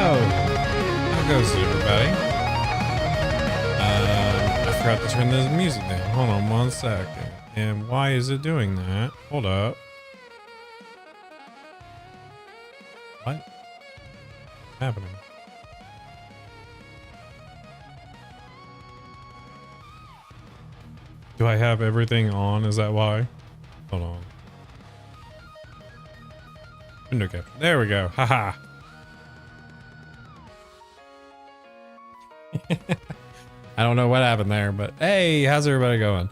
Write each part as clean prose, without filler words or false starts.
How goes it, everybody? I forgot to turn the music down. Hold on one second. And why is it doing that? Hold up. What? What's happening? Do I have everything on? Is that why? Hold on. Window capture. There we go. Haha. I don't know what happened there, but hey, how's everybody going?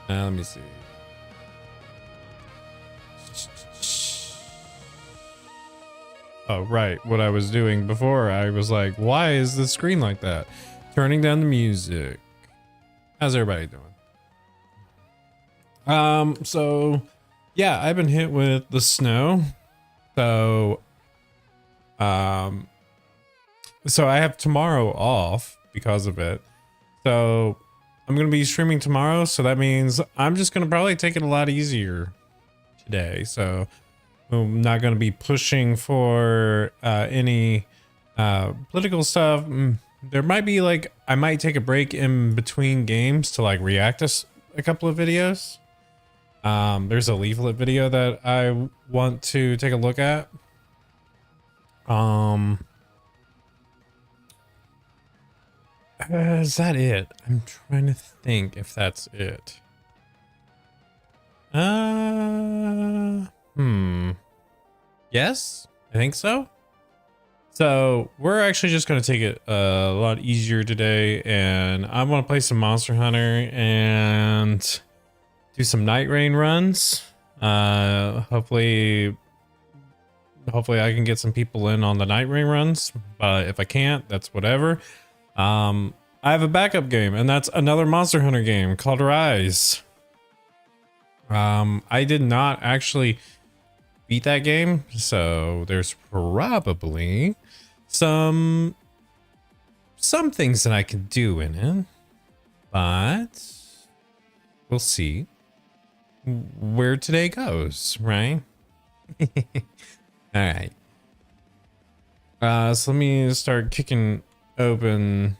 Let me see. Oh, right. What I was doing before, I was like, why is the screen like that? Turning down the music. How's everybody doing? So yeah, I've been hit with the snow. So so I have tomorrow off because of it. So I'm going to be streaming tomorrow. So that means I'm just going to probably take it a lot easier today. So I'm not going to be pushing for any political stuff. There might be like, I might take a break in between games to like react to a couple of videos. There's a leaflet video that I want to take a look at. Is that it? I'm trying to think if that's it. Yes, I think so. So we're actually just going to take it a lot easier today, and I want to play some Monster Hunter and do some Nightreign runs. Hopefully I can get some people in on the Nightreign runs, but if I can't, that's whatever. I have a backup game, and that's another Monster Hunter game called Rise. I did not actually beat that game, so there's probably some things that I can do in it, but we'll see where today goes, right? All right. So let me start kicking open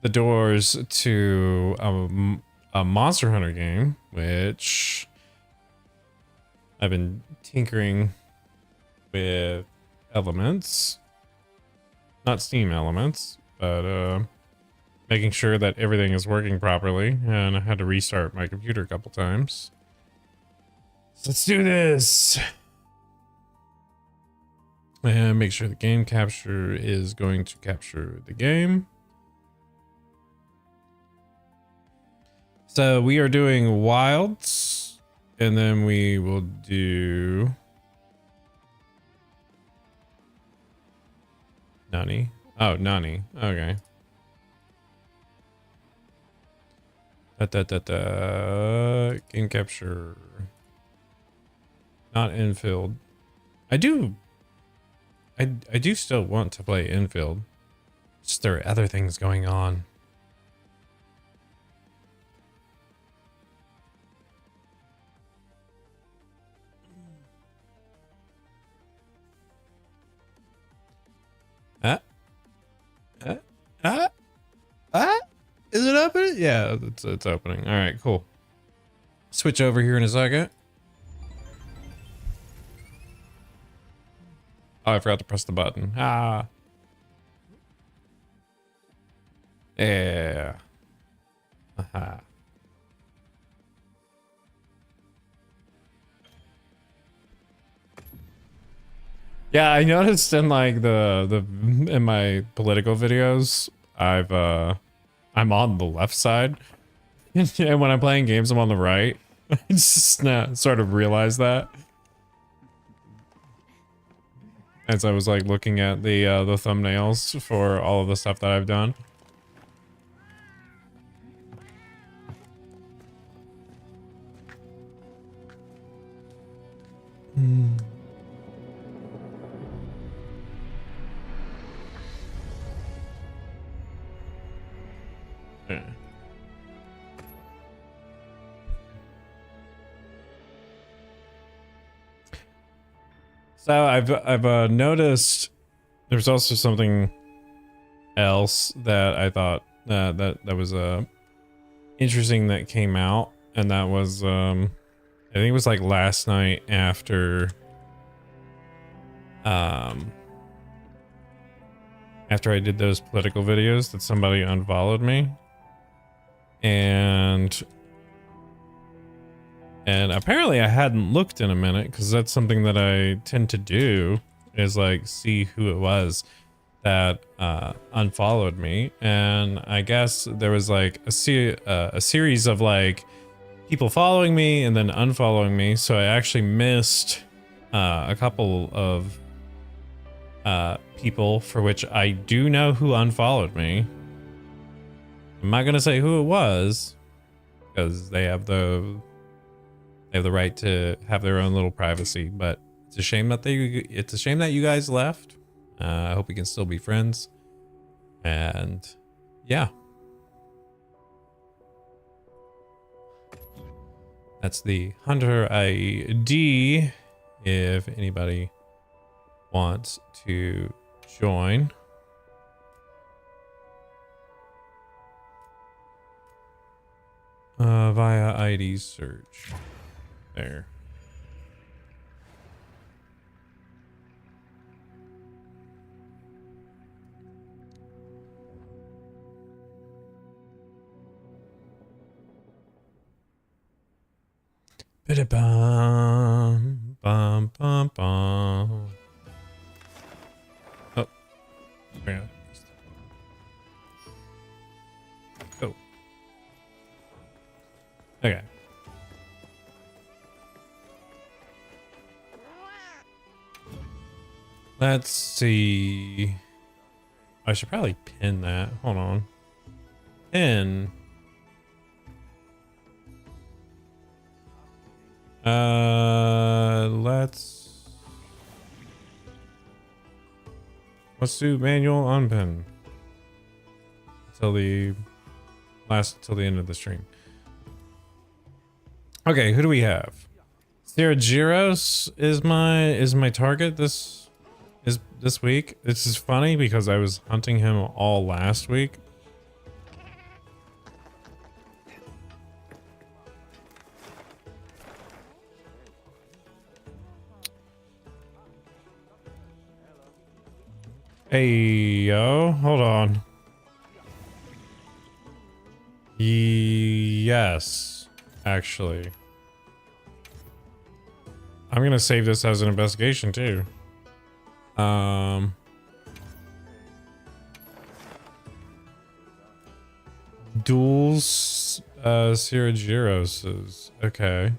the doors to a Monster Hunter game, which I've been tinkering with elements, not Steam elements, but making sure that everything is working properly, and I had to restart my computer a couple times. So let's do this. And make sure the game capture is going to capture the game. So we are doing wilds, and then we will do Nani. Oh, Nani. Okay. Game capture. Not infield. I do still want to play infield. Just there are other things going on. Is it opening? Yeah, it's opening. All right, cool. Switch over here in a second. Oh, I forgot to press the button. Ah. Yeah. Aha. Yeah, I noticed in like in my political videos, I'm on the left side. And when I'm playing games, I'm on the right. I just sort of realized that. As I was like looking at the thumbnails for all of the stuff that I've done. Yeah. So I've noticed there's also something else that I thought that was interesting that came out, and that was I think it was like last night after after I did those political videos that somebody unfollowed me, and apparently I hadn't looked in a minute, because that's something that I tend to do, is like see who it was that unfollowed me. And I guess there was like a series of like people following me and then unfollowing me, so I actually missed a couple of people for which I do know who unfollowed me. I'm not gonna say who it was, because they have the right to have their own little privacy, but it's a shame that you guys left. I hope we can still be friends. And yeah. That's the Hunter ID if anybody wants to join. Via ID search. There. Bum bum bum bum. Oh, yeah. Oh. Okay. Let's see. I should probably pin that. Hold on. Pin. Let's do manual unpin till the end of the stream. Okay, who do we have? Siragiros is my target this week. This is funny because I was hunting him all last week. Hey, yo, hold on. Yes, actually. I'm gonna save this as an investigation too. Duels, Sirajiros's. Okay.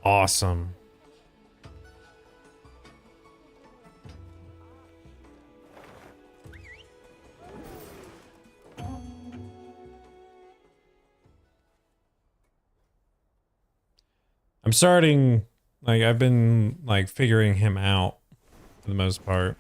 Awesome. I'm starting, like, I've been, like, figuring him out for the most part.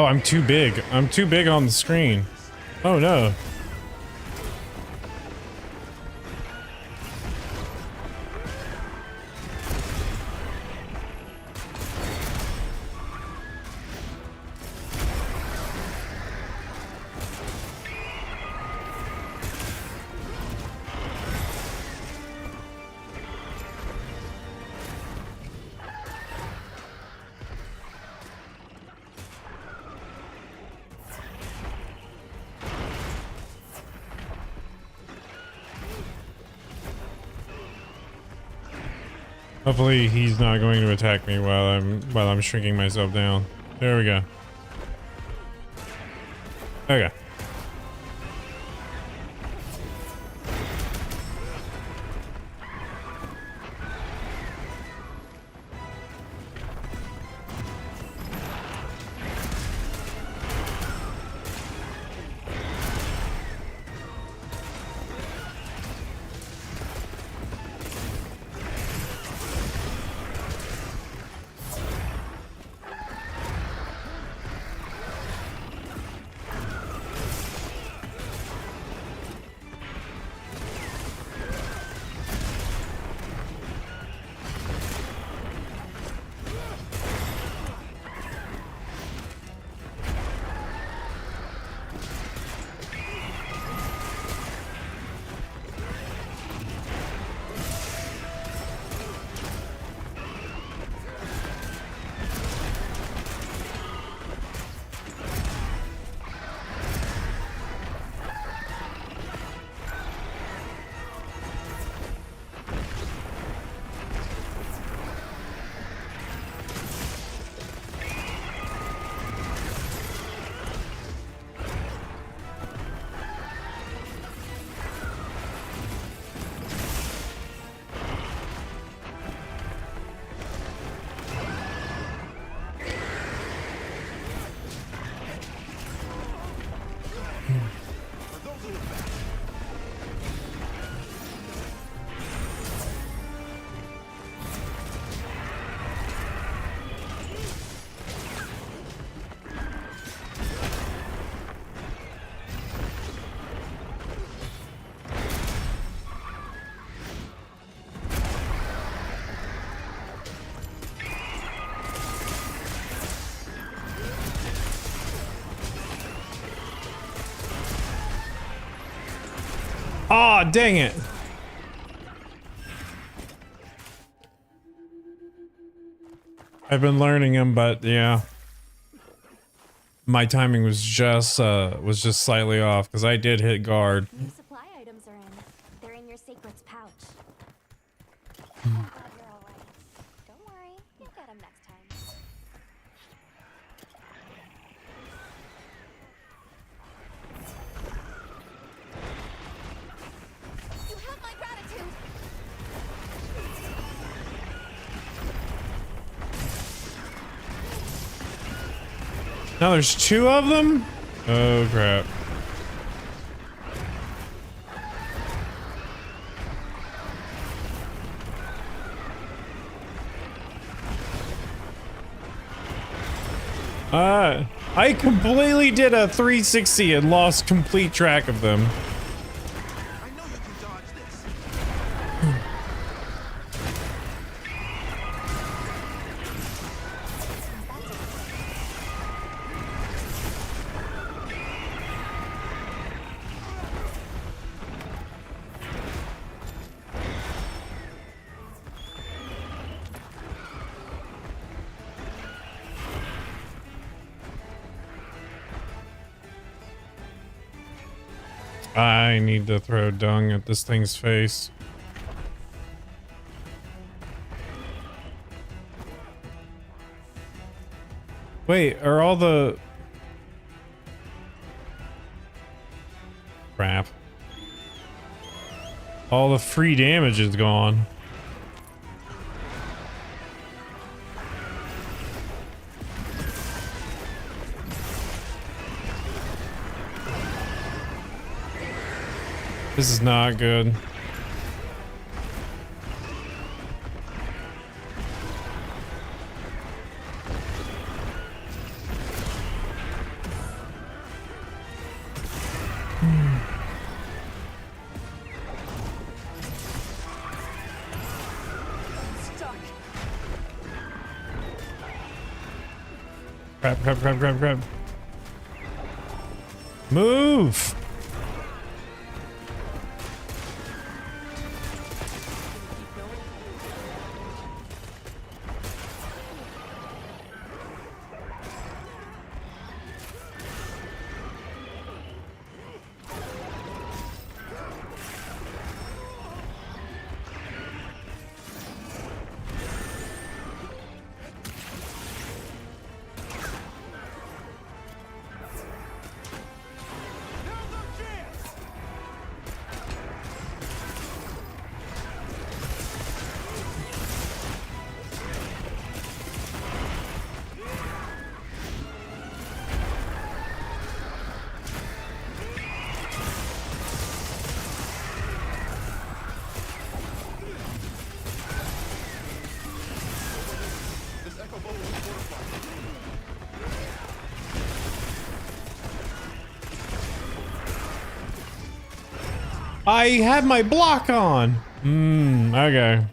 Oh, I'm too big. I'm too big on the screen. Oh no. Hopefully he's not going to attack me while I'm shrinking myself down. There we go. Okay. Aw, oh, dang it. I've been learning them, but yeah. My timing was just slightly off because I did hit guard. New supply items are in. They're in your sacred's pouch. I'm glad you're all right. Don't worry, you'll get them next time. You have my gratitude. Now there's two of them? Oh crap. I completely did a 360 and lost complete track of them. I know you can dodge this. I need to throw dung at this thing's face. Wait, are all the... Crap. All the free damage is gone. This is not good. Grab. Move! I had my block on. Okay.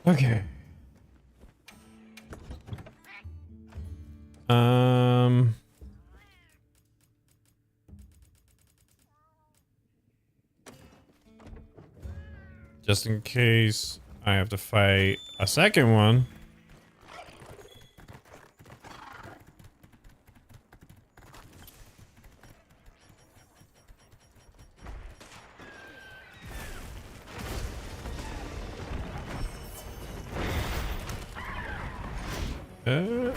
Okay. Just in case I have to fight a second one. Okay.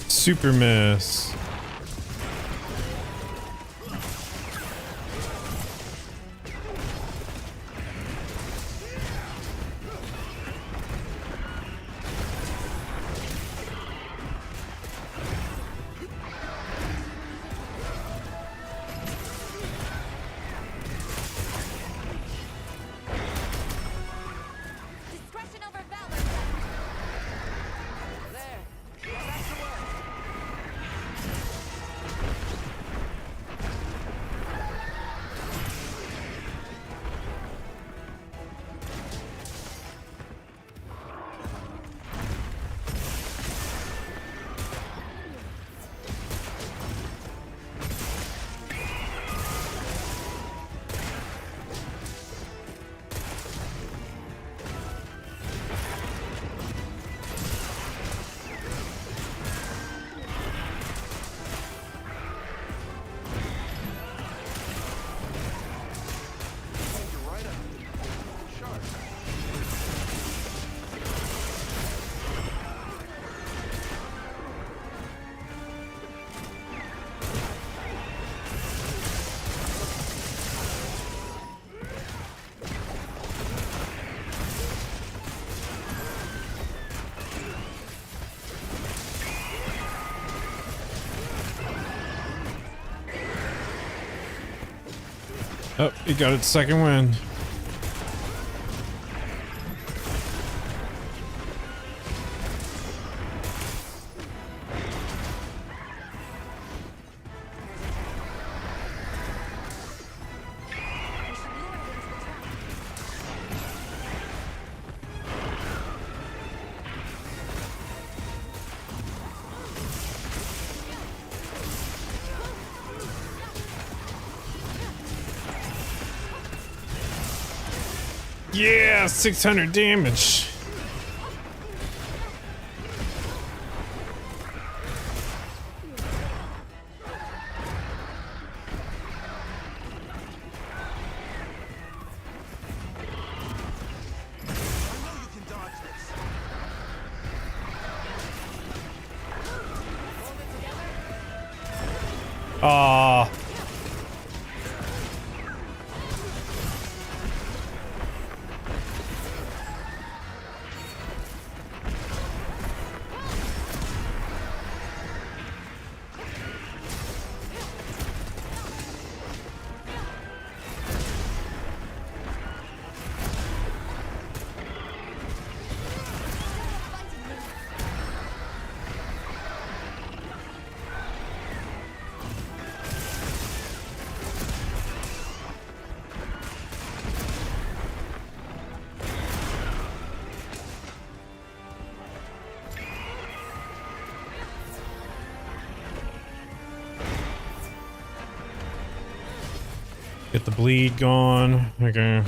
Super miss. Discretion over valor. There. Go back to work. You're right up. Sharp. Oh, he got its second wind. Yeah, 600 damage. I know you can dodge this. Aw. Get the bleed gone. Okay.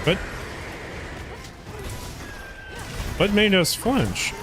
But what made us flinch?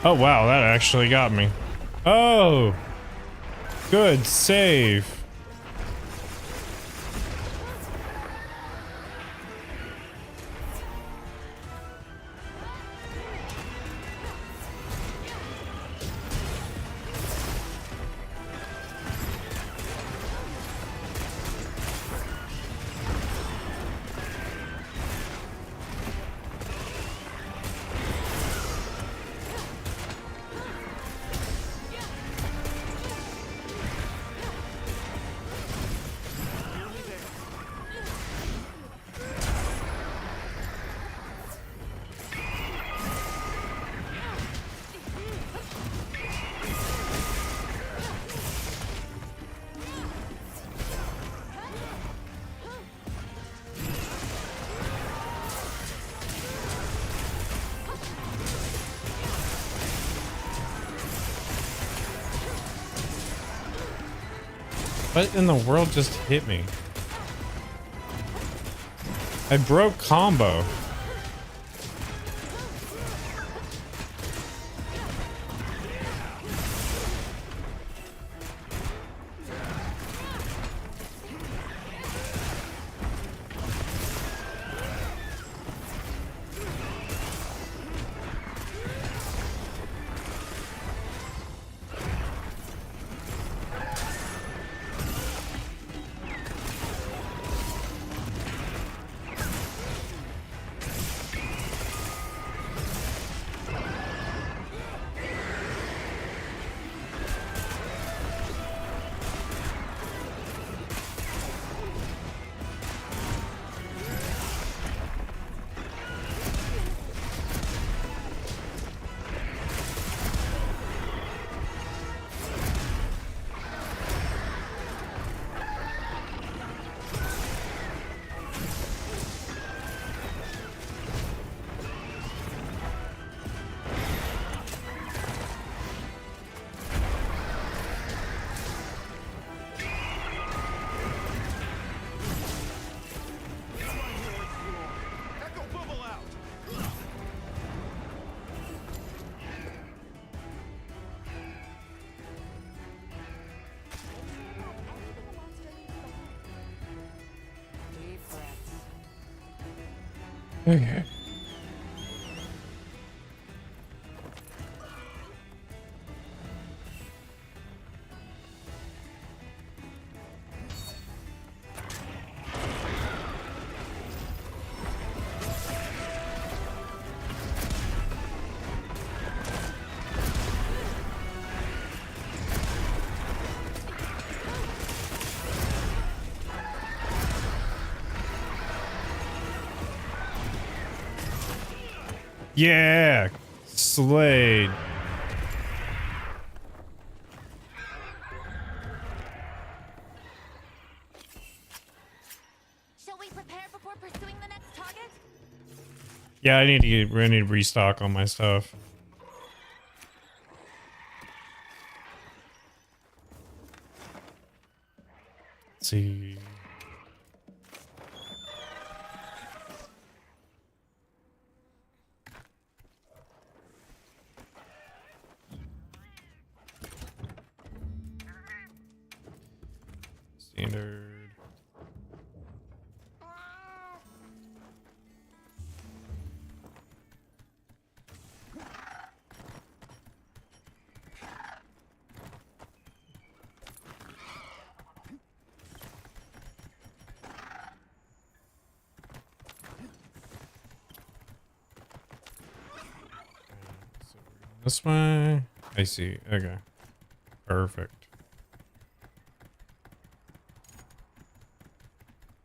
Oh wow, that actually got me. Oh, good save. What in the world just hit me? I broke combo. Echo bubble out. Deep breaths. Okay. Yeah, Slade. Shall we prepare before pursuing the next target? Yeah, I need to restock on my stuff. Let's see. Standard. So this way. I see. Okay. Perfect.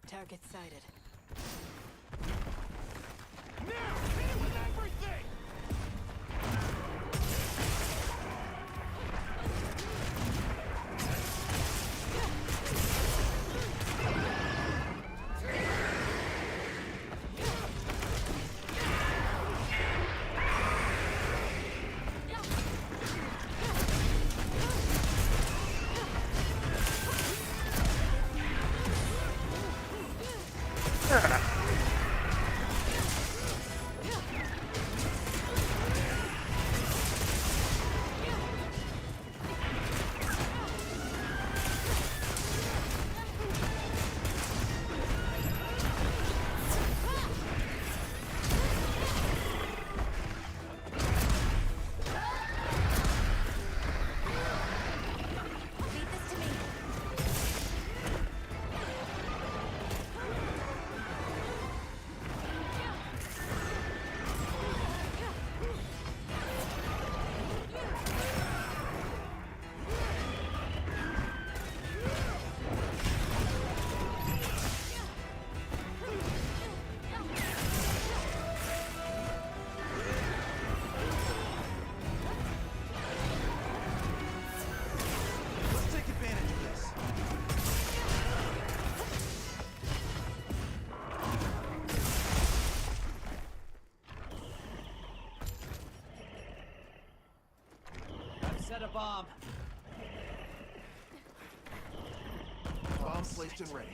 Target sighted. Now, hit it with everything! Leave this to me. Let's take advantage of this. I've set a bomb. Bomb placed and ready.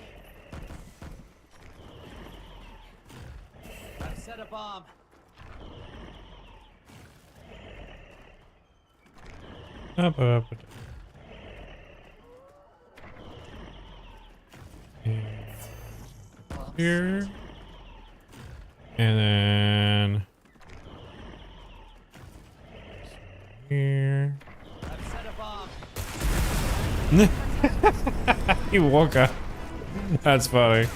I've set a bomb. Up, up, up. And here. And then here. I've set a bomb. He woke up. That's funny.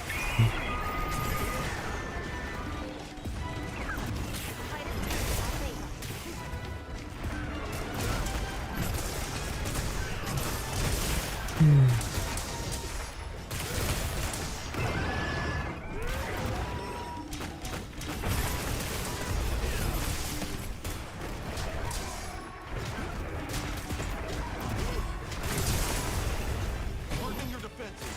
Working your defenses.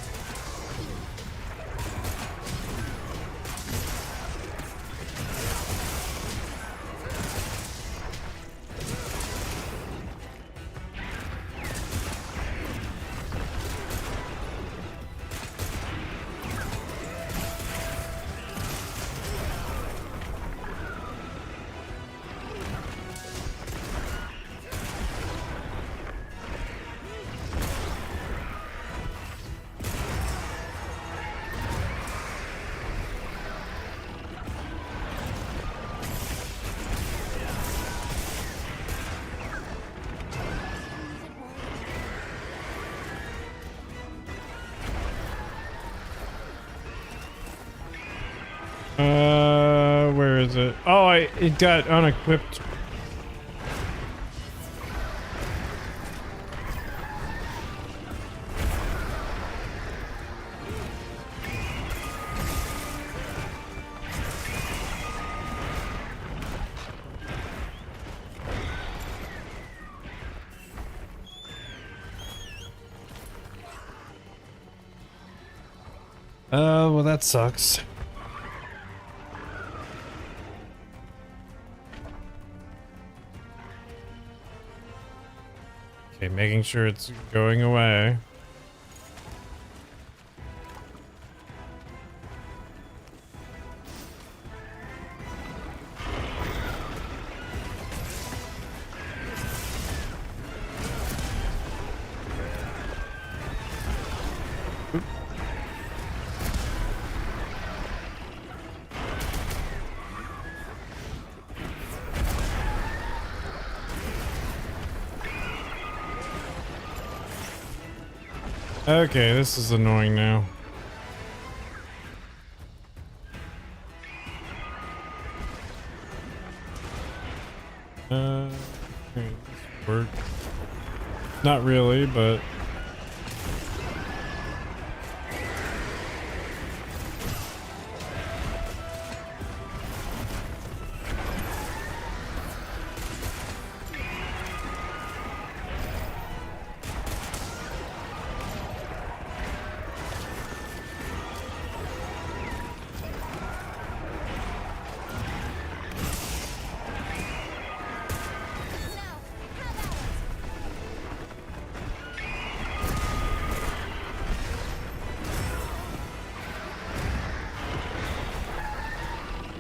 Where is it? Oh, it got unequipped. Well, that sucks. Okay, making sure it's going away. Okay, this is annoying now. Okay, this work. Not really, but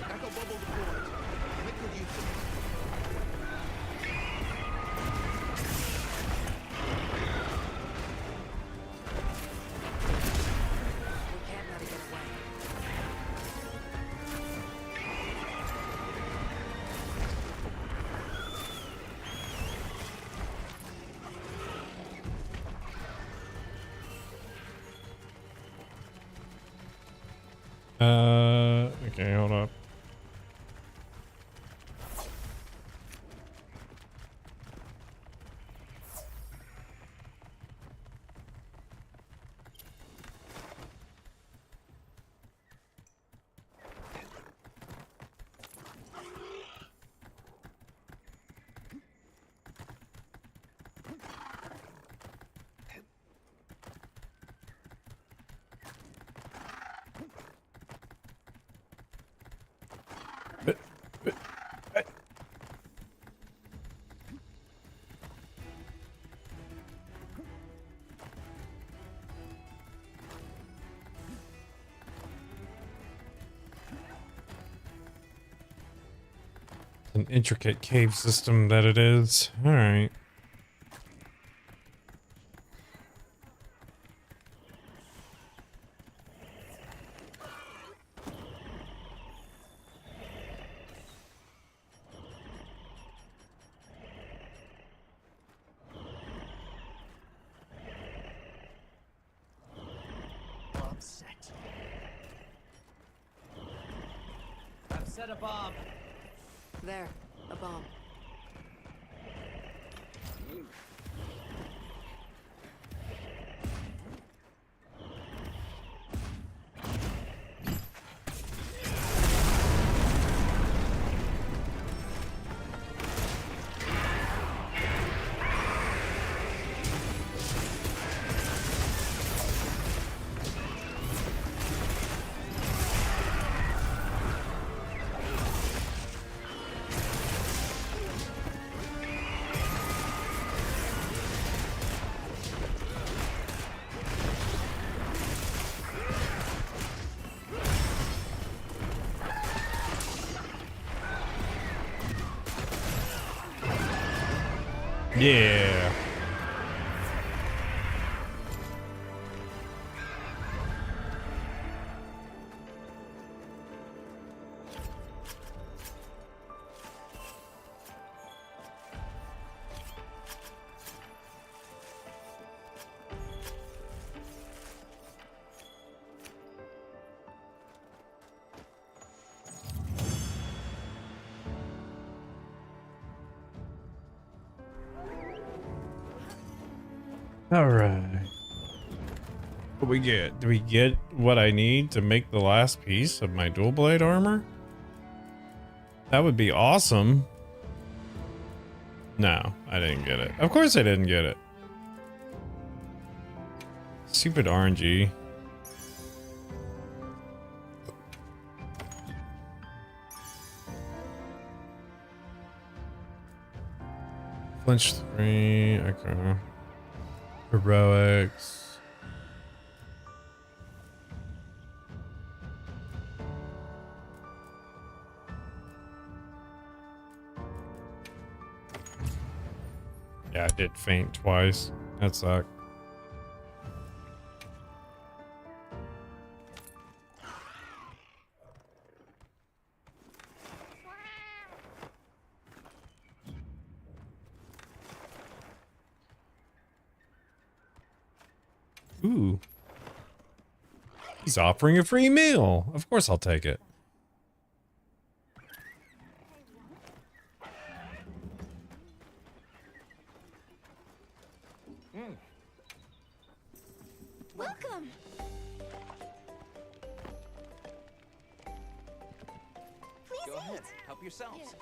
Echo bubble deployed. Make good use of it. We can't let it get away. okay, hold up. An intricate cave system that it is. All right. Bomb set. I've set a bomb. There, a bomb. Yeah. All right. What we get? Do we get what I need to make the last piece of my dual blade armor? That would be awesome. No, I didn't get it. Of course I didn't get it. Stupid RNG. Flinch 3, okay. Heroics. Yeah, I did faint twice. That sucked. Ooh. He's offering a free meal. Of course I'll take it. Welcome. Please Go eat. ahead. Help yourselves.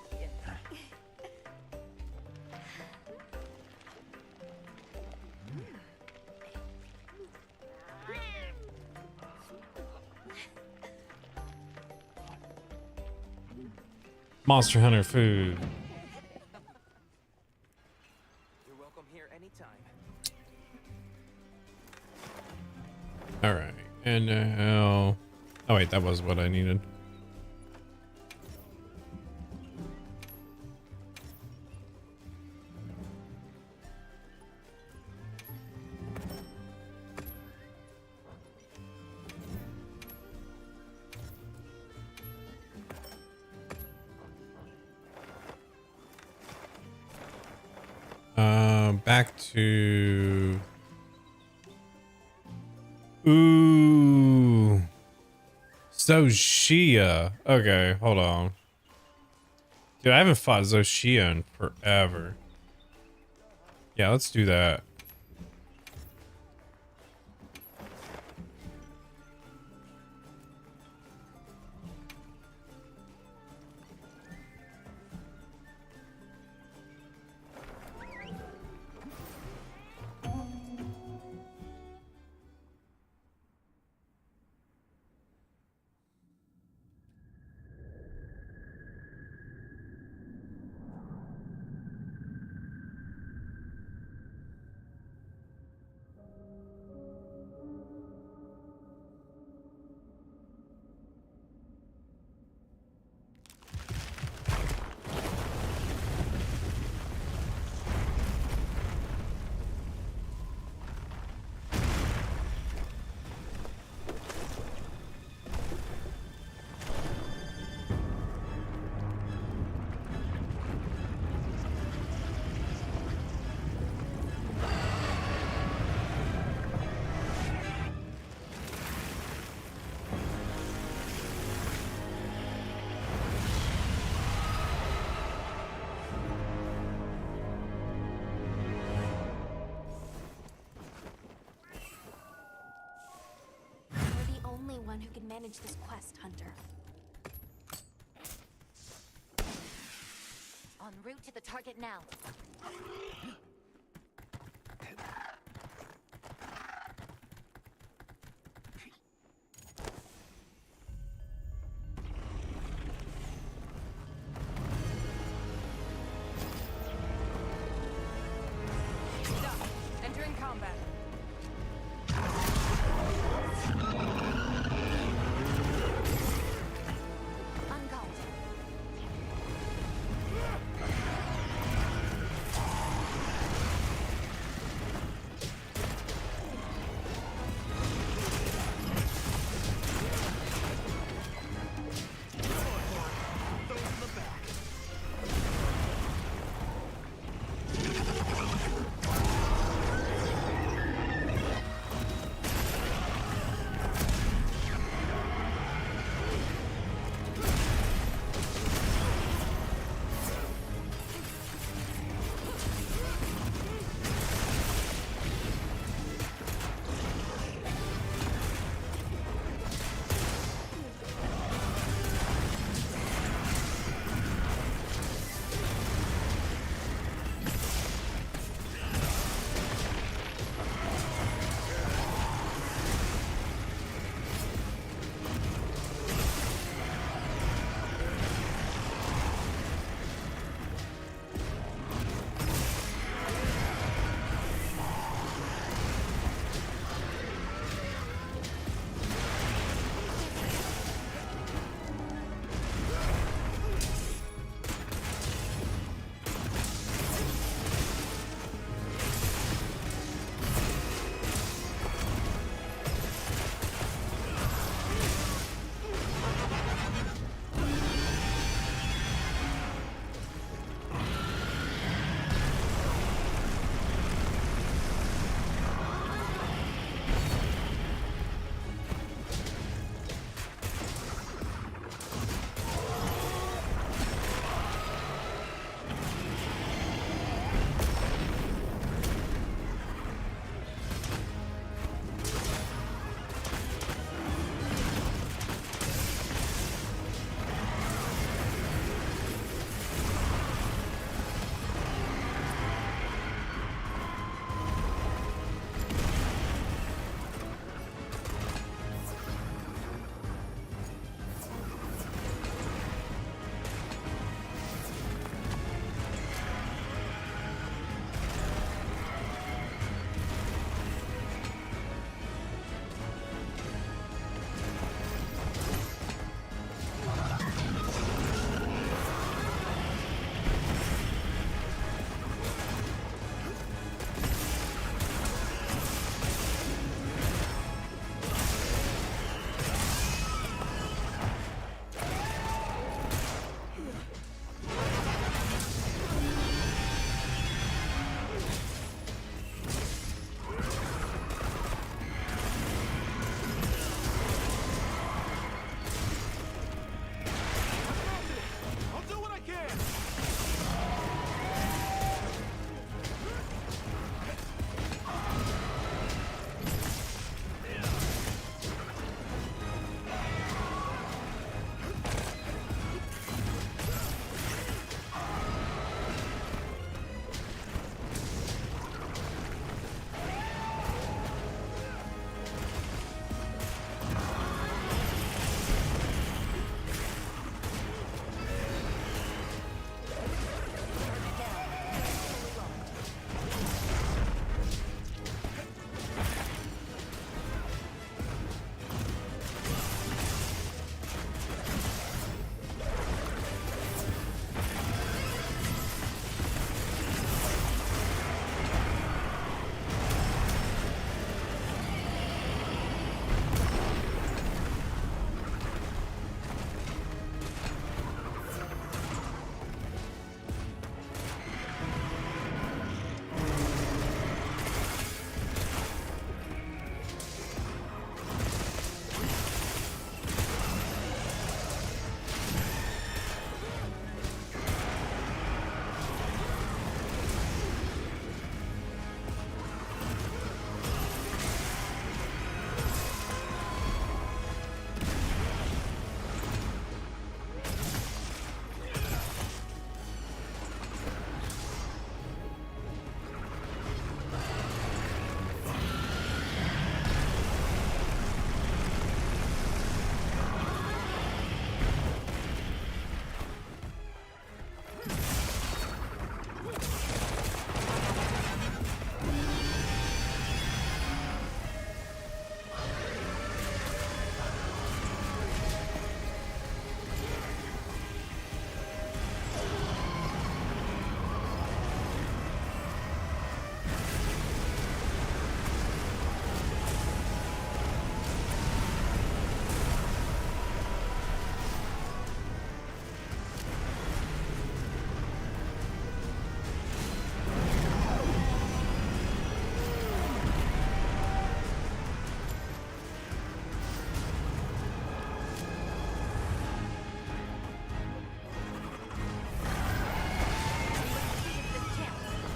Monster Hunter food. You're welcome here anytime. All right. And now... Oh, wait. That was what I needed. Back to... Ooh. Zoshia. Okay, hold on. Dude, I haven't fought Zoshia in forever. Yeah, let's do that. You're the only one who can manage this quest, Hunter. En route to the target now. Stop. Entering combat. On guard.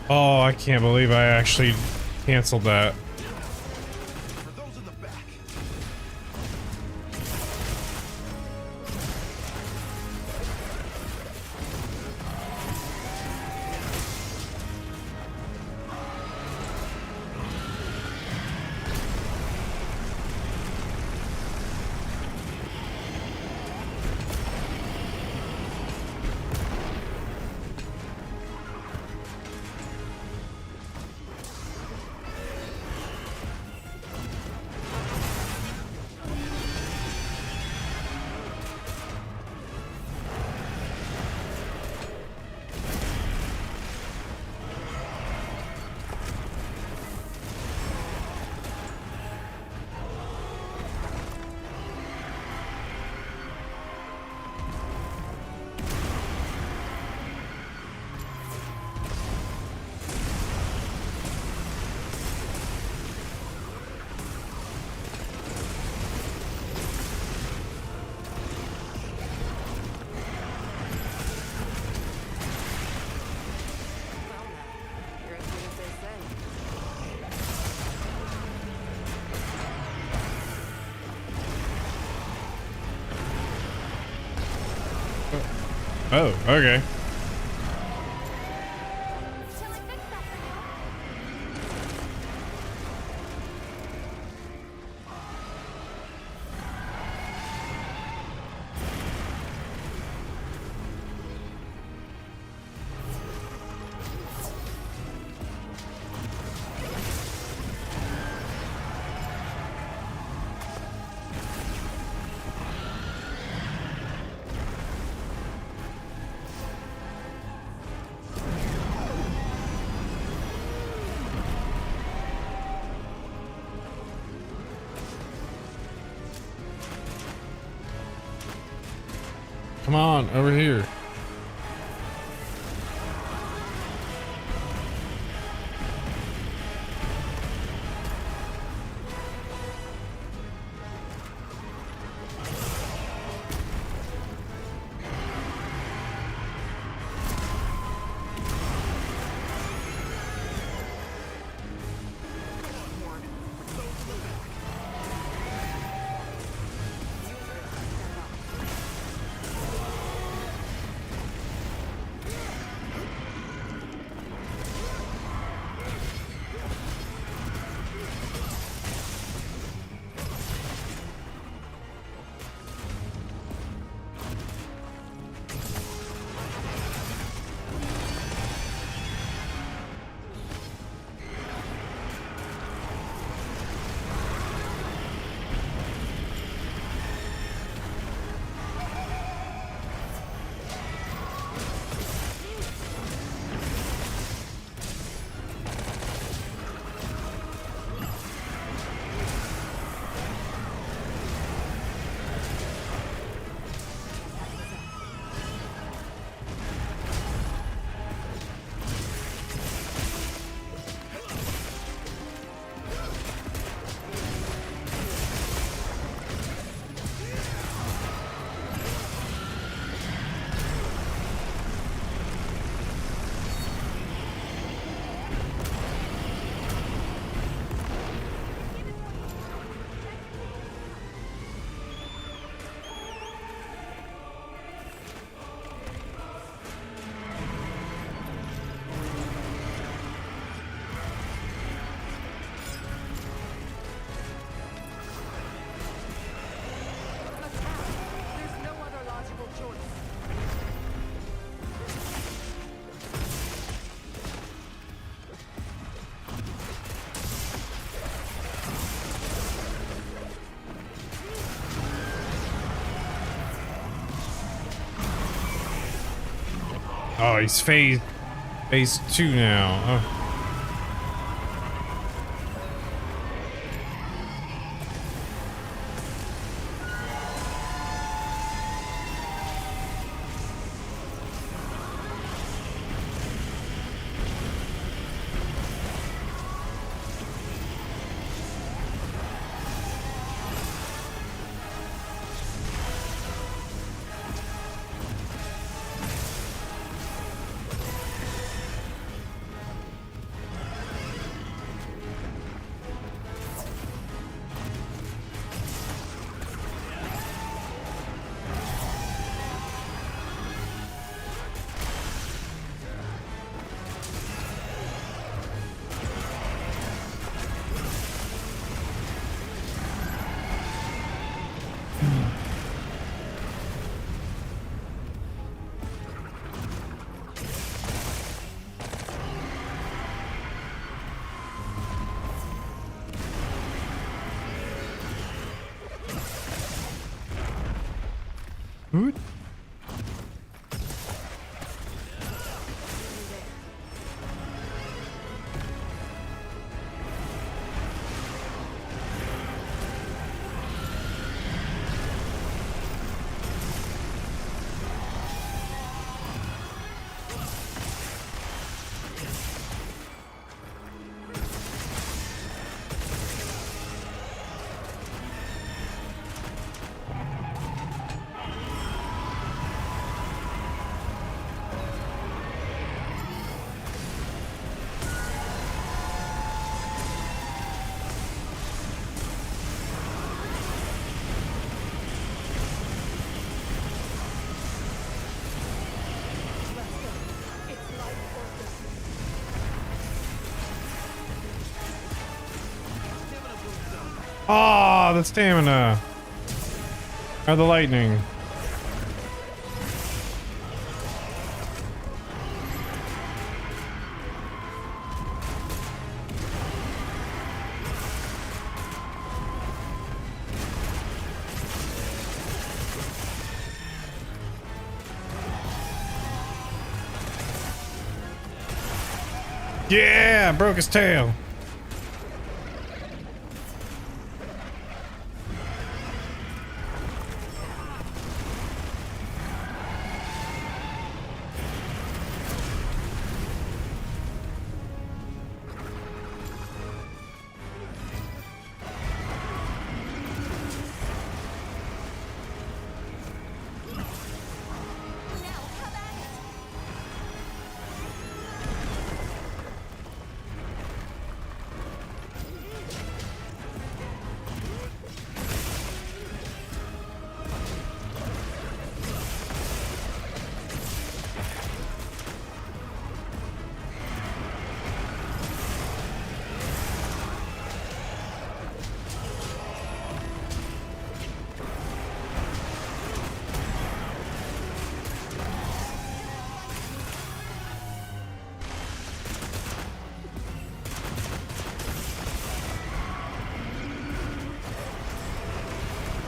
Oh, I can't believe I actually canceled that. For those in the back. Well, now, you're as good as they say. Oh, okay. Shall I fix that for you? Come on, over here. There's no other logical choice. Oh, he's phase 2 now. Oh. Oot. Ah, the stamina. Or the lightning. Yeah, broke his tail.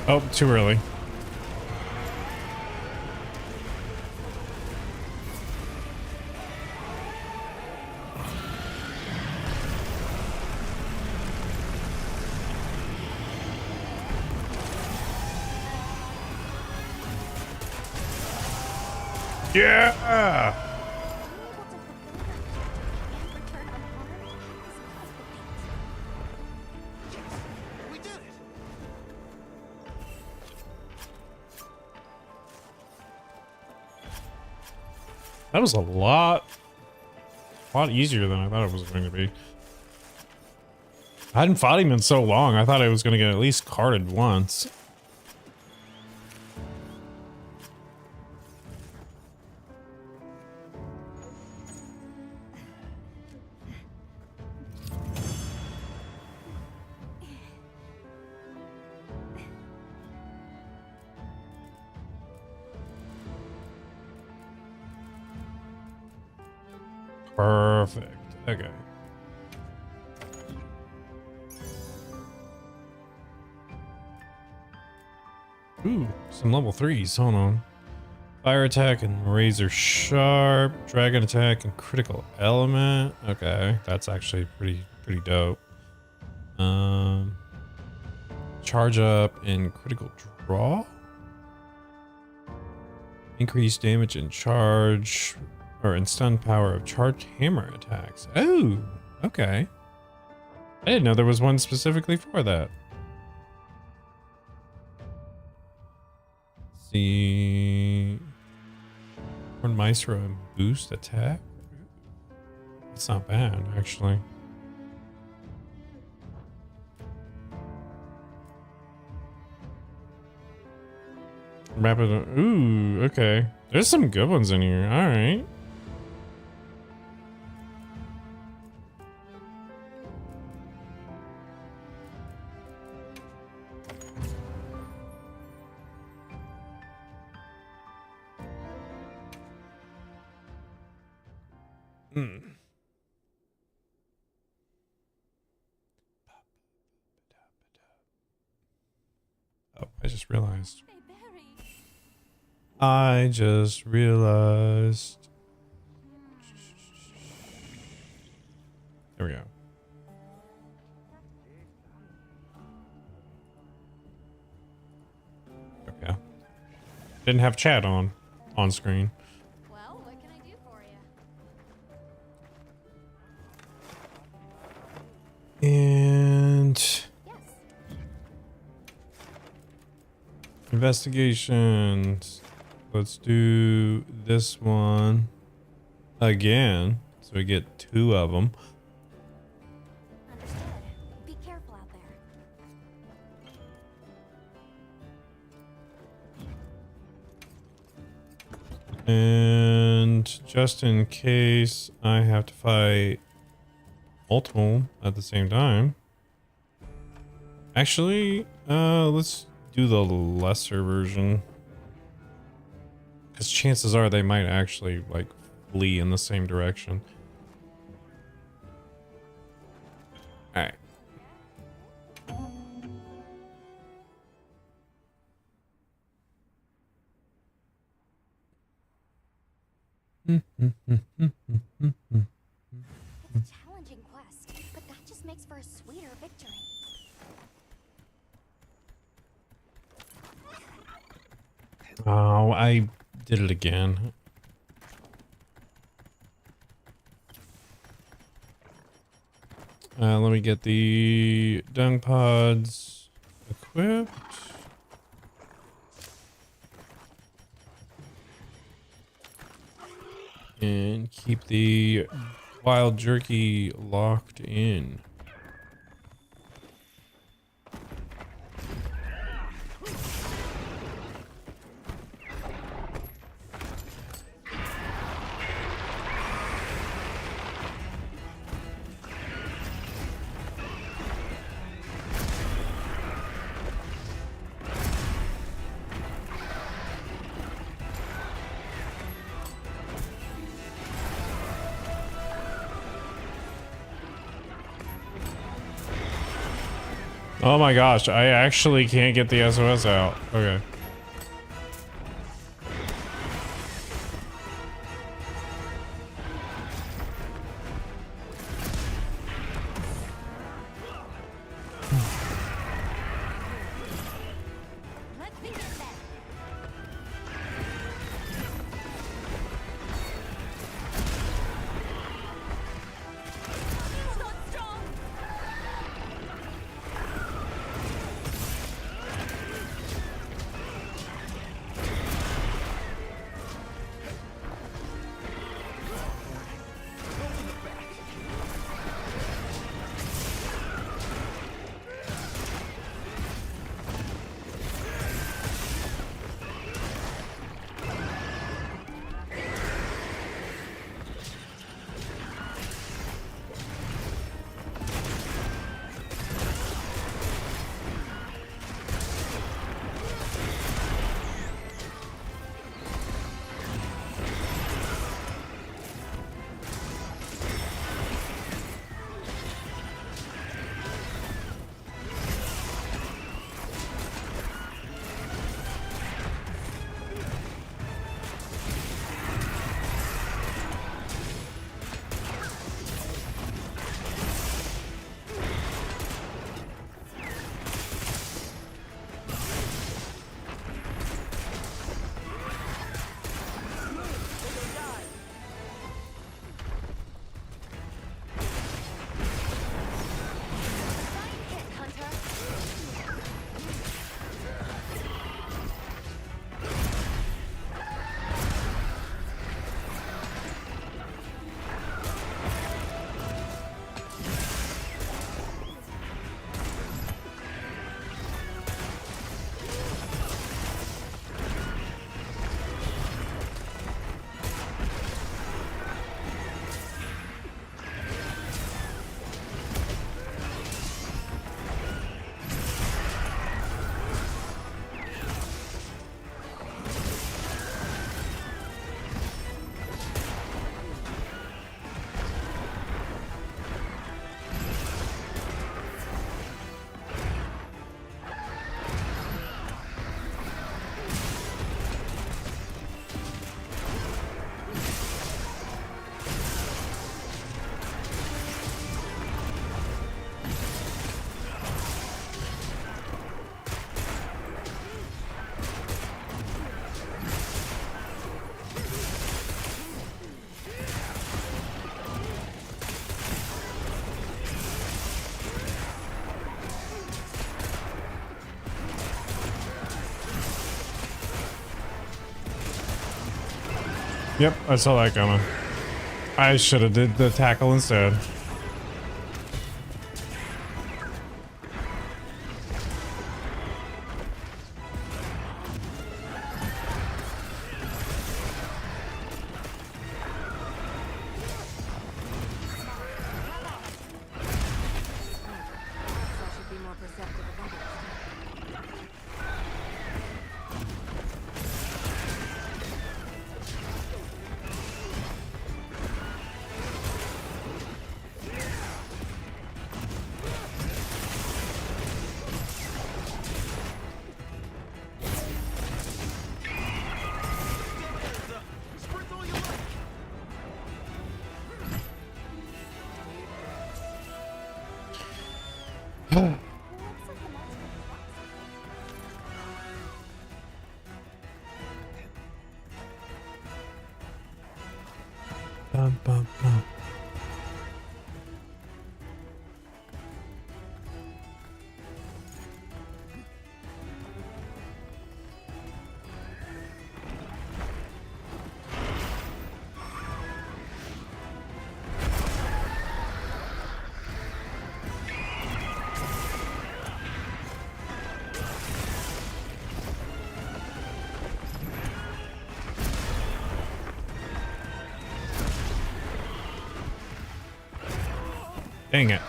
Oh, too early. Yeah. We did it! That was a lot easier than I thought it was going to be. I hadn't fought him in so long. I thought I was going to get at least carded once. Perfect. Okay. Ooh, some level 3s. Hold on. Fire attack and razor sharp. Dragon attack and critical element. Okay, that's actually pretty dope. Charge up and critical draw. Increased damage and charge. Or in stun power of charged hammer attacks. Oh, okay. I didn't know there was one specifically for that. Let's see. Horn Maestro and boost attack. That's not bad, actually. Rapid. Ooh, okay. There's some good ones in here. All right. Oh, I just realized. Hey, Barry. I just realized. There we go. Okay. Didn't have chat on screen. Well, what can I do for you? And Yes. investigations. Let's do this one again. So we get 2 of them. Understood. Be careful out there. And just in case I have to fight multiple at the same time. Actually, let's do the lesser version. Because chances are they might actually like flee in the same direction. Alright. It's a challenging quest, but that just makes for a sweeter victory. Oh, I did it again. Let me get the dung pods equipped. And keep the wild jerky locked in. Oh my gosh, I actually can't get the SOS out. Okay. Let's begin then. Feels not strong. Yep, I saw that coming. I should have did the tackle instead. I should be more perceptive of others. Sprint all you like. Looks like the monster is lost. Bum, bum, bum. Dang it.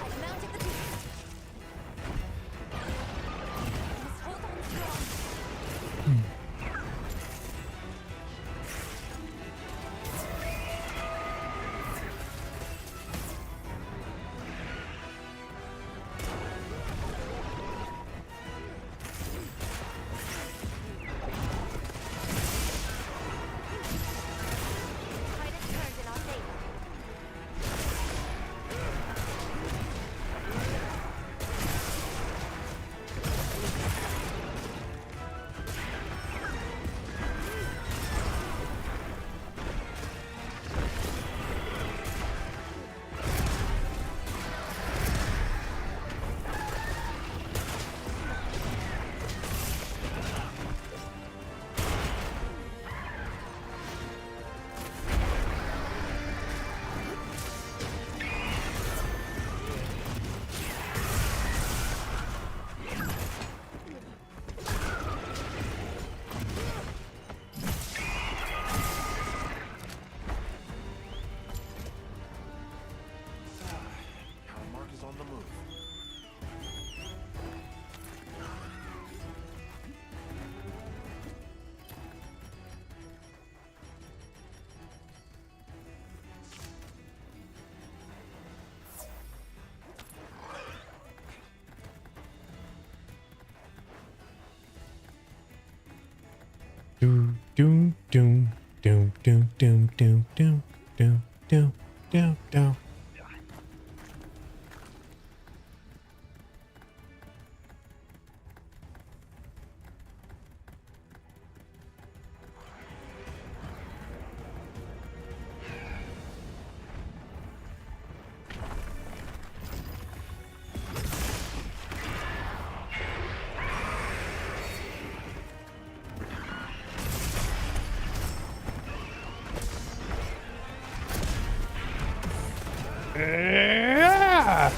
I've mounted the beast. Must hold on strong. Tide has turned in our favor. Now Mark is on the move. Doom, doom, doom, doom, doom, doom, doom, doom, doom, doom, doom, doom. Yeah!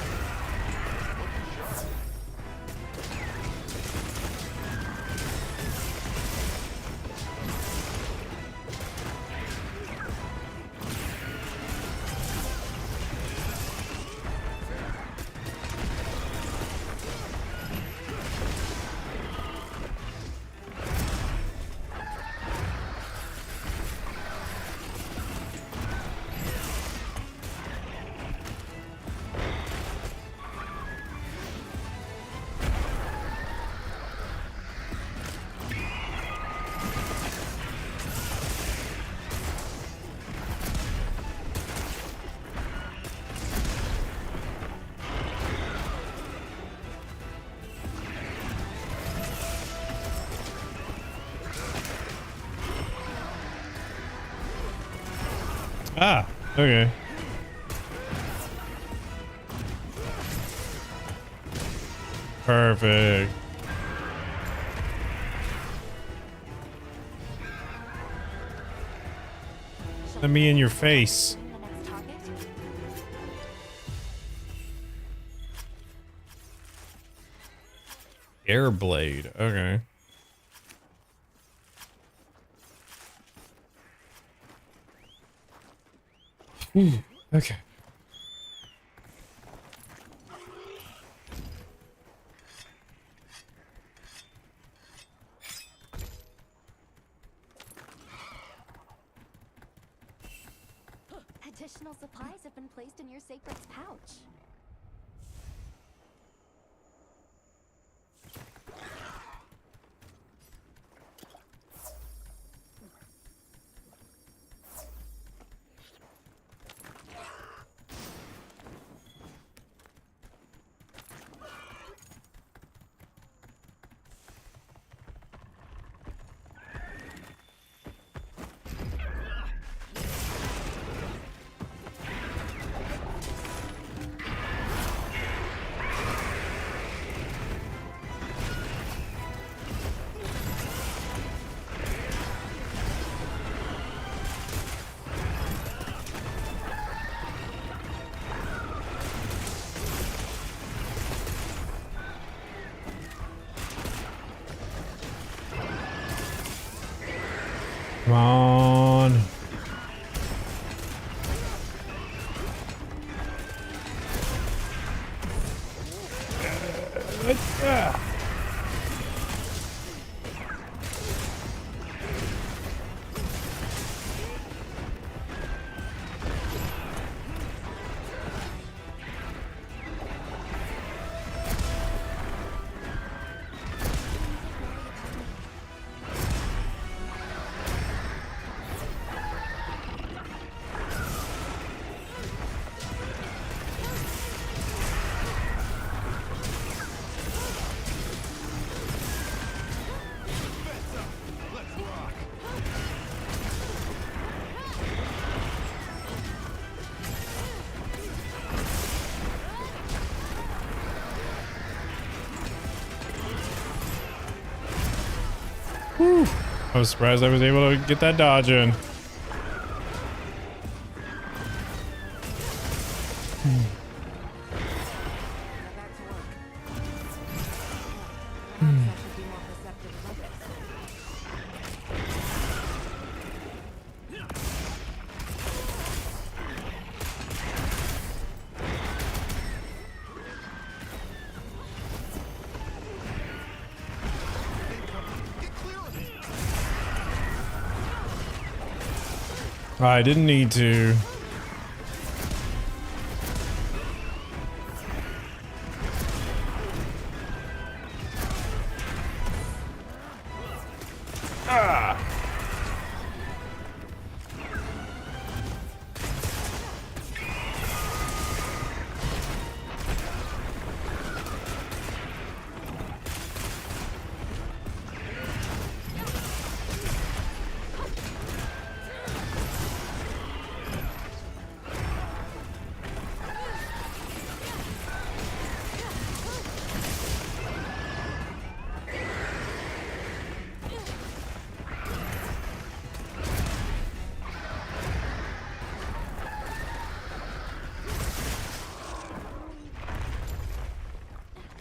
Ah, okay. Perfect. Let me in your face. The next target? Airblade. Okay. Okay. Additional supplies have been placed in your sacred's pouch. Come on. Let's rock. I was surprised I was able to get that dodge in. Now back to work. Perhaps I should be more perceptive of others. Get clear of me. I didn't need to.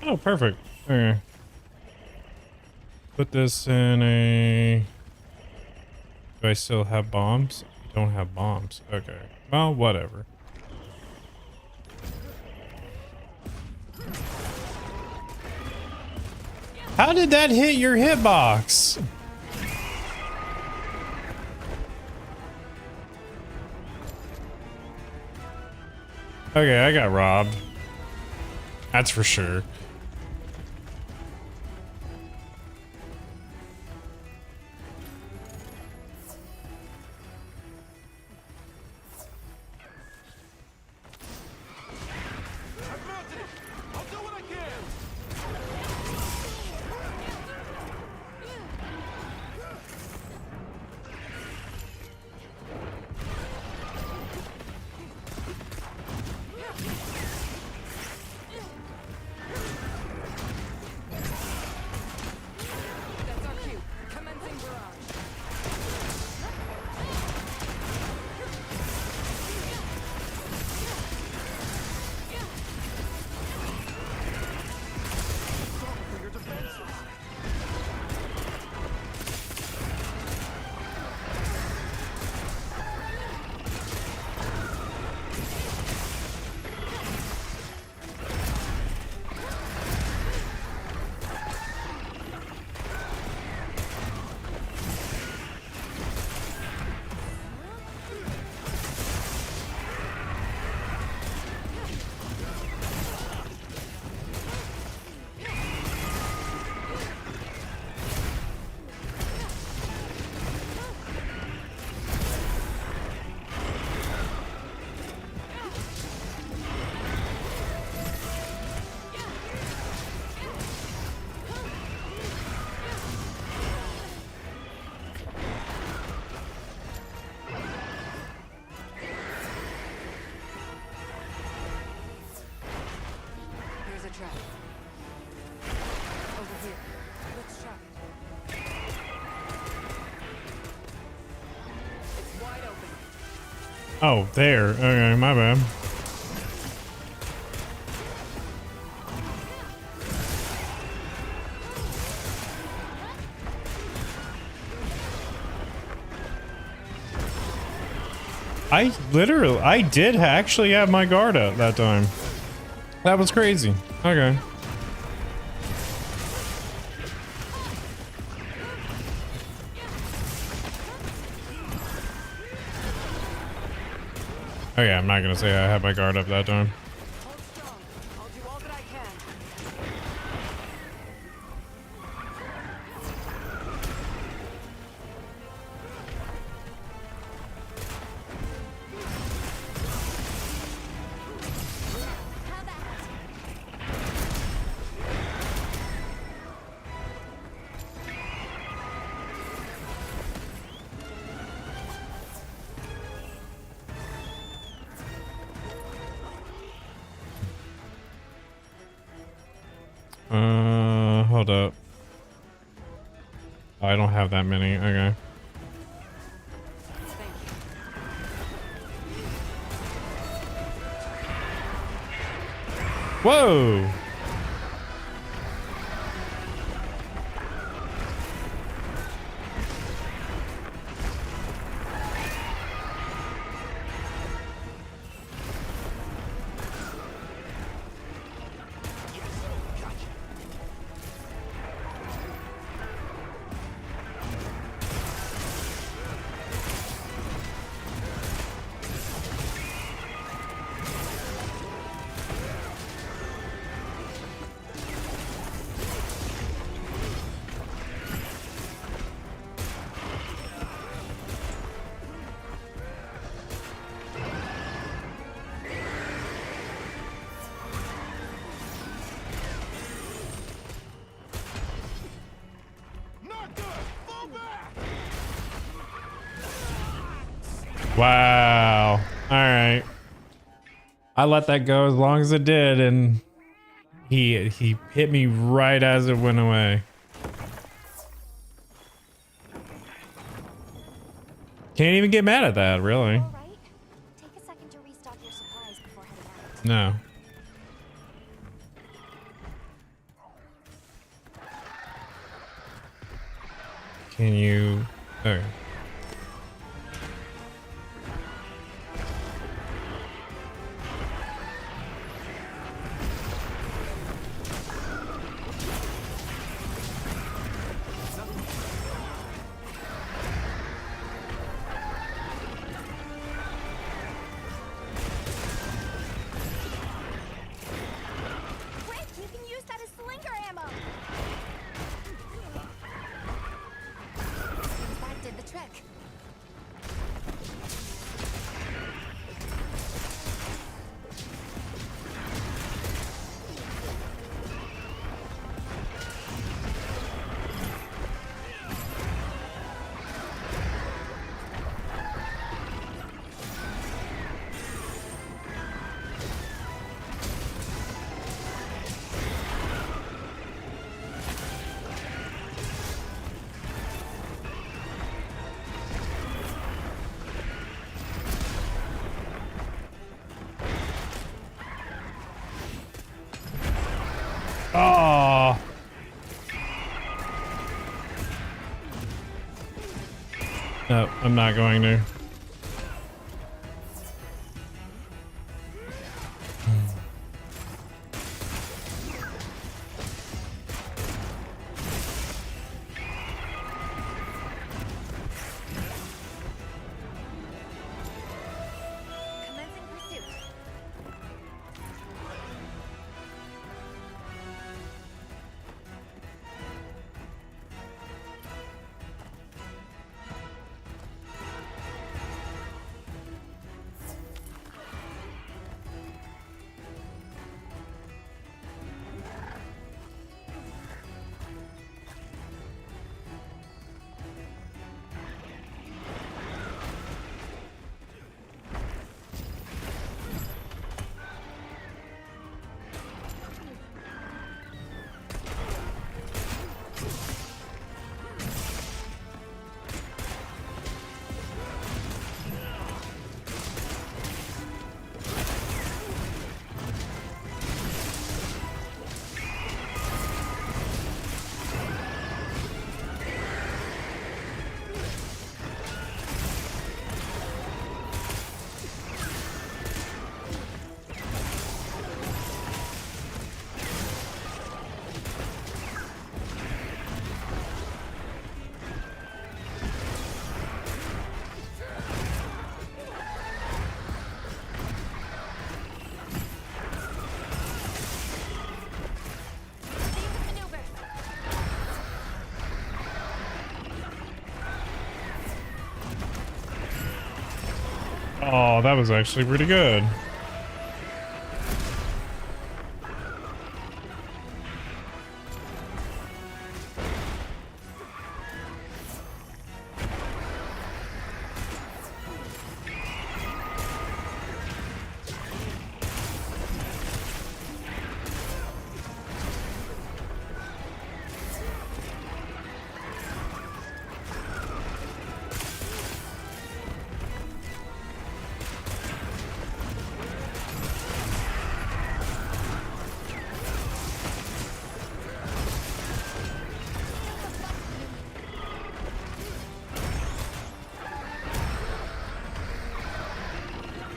Oh, perfect. Okay. Put this in a... Do I still have bombs? I don't have bombs. Okay. Well, whatever. How did that hit your hitbox? Okay, I got robbed. That's for sure. I've mounted it. I'll do what I can. Oh, there. Okay, my bad. I did actually have my guard up that time. That was crazy. Okay. Okay, I'm not gonna say I had my guard up that time. Hold strong. I'll do all that I can. How about? Hold up. Oh, I don't have that many. Okay. Thank you. Whoa! Not good! Fall back! Wow. All right. I let that go as long as it did, and he hit me right as it went away. Can't even get mad at that, really. All right. Take a second to restock your supplies before heading out. No. Can you? Okay. Quick, you can use that as slinger ammo. Seems that did the trick. Oh. No, I'm not going to. Commencing pursuit. Oh, that was actually pretty good. Shall I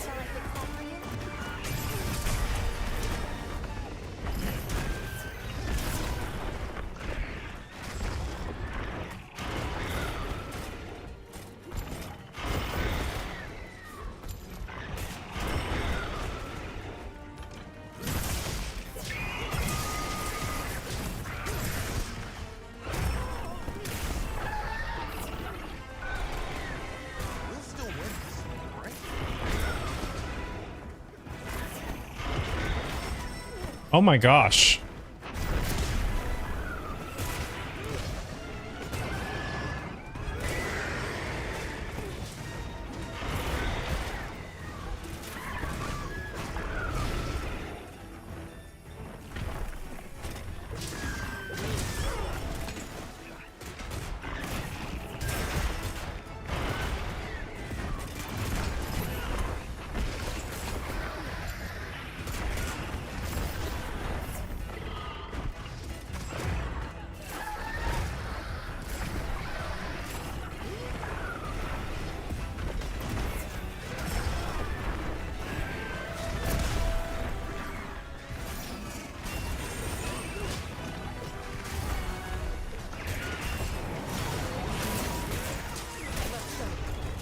fix that for you? We'll still win this, right? Oh my gosh.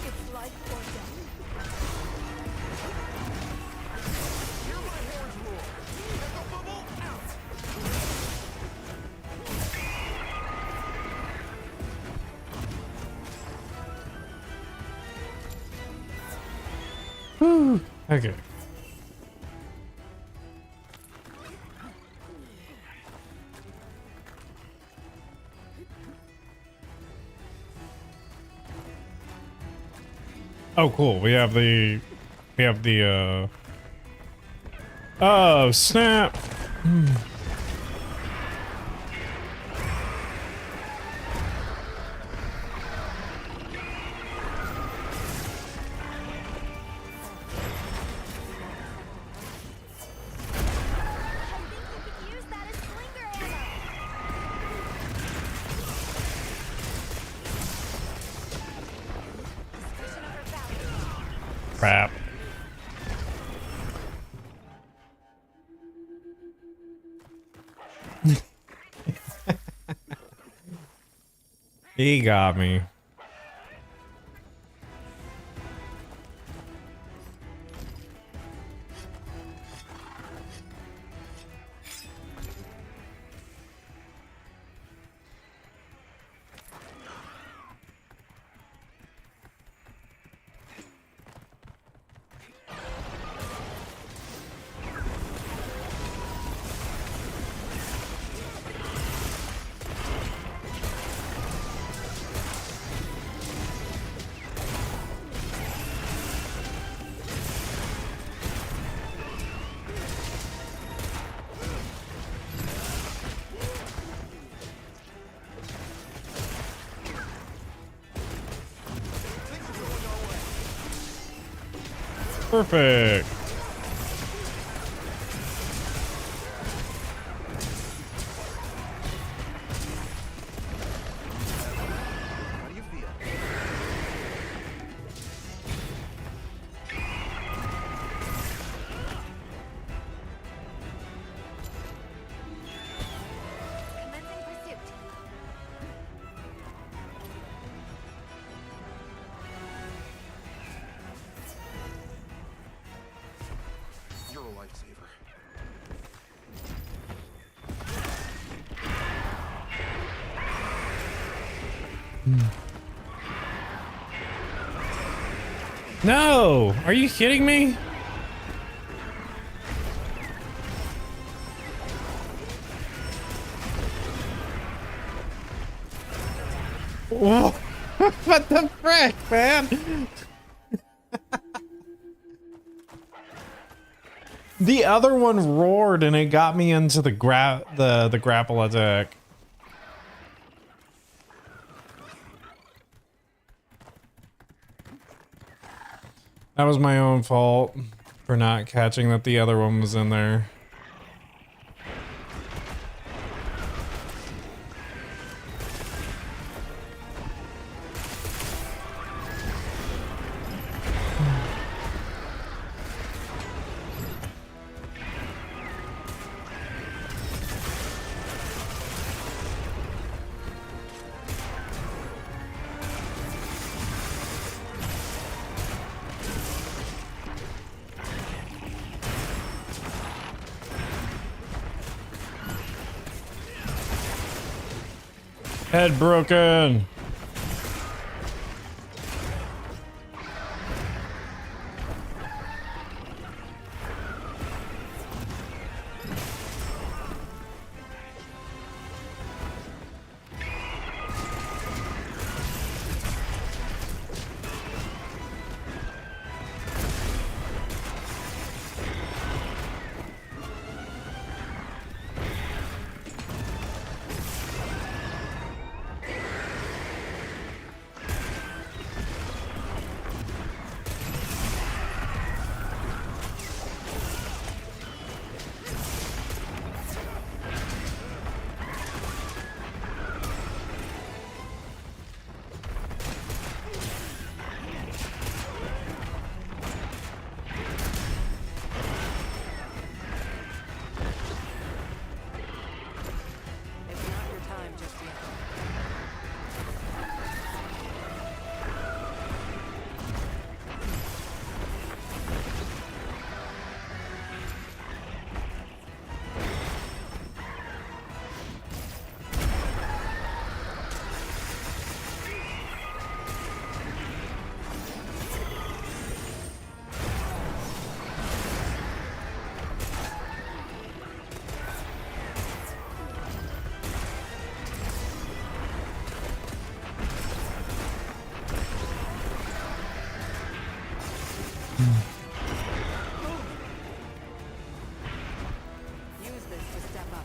It's life or death. Hear my horns roar. Echo bubble out. Okay. Oh, cool. We have the oh, snap. I think you could use that as slinger ammo. Discretion over value. Crap. He got me. Perfect. How do you feel? Commencing pursuit. You're a lifesaver. No! Are you kidding me? Whoa. What the frick, man? The other one roared and it got me into the grapple attack. That was my own fault for not catching that the other one was in there. Head broken. It's not your time just yet. Use this to step up.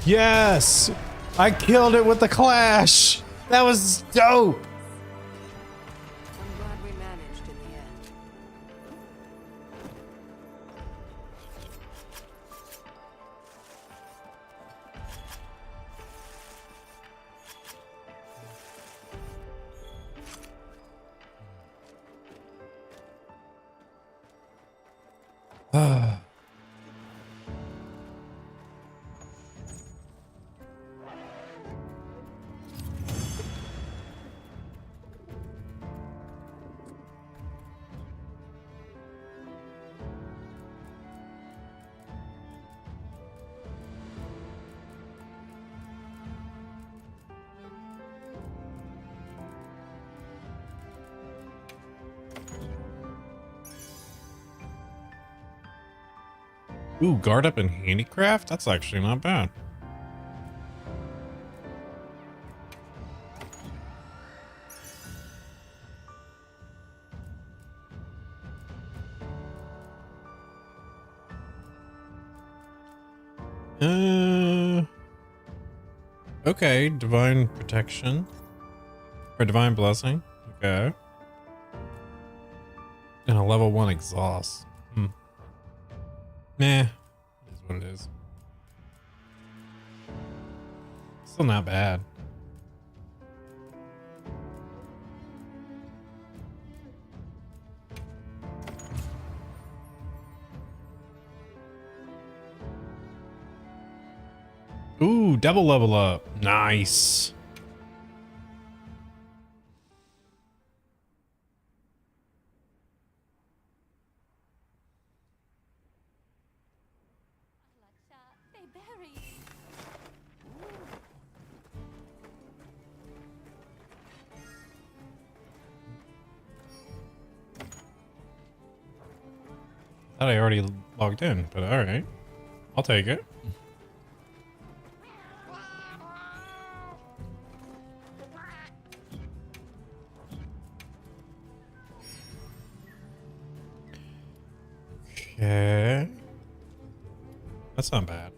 Yes! I killed it with the clash! That was dope! I'm glad we managed in the end. Ooh, guard up in handicraft? That's actually not bad. Okay, divine protection. Or divine blessing. Okay. And a level 1 exhaust. Meh. It is what it is. Still not bad. Ooh, double level up. Nice. They buried. thought I already logged in, but all right. I'll take it. Okay. That's not bad.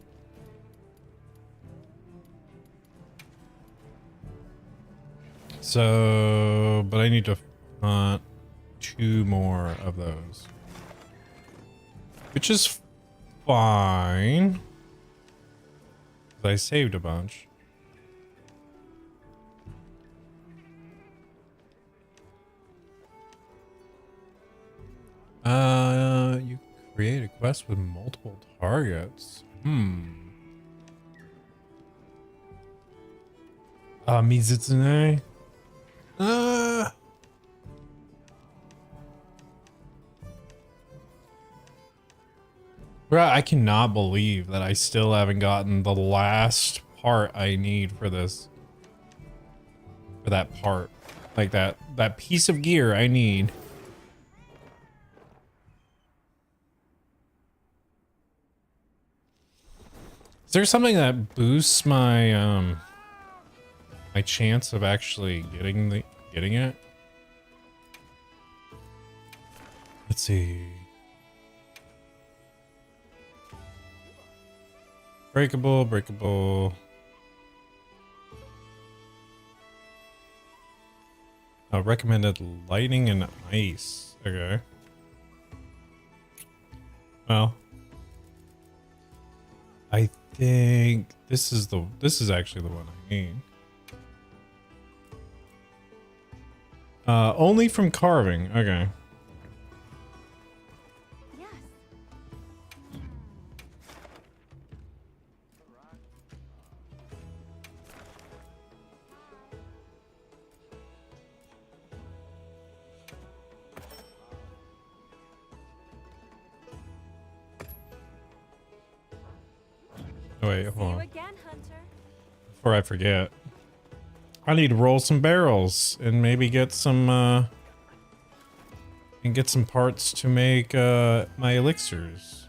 So, but I need to hunt 2 more of those. Which is fine. I saved a bunch. You create a quest with multiple targets. Mizutsune. Bro, I cannot believe that I still haven't gotten the last part I need for this. For that part. Like that piece of gear I need. Is there something that boosts my my chance of actually getting it? Let's see. Breakable. Oh, recommended lightning and ice. Okay. Well, I think this is actually the one I need. Only from carving. Okay. Yes. Oh, wait, See hold you on. again, Hunter. Before I forget, I need to roll some barrels and maybe get some parts to make my elixirs,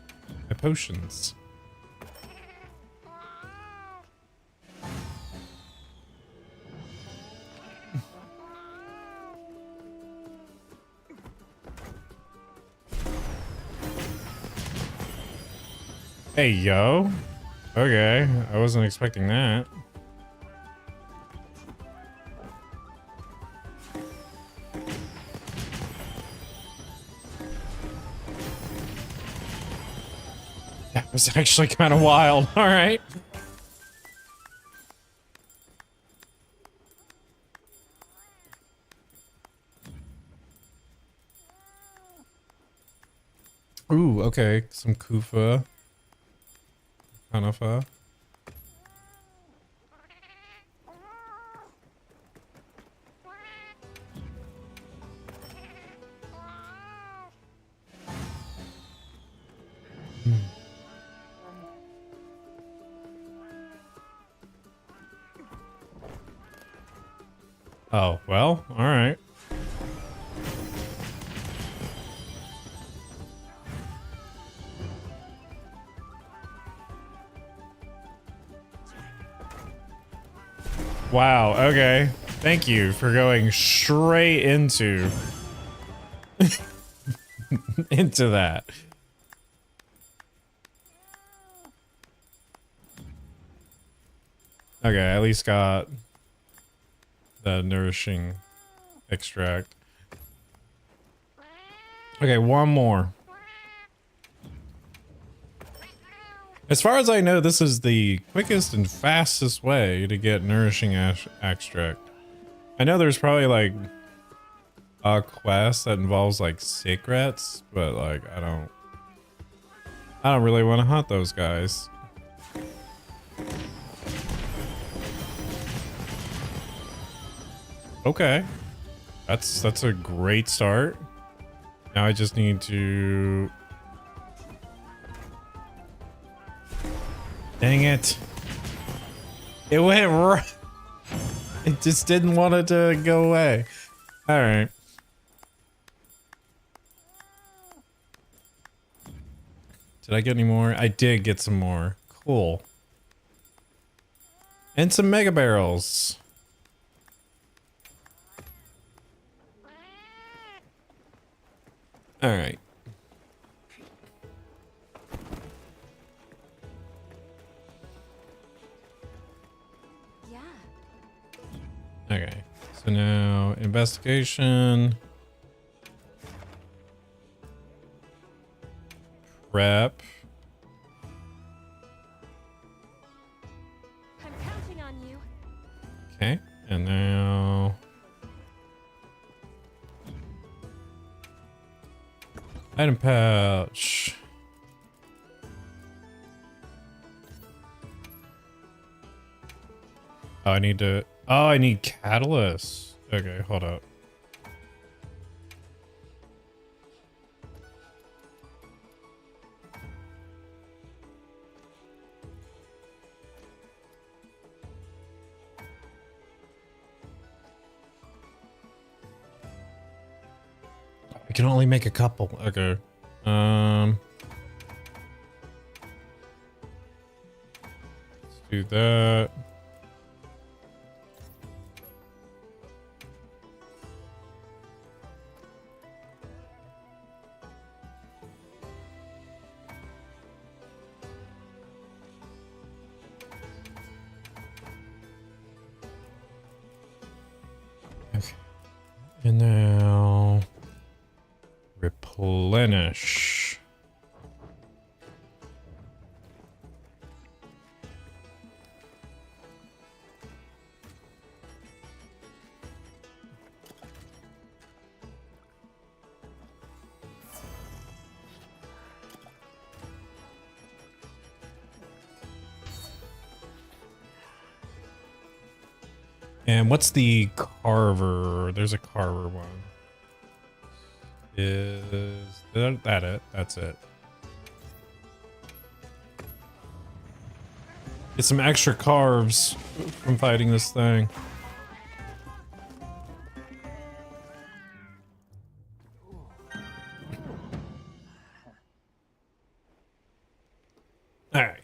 my potions. Hey, yo. Okay, I wasn't expecting that. That was actually kind of wild. All right. Ooh, okay. Some Kufa. Hanafa. Oh, well, all right. Wow, okay. Thank you for going straight into into that. Okay, I at least got the nourishing extract. Okay, one more. As far as I know, this is the quickest and fastest way to get nourishing extract. I know there's probably like a quest that involves like secrets, but like I don't really want to hunt those guys. Okay. That's a great start. Now I just need to... Dang it. It went right. It just didn't want it to go away. All right. Did I get any more? I did get some more. Cool. And some mega barrels. All right. Yeah. Okay. So now investigation. Prep. I'm counting on you. Okay. And now item pouch. Oh, I need to. Oh, I need catalyst. Okay, hold up. I can only make a couple. Okay. Let's do that. Okay. And now replenish. And what's the carver? There's a carver one. Is that it? That's it. Get some extra carves from fighting this thing. All right.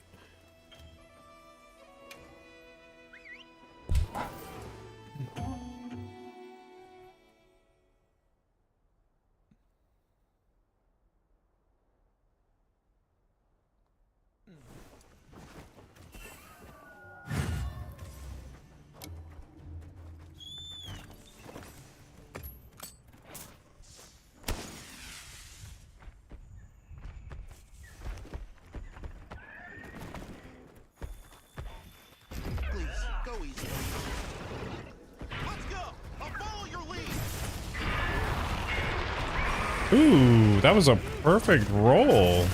Please, go easy. Let's go. I'll follow your lead. Ooh, that was a perfect roll.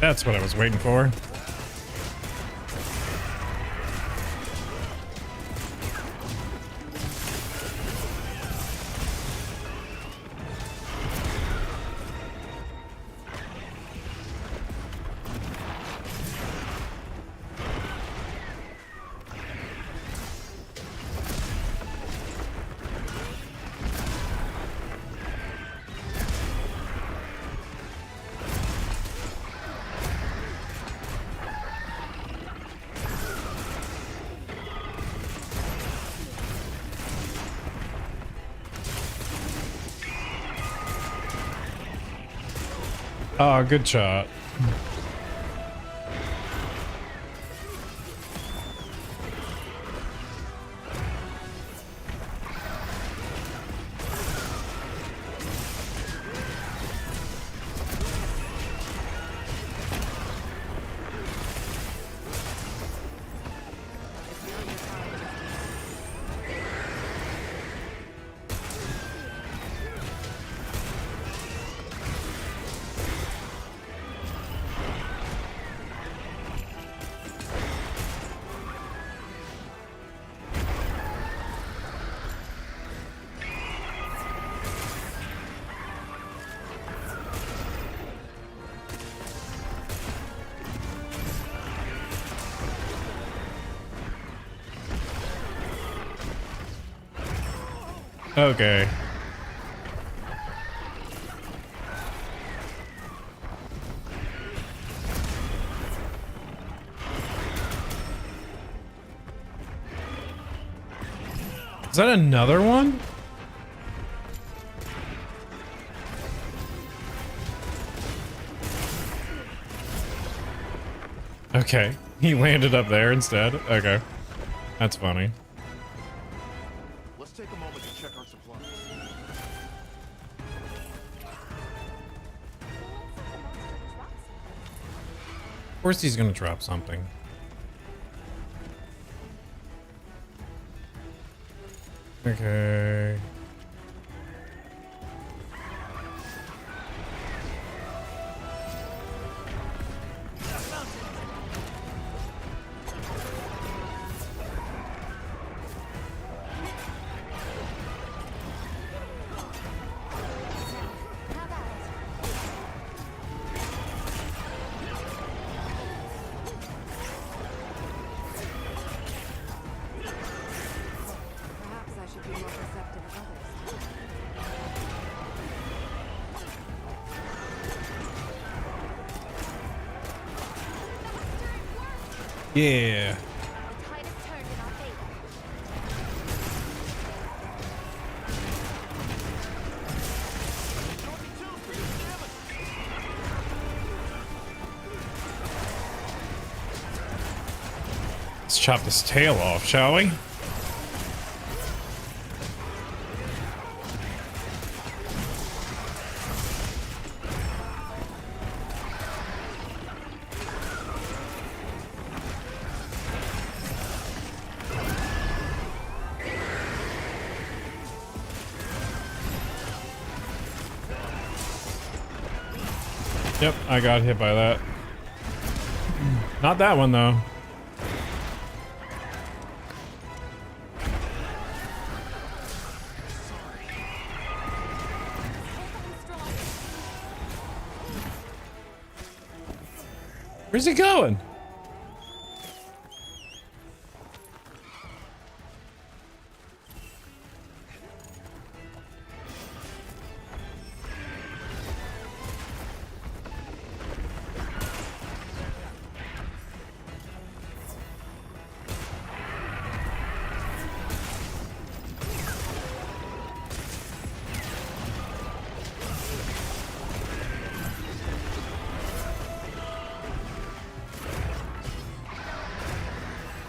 That's what I was waiting for. Oh, good shot. Okay. Is that another one? Okay. He landed up there instead. Okay. That's funny. Let's take a moment to check our supplies. Of course he's gonna drop something. Okay. Perhaps I should be more receptive of others. Yeah. The tide has turned in our favor. Jordan 2 for your damage. Let's chop this tail off, shall we? Yep, I got hit by that. Not that one though. Where's he going?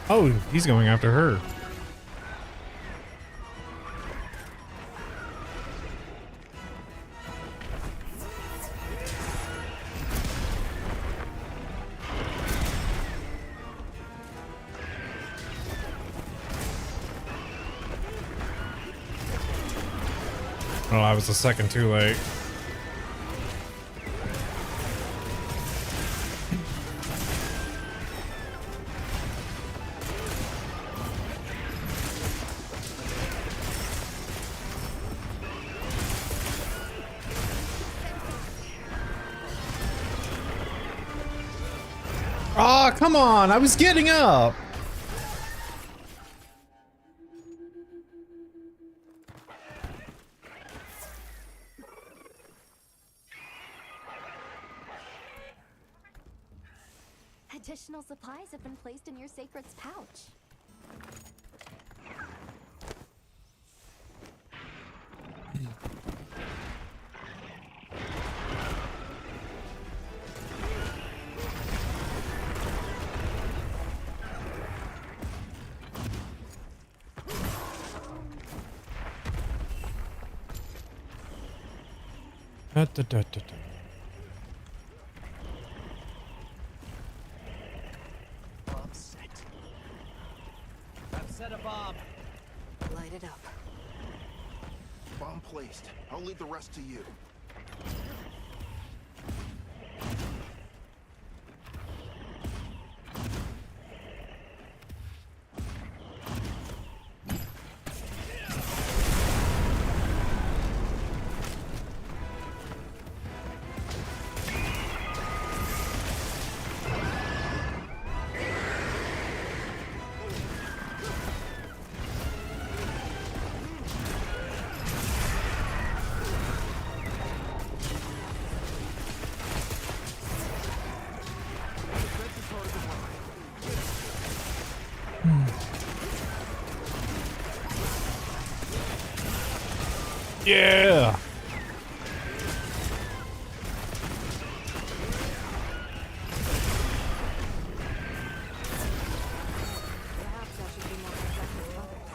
Oh, he's going after her. Oh, I was a second too late. Oh, come on. I was getting up. Additional supplies have been placed in your sacred's pouch. Bomb set. I've set a bomb. Light it up. Bomb placed. I'll leave the rest to you. Yeah. Perhaps I should be more protective of others.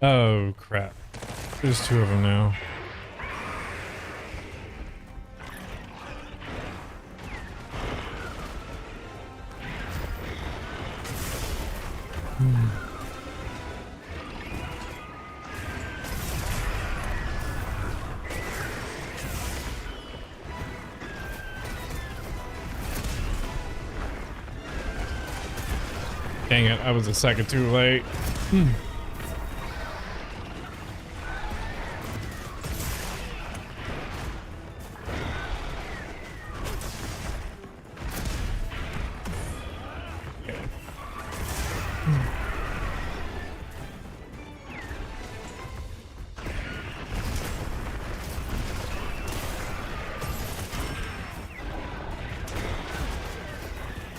Oh crap. There's two of them now. Dang it, I was a second too late.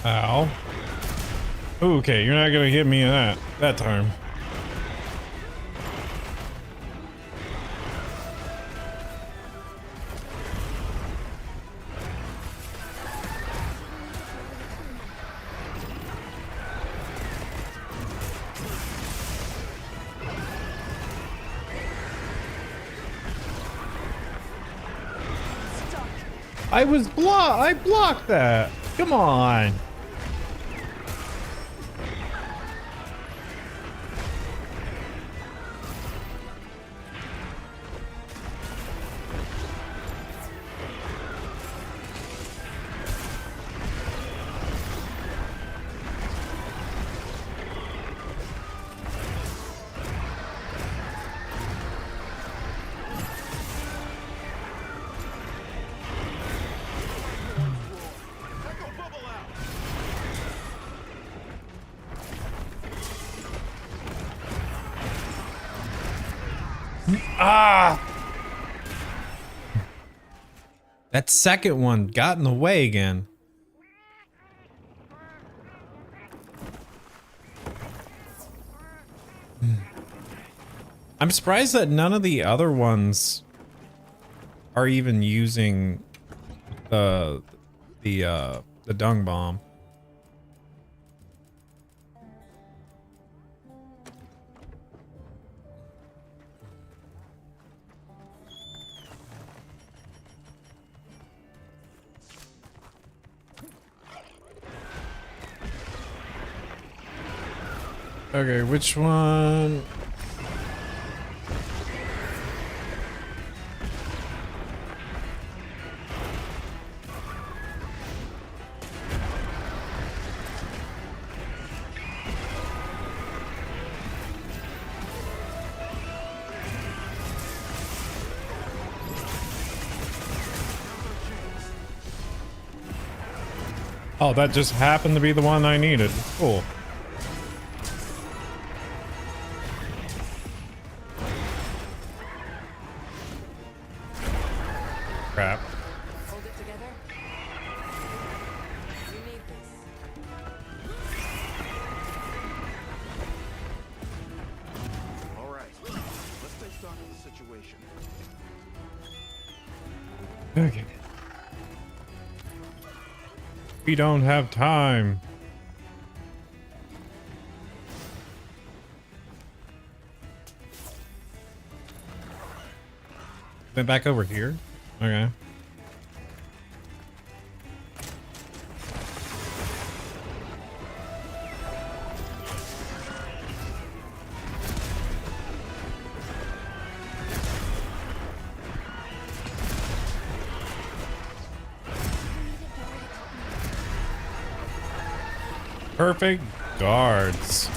Ow. Okay, you're not gonna hit me that time. I blocked that. Come on. Echo bubble out. Ah! That second one got in the way again. I'm surprised that none of the other ones are even using the dung bomb. Okay, which one? Oh, that just happened to be the one I needed. Cool. Crap. Hold it together. You need this. All right. Let's take stock of the situation. Okay. We don't have time. Went back over here. Okay. Perfect guards.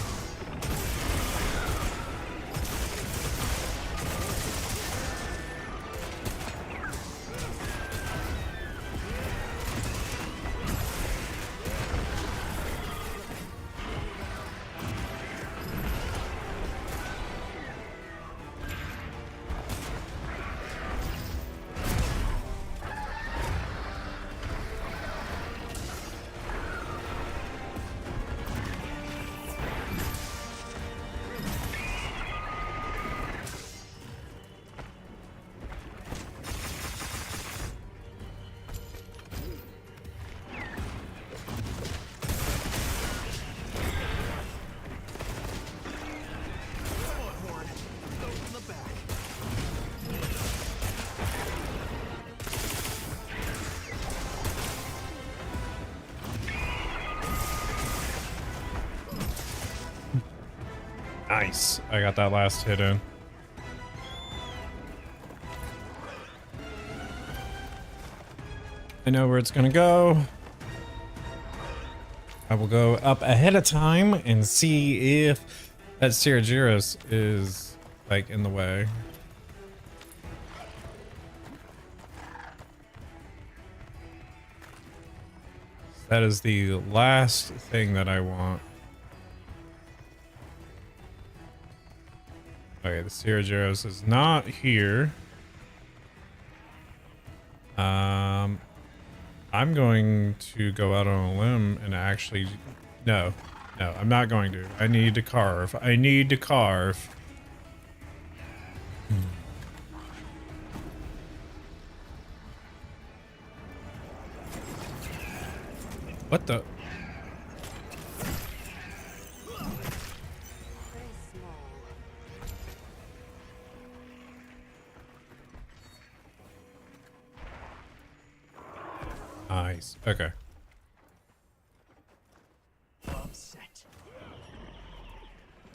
Nice. I got that last hit in. I know where it's gonna go. I will go up ahead of time and see if that Sierra is like in the way. That is the last thing that I want. Okay, the Sierra is not here. I'm going to go out on a limb and actually... No, I'm not going to. I need to carve. I need to carve. What the... Pretty small. Nice. Okay. Bomb set.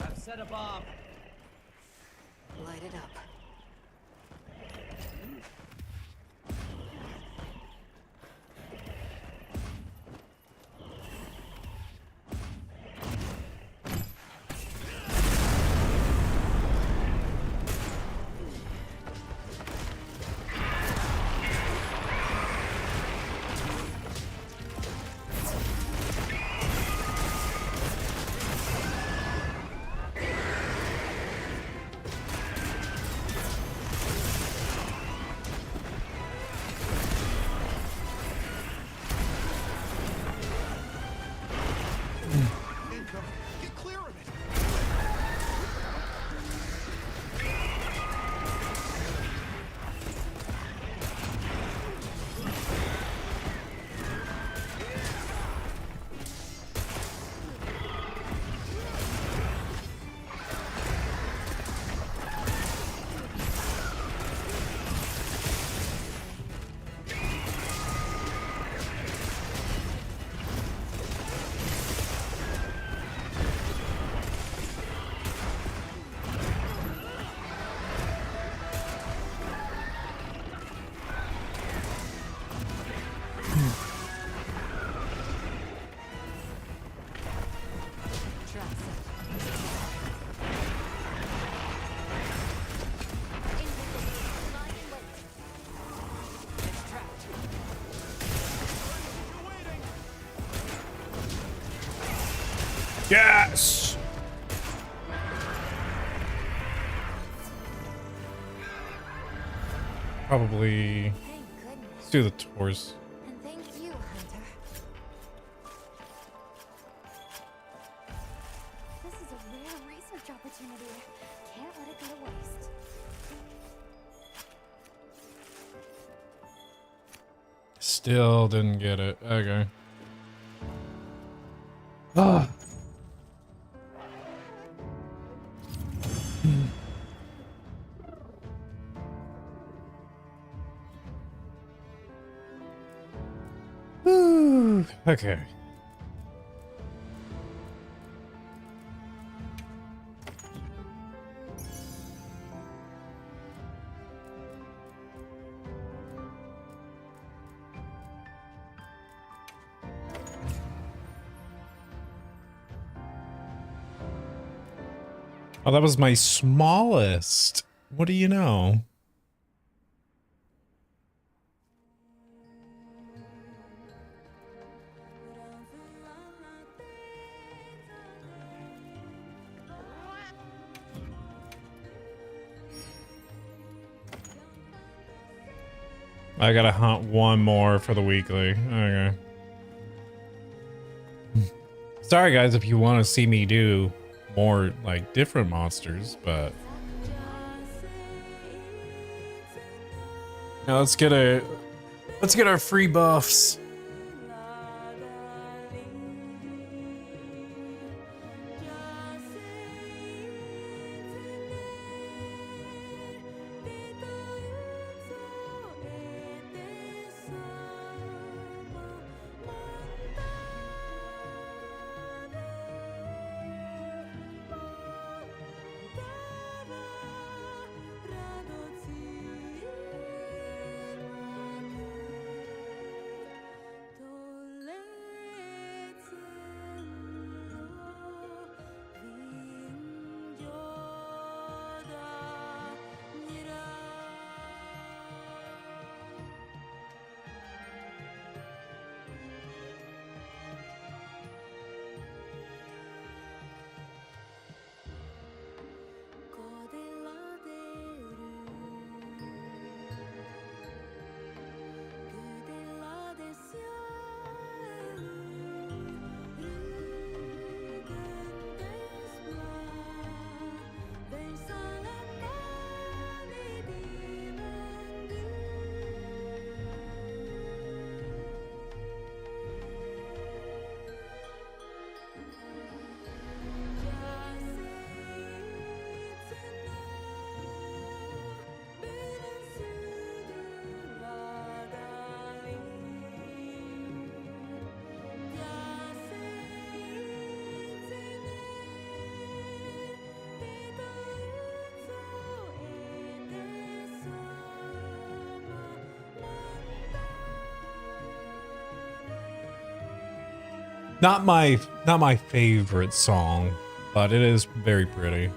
I've set a bomb. Light it up. Incoming. Get clear of it. Trap set. It's trapped. You're waiting. Yes! Probably... Thank goodness. Let's do the tours. And thank you, Hunter. This is a rare research opportunity. Can't let it go to waste. Still didn't get it. Okay. Ah. Whew. Okay. Oh, that was my smallest. What do you know? I gotta hunt one more for the weekly. Okay. Sorry guys if you want to see me do more like different monsters, but now let's get our free buffs. Not my favorite song, but it is very pretty.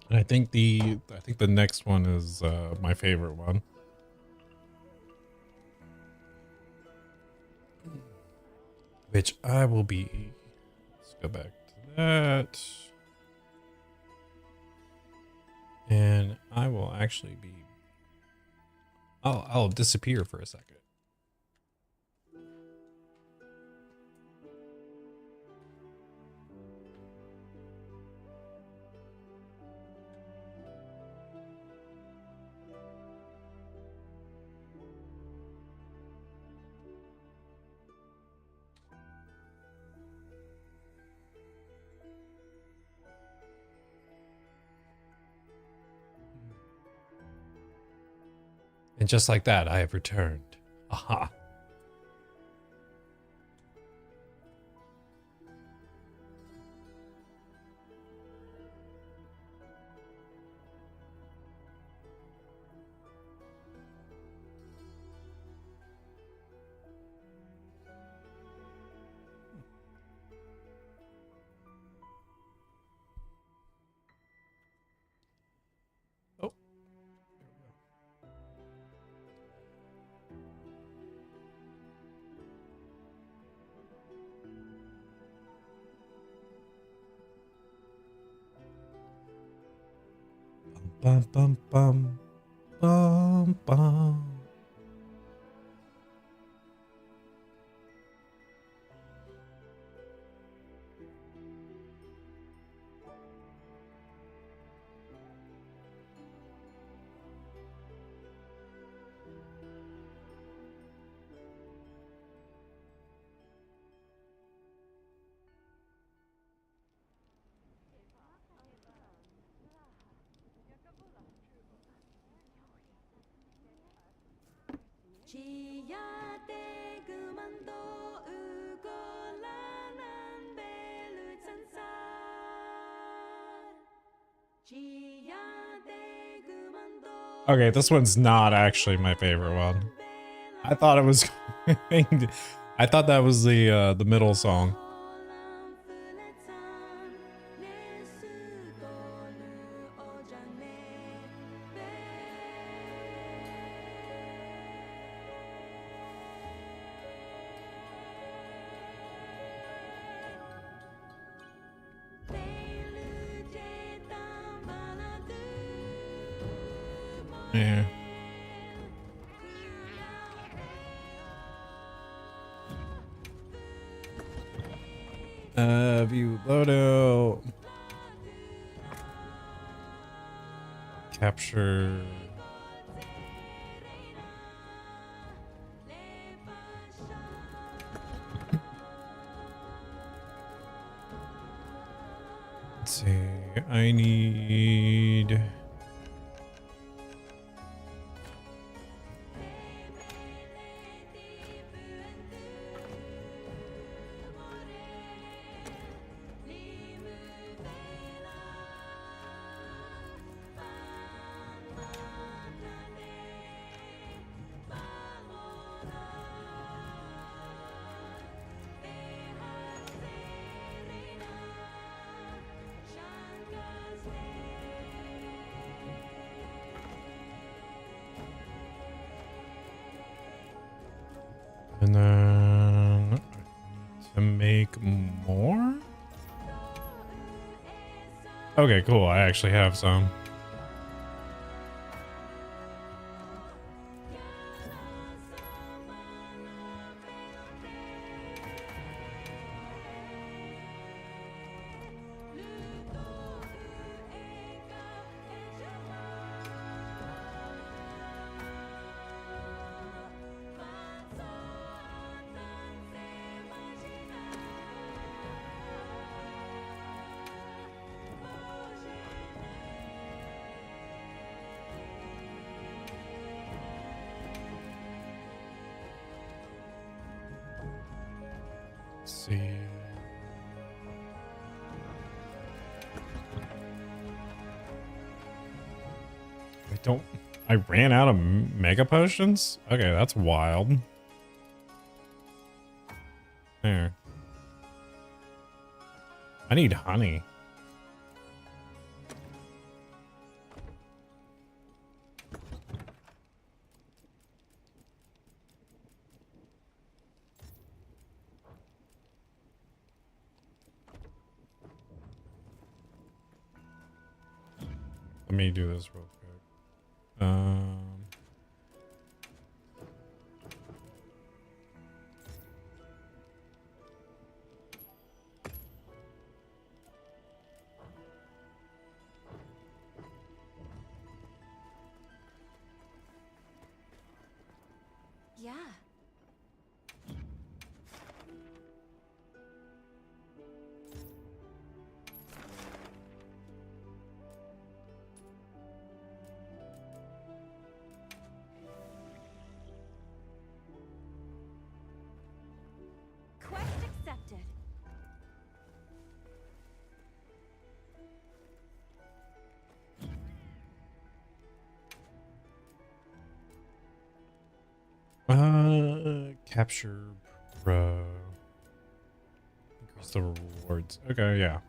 And I think the next one is my favorite one. Which I will be. Let's go back to that. And I will actually be. I'll disappear for a second. And just like that, I have returned. Aha. Oh. Bum bum bum bum bum. Okay, this one's not actually my favorite one. I thought it was. I thought that was the middle song. Yeah. View loadout. Capture. Let's see. I need. And then to make more. Okay, cool. I actually have some. see. I ran out of mega potions? Okay, that's wild. There. I need honey. Let me do this real quick. Yeah. Quest accepted. Capture Pro. Increase the rewards. Okay, yeah.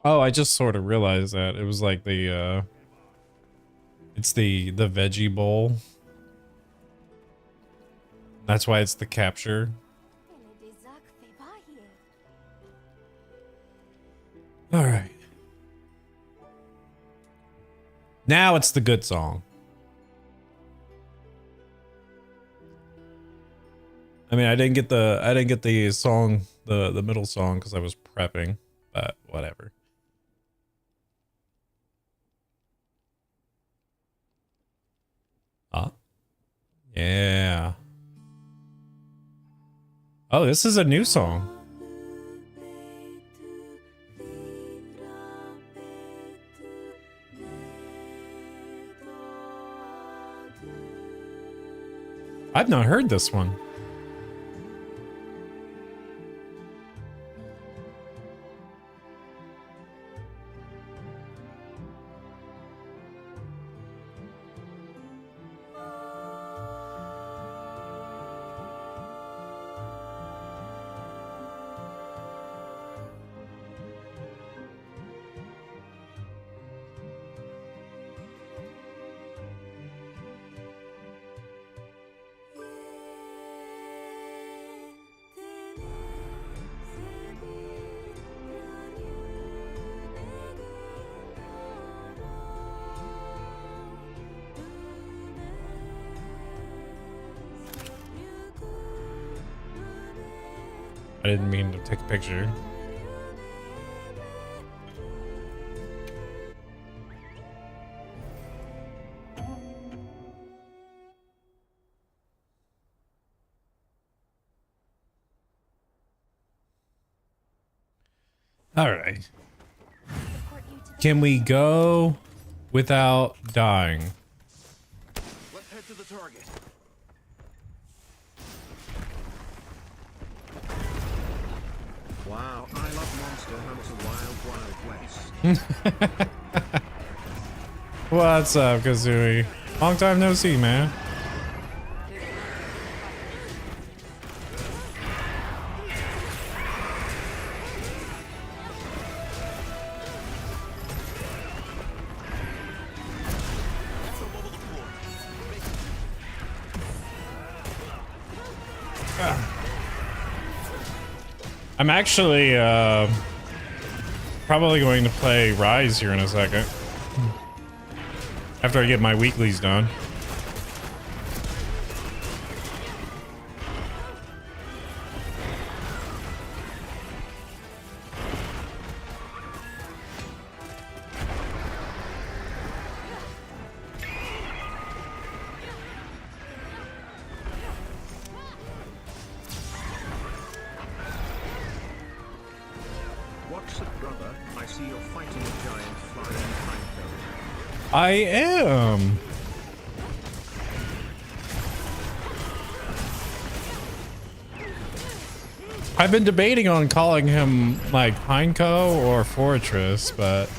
Oh, I just sort of realized that it was like the it's the veggie bowl. That's why it's the capture. All right. Now it's the good song. I mean, I didn't get the song, the middle song because I was prepping, but whatever. Yeah. Oh, this is a new song. I've not heard this one. I didn't mean to take a picture. All right. Can we go without dying? Let's head to the target. Wow, I love Monster Hunter Wild West. What's up, Kazooie? Long time no see, man. I'm actually probably going to play Rise here in a second. After I get my weeklies done. see you're fighting a giant flying pinecone. I am. I've been debating on calling him like Pineco or Fortress, but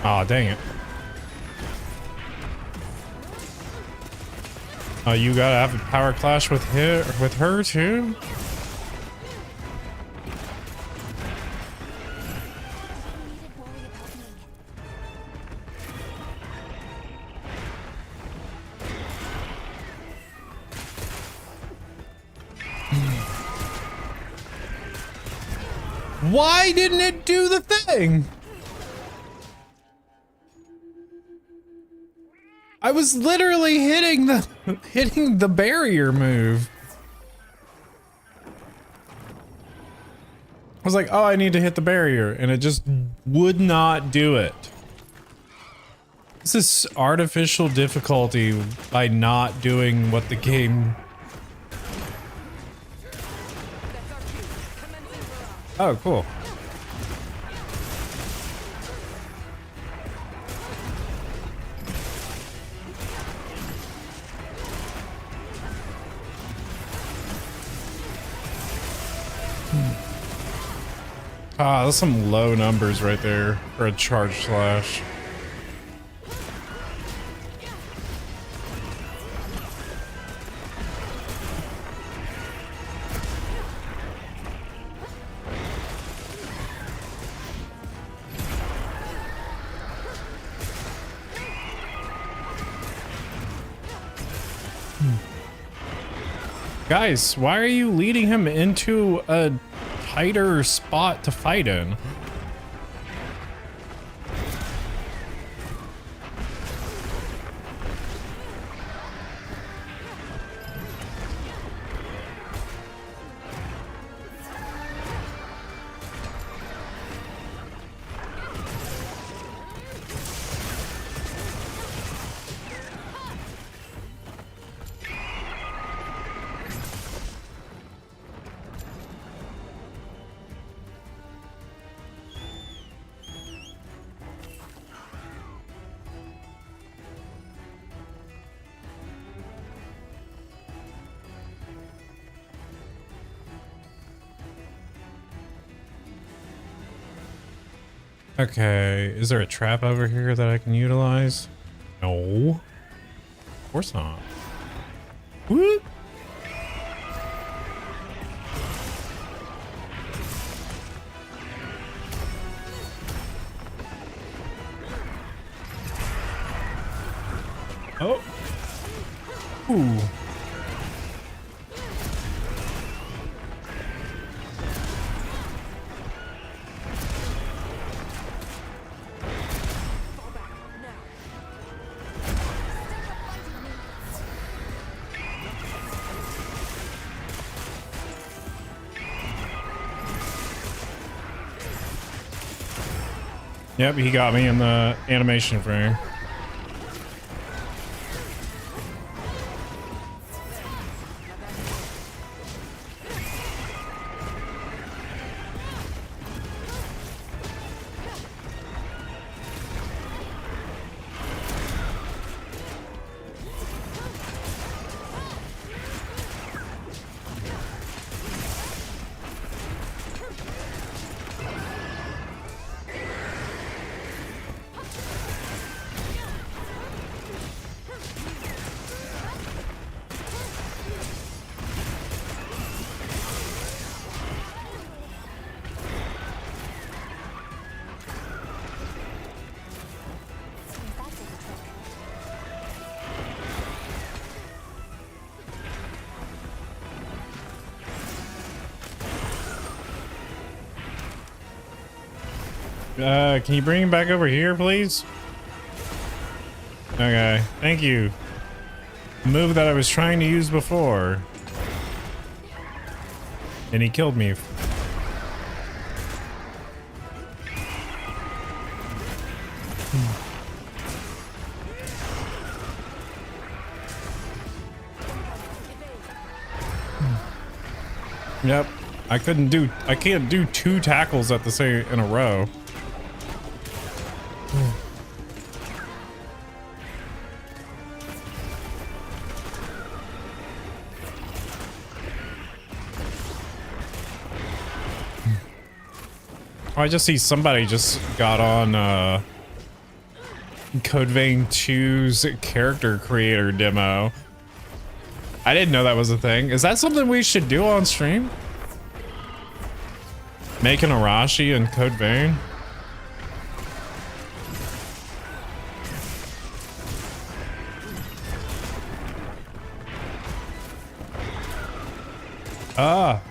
oh, dang it. Oh, you gotta have a power clash with her too? Why didn't it do the thing? I was literally hitting the barrier move. I was like, oh, I need to hit the barrier, and it just would not do it. This is artificial difficulty by not doing what the game. Oh, cool. Ah, that's some low numbers right there for a charge slash. Guys, why are you leading him into a tighter spot to fight in? Okay, is there a trap over here that I can utilize? No. Of course not. Whoop. Oh. Ooh. Yep, he got me in the animation frame. Can you bring him back over here, please? Okay, thank you. The move that I was trying to use before. And he killed me. Yep. I can't do 2 tackles at the same in a row. Oh, I just see somebody just got on Code Vein 2's character creator demo. I didn't know that was a thing. Is that something we should do on stream? Make an Arashi in Code Vein? Ah.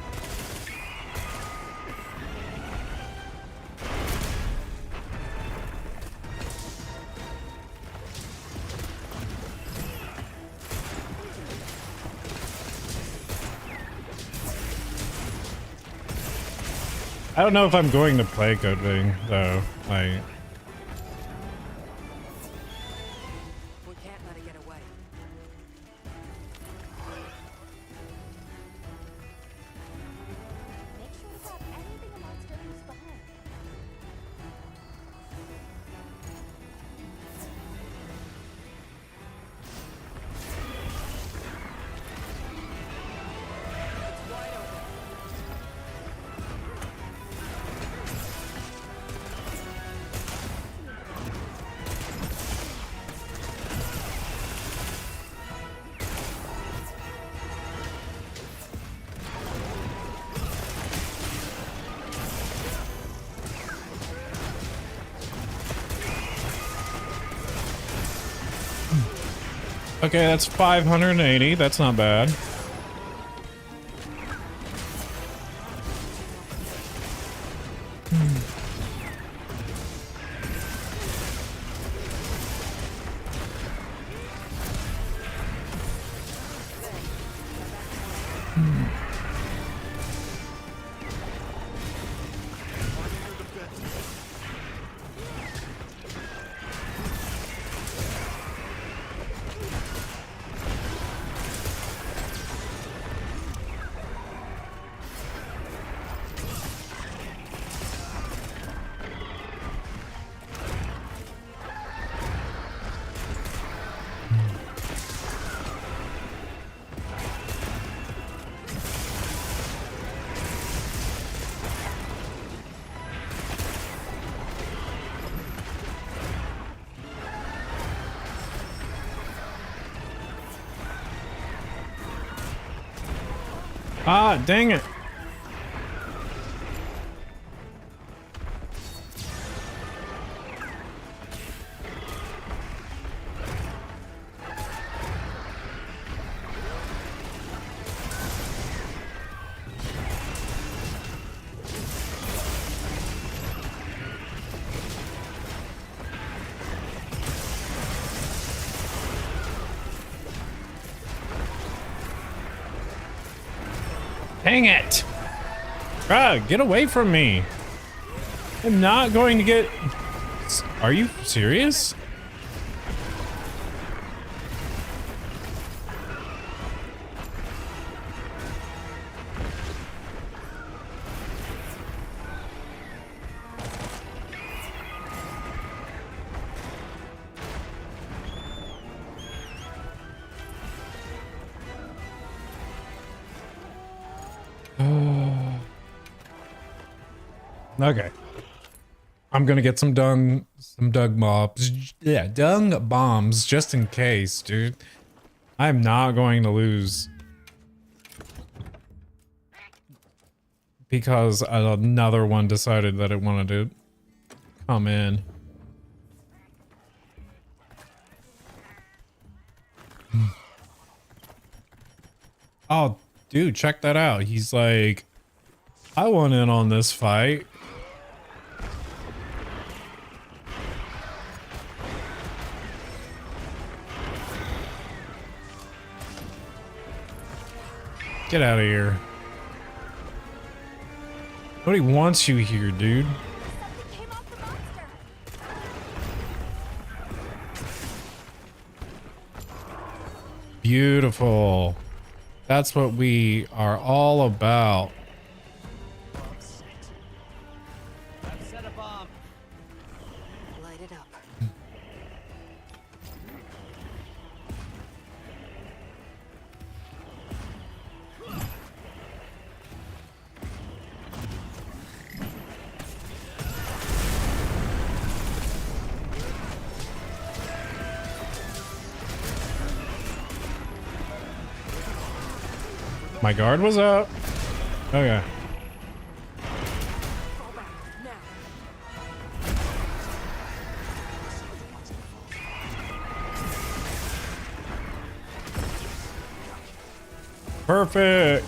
I don't know if I'm going to play Code Vein though. Like, We can't let it get away. Make sure to grab anything a monster leaves behind. okay, that's 580. That's not bad. Ah, dang it. Dang it! Ah, get away from me! I'm not going to get... Are you serious? Okay. I'm gonna get some dung bombs. Yeah, dung bombs just in case, dude. I'm not going to lose. Because another one decided that it wanted to come in. Oh, dude, check that out. He's like, I want in on this fight. Get out of here. Nobody wants you here, dude. Something came off the monster. Beautiful. That's what we are all about. bomb. Light it up. My guard was up. Okay. Fall back. Now. Perfect.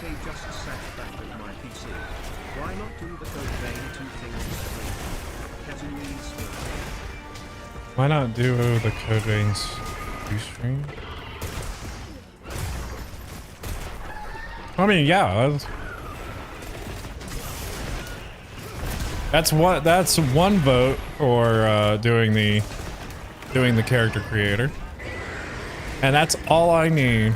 Okay, just sat back with my PC. Why not do the code vein 2 thing on screen? Categories. Why not do the code veins stream? I mean, yeah. That's one vote for doing the character creator. And that's all I need.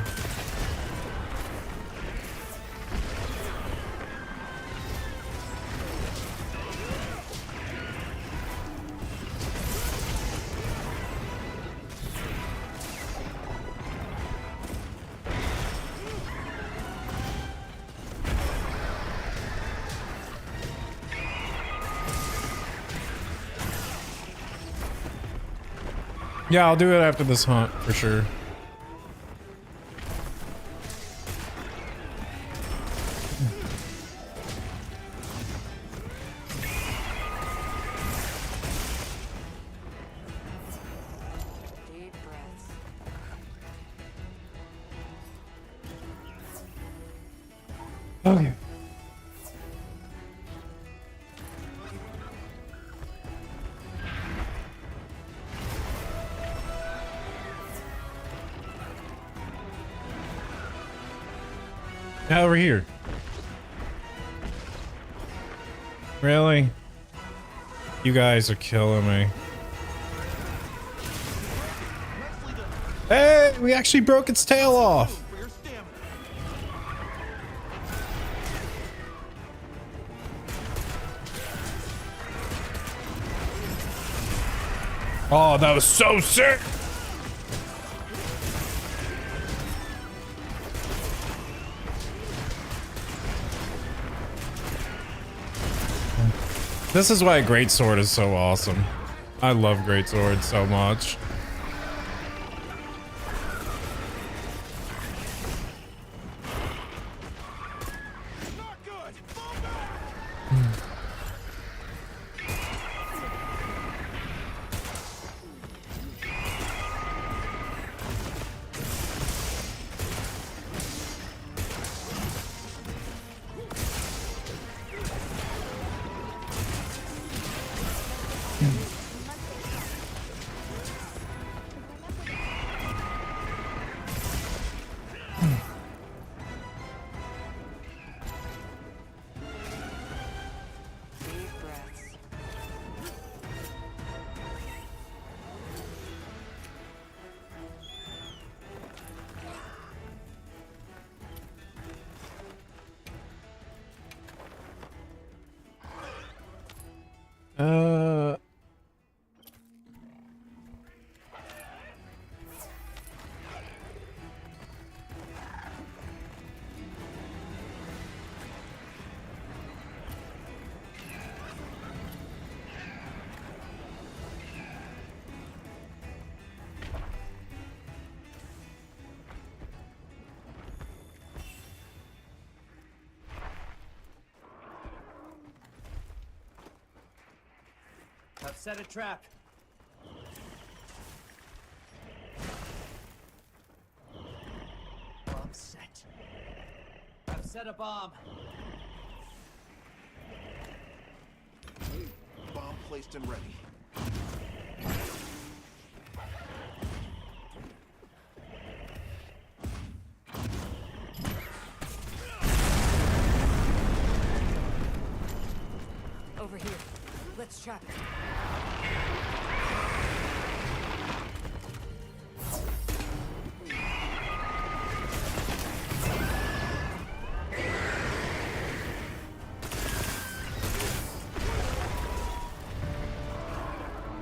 Yeah, I'll do it after this hunt for sure. Deep breaths. Okay. Now over here. Really? You guys are killing me. Nicely done. Hey, we actually broke its tail off. For your stamina. Oh, that was so sick. This is why a greatsword is so awesome. I love greatswords so much. Not good. Fall back. Deep breaths. Uh. I've set a trap. Bomb set. I've set a bomb. Bomb placed and ready. Let's trap it.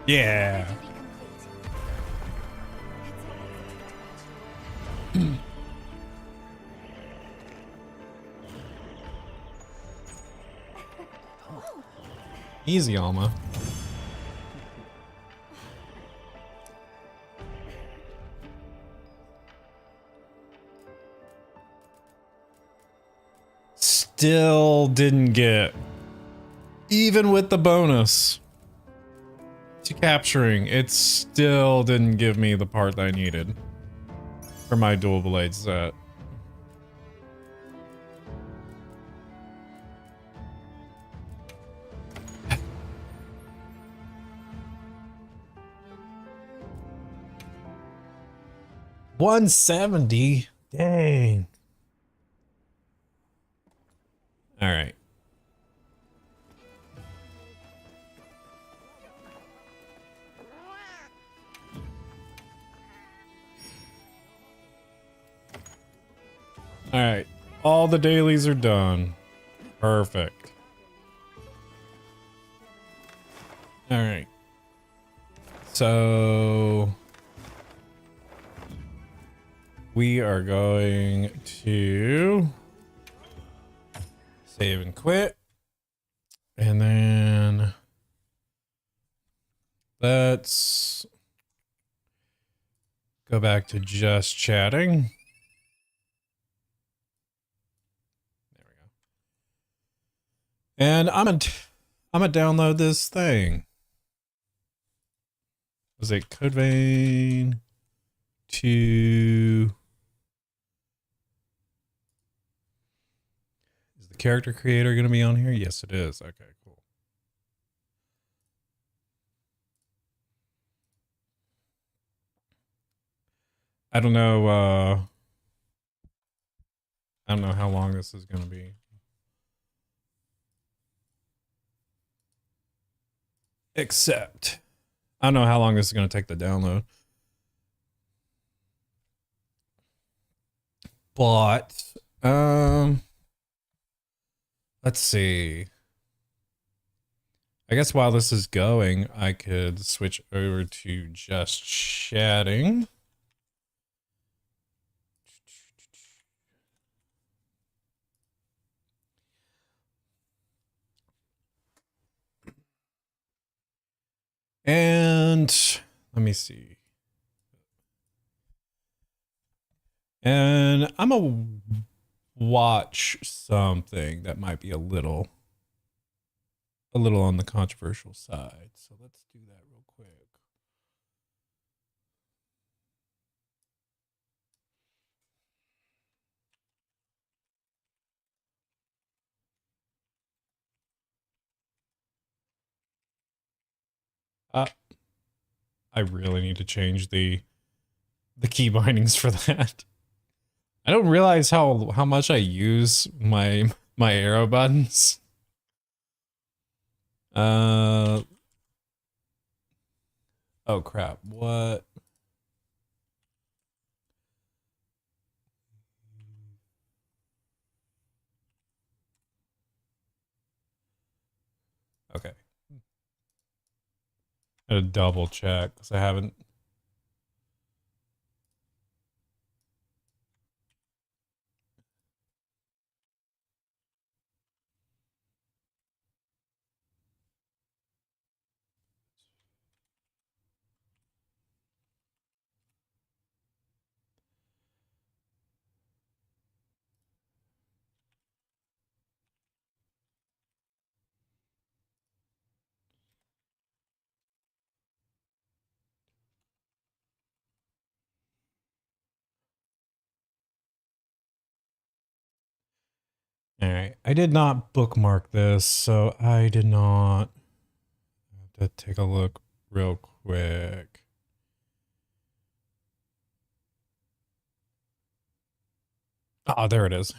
Yeah. Duty complete. Easy, Alma. Still didn't get, even with the bonus to capturing, it still didn't give me the part that I needed for my dual blade set. $170. Dang. All right. All right. All the dailies are done. Perfect. All right. So we are going to save and quit. And then let's go back to just chatting. There we go. And I'm gonna download this thing. Was it Codevein to... Is the character creator going to be on here? Yes, it is. Okay, cool. I don't know how long this is going to be. Except I don't know how long this is going to take to download. But let's see. I guess while this is going, I could switch over to just chatting. And let me see. And I'm gonna watch something that might be a little on the controversial side. So let's do that real quick. I really need to change the key bindings for that. I don't realize how much I use my arrow buttons. Oh crap. What? Okay. Gotta double check because I haven't. All right. I did not bookmark this, so I did not have to take a look real quick. Oh, there it is.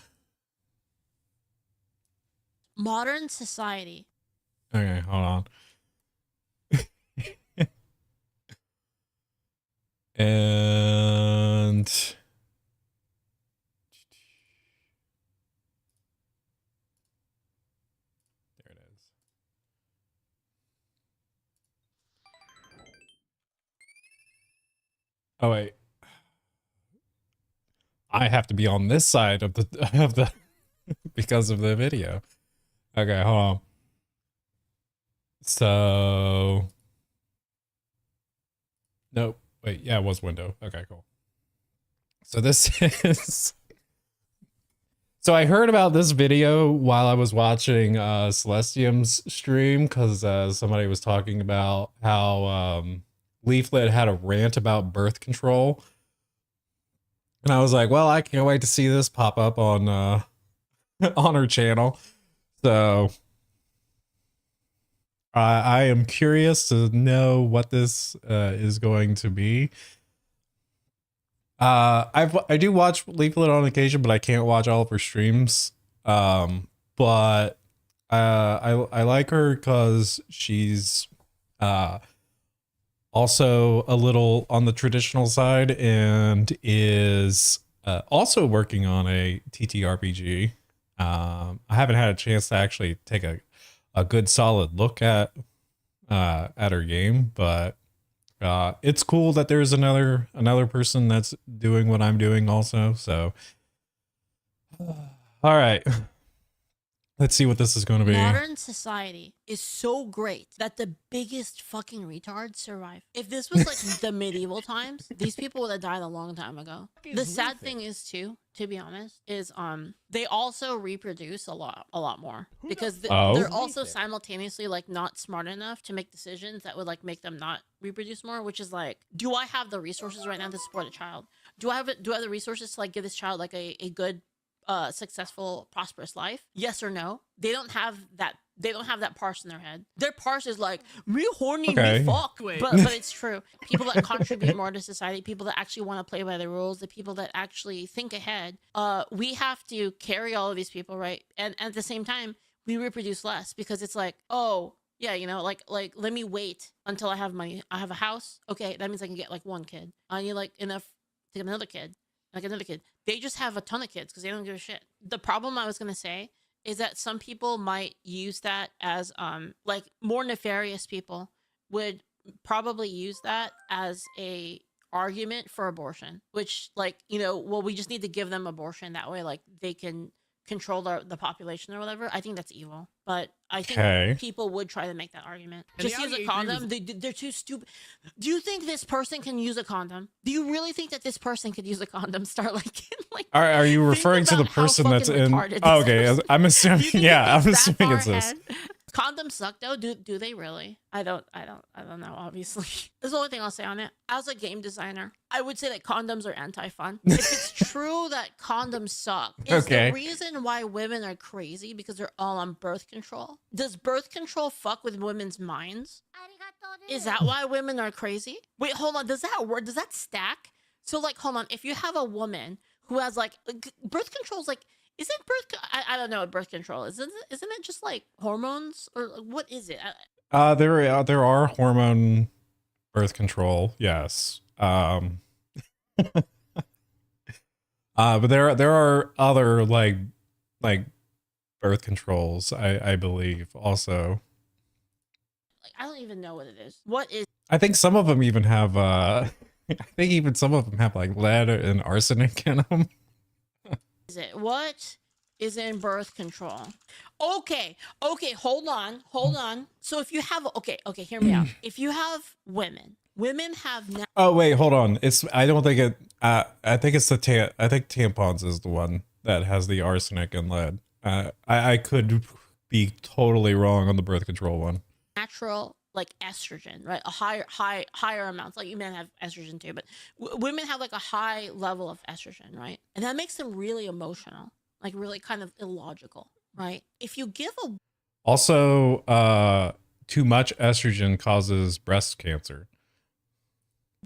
Modern society. Okay, hold on. And there it is. Oh wait. I have to be on this side of the because of the video. Okay, hold on. So nope. Wait, yeah, it was window. Okay, cool. So this is so I heard about this video while I was watching Celestium's stream because somebody was talking about how Leaflet had a rant about birth control. And I was like, well, I can't wait to see this pop up on on her channel. So I am curious to know what this is going to be. I do watch Leaflet on occasion, but I can't watch all of her streams. But I like her because she's also a little on the traditional side and is also working on a TTRPG. I haven't had a chance to actually take a good solid look at her game, but it's cool that there's another person that's doing what I'm doing also. So all right. Let's see what this is going to be. Modern society is so great that the biggest fucking retards survive. If this was like the medieval times, these people would have died a long time ago. The sad thing is too, to be honest, is they also reproduce a lot more because they're also simultaneously like not smart enough to make decisions that would like make them not reproduce more, which is like, do I have the resources right now to support a child? Do I have the resources to like give this child like a good successful, prosperous life? Yes or no? They don't have that. They don't have that parse in their head. Their parse is like me horny, me fuck. But it's true. People that contribute more to society, people that actually want to play by the rules, the people that actually think ahead. We have to carry all of these people, right? And at the same time, we reproduce less because it's like, oh yeah, you know, like let me wait until I have money. I have a house. Okay, that means I can get like one kid. I need like enough to get another kid. Like another kid. They just have a ton of kids because they don't give a shit. The problem I was gonna say is that some people might use that as like more nefarious people would probably use that as a argument for abortion, which like, you know, well, we just need to give them abortion that way like they can control the population or whatever. I think that's evil, but I think people would try to make that argument. Just use a condom. They're too stupid. Do you think this person can use a condom? Do you really think that this person could use a condom? Start like are you referring to the person that's in? Oh, okay, I'm assuming. Yeah, I'm assuming it's this. Condoms suck though. Do they really? I don't know, obviously. That's the only thing I'll say on it. As a game designer, I would say that condoms are anti-fun. If it's true that condoms suck, is the reason why women are crazy because they're all on birth control? Does birth control fuck with women's minds? Is that why women are crazy? Wait, hold on. Does that work? Does that stack? So like, hold on. If you have a woman who has like birth control's like, isn't I don't know what birth control is. Isn't it just like hormones or what is it? There are hormone birth control, yes. But there are other like birth controls, I believe also. Like I don't even know what it is. What is? I think some of them even have I think even some of them have like lead and arsenic in them. Is it? What is in birth control? Okay, hold on. So if you have okay, hear me out. If you have women have now. Oh wait, hold on. I don't think it. I think it's I think tampons is the one that has the arsenic and lead. I could be totally wrong on the birth control one. Natural like estrogen, right? A higher amounts. Like you men have estrogen too, but women have like a high level of estrogen, right? And that makes them really emotional, like really kind of illogical, right? If you give a also too much estrogen causes breast cancer.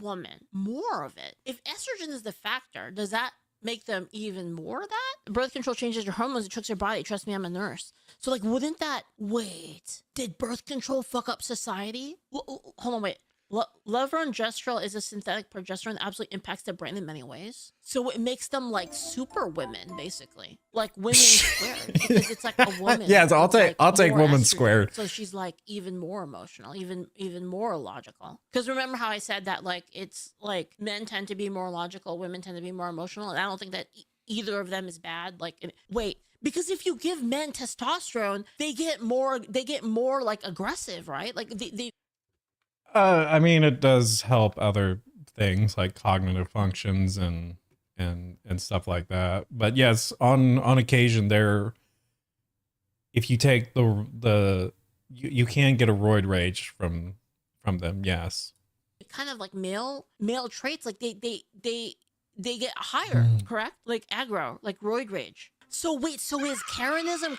Woman more of it. If estrogen is the factor, does that make them even more of that? Birth control changes your hormones, it tricks your body. Trust me, I'm a nurse. So like, wouldn't that, wait, did birth control fuck up society? Hold on, wait. Levonorgestrel is a synthetic progesterone that absolutely impacts the brain in many ways. So it makes them like super women, basically, like women squared, because it's like a woman. Yes, I'll with, take like, I'll take more woman estrogen. squared. So she's like even more emotional, even more logical. Because remember how I said that like it's like men tend to be more logical, women tend to be more emotional, and I don't think that either of them is bad. Like wait. Because if you give men testosterone, they get more like aggressive, right? Like they I mean, it does help other things like cognitive functions and stuff like that. But yes, on occasion, if you take you can get a roid rage from them. Yes. kind of like male traits, like they get higher, correct? Like aggro, like roid rage. So wait, so is Karenism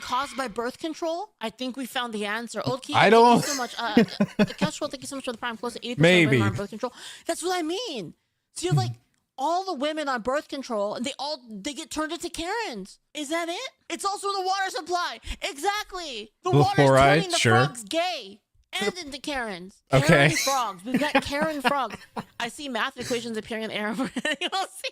caused by birth control? I think we found the answer. Okay, I don't. Thank you so much. Casual, thank you so much for the prime. Close to 80% of Maybe. women are on birth control. That's what I mean. So you're like all the women on birth control, and they get turned into Karens. Is that it? It's also the water supply. Exactly. The water's fluoride, turning the sure. frogs gay. And into Karens. Okay. Karen frogs. We've got Karen frogs. I see math equations appearing in the air. You don't see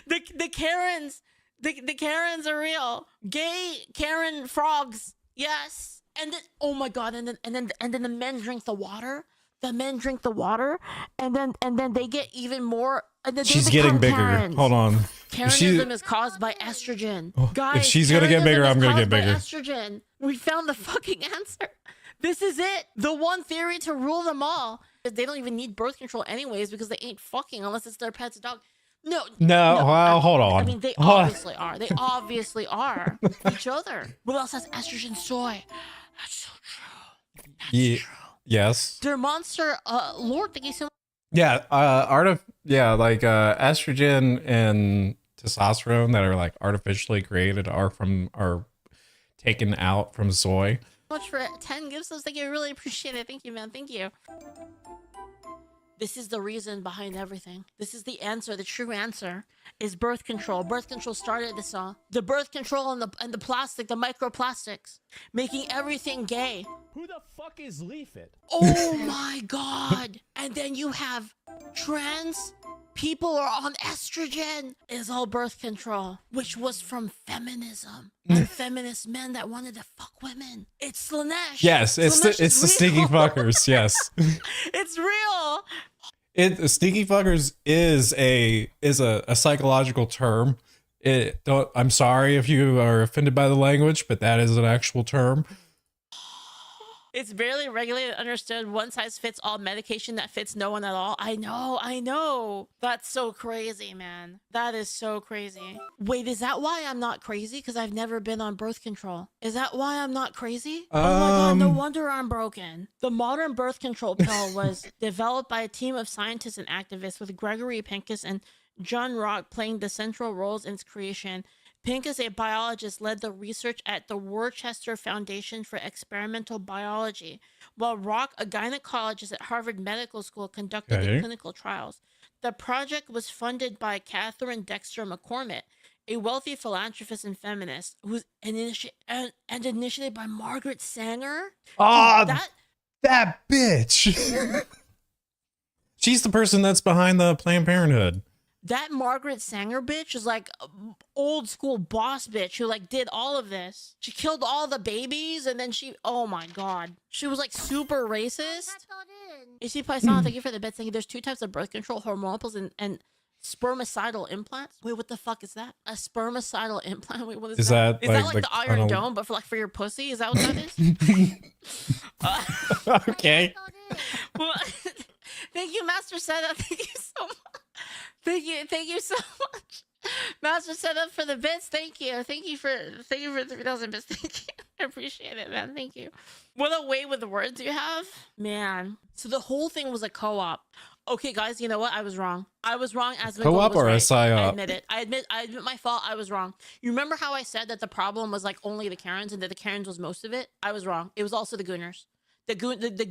the Karens. The Karens are real. Gay Karen frogs. Yes. And then oh my god, and then the men drink the water. The men drink the water, and then they get even more. And then She's getting bigger. Karens. Hold on. Karenism is caused by estrogen. Guys, if she's gonna get Karenism bigger, is I'm gonna get caused by bigger. Estrogen. We found the fucking answer. This is it. The one theory to rule them all. They don't even need birth control anyways because they ain't fucking unless it's their pet's dog. No. Well, hold on. I mean, they obviously are. They obviously are each other. What else has estrogen? Soy. That's so true. That's true. Yes. Their monster lord. Thank you so much. Yeah. Like estrogen and testosterone that are like artificially created are taken out from soy. Much for 10 gifts. Thank you. I really appreciate it. Thank you, man. Thank you. This is the reason behind everything. This is the answer. The true answer is birth control. Birth control started this all. The birth control and the plastic, the microplastics, making everything gay. Who the fuck is Leafit? Oh my god. And then you have trans people are on estrogen. Is all birth control, which was from feminism and feminist men that wanted to fuck women. It's Slanesh. Yes, it's Slanesh the is stinky real. fuckers. Yes. It's real. Stinky fuckers is a psychological term. I'm sorry if you are offended by the language, but that is an actual term. It's barely regulated, understood, one size fits all medication that fits no one at all. I know. That's so crazy, man. That is so crazy. Wait, is that why I'm not crazy? Because I've never been on birth control. Is that why I'm not crazy? Oh my god, no wonder I'm broken. The modern birth control pill was developed by a team of scientists and activists with Gregory Pincus and John Rock playing the central roles in its creation. Pincus, a biologist, led the research at the Worcester Foundation for Experimental Biology, while Rock, a gynecologist at Harvard Medical School, conducted the clinical trials. The project was funded by Catherine Dexter McCormick, a wealthy philanthropist and feminist, and initiated by Margaret Sanger. Oh, that bitch. She's the person that's behind the Planned Parenthood. That Margaret Sanger bitch is like old school boss bitch who like did all of this. She killed all the babies and then oh my god. She was like super racist. You see, Paisan, thank you for the bits. Thank you. There's two types of birth control, hormonal pills and spermicidal implants. Wait, what the fuck is that? A spermicidal implant? Wait, what is that? Is that like the Iron Dome, but for your pussy? Is that what that is? Okay. Well, thank you, Master Setup. Thank you so much. Thank you so much. Master Setup for the bits. Thank you for 3,000 bits. Thank you. I appreciate it, man. Thank you. What a way with the words you have, man. So the whole thing was a co-op. Okay, guys, you know what? I was wrong. As co-op or a psyop? I admit it. I admit my fault. I was wrong. You remember how I said that the problem was like only the Karens and that the Karens was most of it? I was wrong. It was also the Gooners. The Gooners, the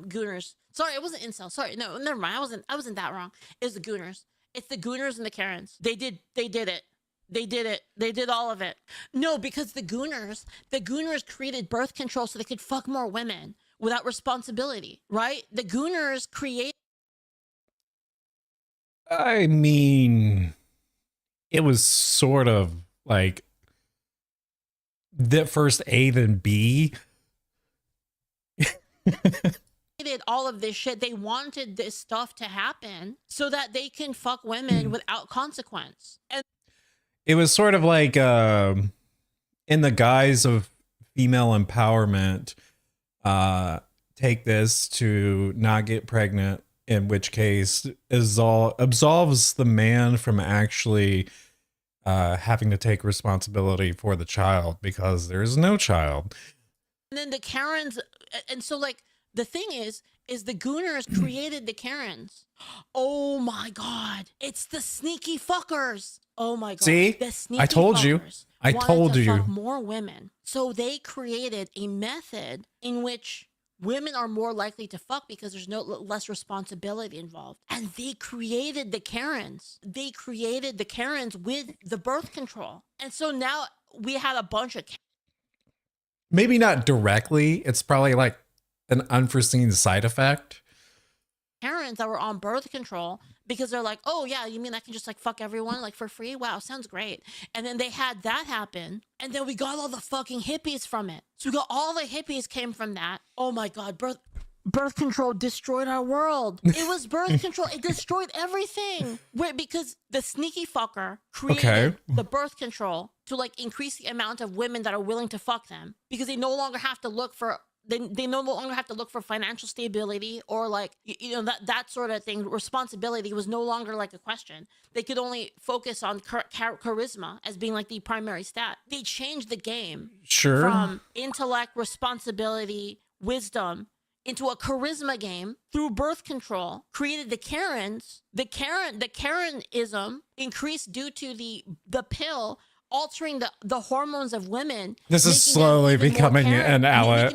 Gooners. Sorry, it wasn't incel. Sorry, no, never mind. I wasn't that wrong. It's the Gooners. It's the Gooners and the Karens. They did it. They did it. They did all of it. No, because the Gooners created birth control so they could fuck more women without responsibility, right? The Gooners create. I mean, it was sort of like the first A then B. Did all of this shit. They wanted this stuff to happen so that they can fuck women without consequence. And It was sort of like in the guise of female empowerment, take this to not get pregnant, in which case absolves the man from actually having to take responsibility for the child because there's no child. And then the Karens, and so like the thing is the Gooners created the Karens. Oh my God, it's the sneaky fuckers. Oh my God, See? the sneaky I told you. fuckers I wanted told to you. fuck more women, so they created a method in which women are more likely to fuck because there's no less responsibility involved. And they created the Karens. They created the Karens with the birth control, and so now we had a bunch of Maybe not directly. It's probably like an unforeseen side effect. Karens that were on birth control because they're like, oh yeah, you mean I can just like fuck everyone like for free? Wow, sounds great. And then they had that happen, and then we got all the fucking hippies from it. So we got all the hippies came from that. Oh my God, birth control destroyed our world. It was birth control. It destroyed everything. Because the sneaky fucker created the birth control to like increase the amount of women that are willing to fuck them because they no longer have to look for they no longer have to look for financial stability or like that sort of thing. Responsibility was no longer like a question. They could only focus on charisma as being like the primary stat. They changed the game from intellect, responsibility, wisdom into a charisma game through birth control. Created the Karens. The Karenism increased due to the pill altering the hormones of women. This is slowly becoming an Alex.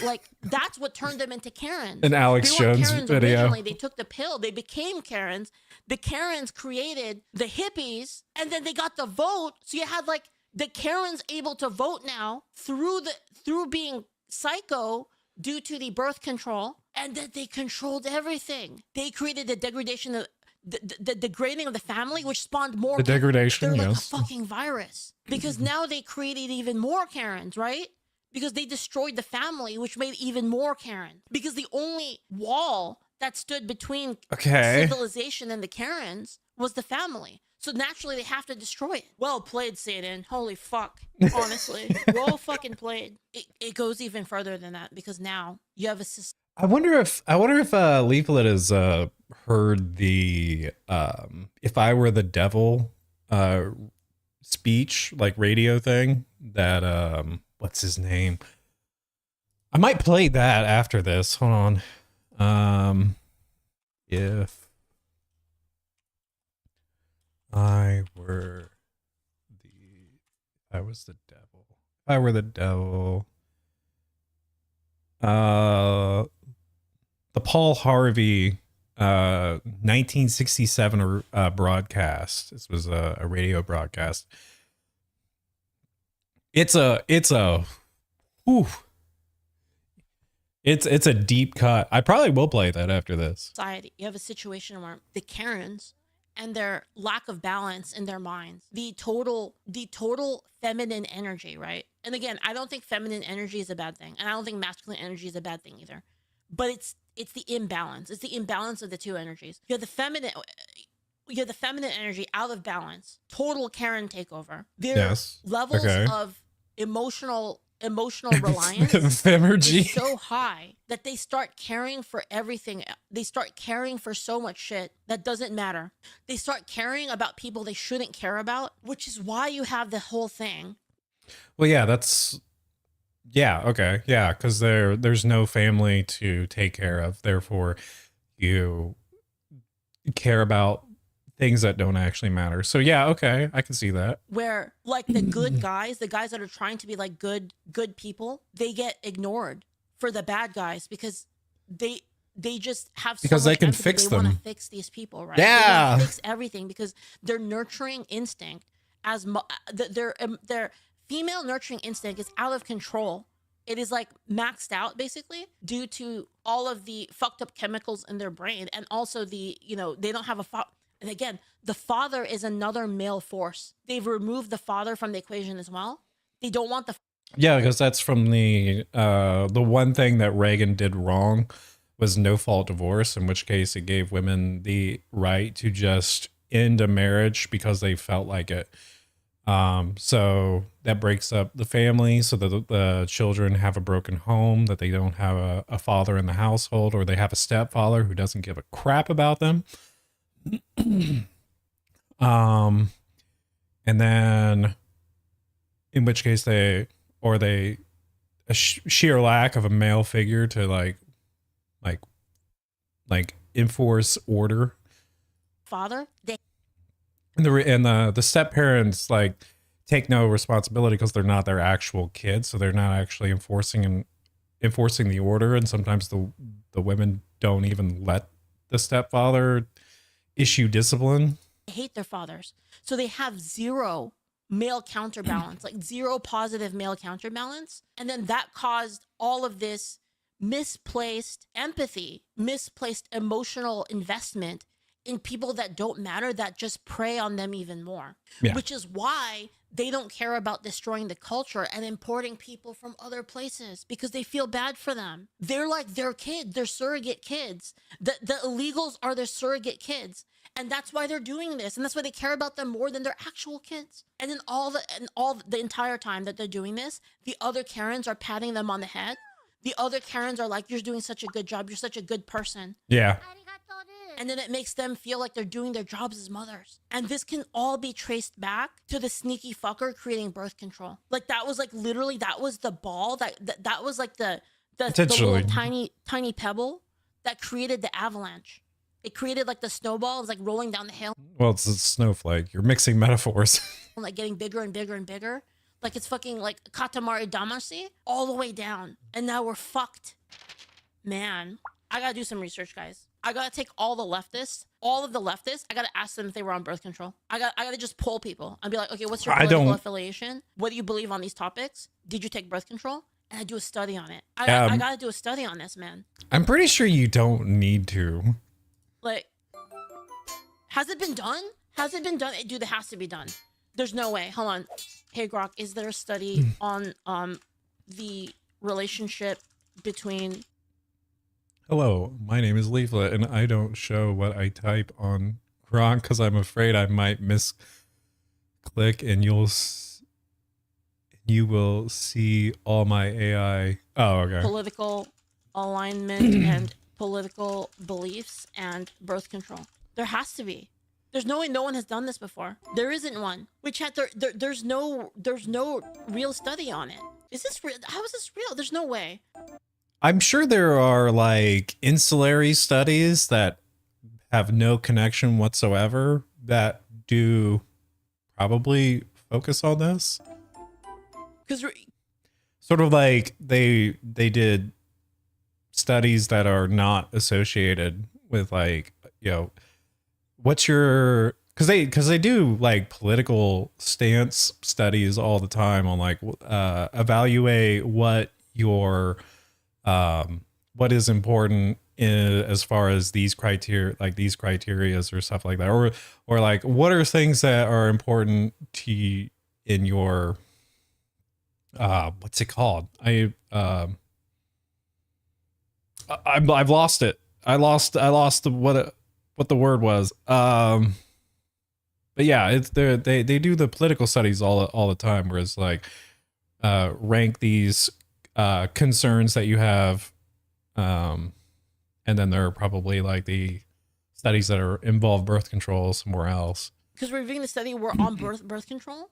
Like that's what turned them into Karens. An Alex Jones video. Originally, they took the pill. They became Karens. The Karens created the hippies, and then they got the vote. So you had like the Karens able to vote now through being psycho due to the birth control, and that they controlled everything. They created the degradation of the degrading of the family, which spawned more. The degradation, they're like yes. a fucking virus because now they created even more Karens, right? Because they destroyed the family, which made even more Karens. Because the only wall that stood between civilization and the Karens was the family. So naturally, they have to destroy it. Well played, Satan. Holy fuck. Honestly. Well fucking played. It goes even further than that because now you have a system. I wonder if Leaflet has heard the "If I Were the Devil" speech, like radio thing that what's his name? I might play that after this. Hold on. If I was the devil. If I were the devil. The Paul Harvey 1967 broadcast. This was a radio broadcast. It's a deep cut. I probably will play that after this. Society, you have a situation where the Karens and their lack of balance in their minds, the total feminine energy, right? And again, I don't think feminine energy is a bad thing, and I don't think masculine energy is a bad thing either. But it's the imbalance. It's the imbalance of the two energies. You have the feminine energy out of balance. Total Karen takeover. Their levels of emotional reliance is so high that they start caring for everything. They start caring for so much shit that doesn't matter. They start caring about people they shouldn't care about, which is why you have the whole thing. Well, yeah, okay. Yeah, because there's no family to take care of. Therefore, you care about things that don't actually matter. So yeah, okay, I can see that. Where like the good guys, the guys that are trying to be like good people, they get ignored for the bad guys because they just have so much they can empathy. fix they want them. to fix these people, right? Yeah, they want to fix everything because their nurturing instinct their female nurturing instinct is out of control. It is like maxed out basically due to all of the fucked up chemicals in their brain, and also the, you know, they don't have a and again, the father is another male force. They've removed the father from the equation as well. They don't want the Yeah, because that's from the one thing that Reagan did wrong was no fault divorce, in which case it gave women the right to just end a marriage because they felt like it. So that breaks up the family so that the children have a broken home, that they don't have a father in the household, or they have a stepfather who doesn't give a crap about them. And then in which case a sheer lack of a male figure to like enforce order. father. And the step parents like take no responsibility because they're not their actual kids, so they're not actually enforcing the order. And sometimes the women don't even let the stepfather issue discipline. They hate their fathers, so they have zero male counterbalance, like zero positive male counterbalance, and then that caused all of this misplaced empathy, misplaced emotional investment in people that don't matter, that just prey on them even more. Yeah. Which is why they don't care about destroying the culture and importing people from other places, because they feel bad for them. They're like their kid, their surrogate kids. The illegals are their surrogate kids. And that's why they're doing this. And that's why they care about them more than their actual kids. And then all the entire time that they're doing this, the other Karens are patting them on the head. The other Karens are like, you're doing such a good job. You're such a good person. Yeah. And then it makes them feel like they're doing their jobs as mothers. And this can all be traced back to the sneaky fucker creating birth control. Like that was like literally, that was the ball that was like the little tiny pebble that created the avalanche. It created like the snowball. It was like rolling down the hill. Well, it's a snowflake. You're mixing metaphors. Like getting bigger and bigger and bigger. Like it's fucking like Katamari Damacy all the way down. And now we're fucked. Man, I gotta do some research, guys. I gotta take all of the leftists. I gotta ask them if they were on birth control. I gotta just poll people and be like, okay, what's your political affiliation? What do you believe on these topics? Did you take birth control? And I do a study on it. I gotta do a study on this, man. I'm pretty sure you don't need to. Like, has it been done? Dude, it has to be done. There's no way. Hold on. Hey, Grok, is there a study on the relationship between... Hello, my name is Leaflet, and I don't show what I type on Grok because I'm afraid I might misclick, and you will see all my AI. Oh, okay. Political alignment and political beliefs and birth control. There has to be. There's no way no one has done this before. There isn't one. There's no real study on it. Is this real? How is this real? There's no way. I'm sure there are like ancillary studies that have no connection whatsoever that do probably focus on this. Because sort of like they did studies that are not associated with like, you know, what's your, because they do like political stance studies all the time on like evaluate what your what is important as far as these criteria or stuff like that, or like what are things that are important to you in your what's it called? I've lost it. I lost what the word was. But yeah, it's they do the political studies all the time, whereas like rank these concerns that you have, and then there are probably like the studies that are involve birth control somewhere else. Because we're reading the study, we're on birth control.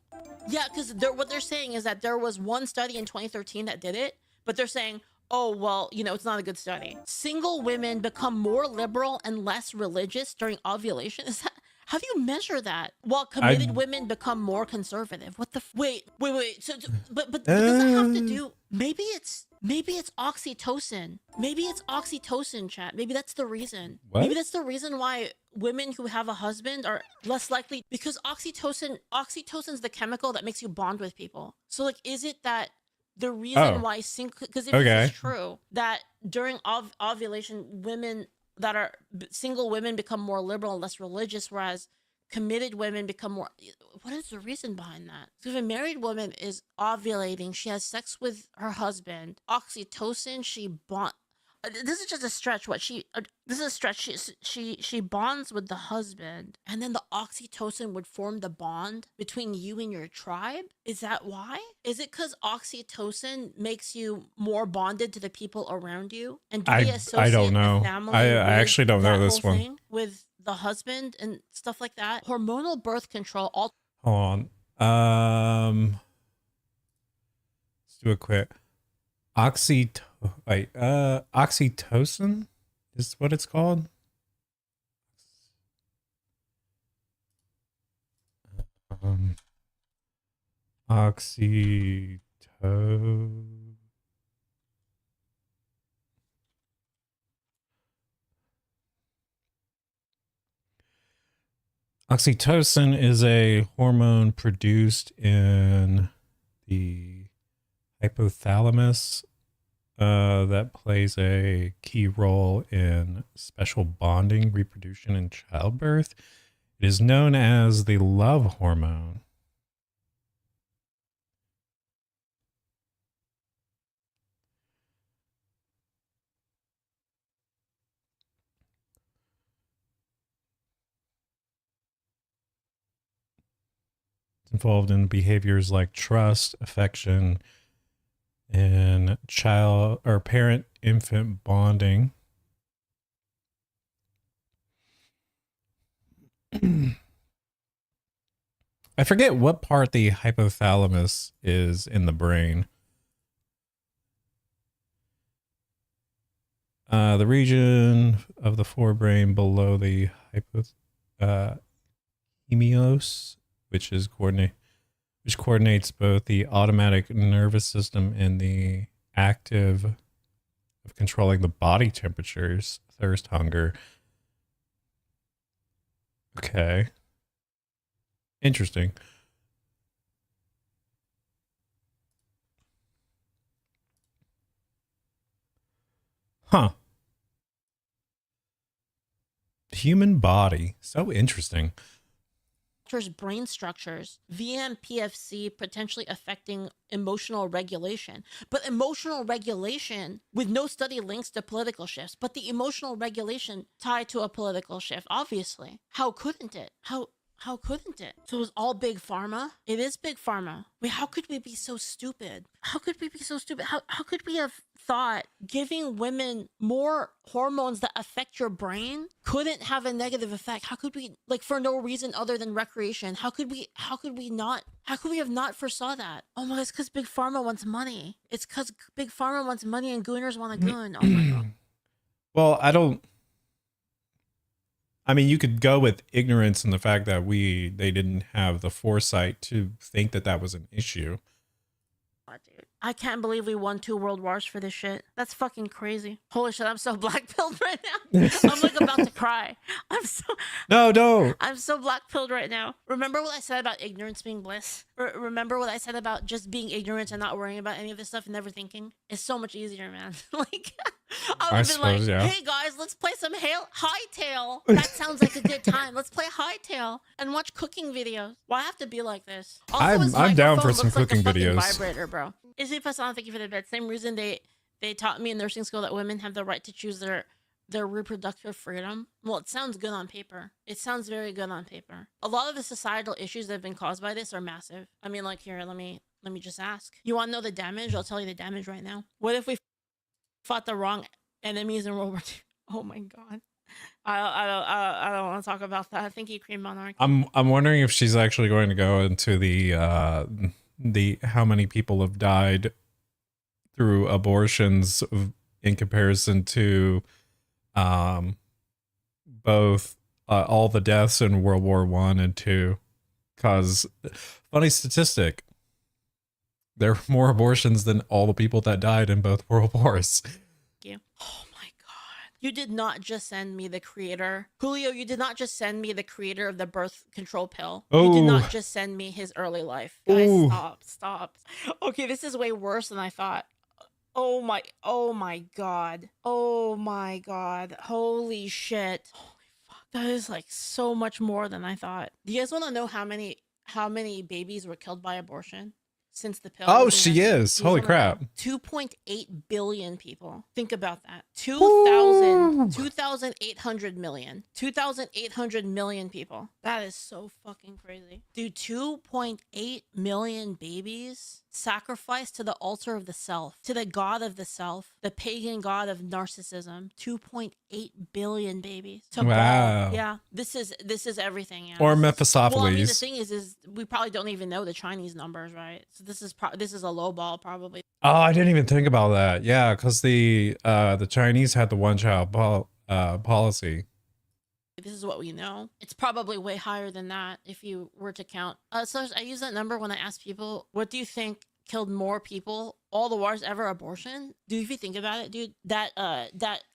Yeah, because what they're saying is that there was one study in 2013 that did it, but they're saying, oh, well, you know, it's not a good study. Single women become more liberal and less religious during ovulation. Is that, How do you measure that? While committed women become more conservative. What the wait. But does it have to do maybe it's oxytocin. Maybe it's oxytocin, chat. Maybe that's the reason. What? Maybe that's the reason why women who have a husband are less likely, because oxytocin's the chemical that makes you bond with people. So like, is it that the reason why because if this is true that during ovulation women that are single women become more liberal and less religious, whereas committed women become more, what is the reason behind that? So if a married woman is ovulating, she has sex with her husband, oxytocin, this is just a stretch. This is a stretch. She bonds with the husband, and then the oxytocin would form the bond between you and your tribe. Is that why? Is it because oxytocin makes you more bonded to the people around you? And do they associate I don't know. the family I with actually don't know that this whole one. thing with the husband and stuff like that? Hormonal birth control. Hold on. Let's do a quick. Oxytocin is what it's called. Oxytocin is a hormone produced in the hypothalamus that plays a key role in special bonding, reproduction, and childbirth. It is known as the love hormone. It's involved in behaviors like trust, affection, and child or parent-infant bonding. I forget what part the hypothalamus is in the brain. The region of the forebrain below the hemios, which coordinates both the automatic nervous system and the active of controlling the body temperatures, thirst, hunger. Okay. Interesting. Huh. Human body. So interesting. Brain structures, VMPFC potentially affecting emotional regulation. But emotional regulation with no study links to political shifts, but the emotional regulation tied to a political shift, obviously. How couldn't it? How couldn't it? So it was all big pharma? It is big pharma. Wait, how could we be so stupid? How could we be so stupid? How could we have thought giving women more hormones that affect your brain couldn't have a negative effect? How could we, like, for no reason other than recreation? How could we have not foresaw that? Oh my God, it's because big pharma wants money. It's because big pharma wants money and gooners want a goon. Oh my God. Well, I mean, you could go with ignorance and the fact that they didn't have the foresight to think that that was an issue. Oh, dude, I can't believe we won 2 world wars for this shit. That's fucking crazy. Holy shit, I'm so black-pilled right now. I'm like about to cry. No. I'm so black-pilled right now. Remember what I said about ignorance being bliss? Remember what I said about just being ignorant and not worrying about any of this stuff and never thinking? It's so much easier, man. Like, I would have been like, hey guys, let's play some Hightail. That sounds like a good time. Let's play Hightail and watch cooking videos. Why have to be like this? Also, I'm down for some looks like cooking a fucking videos. Vibrator, bro. Izzy Passan, thank you for the bed. Same reason they taught me in nursing school that women have the right to choose their reproductive freedom. Well, it sounds good on paper. It sounds very good on paper. A lot of the societal issues that have been caused by this are massive. I mean, like, here, let me just ask. You want to know the damage? I'll tell you the damage right now. What if we fought the wrong enemies in World War II? Oh my God. I don't want to talk about that. Thank you, Cream Monarch. I'm wondering if she's actually going to go into the how many people have died through abortions in comparison to both all the deaths in World War One and Two. Cause funny statistic, there were more abortions than all the people that died in both world wars. You. Oh my god. You did not just send me the creator. Julio, you did not just send me the creator of the birth control pill. You did not just send me his early life. Guys, Ooh. stop. Okay, this is way worse than I thought. Oh my god. Oh my god. Holy shit. Holy fuck. That is like so much more than I thought. Do you guys want to know how many babies were killed by abortion? Since the pill. Oh, she is. Holy crap. 2.8 billion people. Think about that. 2,800 million. 2,800 million people. That is so fucking crazy. Dude, 2.8 million babies sacrificed to the altar of the self, to the god of the self, the pagan god of narcissism. 2.8 billion babies. Wow. Yeah. This is everything. Yeah. Or This is- Mephistopheles. Well, I mean, the thing is we probably don't even know the Chinese numbers, right? So this is a low ball probably. Oh, I didn't even think about that. Yeah, because the Chinese had the one-child policy. This is what we know. It's probably way higher than that if you were to count. So I use that number when I ask people, what do you think killed more people, all the wars ever, abortion? Dude, if you think about it, dude, that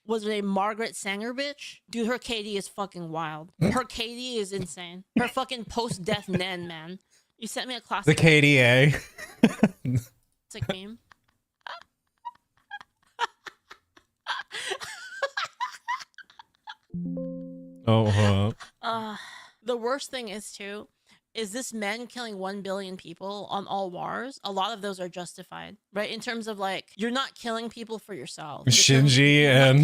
was a Margaret Sanger bitch. Dude, her KD is fucking wild. Her KD is insane. Her fucking post-death nen, man. You sent me a classic. The KDA. It's like meme. Oh, The worst thing is too, is this men killing 1 billion people on all wars. A lot of those are justified, right? In terms of like, you're not killing people for yourself. Shinji and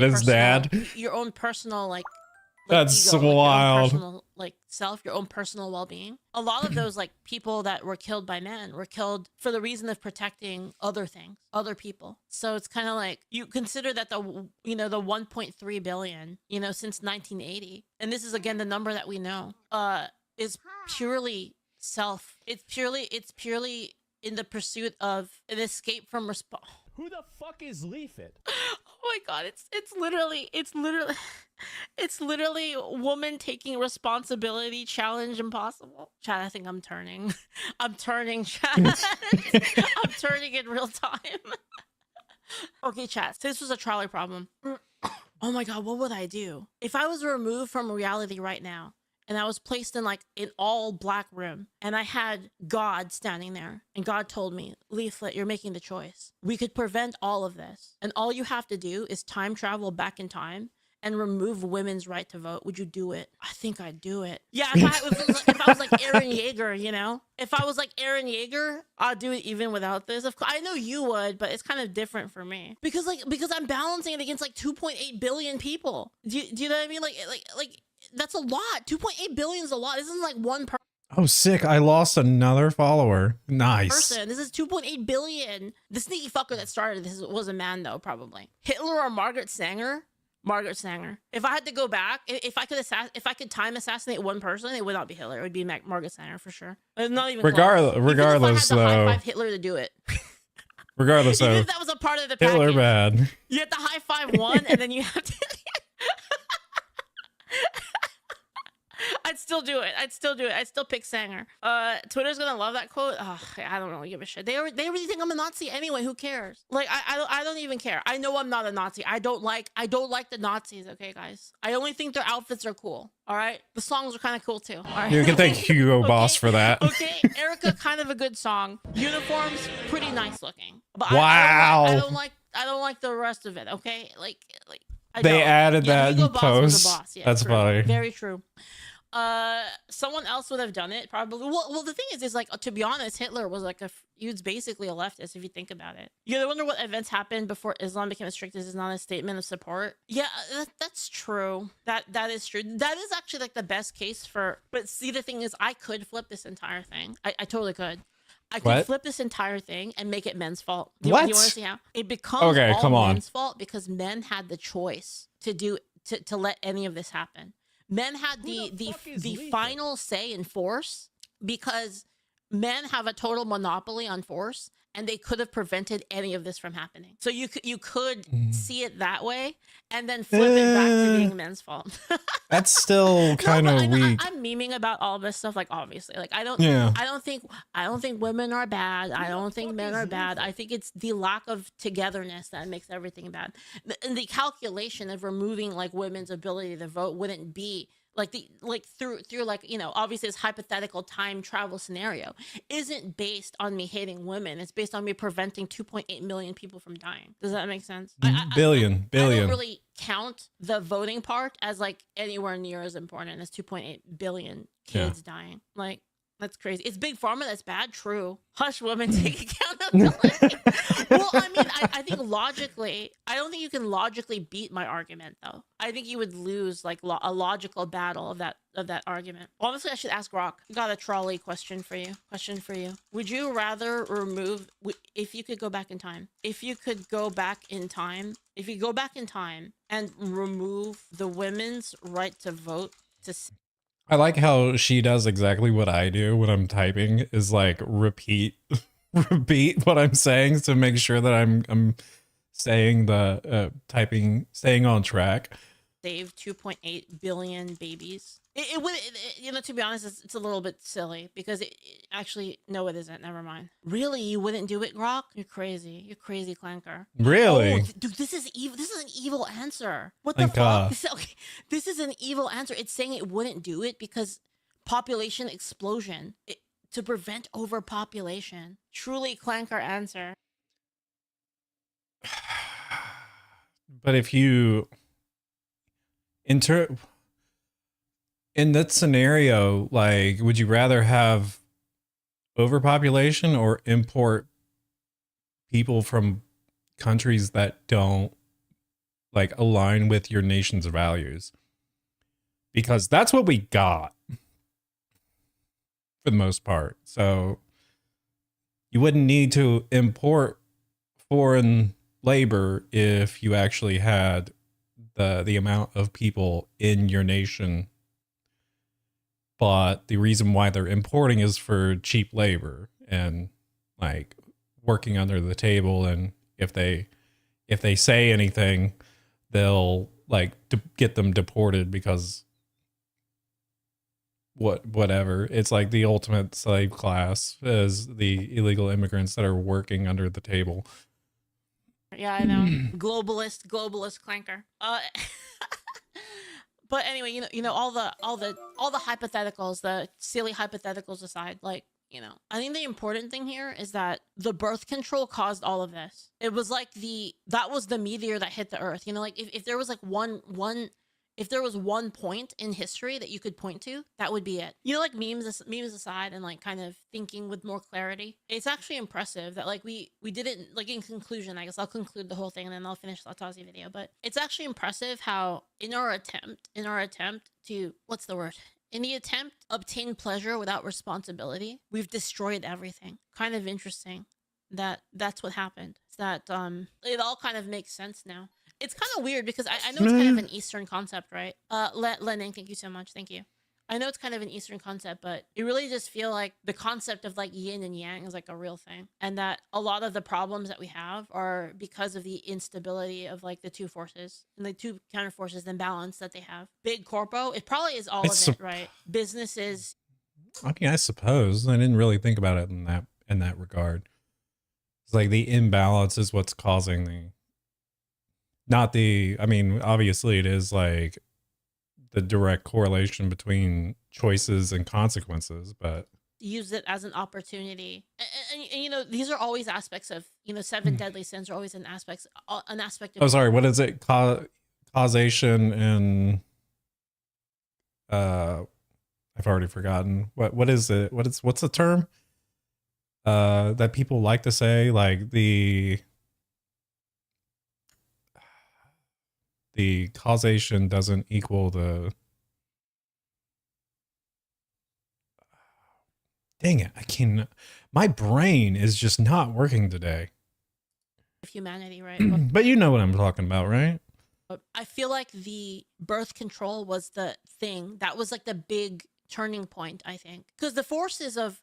his dad. Your own personal like That's ego, like, your own wild. personal, like self, your own personal well-being. A lot of those like people that were killed by men were killed for the reason of protecting other things, other people. So it's kind of like you consider that the 1.3 billion, since 1980, and this is again the number that we know, is purely self. It's purely in the pursuit of an escape from response. Who the fuck is Leaf It? Oh my god, it's literally woman taking responsibility, challenge impossible. Chat, I think I'm turning. I'm turning, chat. I'm turning in real time. Okay, chat. So this was a trolley problem. Oh my god, what would I do? If I was removed from reality right now, and I was placed in like an all black room, and I had God standing there, and God told me, Leaflet, you're making the choice. We could prevent all of this, and all you have to do is time travel back in time and remove women's right to vote. Would you do it? I think I'd do it. Yeah, if I was like Aaron Yeager, if I was like Aaron Yeager, I'd do it even without this. Of course, I know you would, but it's kind of different for me because I'm balancing it against like 2.8 billion people. Do you know what I mean? Like that's a lot. 2.8 billion is a lot. This isn't like one person. Oh, sick. I lost another follower. Nice. This is 2.8 billion. The sneaky fucker that started this was a man, though, probably. Hitler or Margaret Sanger? Margaret Sanger. If I had to go back, if I could time assassinate one person, it would not be Hitler. It would be Margaret Sanger for sure. It's not even regardless, close. Even if I had to though. high five Hitler to do it. Regardless, even though. if that was a part of the package. Hitler bad. You have to high five one, and then you have to. I'd still do it. I'd still pick Sanger. Twitter's gonna love that quote. Oh, I don't really give a shit. They already think I'm a Nazi anyway. Who cares? Like I don't even care. I know I'm not a Nazi. I don't like the Nazis. Okay, guys. I only think their outfits are cool. All right. The songs are kind of cool too. All right. You can thank Hugo Okay, Boss for that. Okay, Erica, kind of a good song. Uniforms, pretty nice looking. But Wow. I don't like the rest of it. Okay, like. They added that Hugo in Boss was a post. boss. Yeah, That's true. funny. Very true. Someone else would have done it probably. Well, the thing is like, to be honest, Hitler was like he was basically a leftist if you think about it. You wonder what events happened before Islam became as strict as is not a statement of support. Yeah, that's true. That is true. That is actually like the best case for. But see, the thing is, I could flip this entire thing. I totally could. I could flip this entire thing and make it men's fault. Do you want to see how it becomes all men's fault because men had the choice to let any of this happen. Men had the final say and force because men have a total monopoly on force, and they could have prevented any of this from happening. So you could see it that way, and then flip it back to being men's fault. That's still kind No, of but weak. I'm memeing about all this stuff. Like, obviously, like I Yeah. don't think women are bad. I don't think men are bad. I think it's the lack of togetherness that makes everything bad. And the calculation of removing like women's ability to vote wouldn't be like through like, you know, obviously this hypothetical time travel scenario isn't based on me hating women. It's based on me preventing 2.8 million people from dying. Does that make sense? Billion. I don't really count the voting part as like anywhere near as important as 2.8 billion kids dying. Like, that's crazy. It's big pharma that's bad. True. Hush, women, take accountability. Well, I mean, I think logically, I don't think you can logically beat my argument, though. I think you would lose like a logical battle of that argument. Honestly, I should ask Rock. Got a trolley question for you. Would you rather remove, if you could go back in time, if you go back in time and remove the women's right to vote to I like how she does exactly what I do when I'm typing, is like repeat what I'm saying to make sure that I'm saying staying on track. save 2.8 billion babies. It would, you know, to be honest, it's a little bit silly because actually, no, it isn't. Never mind. Really, you wouldn't do it, Grok? You're crazy. You're crazy, Clanker. Really? Oh, dude, this is evil. This is an evil answer. What the Thank fuck? God. This is an evil answer. It's saying it wouldn't do it because population explosion to prevent overpopulation. Truly, Clanker answer. But if you in that scenario, like, would you rather have overpopulation or import people from countries that don't like align with your nation's values? Because that's what we got for the most part. So you wouldn't need to import foreign labor if you actually had the amount of people in your nation. But the reason why they're importing is for cheap labor and like working under the table. And if they say anything, they'll like get them deported because whatever. It's like the ultimate slave class is the illegal immigrants that are working under the table. Yeah, I know. globalist Clanker. But anyway, you know all the hypotheticals, the silly hypotheticals aside, like, you know, I think the important thing here is that the birth control caused all of this. It was like that was the meteor that hit the earth. You know, like if there was like if there was one point in history that you could point to, that would be it. You know, like memes aside and like kind of thinking with more clarity. It's actually impressive that like we didn't, like, in conclusion, I guess I'll conclude the whole thing and then I'll finish the Latazi video. But it's actually impressive how in our attempt to, what's the word? In the attempt to obtain pleasure without responsibility, we've destroyed everything. Kind of interesting that that's what happened. It's that it all kind of makes sense now. It's kind of weird because I know it's kind of an Eastern concept, right? Lenin, thank you so much. Thank you. I know it's kind of an Eastern concept, but it really just feel like the concept of like yin and yang is like a real thing. And that a lot of the problems that we have are because of the instability of like the two forces and the two counter forces, the imbalance that they have. Big corpo, it probably is all of it, right? Businesses. I mean, I suppose I didn't really think about it in that regard. It's like the imbalance is what's causing I mean, obviously it is like the direct correlation between choices and consequences, but use it as an opportunity. And you know, these are always aspects of, you know, 7 deadly sins are always an aspect of. Oh, sorry. What is it? Causation and I've already forgotten. What is it? What's the term that people like to say? Like the causation doesn't equal the. Dang it. I can't. My brain is just not working today. Humanity, right? But you know what I'm talking about, right? I feel like the birth control was the thing that was like the big turning point, I think, because the forces of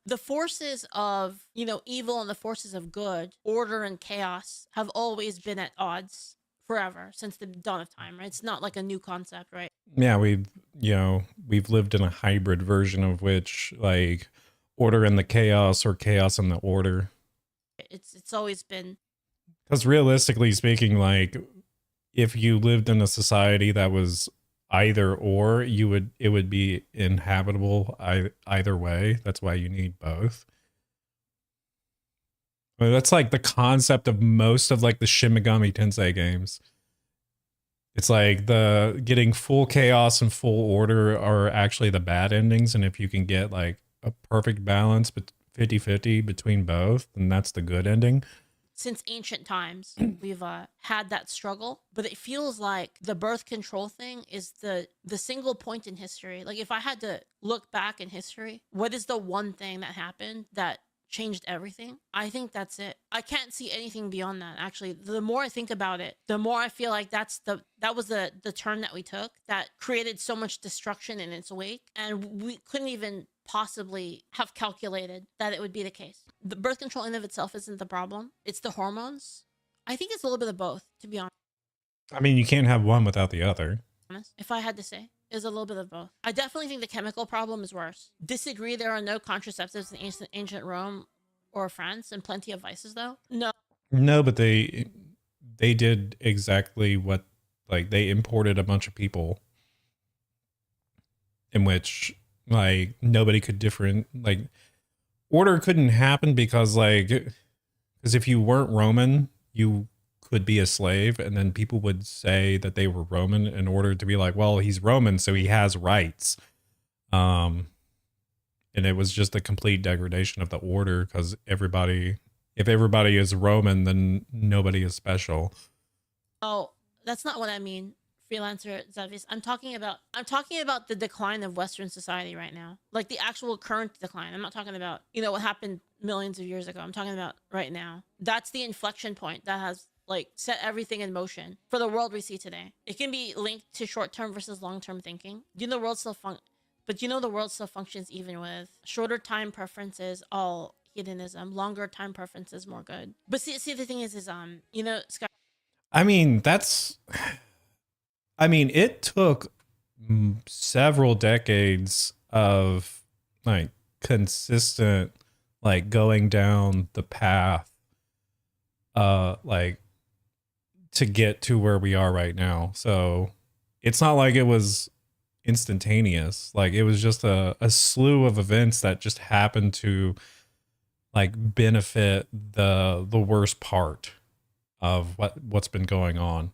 evil and the forces of good, order and chaos, have always been at odds forever since the dawn of time, right? It's not like a new concept, right? Yeah, we've lived in a hybrid version of which, like, order and the chaos or chaos and the order. It's always been. Because realistically speaking, like, if you lived in a society that was either or, it would be inhabitable either way. That's why you need both. I mean, that's like the concept of most of like the Shin Megami Tensei games. It's like the getting full chaos and full order are actually the bad endings, and if you can get like a perfect balance, but 50-50 between both, then that's the good ending. Since ancient times, we've had that struggle, but it feels like the birth control thing is the single point in history. Like, if I had to look back in history, what is the one thing that happened that changed everything? I think that's it. I can't see anything beyond that. Actually, the more I think about it, the more I feel like that was the turn that we took that created so much destruction in its wake, and we couldn't even possibly have calculated that it would be the case. The birth control in of itself isn't the problem. It's the hormones. I think it's a little bit of both, to be honest. I mean, you can't have one without the other. If I had to say, is a little bit of both. I definitely think the chemical problem is worse. Disagree, there are no contraceptives in ancient Rome or France, and plenty of vices though. No, but they did exactly what, like, they imported a bunch of people in which, like, nobody could like, order couldn't happen because if you weren't Roman, you could be a slave, and then people would say that they were Roman in order to be like, well, he's Roman, so he has rights. And it was just a complete degradation of the order, because if everybody is Roman, then nobody is special. Oh, that's not what I mean, freelancer Zavis. I'm talking about the decline of Western society right now, like the actual current decline. I'm not talking about what happened millions of years ago. I'm talking about right now. That's the inflection point that has like set everything in motion for the world we see today. It can be linked to short-term versus long-term thinking. The world still functions even with shorter time preferences, all hedonism. Longer time preferences, more good. But see, the thing is Sky. I mean, it took several decades of like consistent, like, going down the path, like, to get to where we are right now. So it's not like it was instantaneous. Like, it was just a slew of events that just happened to like benefit the worst part of what's been going on.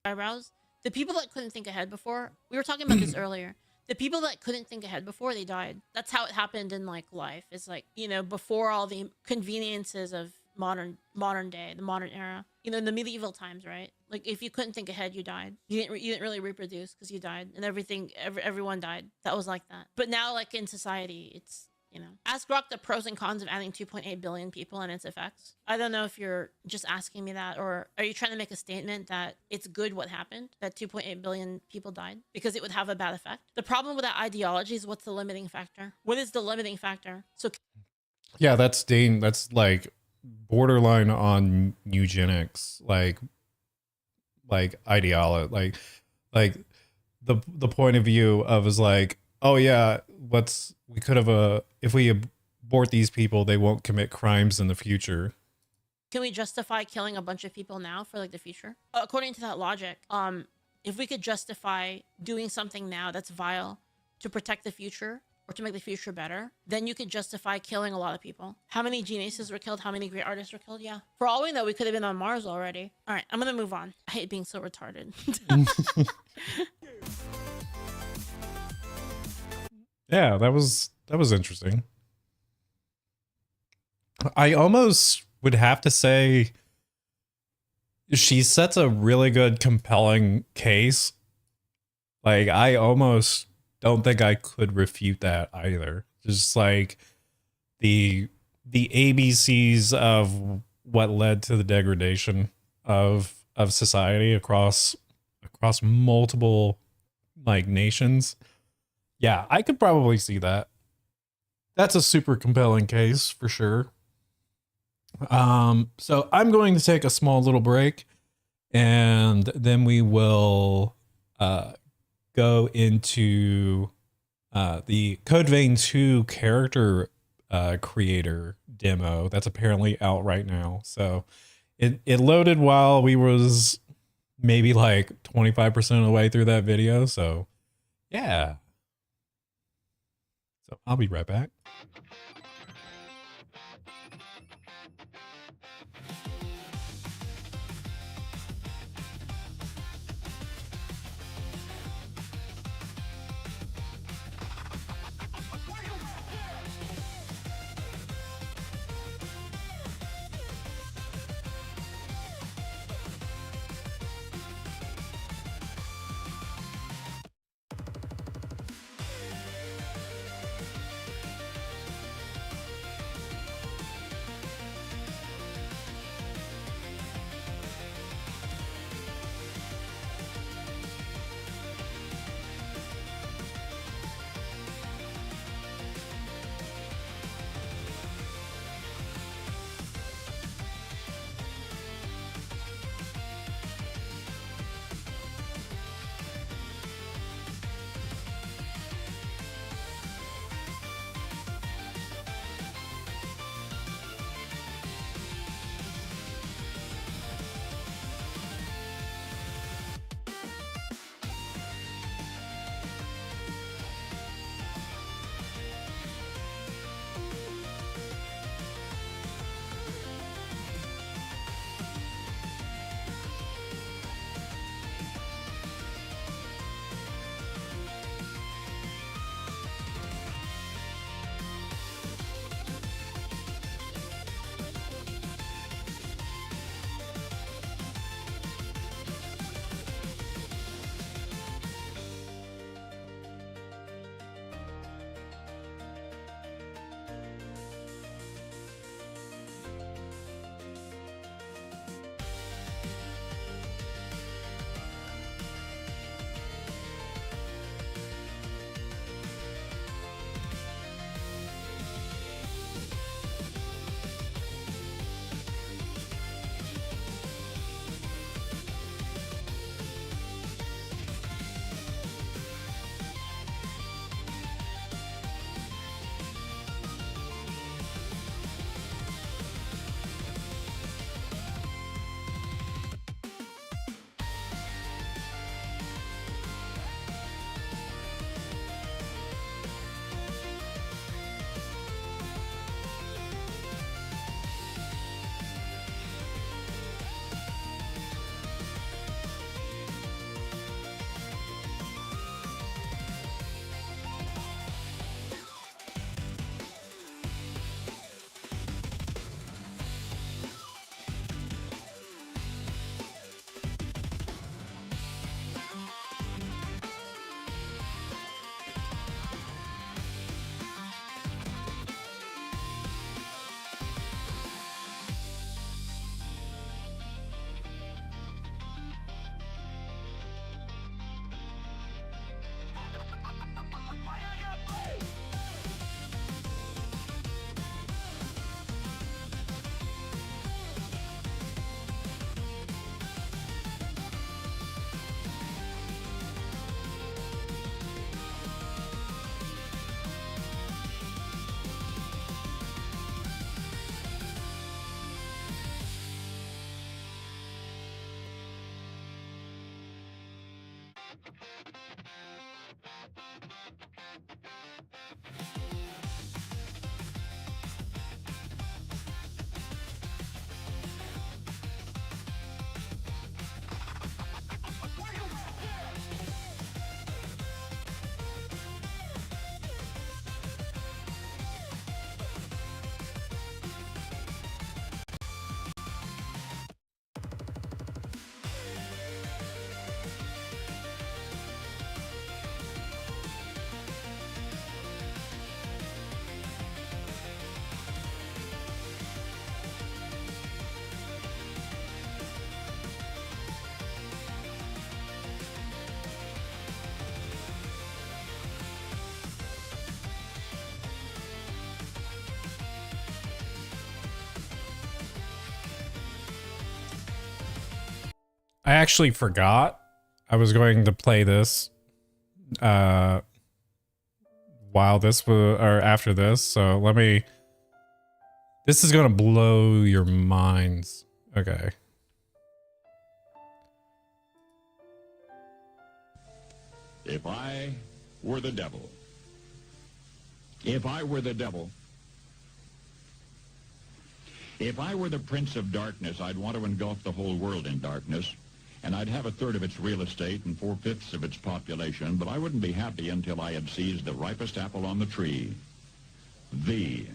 Eyebrows. The people that couldn't think ahead before, we were talking about this earlier. The people that couldn't think ahead before, they died. That's how it happened in like life. It's like, before all the conveniences of modern day, the modern era, in the medieval times, right? Like, if you couldn't think ahead, you died. You didn't really reproduce because you died, and everyone died. That was like that. But now, like, in society, it's, ask Grok the pros and cons of adding 2.8 billion people and its effects. I don't know if you're just asking me that, or are you trying to make a statement that it's good what happened, that 2.8 billion people died, because it would have a bad effect? The problem with that ideology is, what's the limiting factor? What is the limiting factor? So yeah, that's like borderline on eugenics, like ideology, like the point of view of is like, oh yeah, we could have if we abort these people, they won't commit crimes in the future. Can we justify killing a bunch of people now for like the future? According to that logic, if we could justify doing something now that's vile to protect the future or to make the future better, then you could justify killing a lot of people. How many geniuses were killed? How many great artists were killed? Yeah. For all we know, we could have been on Mars already. All right, I'm gonna move on. I hate being so retarded. Yeah, that was interesting. I almost would have to say she sets a really good, compelling case. Like, I almost don't think I could refute that either. Just like the ABCs of what led to the degradation of society across multiple like nations. Yeah, I could probably see that. That's a super compelling case for sure. So I'm going to take a small little break, and then we will go into the Code Vein 2 character creator demo that's apparently out right now. So it loaded while we was maybe like 25% of the way through that video. So yeah. So I'll be right back. I actually forgot I was going to play this while this was, or after this. So let me, this is going to blow your minds. Okay. If I were the devil, if I were the devil, if I were the prince of darkness, I'd want to engulf the whole world in darkness, and I'd have a third of its real estate and 4/5 of its population, but I wouldn't be happy until I had seized the ripest apple on the tree, thee.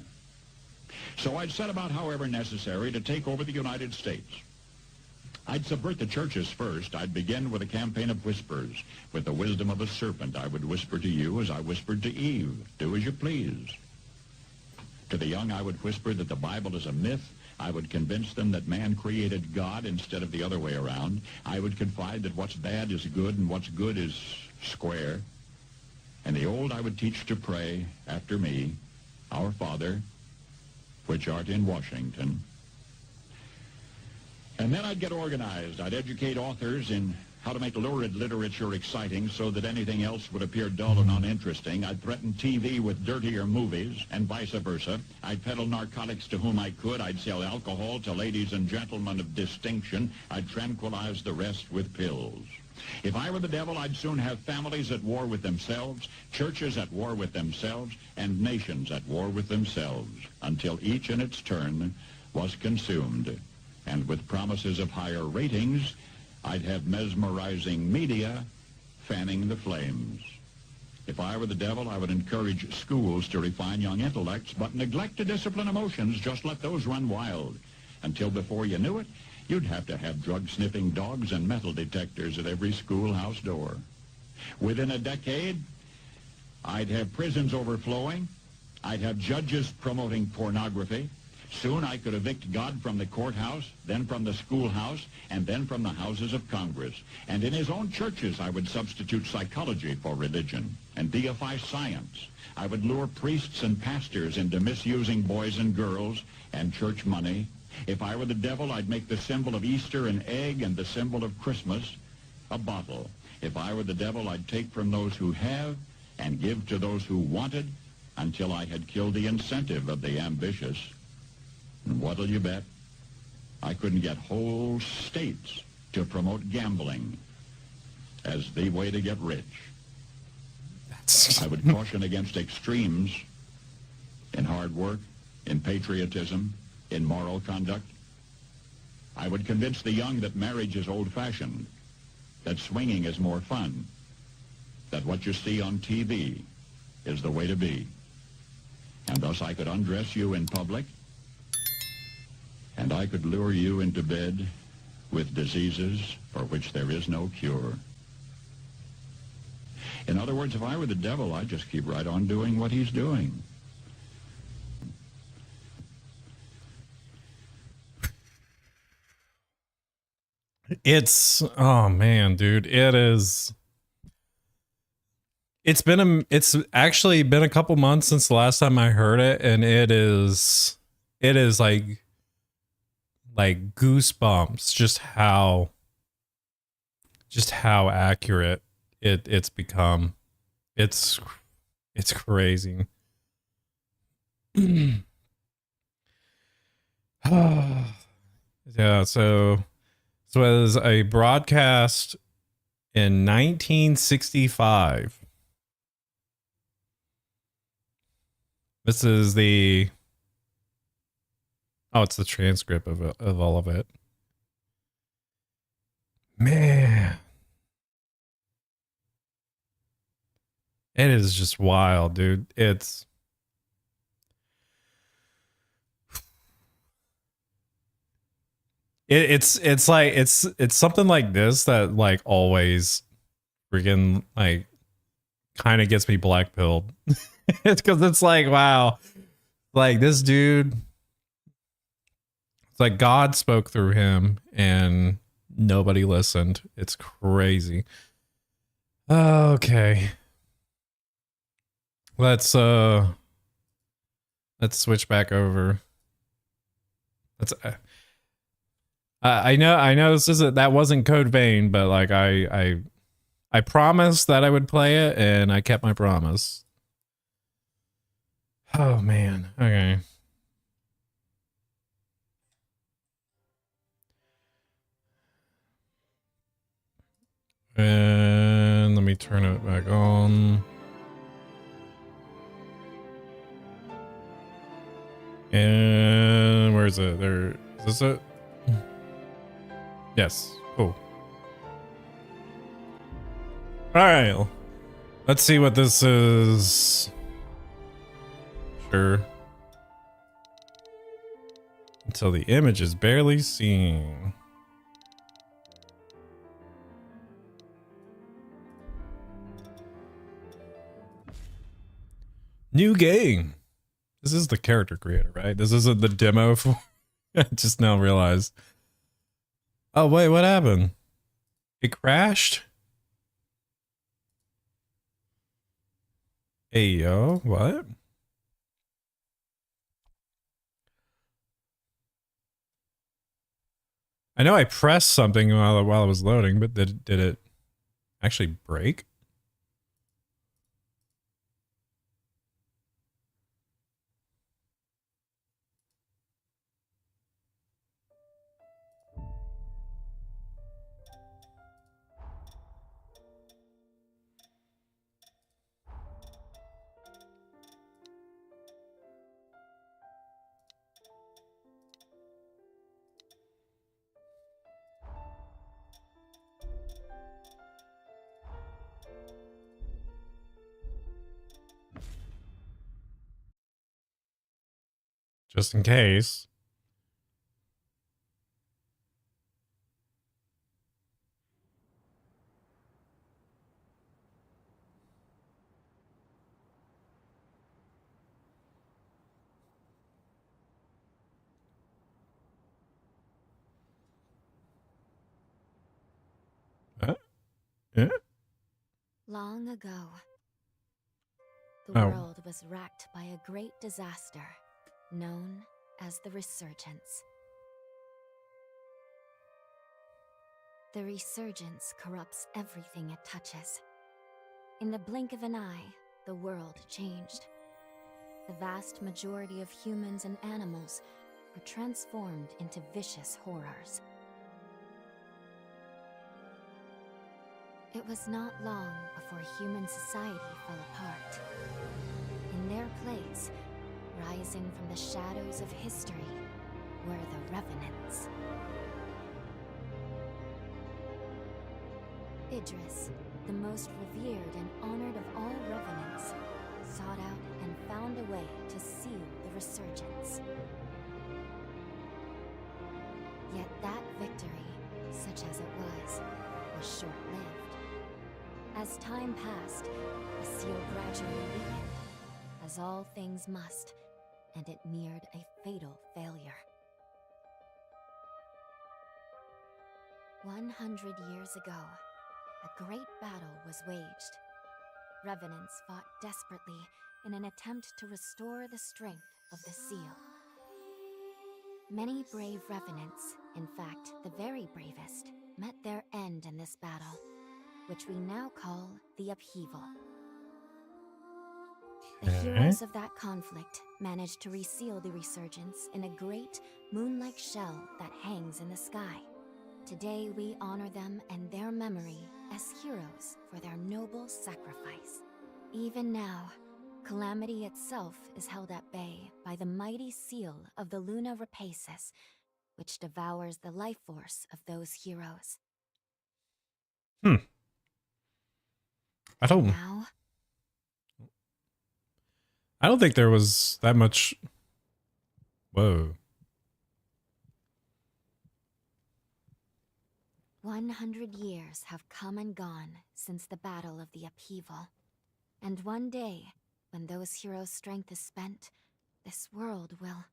So I'd set about, however necessary, to take over the United States. I'd subvert the churches first. I'd begin with a campaign of whispers. With the wisdom of a serpent, I would whisper to you as I whispered to Eve, do as you please. To the young, I would whisper that the Bible is a myth. I would convince them that man created God instead of the other way around. I would confide that what's bad is good and what's good is square. And the old I would teach to pray after me, Our Father, which art in Washington. And then I'd get organized. I'd educate authors in how to make lurid literature exciting so that anything else would appear dull and uninteresting. I'd threaten TV with dirtier movies and vice versa. I'd peddle narcotics to whom I could. I'd sell alcohol to ladies and gentlemen of distinction. I'd tranquilize the rest with pills. If I were the devil, I'd soon have families at war with themselves, churches at war with themselves, and nations at war with themselves, until each in its turn was consumed. And with promises of higher ratings, I'd have mesmerizing media fanning the flames. If I were the devil, I would encourage schools to refine young intellects, but neglect to discipline emotions. Just let those run wild. Until before you knew it, you'd have to have drug-sniffing dogs and metal detectors at every schoolhouse door. Within a decade, I'd have prisons overflowing. I'd have judges promoting pornography. Soon I could evict God from the courthouse, then from the schoolhouse, and then from the houses of Congress. And in his own churches, I would substitute psychology for religion and deify science. I would lure priests and pastors into misusing boys and girls and church money. If I were the devil, I'd make the symbol of Easter an egg and the symbol of Christmas a bottle. If I were the devil, I'd take from those who have and give to those who wanted until I had killed the incentive of the ambitious. And what'll you bet? I couldn't get whole states to promote gambling as the way to get rich. I would caution against extremes in hard work, in patriotism, in moral conduct. I would convince the young that marriage is old-fashioned, that swinging is more fun, that what you see on TV is the way to be. And thus I could undress you in public, and I could lure you into bed with diseases for which there is no cure. In other words, if I were the devil, I'd just keep right on doing what he's doing. It's, oh man, dude, it's actually been a couple months since the last time I heard it, and it is like goosebumps just how accurate it's become. It's crazy. Yeah, so it was a broadcast in 1965. This is the, oh, it's the transcript of all of it. Man, it is just wild, dude. It's like it's something like this that like always freaking like kind of gets me black pilled. It's because it's like, wow, like this dude, it's like God spoke through him and nobody listened. It's crazy. Okay, let's switch back over. I know this isn't, that wasn't Code Vein, but like I promised that I would play it, and I kept my promise. Oh man, okay. And let me turn it back on. And where is it? There, is this it? Yes, cool. All right, let's see what this is. Sure. Until the image is barely seen. New game. This is the character creator, right? This isn't the demo for. I just now realized. Oh wait, what happened? It crashed? Hey yo, what? I know I pressed something while I was loading, but did it actually break? Just in case. Yeah. Long ago, the Oh. world was racked by a great disaster known as the Resurgence. The Resurgence corrupts everything it touches. In the blink of an eye, the world changed. The vast majority of humans and animals were transformed into vicious horrors. It was not long before human society fell apart. In their place, rising from the shadows of history, were the Revenants. Idris, the most revered and honored of all Revenants, sought out and found a way to seal the Resurgence. Yet that victory, such as it was short-lived. As time passed, the seal gradually weakened, as all things must, and it neared a fatal failure. 100 years ago, a great battle was waged. Revenants fought desperately in an attempt to restore the strength of the seal. Many brave Revenants, in fact the very bravest, met their end in this battle, which we now call the Upheaval. The heroes of that conflict managed to reseal the Resurgence in a great, moon-like shell that hangs in the sky. Today we honor them and their memory as heroes for their noble sacrifice. Even now, Calamity itself is held at bay by the mighty seal of the Luna Rapaces, which devours the life force of those heroes. I don't think there was that much. Whoa. 100 years have come and gone since the Battle of the Upheaval. And one day, when those heroes' strength is spent, this world will...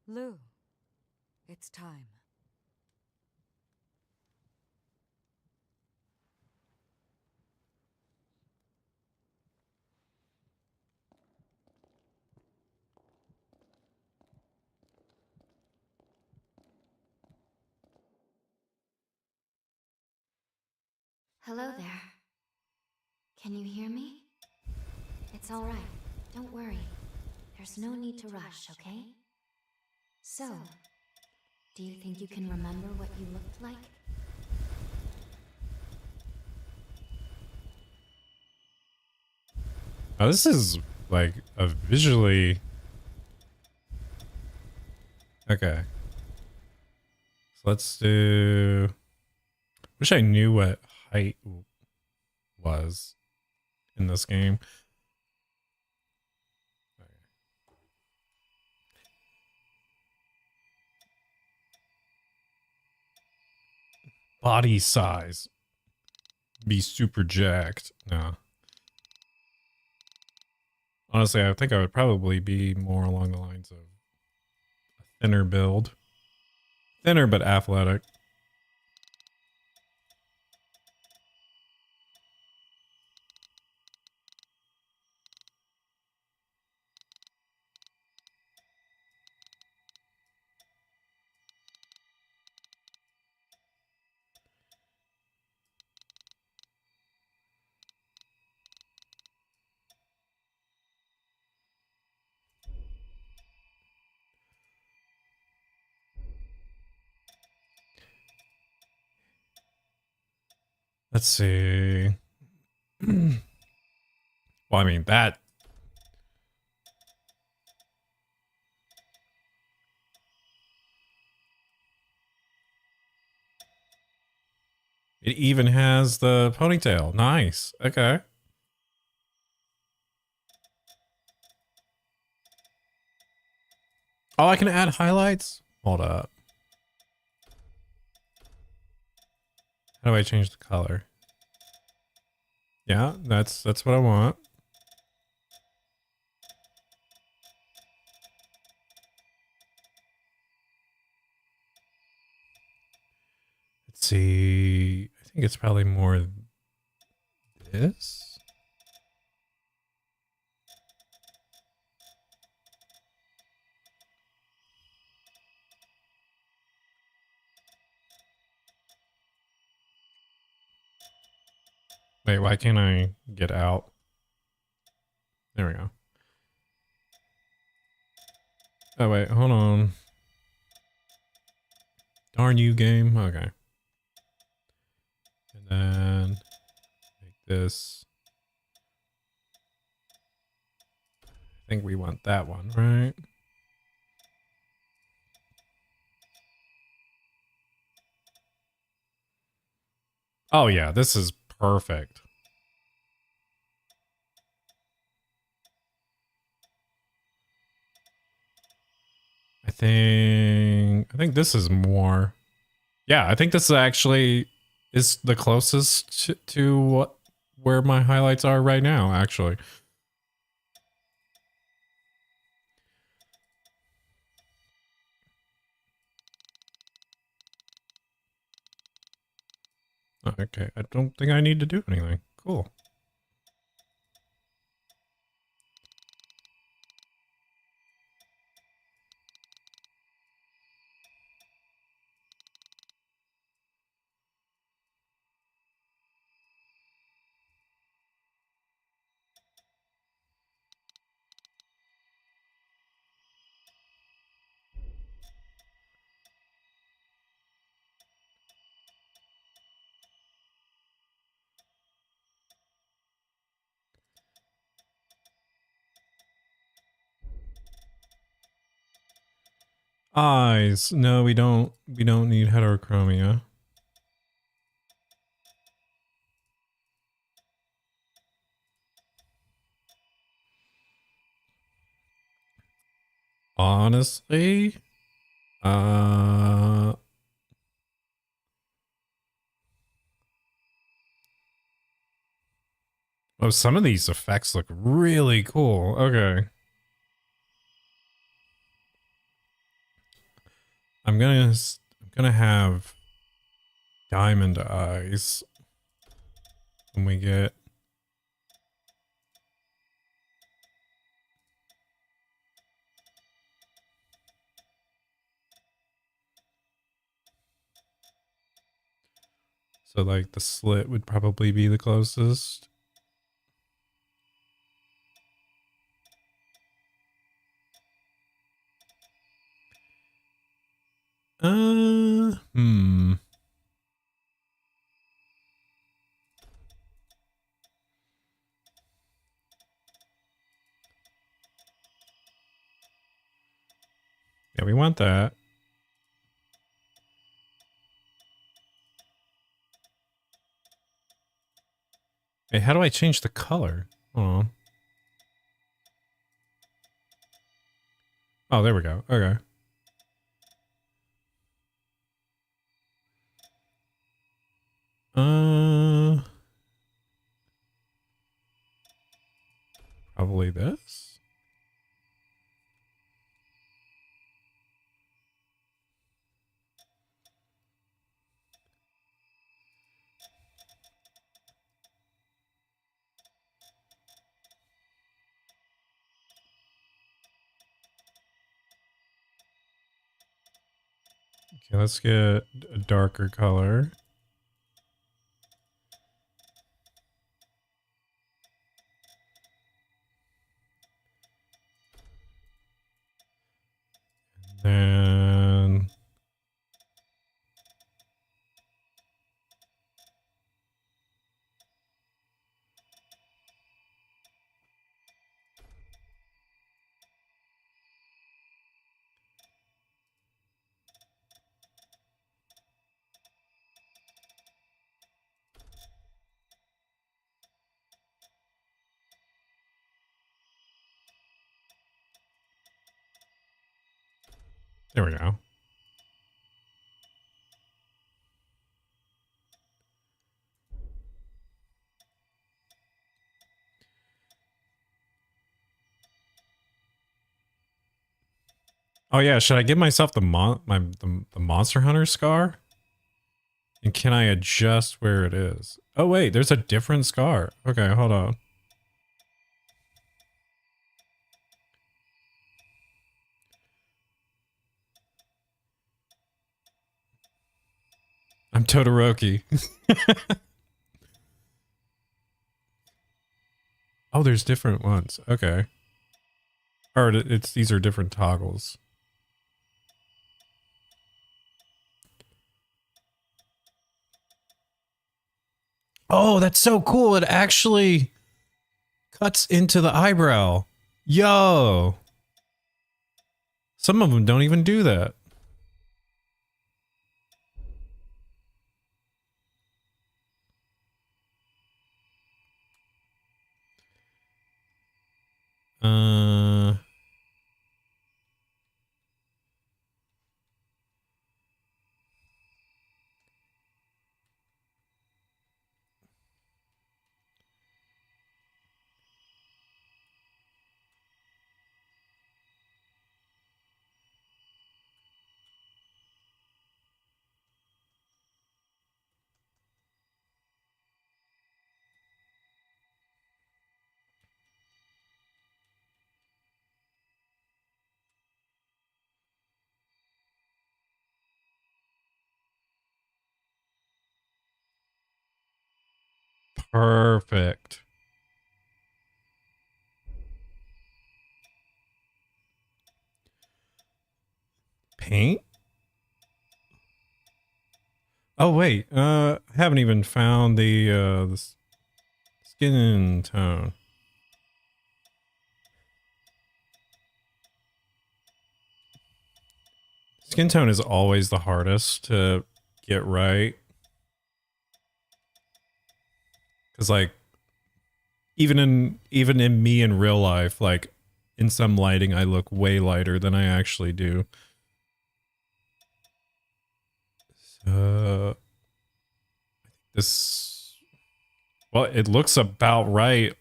Lou, it's time. Hello there. Can you hear me? It's all right. Don't worry. There's no need to rush, okay? So, do you think you can remember what you looked like? Oh, this is like a visually... Okay. So let's do... Wish I knew what height was in this game. Body size. Be super jacked. No. Honestly, I think I would probably be more along the lines of a thinner build. Thinner but athletic. Let's see. Well, I mean, that... It even has the ponytail. Nice. Okay. Oh, I can add highlights? Hold up. How do I change the color? Yeah, that's what I want. Let's see. I think it's probably more this. Wait, why can't I get out? There we go. Oh, wait, hold on. Darn you, game. Okay. And then make this. I think we want that one, right? Oh, yeah, this is perfect. I think this is more. Yeah, I think this actually is the closest to what where my highlights are right now, actually. Okay, I don't think I need to do anything. Cool. Eyes. No, we don't need heterochromia. Honestly, oh, some of these effects look really cool. Okay. I'm gonna have diamond eyes when we get So like the slit would probably be the closest. Hmm. Yeah, we want that. Hey, how do I change the color? Oh. Oh, there we go. Okay. Probably this. Okay, let's get a darker color. And there we go. Oh yeah, should I give myself the the Monster Hunter scar? And can I adjust where it is? Oh wait, there's a different scar. Okay, hold on. I'm Todoroki. Oh, there's different ones. Okay. Or it's these are different toggles. Oh, that's so cool. It actually cuts into the eyebrow. Yo. Some of them don't even do that. Perfect. Paint? Oh wait, haven't even found the skin tone. Skin tone is always the hardest to get right. Cause like even in me in real life, like in some lighting I look way lighter than I actually do. This, well, it looks about right.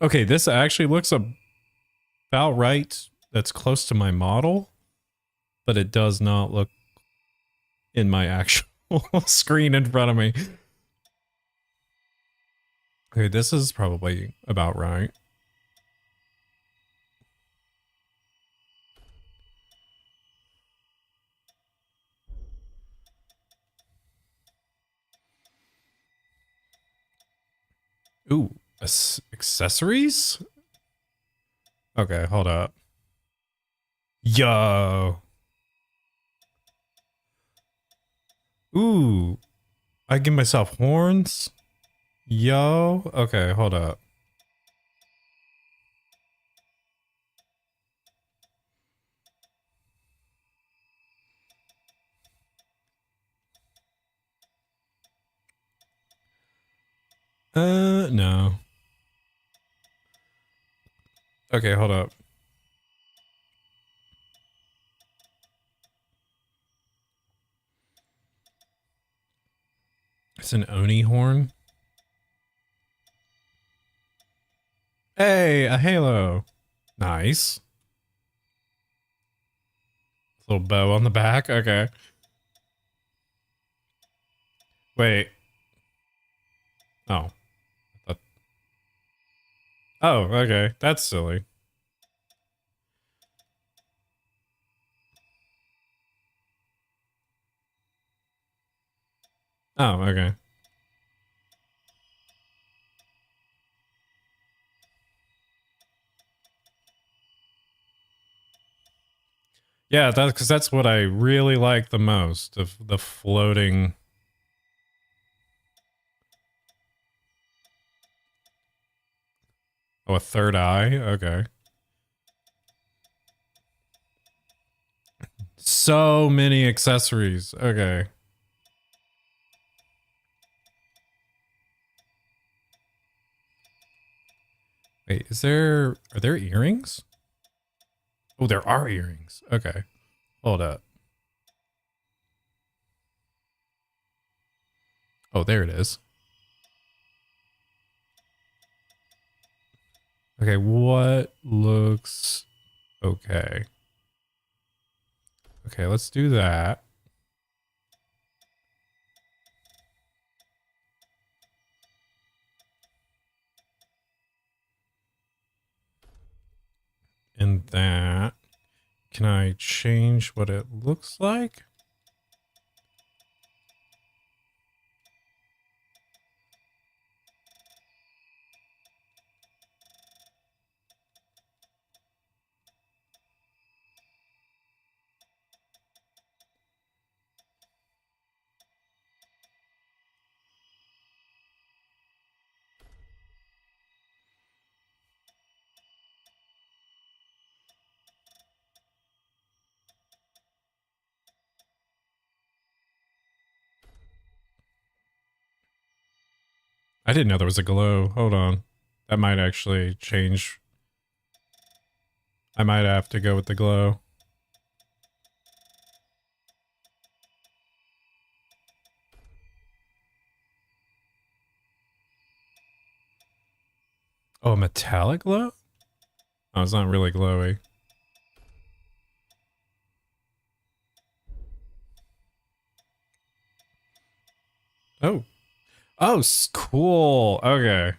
Okay, this actually looks about right. That's close to my model, but it does not look in my actual screen in front of me. Okay, this is probably about right. Ooh, accessories? Okay, hold up. Yo. Ooh, I give myself horns. Yo. Okay, hold up. No. Okay, hold up. It's an Oni horn. Hey, a halo. Nice. Little bow on the back. Okay. Wait. Oh. Oh, okay. That's silly. Oh, okay. Yeah, that's because that's what I really like the most of the floating. Oh, a third eye? Okay. So many accessories. Okay. Wait, are there earrings? Oh, there are earrings. Okay. Hold up. Oh, there it is. Okay, what looks okay? Okay, let's do that. And that. Can I change what it looks like? I didn't know there was a glow. Hold on. That might actually change. I might have to go with the glow. Oh, a metallic glow? Oh, it's not really glowy. Oh. Oh, cool. Okay.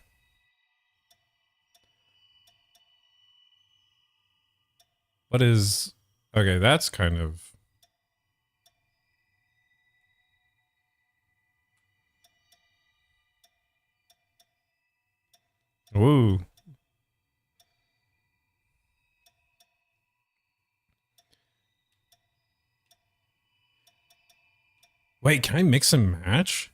What is... Okay, that's kind of... Woo. Wait, can I mix and match?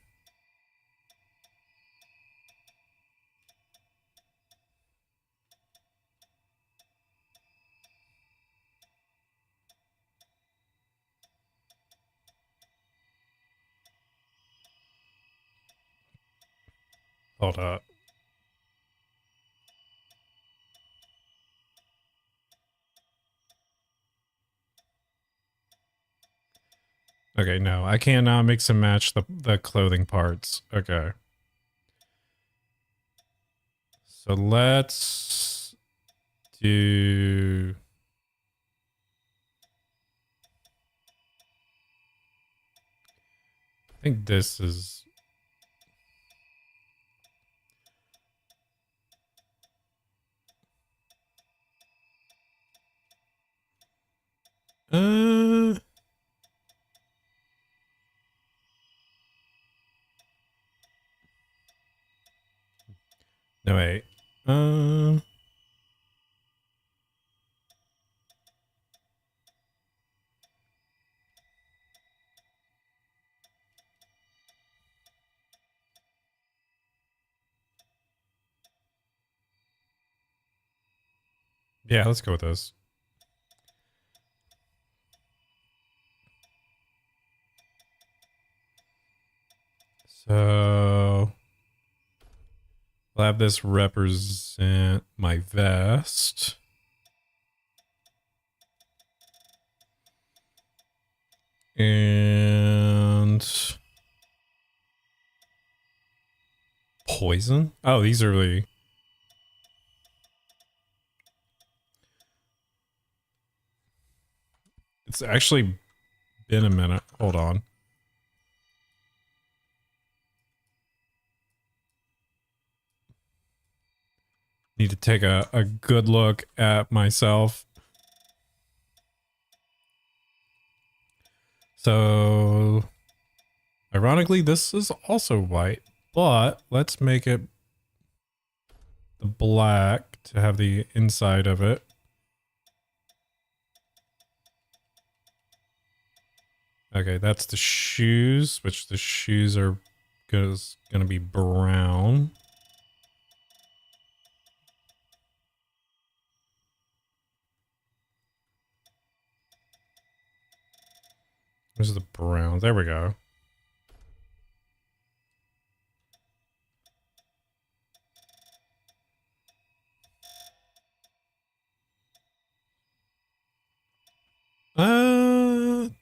Hold up. Okay, no, I cannot mix and match the clothing parts. Okay. So let's do... I think this is... Uh... No, wait. Yeah, let's go with this. So I'll have this represent my vest. And poison? Oh, these are really... It's actually been a minute. Hold on. Need to take a good look at myself. So, ironically, this is also white, but let's make it the black to have the inside of it. Okay, that's the shoes, which the shoes are gonna be brown. Where's the brown? There we go.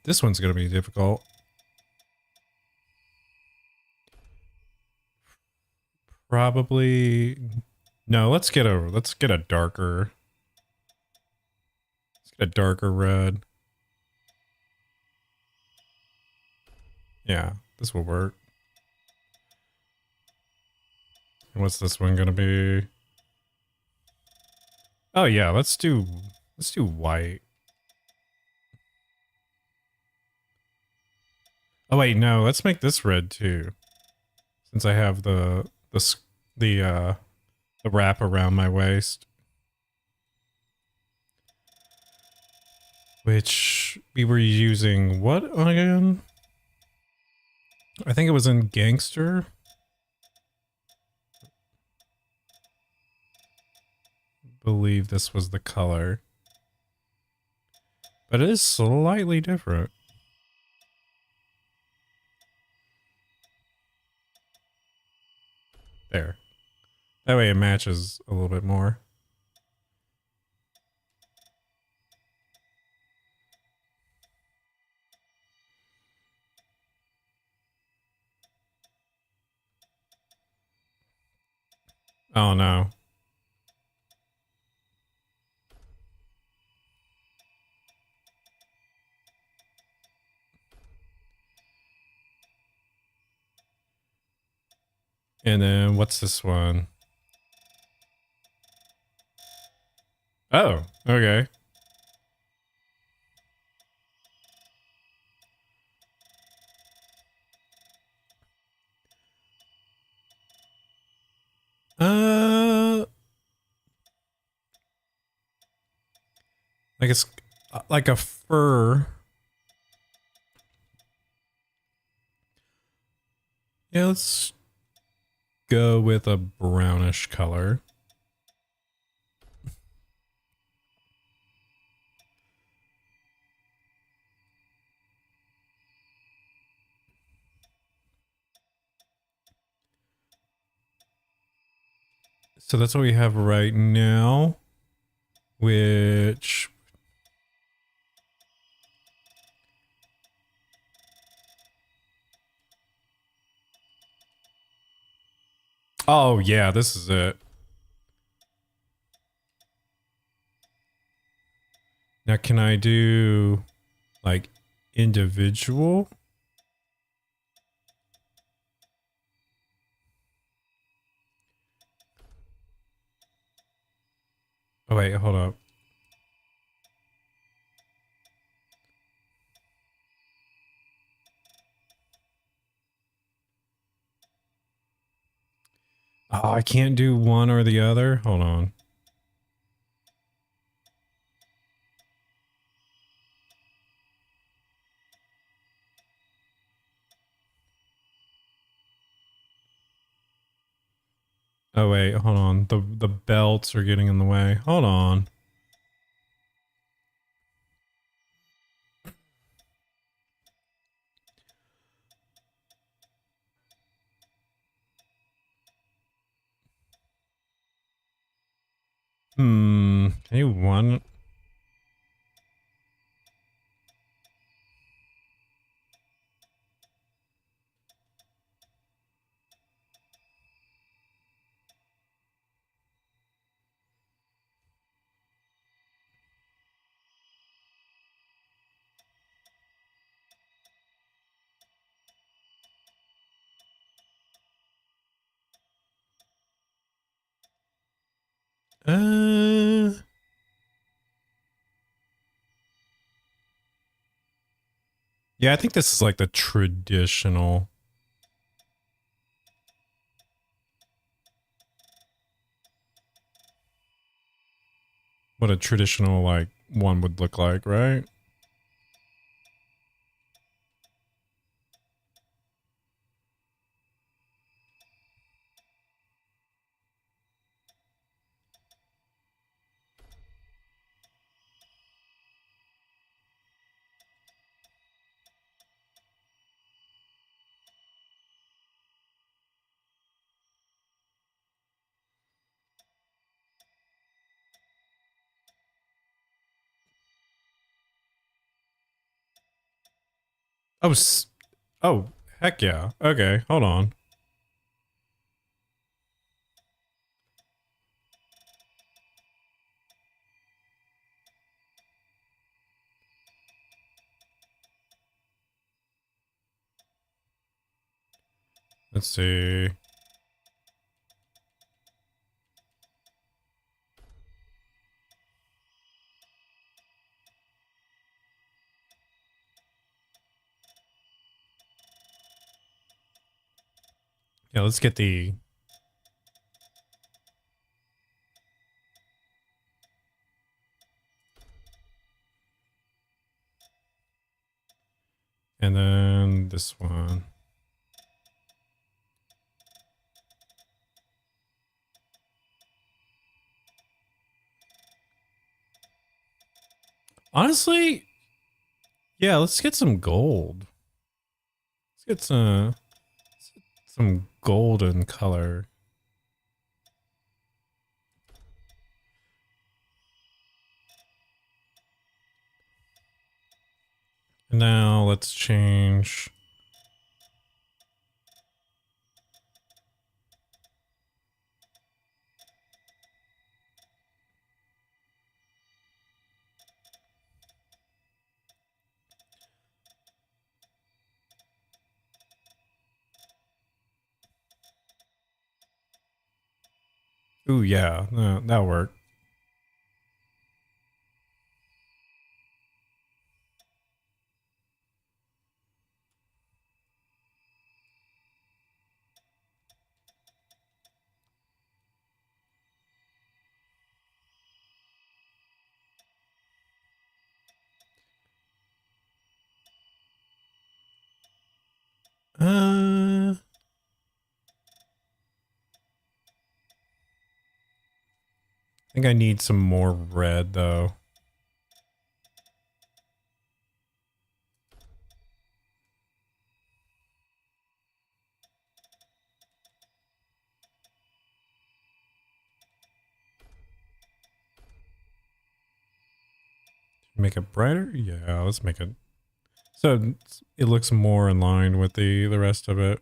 This one's gonna be difficult. Probably no. Let's get a darker. Let's get a darker red. Yeah, this will work. And what's this one gonna be? Oh yeah, let's do white. Oh wait, no, let's make this red too. Since I have the wrap around my waist. Which we were using what again? I think it was in Gangster. Believe this was the color. But it is slightly different. There. That way it matches a little bit more. Oh no. And then what's this one? Oh, okay. Like it's like a fur. Yeah, let's go with a brownish color. So that's what we have right now, which oh yeah, this is it. Now can I do like individual? Oh wait, hold up. Oh, I can't do one or the other. Hold on. Oh wait, hold on. The belts are getting in the way. Hold on. Hey, one. Yeah, I think this is like the traditional. What a traditional like one would look like, right? Oh, oh, heck yeah. Okay, hold on. Let's see. Yeah, let's get the. And then this one. Honestly, yeah, let's get some gold. Let's get some golden color. And now let's change. Ooh, yeah, that'll work. I think I need some more red though. Make it brighter? Yeah, let's make it so it looks more in line with the rest of it.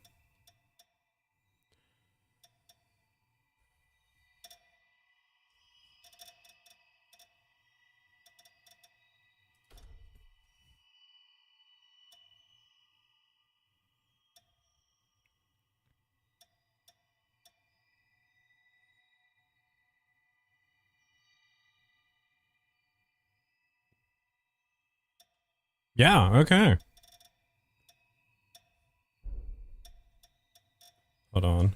Yeah, okay. Hold on.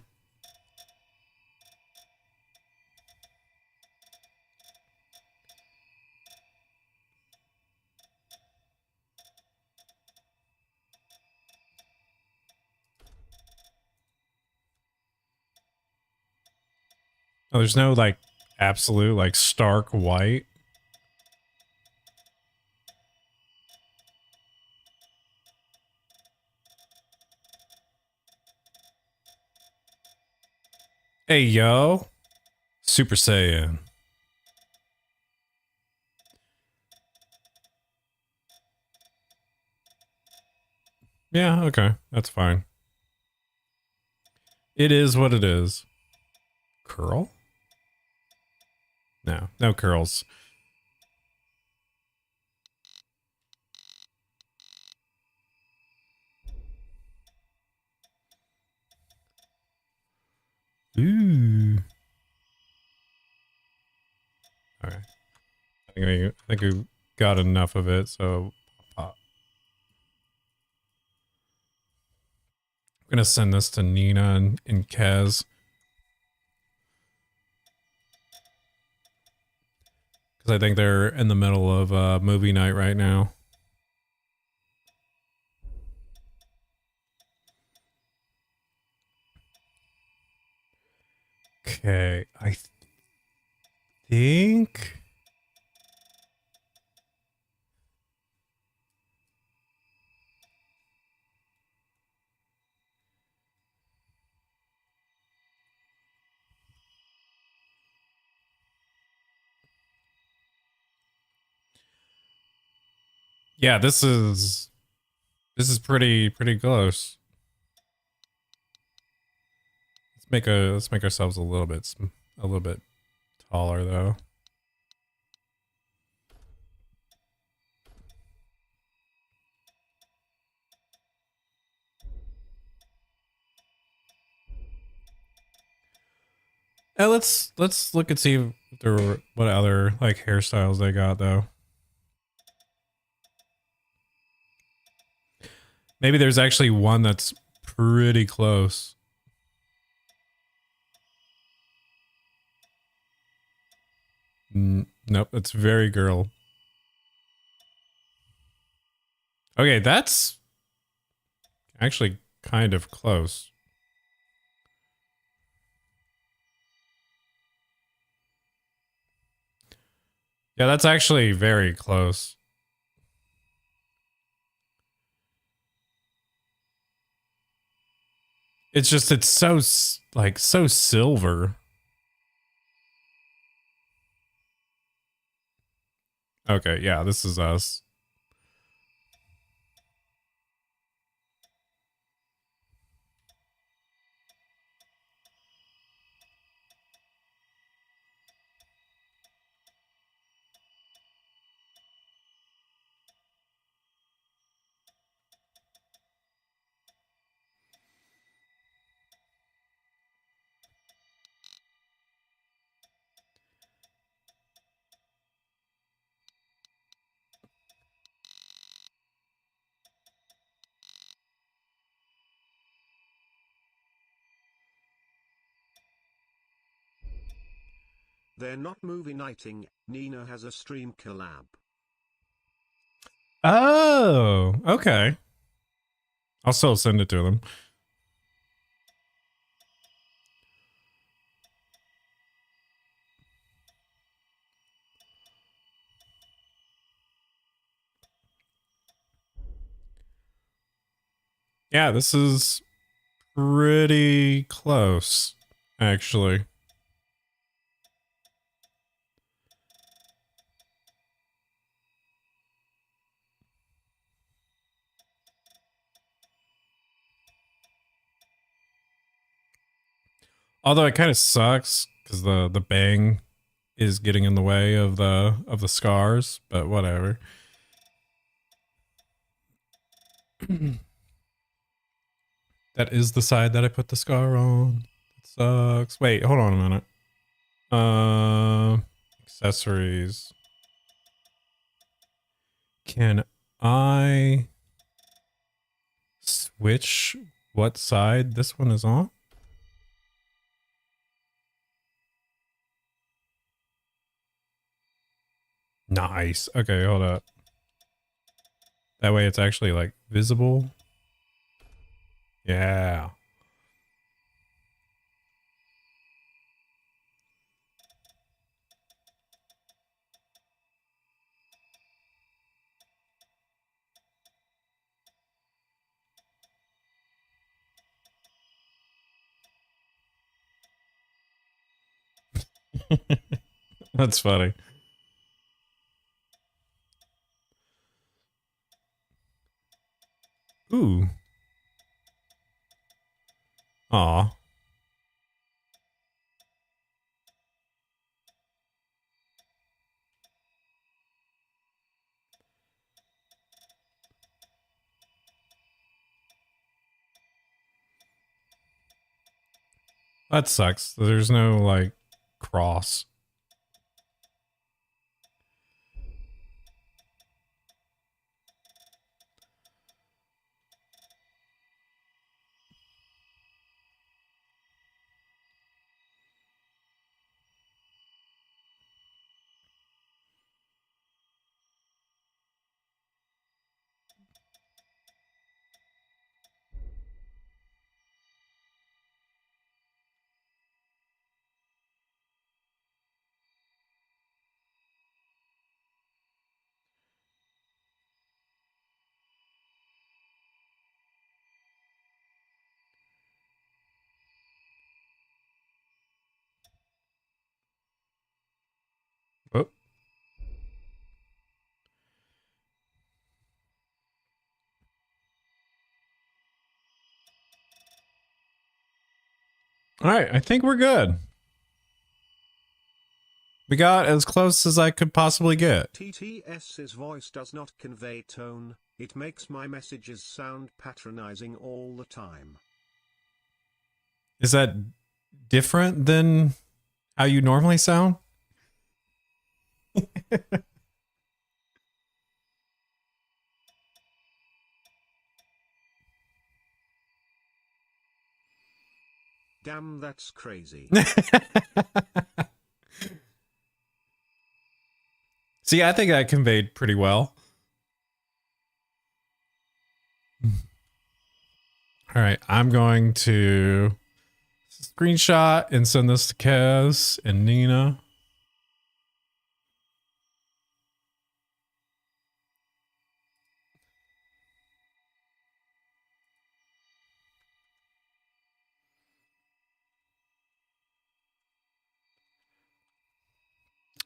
Oh, there's no like absolute like stark white. Hey, yo. Super Saiyan. Yeah, okay. That's fine. It is what it is. Curl? No, no curls. Ooh. All right. I think we got enough of it, so I'm gonna send this to Nina and Kaz. Because I think they're in the middle of movie night right now. Okay, I think... Yeah, this is pretty close. Let's make ourselves a little bit taller though. Let's look and see if there were what other like hairstyles they got though. Maybe there's actually one that's pretty close. Nope, it's very girl. Okay, that's actually kind of close. Yeah, that's actually very close. It's just, it's so, like, so silver. Okay, yeah, this is us. They're not movie nighting, Nina has a stream collab. Oh, okay. I'll still send it to them. Yeah, this is pretty close, actually. Although it kind of sucks because the bang is getting in the way of the scars, but whatever. That is the side that I put the scar on. It sucks. Wait, hold on a minute. Accessories. Can I switch what side this one is on? Nice. Okay, hold up. That way it's actually like visible. Yeah. That's funny. Ooh. Aw. That sucks. There's no, like, cross. Oh. All right, I think we're good. We got as close as I could possibly get. TTS's voice does not convey tone, it makes my messages sound patronizing all the time. Is that different than how you normally sound? Damn, that's crazy. See, I think I conveyed pretty well. All right, I'm going to screenshot and send this to Kaz and Nina.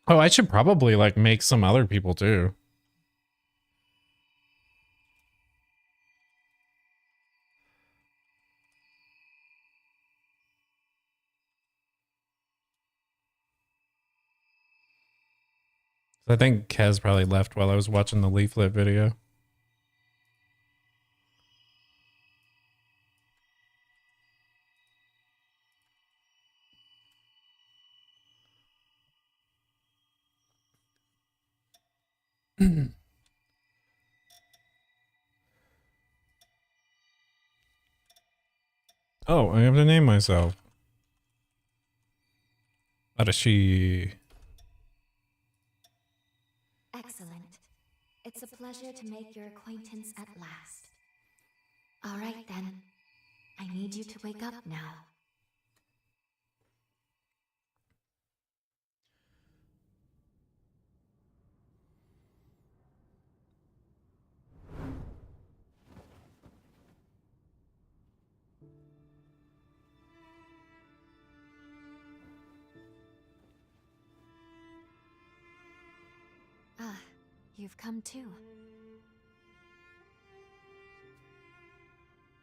Oh, I should probably like make some other people too. I think Kaz probably left while I was watching the leaflet video. Oh, I have to name myself. Arashi. Excellent. It's a pleasure to make your acquaintance at last. All right, then. I need you to wake up now. Ah, you've come too.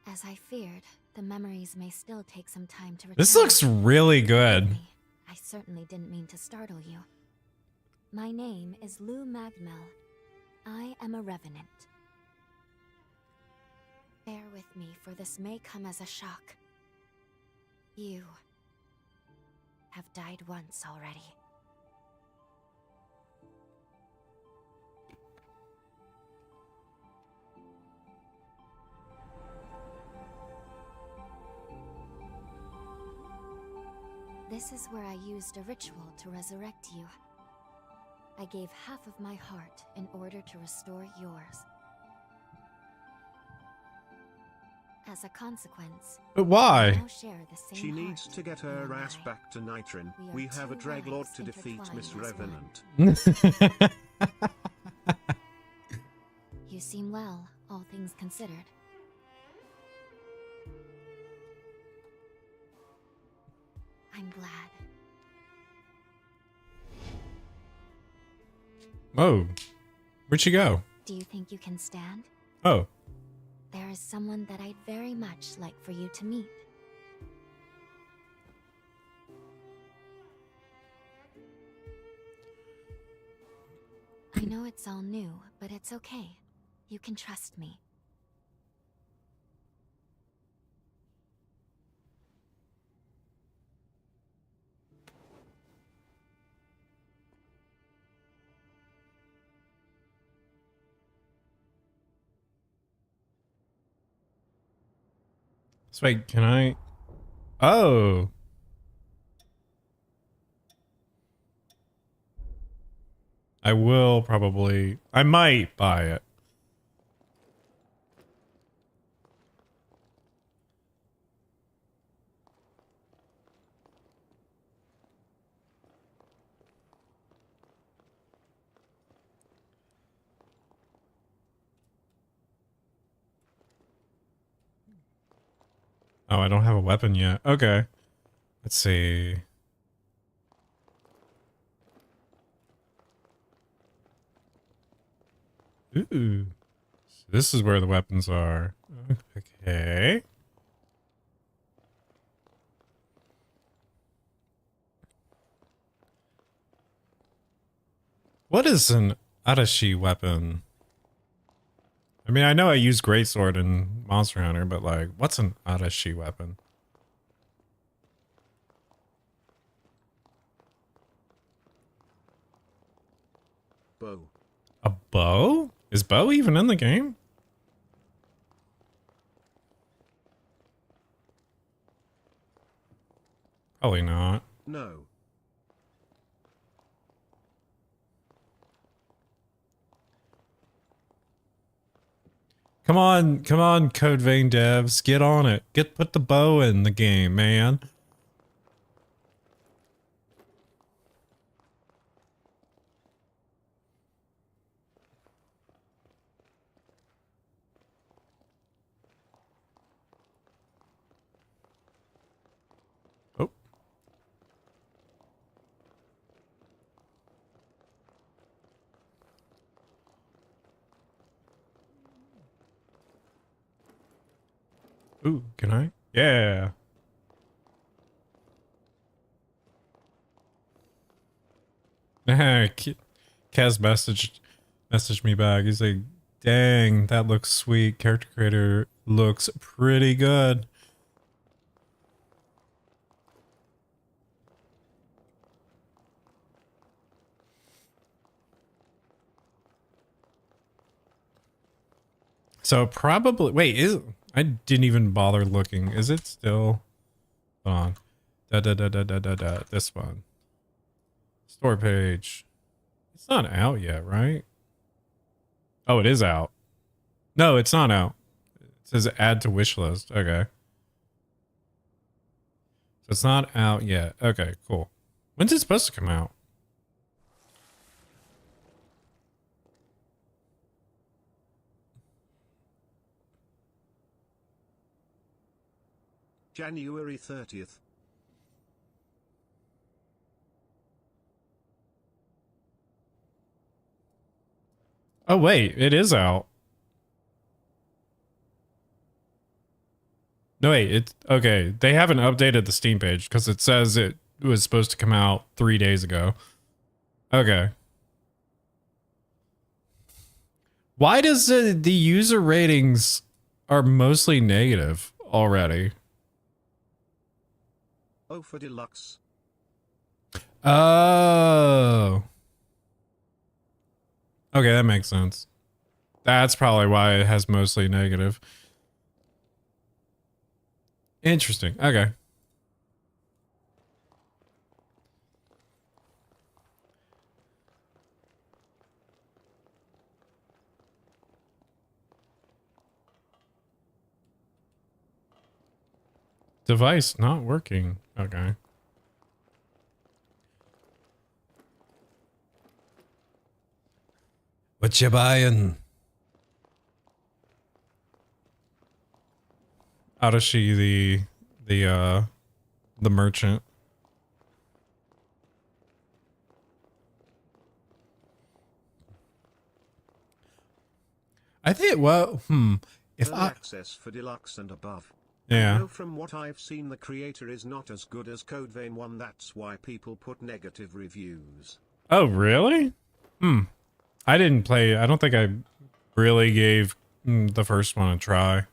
As I feared, the memories may still take some time to return. This looks really good. I certainly didn't mean to startle you. My name is Lou Magmel. I am a revenant. Bear with me, for this may come as a shock. You have died once already. This is where I used a ritual to resurrect you. I gave half of my heart in order to restore yours. As a consequence, But why? we now share the same She needs heart to get in her your ass eye. back to Nightreign. We are We have a two drag lord lives to defeat Miss intertwined as one. Revenant. You seem well, all things considered. I'm glad. Oh, where'd she go? Do you think you can stand? Oh, There is someone that I'd very much like for you to meet. I know it's all new, but it's okay. You can trust me. so wait, can I? Oh, I will probably. I might buy it. Oh, I don't have a weapon yet. Okay. Let's see. Ooh. So this is where the weapons are. Okay. What is an Arashi weapon? I mean, I know I use Greatsword in Monster Hunter, but like, what's an Arashi weapon? Bow. A bow? Is bow even in the game? Probably not. No. Come on, Code Vein devs, get on it. Put the bow in the game, man. Oh. Ooh, can I? Yeah. Kaz messaged me back. He's like, dang, that looks sweet. Character creator looks pretty good. So probably wait, I didn't even bother looking. Is it still hold on? This one. Store page. It's not out yet, right? Oh, it is out. No, it's not out. It says add to wish list. Okay. So it's not out yet. Okay, cool. When's it supposed to come out? January 30th. Oh wait, it is out. No wait, it's okay. They haven't updated the Steam page because it says it was supposed to come out 3 days ago. Okay. Why does the user ratings are mostly negative already? Oh, for deluxe. Oh. Okay, that makes sense. That's probably why it has mostly negative. Interesting. Okay. Device not working. Okay. What you buying? Arashi, the merchant. I think, well, if Early I, access for deluxe and above. yeah. I know from what I've seen the creator is not as good as Code Vein 1, that's why people put negative reviews. Oh, really? I didn't play, I don't think I really gave the first one a try.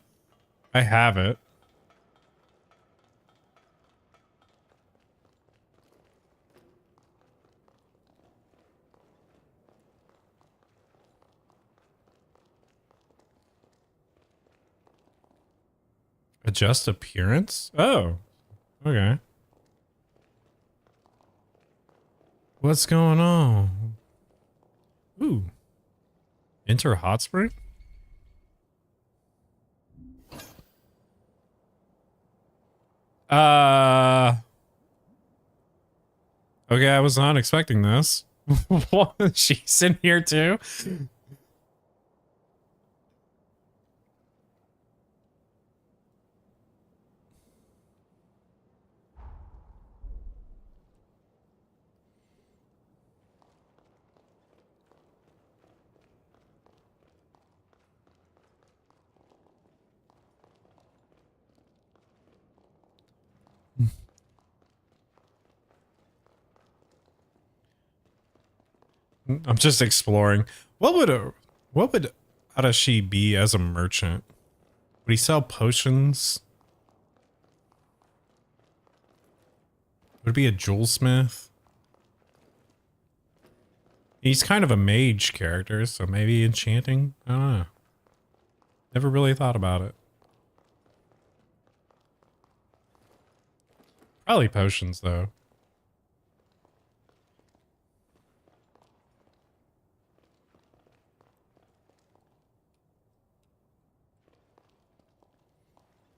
I have it. Adjust appearance? Oh, okay. What's going on? Ooh. Enter hot spring? Okay, I was not expecting this. What? She's in here too? I'm just exploring. What would Arashi be as a merchant? Would he sell potions? Would it be a jewelsmith? He's kind of a mage character, so maybe enchanting? I don't know. Never really thought about it. Probably potions, though.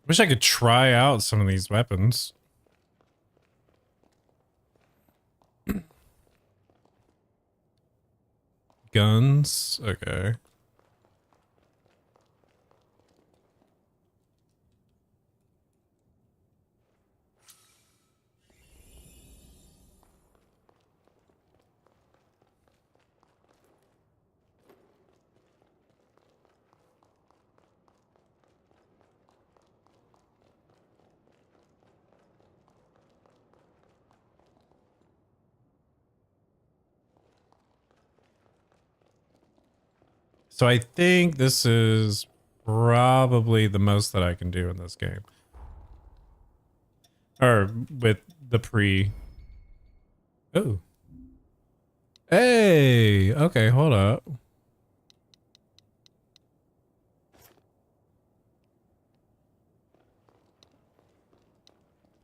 Wish I could try out some of these weapons. Guns? Okay. So I think this is probably the most that I can do in this game. Or with the pre. Oh. Hey, okay, hold up.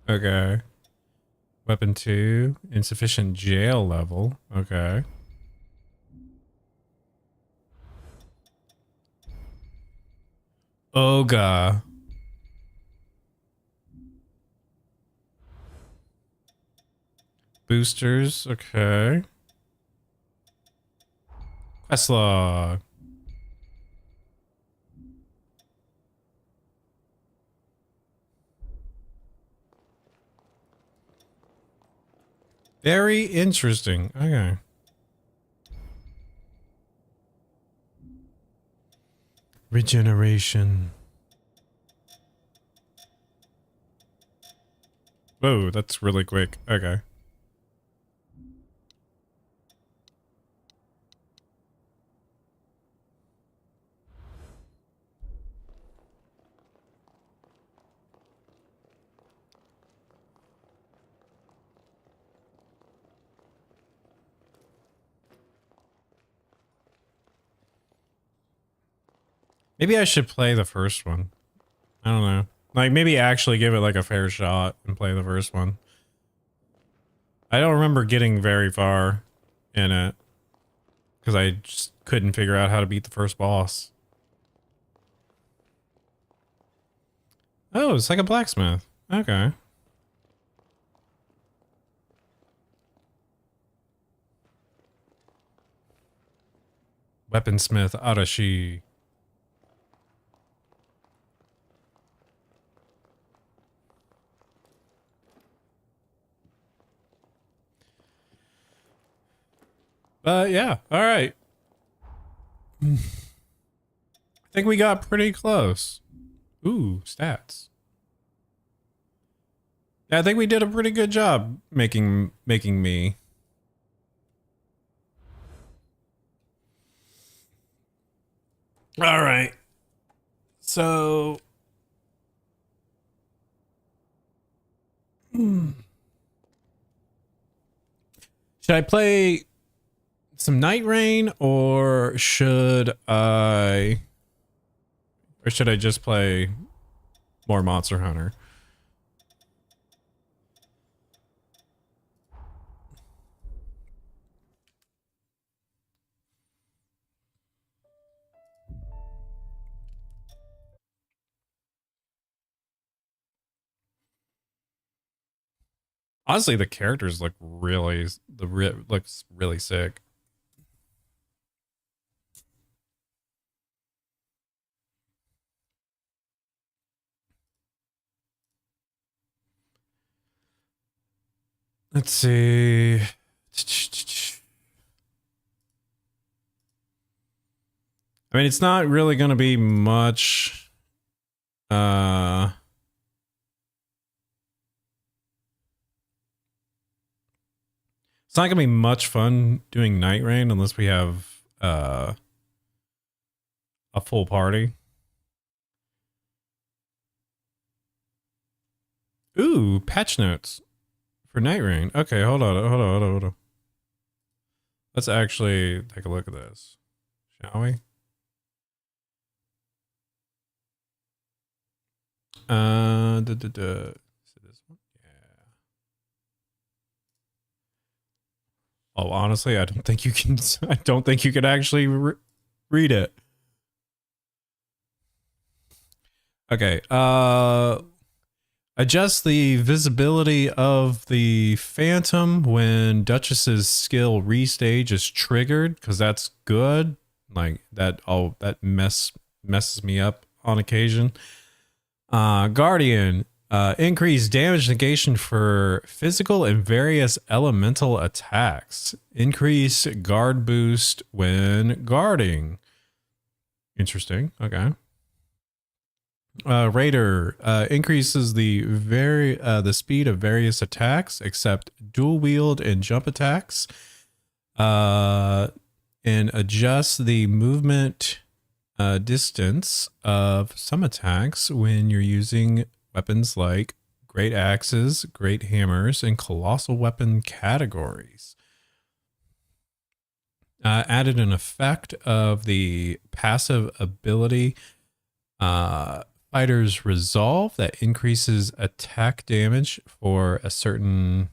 Okay. Weapon 2, insufficient jail level. Okay. Oga. Boosters, okay. Quest log. Very interesting. Okay. Regeneration. Whoa, that's really quick. Okay. Maybe I should play the first one. I don't know. Like, maybe actually give it like a fair shot and play the first one. I don't remember getting very far in it because I just couldn't figure out how to beat the first boss. Oh, it's like a blacksmith. Okay. Weaponsmith Arashi. Yeah, all right. I think we got pretty close. Ooh, stats. Yeah, I think we did a pretty good job making me. All right. So should I play some Nightreign or should I just play more Monster Hunter? Honestly, the characters look really looks really sick. Let's see. I mean, it's not really going to be much. It's not going to be much fun doing Nightreign unless we have a full party. Ooh, patch notes for Nightreign. Okay, hold on. Let's actually take a look at this, shall we? Is it this one? Yeah. Oh, honestly, I don't think you can. I don't think you can actually read it. Okay. Adjust the visibility of the Phantom when Duchess's skill restage is triggered, because that's good. Like that. Oh, that messes me up on occasion. Guardian. Increase damage negation for physical and various elemental attacks. Increase guard boost when guarding. Interesting. Okay. Raider increases the speed of various attacks except dual wield and jump attacks. And adjusts the movement distance of some attacks when you're using weapons like great axes, great hammers, and colossal weapon categories. Added an effect of the passive ability Fighter's Resolve that increases attack damage for a certain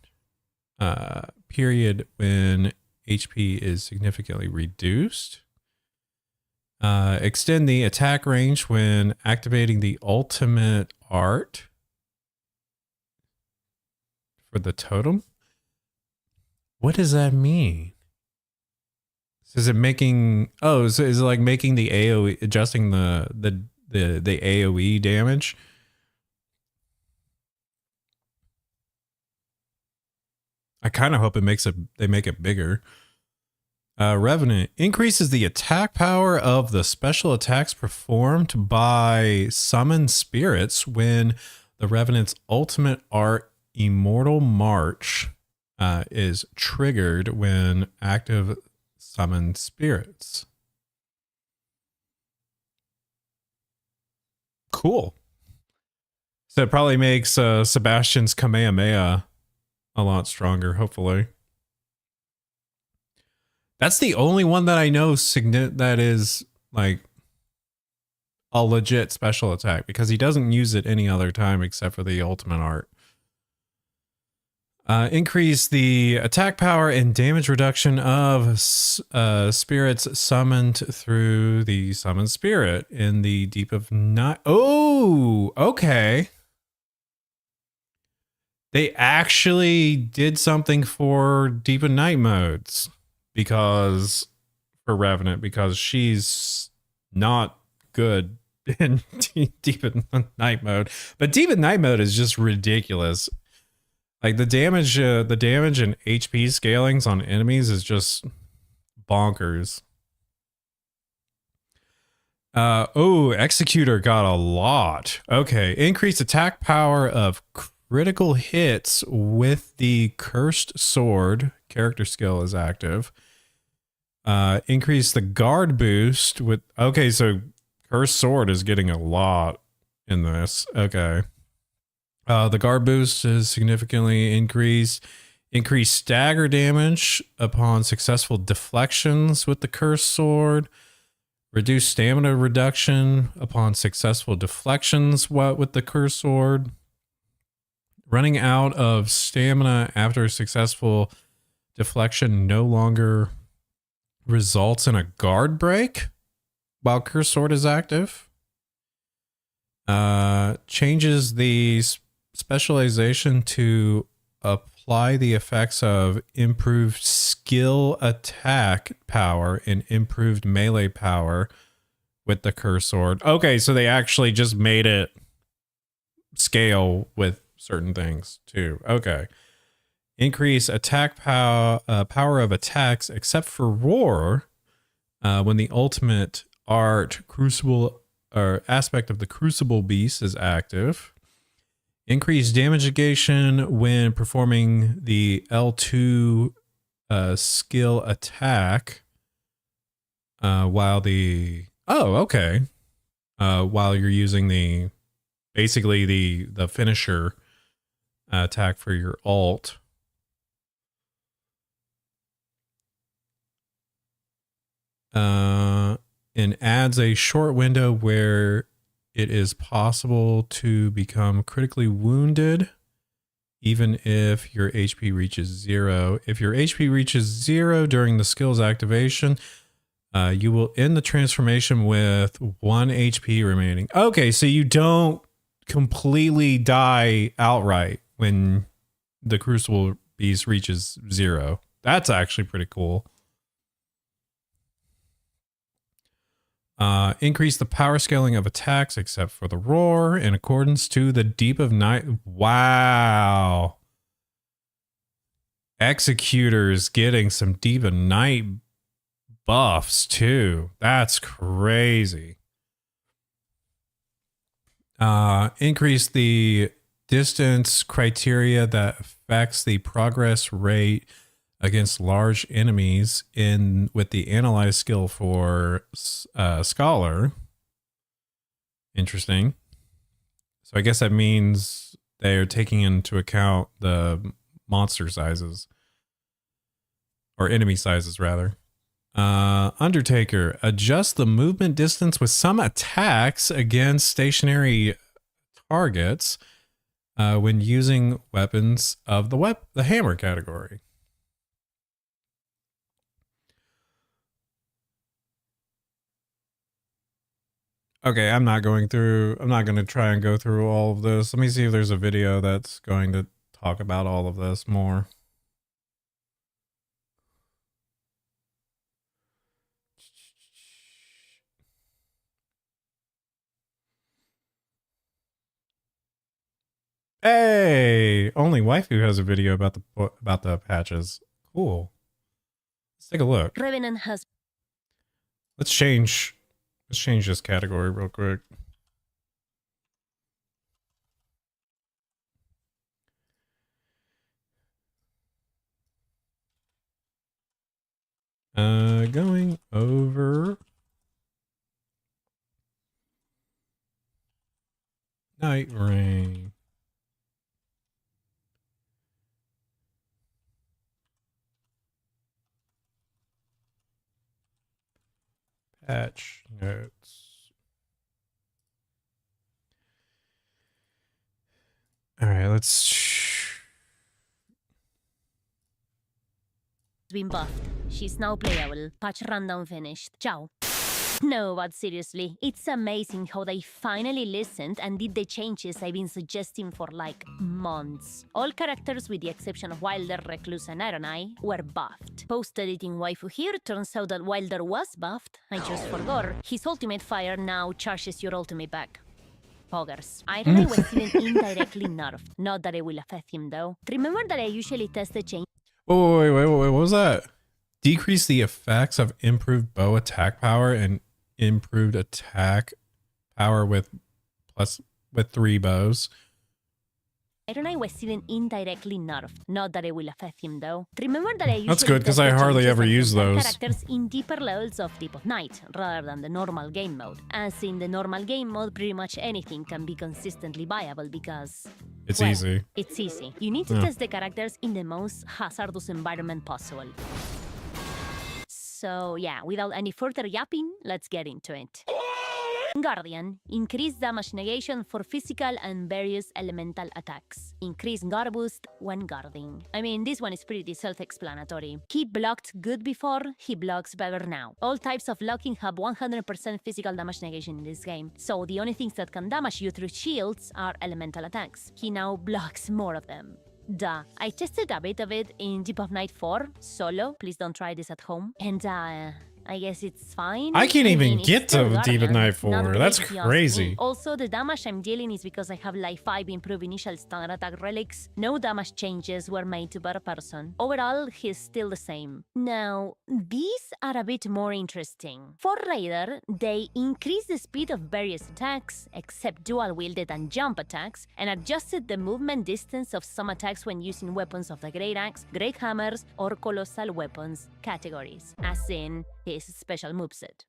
period when HP is significantly reduced. Extend the attack range when activating the ultimate art for the totem. What does that mean? Is it making? Oh, so is it like making the AOE, adjusting the AOE damage? I kind of hope it makes it. They make it bigger. Revenant increases the attack power of the special attacks performed by summoned spirits when the Revenant's ultimate art, Immortal March, is triggered when active summoned spirits. Cool. So it probably makes Sebastian's Kamehameha a lot stronger, hopefully. That's the only one that I know that is like a legit special attack, because he doesn't use it any other time except for the ultimate art. Increase the attack power and damage reduction of spirits summoned through the summoned spirit in the Deep of Night. Oh, okay. They actually did something for Deep of Night modes because for Revenant, because she's not good in Deep of Night mode. But Deep of Night mode is just ridiculous. Like the damage and HP scalings on enemies is just bonkers. Oh, Executor got a lot. Okay. Increased attack power of critical hits with the Cursed Sword. Character skill is active. Increase the guard boost with... Okay, so Cursed Sword is getting a lot in this. Okay. The guard boost is significantly increased. Increase stagger damage upon successful deflections with the Cursed Sword. Reduce stamina reduction upon successful deflections with the Cursed Sword. Running out of stamina after a successful deflection no longer results in a guard break while Cursed Sword is active. Changes the specialization to apply the effects of improved skill attack power and improved melee power with the Cursed Sword. Okay, so they actually just made it scale with certain things too. Okay. Increase attack power of attacks except for Roar when the ultimate art crucible or aspect of the Crucible Beast is active. Increase damage negation when performing the L2 skill attack while the... Oh, okay. While you're using the... Basically the finisher attack for your ult. And adds a short window where it is possible to become critically wounded even if your HP reaches 0. If your HP reaches 0 during the skill's activation, you will end the transformation with 1 HP remaining. Okay, so you don't completely die outright when the Crucible Beast reaches 0. That's actually pretty cool. Increase the power scaling of attacks except for the Roar in accordance to the Deep of Night. Wow. Executors getting some Deep of Night buffs too. That's crazy. Increase the distance criteria that affects the progress rate against large enemies with the analyze skill for Scholar. Interesting. So I guess that means they're taking into account the monster sizes or enemy sizes rather. Undertaker, adjust the movement distance with some attacks against stationary targets when using weapons of the hammer category. Okay, I'm not going to try and go through all of this. Let me see if there's a video that's going to talk about all of this more. Hey, only waifu has a video about the patches. Cool. Let's take a look. Revenant has... Let's change this category real quick. Going over Nightreign. Patch notes. All right, let's... been buffed. She's now playable. Patch rundown finished. Ciao. No, but seriously, it's amazing how they finally listened and did the changes I've been suggesting for like months. All characters with the exception of Wilder, Recluse, and Iron Eye were buffed. Post-editing waifu here, turns out that Wilder was buffed. I just forgot. His ultimate fire now charges your ultimate back. Poggers. Iron Eye was even indirectly nerfed. Not that it will affect him though. Remember that I usually test the change. Wait, what was that? Decrease the effects of improved bow attack power and improved attack power with 3 bows. Iron Eye was still indirectly nerfed. Not that it will affect him though. Remember that I usually That's good, 'cause test I the hardly changes ever and use compare those. characters in deeper levels of Deep of Night, rather than the normal game mode. As in the normal game mode, pretty much anything can be consistently viable because... It's well, easy. It's easy. You need to Yeah. test the characters in the most hazardous environment possible. So yeah, without any further yapping, let's get into it. Guardian. Increase damage negation for physical and various elemental attacks. Increase guard boost when guarding. I mean, this one is pretty self-explanatory. He blocked good before, he blocks better now. All types of locking have 100% physical damage negation in this game, so the only things that can damage you through shields are elemental attacks. He now blocks more of them. Duh. I tested a bit of it in Deep of Night 4, solo. Please don't try this at home. And I guess it's fine. I can't even it's get still to Deep of Guardian. Night Not 4. great That's if you ask crazy. me. Also, the damage I'm dealing is because I have Life 5 improved initial standard attack relics. No damage changes were made to per person. Overall, he's still the same. Now, these are a bit more interesting. For Raider, they increased the speed of various attacks, except dual-wielded and jump attacks, and adjusted the movement distance of some attacks when using weapons of the Great Axe, Great Hammers, or Colossal Weapons categories, as in his special moveset.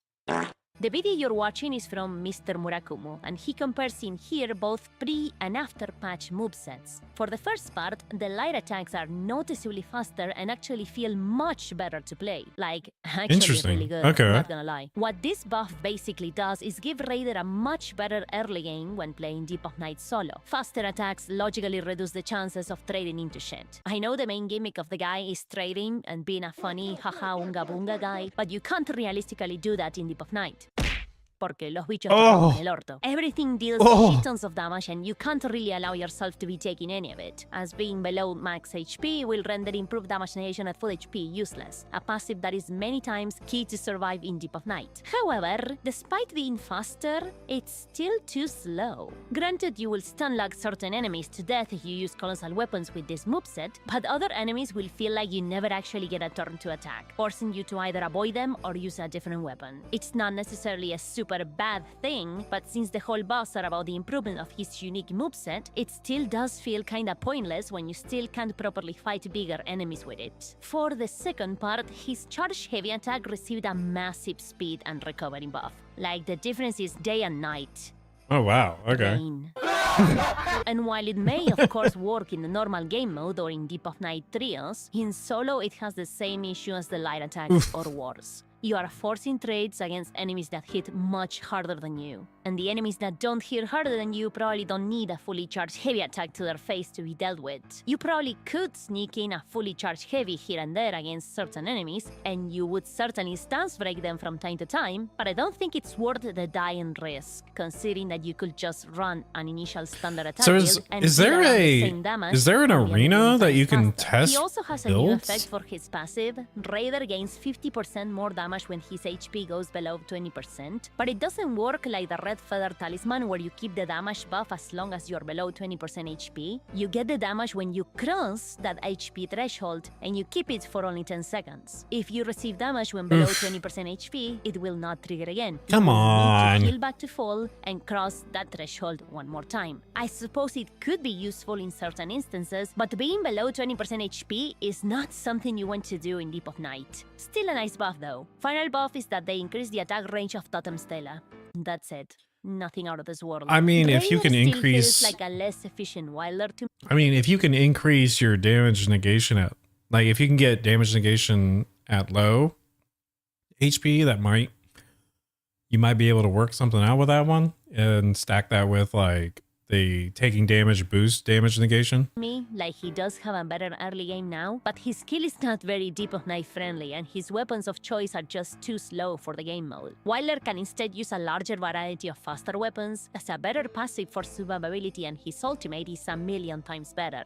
The video you're watching is from Mr. Murakumo, and he compares in here both pre- and after-patch movesets. For the first part, the light attacks are noticeably faster and actually feel much better to play. Like, actually Interesting. really good, Okay. not gonna lie. What this buff basically does is give Raider a much better early game when playing Deep of Night solo. Faster attacks logically reduce the chances of trading into shit. I know the main gimmick of the guy is trading and being a funny haha unga bunga guy, but you can't realistically do that in Deep of Night. Porque los bichos te rompen el orto. Everything deals shit tons of damage and you can't really allow yourself to be taking any of it, as being below max HP will render improved damage negation at full HP useless, a passive that is many times key to survive in Deep of Night. However, despite being faster, it's still too slow. Granted, you will stun lock certain enemies to death if you use colossal weapons with this moveset, but other enemies will feel like you never actually get a turn to attack, forcing you to either avoid them or use a different weapon. It's not necessarily a super bad thing, but since the whole boss are about the improvement of his unique moveset, it still does feel kinda pointless when you still can't properly fight bigger enemies with it. For the second part, his charge heavy attack received a massive speed and recovery buff. Like, the difference is day and night. Oh, wow. Okay. Pain. And while it may of course work in the normal game mode or in Deep of Night trios, in solo it has the same issue as the light attacks or wars. You are forcing trades against enemies that hit much harder than you. And the enemies that don't hit harder than you probably don't need a fully charged heavy attack to their face to be dealt with. You probably could sneak in a fully charged heavy here and there against certain enemies, and you would certainly stance break them from time to time, but I don't think it's worth the dying risk, considering that you could just run an initial standard attack So build and is deal there around the a same damage is there an and the arena enemy that you faster. can test He also has a new builds? effect for his passive. Raider gains 50% more damage when his HP goes below 20%, but it doesn't work like the Red Feather Talisman where you keep the damage buff as long as you're below 20% HP. You get the damage when you cross that HP threshold, and you keep it for only 10 seconds. If you receive damage when below 20% HP, it will not trigger again. Come You will on. need to heal back to full and cross that threshold one more time. I suppose it could be useful in certain instances, but being below 20% HP is not something you want to do in Deep of Night. Still a nice buff though. Final buff is that they increase the attack range of Totem Stella. That's it. Nothing out of this world. I mean, if you Raider can still increase- feels like a less efficient Wilder to I mean, if you can increase your damage negation at, like, if you can get damage negation at low HP, you might be able to work something out with that one and stack that with, like, the taking damage boost damage negation. me, like he does have a better early game now, but his skill is not very Deep of Night friendly and his weapons of choice are just too slow for the game mode. Wilder can instead use a larger variety of faster weapons, as a better passive for survivability, and his ultimate is a million times better.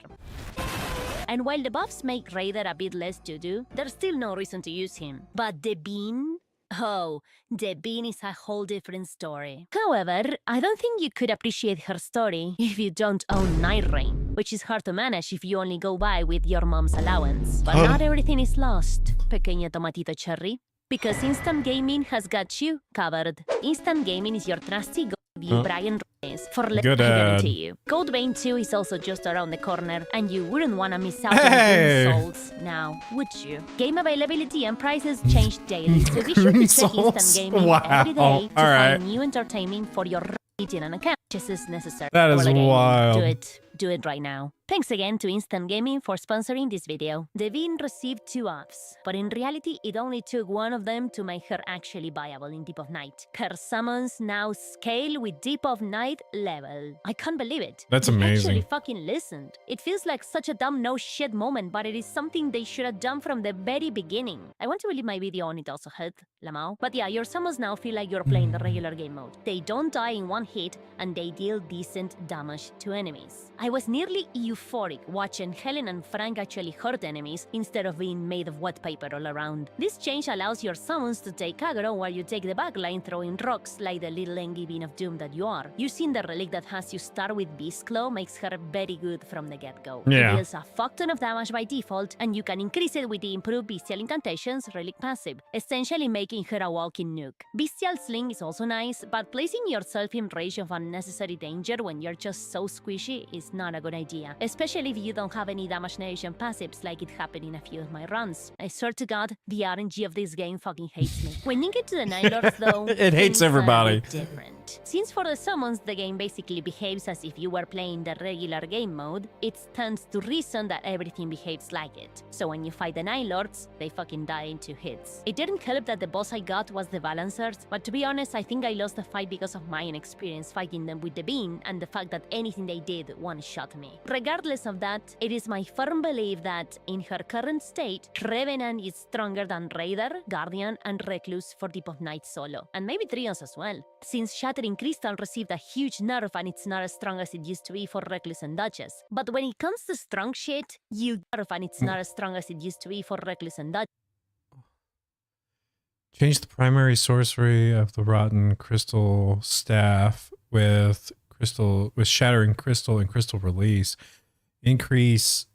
And while the buffs make Raider a bit less to do, there's still no reason to use him. But the Bean? Oh, the Bean is a whole different story. However, I don't think you could appreciate her story if you don't own Nightreign, which is hard to manage if you only go by with your mom's allowance. But not everything is lost, pequeña tomatito cherry. Because Instant Gaming has got you covered. Instant Gaming is your trusty go you Brian Reyes for I Good guarantee ad. you. Code Vein 2 is also just around the corner, and you wouldn't want to miss out Hey! on Doom Souls now, would you? Game availability and prices change daily, so be sure to check Souls? Instant Gaming Wow. every day to Alright. find new entertainment for your region and account, just as necessary. That is Roller gaming. wild. Do it right now. Thanks again to Instant Gaming for sponsoring this video. Devin received 2 offs, but in reality it only took one of them to make her actually viable in Deep of Night. Her summons now scale with Deep of Night level. I can't believe it. That's They amazing. actually fucking listened. It feels like such a dumb no shit moment, but it is something they should have done from the very beginning. I want to leave my video on it also, Hut, Lamau. But yeah, your summons now feel like you're playing the regular game mode. They don't die in one hit, and they deal decent damage to enemies. I was nearly euphoric watching Helen and Frank actually hurt enemies instead of being made of wet paper all around. This change allows your summons to take aggro while you take the backline throwing rocks like the little engy bean of doom that you are. Using the relic that has you start with Beast Claw makes her very good from the get-go. Yeah. It deals a fuck ton of damage by default, and you can increase it with the improved Bestial Incantations relic passive, essentially making her a walking nuke. Bestial Sling is also nice, but placing yourself in range of unnecessary danger when you're just so squishy is not a good idea, especially if you don't have any damage negation passives like it happened in a few of my runs. I swear to God, the RNG of this game fucking hates me. When you get to the Night Lords though, It hates things are a everybody. bit different. Since for the summons the game basically behaves as if you were playing the regular game mode, it stands to reason that everything behaves like it. So when you fight the Night Lords, they fucking die in 2 hits. It didn't help that the boss I got was the Balancers, but to be honest, I think I lost the fight because of my inexperience fighting them with the bean and the fact that anything they did one-shot me. Regardless of that, it is my firm belief that, in her current state, Revenant is stronger than Raider, Guardian, and Recluse for Deep of Night solo, and maybe Trios as well. Since Shattering Crystal received a huge nerf and it's not as strong as it used to be for Recluse and Duchess. But when it comes to strong shit, you nerf and it's not as strong as it used to be for Recluse and Duchess. Change the primary sorcery of the Rotten Crystal Staff with Shattering Crystal and Crystal Release. Increase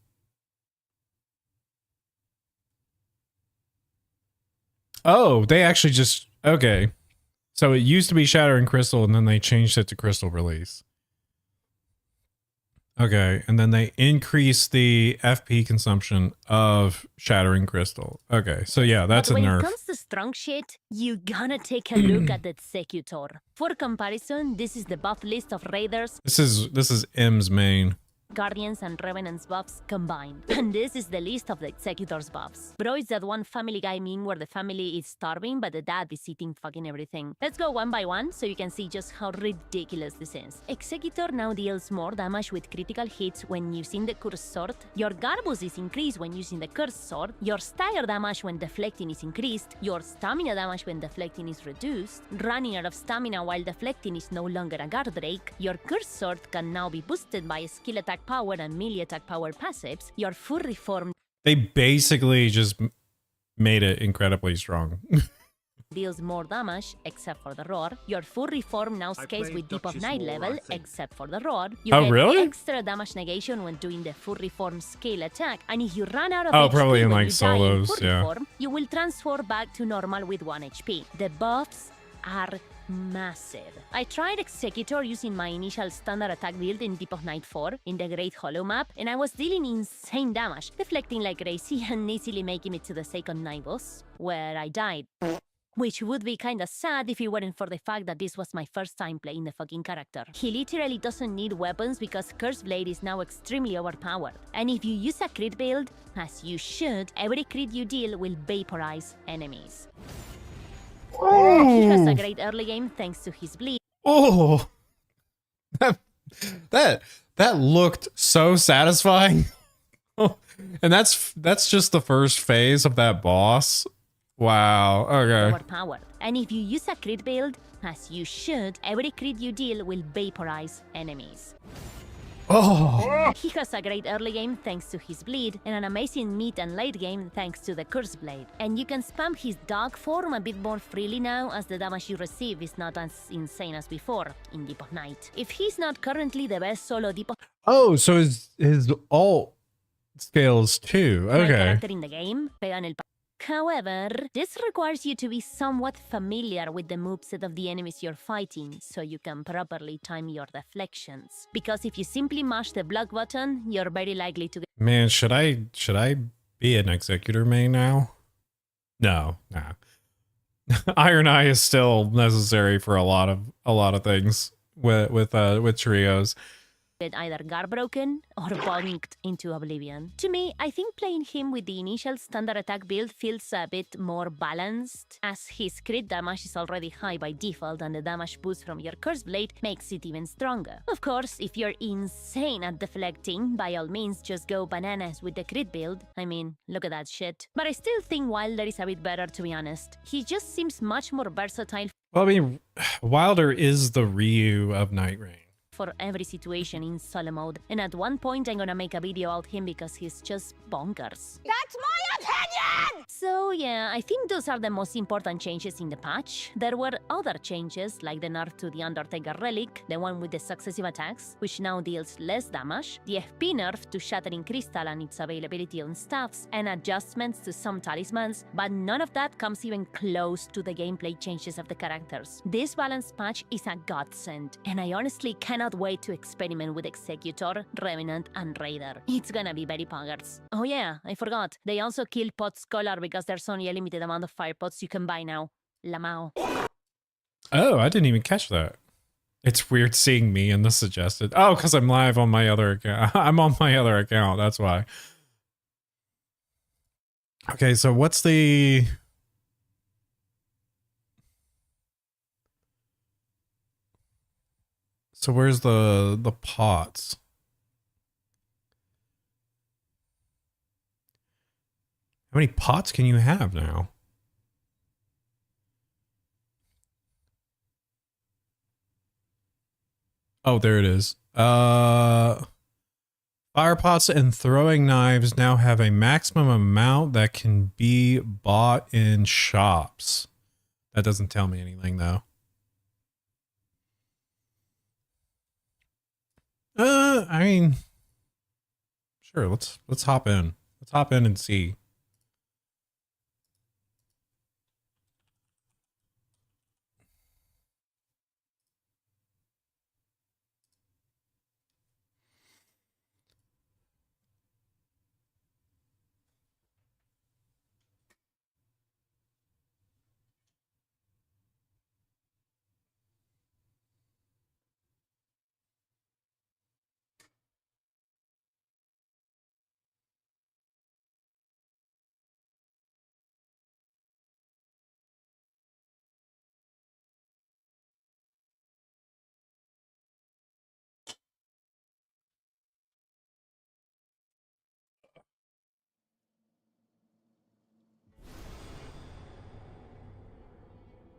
Oh, they actually just okay. So it used to be Shattering Crystal and then they changed it to Crystal Release. Okay, and then they increase the FP consumption of Shattering Crystal. Okay, so yeah, that's a But when nerf. it comes to strong shit, you gotta take a look at the Executor. For comparison, this is the buff list of Raiders, This is M's main. Guardians, and Revenant's buffs combined. And this is the list of the Executor's buffs. Bro, it's that one Family Guy meme where the family is starving but the dad is eating fucking everything. Let's go one by one so you can see just how ridiculous this is. Executor now deals more damage with critical hits when using the Cursed Sword. Your Garbus is increased when using the Cursed Sword. Your Stagger damage when deflecting is increased. Your Stamina damage when deflecting is reduced. Running out of stamina while deflecting is no longer a Guard Drake. Your Cursed Sword can now be boosted by skill attack power and melee attack power passives. Your full reform They basically just made it incredibly strong. deals more damage, except for the roar. Your full reform now scales played with Deep of Duchess Night more, level, I think. except for the roar. You Oh, get really? extra damage negation when doing the full reform scale attack, and if you run out of Oh, HP probably in, when like, you die in solos, full yeah. reform, you will transform back to normal with 1 HP. The buffs are massive. I tried Executor using my initial standard attack build in Deep of Night 4 in the Great Hollow map, and I was dealing insane damage, deflecting like crazy and easily making it to the second night boss, where I died. Which would be kinda sad if it weren't for the fact that this was my first time playing the fucking character. He literally doesn't need weapons because Curse Blade is now extremely overpowered. And if you use a crit build, as you should, every crit you deal will vaporize enemies. He has a great early game thanks to his bleed. Oh, that looked so satisfying. And that's just the first phase of that boss. Wow. Okay. Overpowered. And if you use a crit build, as you should, every crit you deal will vaporize enemies. Oh. He has a great early game thanks to his bleed, and an amazing mid and late game thanks to the Curse Blade. And you can spam his dog form a bit more freely now, as the damage you receive is not as insane as before in Deep of Night. If he's not currently the best solo Deep of Oh, so his alt scales too. Night Okay. character in the game, pega en el However, this requires you to be somewhat familiar with the moveset of the enemies you're fighting, so you can properly time your deflections. Because if you simply mash the block button, you're very likely to get— Man, should I be an executor main now? No, nah. Iron Eye is still necessary for a lot of things with trios. either guard broken or bonked into oblivion. To me, I think playing him with the initial standard attack build feels a bit more balanced, as his crit damage is already high by default and the damage boost from your Curse Blade makes it even stronger. Of course, if you're insane at deflecting, by all means just go bananas with the crit build. I mean, look at that shit. But I still think Wilder is a bit better, to be honest. He just seems much more versatile. Well, I mean, Wilder is the Ryu of Nightreign. For every situation in solo mode, and at one point I'm gonna make a video about him because he's just bonkers. That's my opinion! So yeah, I think those are the most important changes in the patch. There were other changes, like the nerf to the Undertaker Relic, the one with the successive attacks, which now deals less damage, the FP nerf to Shattering Crystal and its availability on staffs, and adjustments to some talismans, but none of that comes even close to the gameplay changes of the characters. This balanced patch is a godsend, and I honestly cannot wait to experiment with Executor, Revenant, and Raider. It's gonna be very poggers. Oh yeah, I forgot. They also killed Pot Scholar because there's only a limited amount of fire pots you can buy now. Lamau. Oh, I didn't even catch that. It's weird seeing me in the suggested. Oh, because I'm live on my other account. I'm on my other account, that's why. Okay, so what's the... So where's the pots? How many pots can you have now? Oh, there it is. Fire pots and throwing knives now have a maximum amount that can be bought in shops. That doesn't tell me anything though. I mean, sure, let's hop in. Let's hop in and see.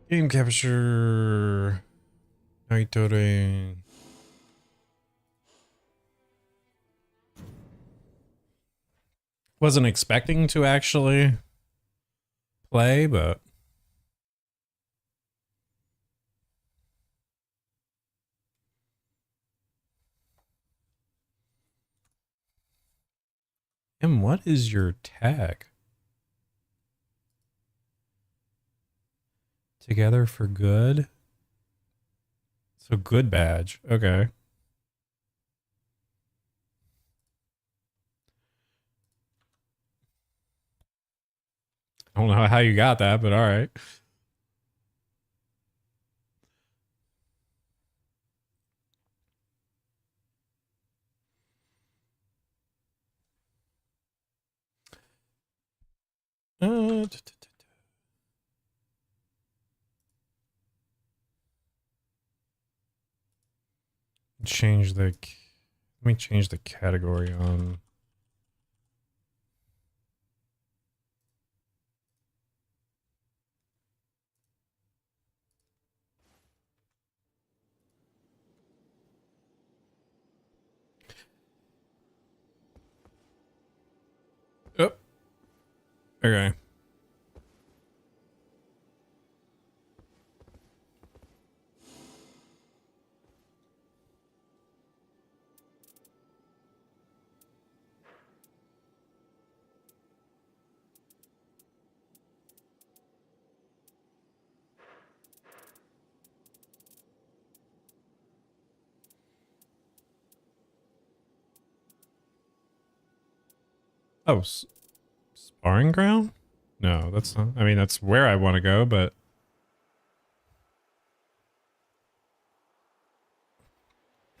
Game capture. Nightreign. Wasn't expecting to actually play, but and what is your tag? Together for good? So good badge. Okay. I don't know how you got that, but all right. Change the... Let me change the category on... Oh. Okay. Oh, sparring ground? No, that's not. I mean, that's where I want to go, but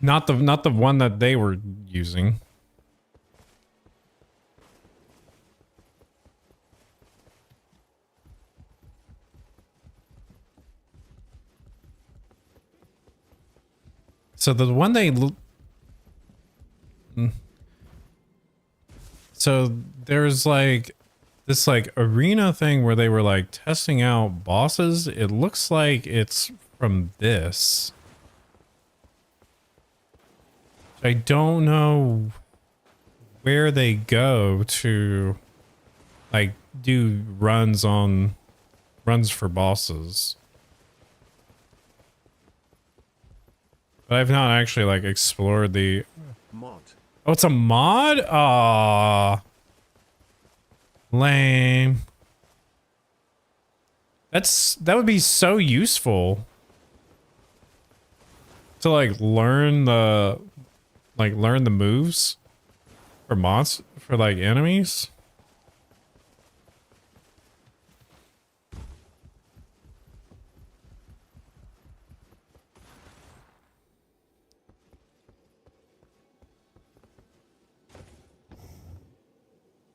not the one that they were using. So the one so there's like this like arena thing where they were like testing out bosses. It looks like it's from this. I don't know where they go to like do runs for bosses. But I've not actually like explored the Mod. Oh, it's a mod? Aw. Lame. That would be so useful. To like learn the moves for for like enemies.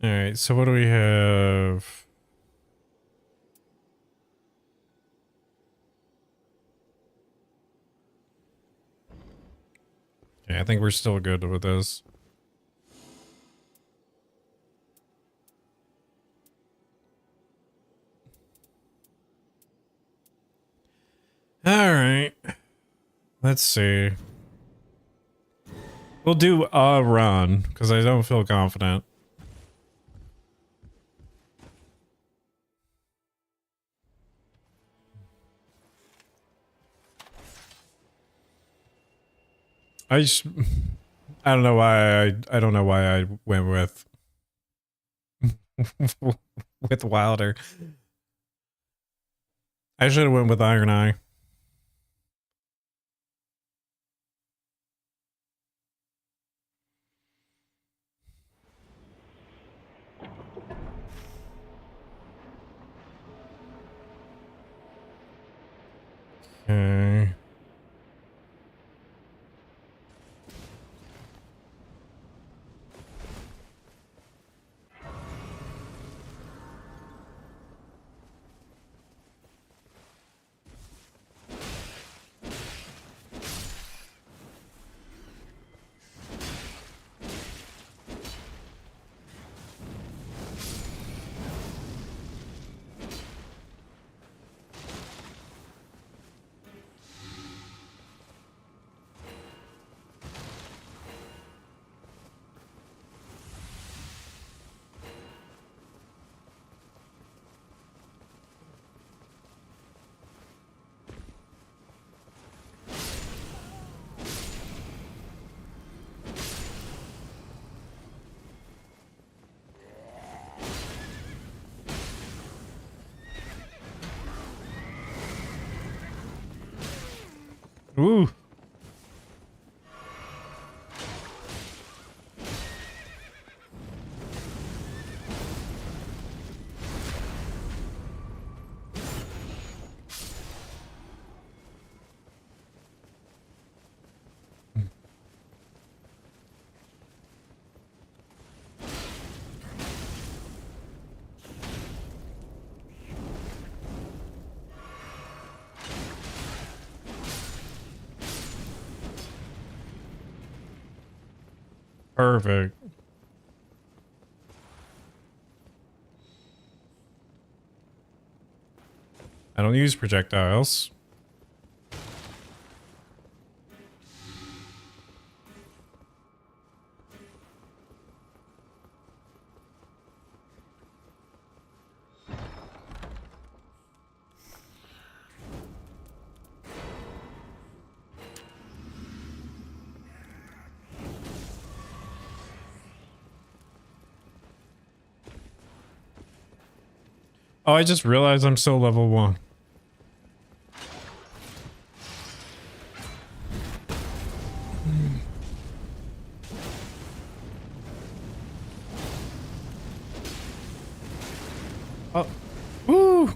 All right, so what do we have? Okay, I think we're still good with this. All right. Let's see. We'll do a run because I don't feel confident. I don't know why I don't know why I went with with Wilder. I should have went with Iron Eye. Okay. Ooh. Perfect. I don't use projectiles. Oh, I just realized I'm still level 1. Oh, woo!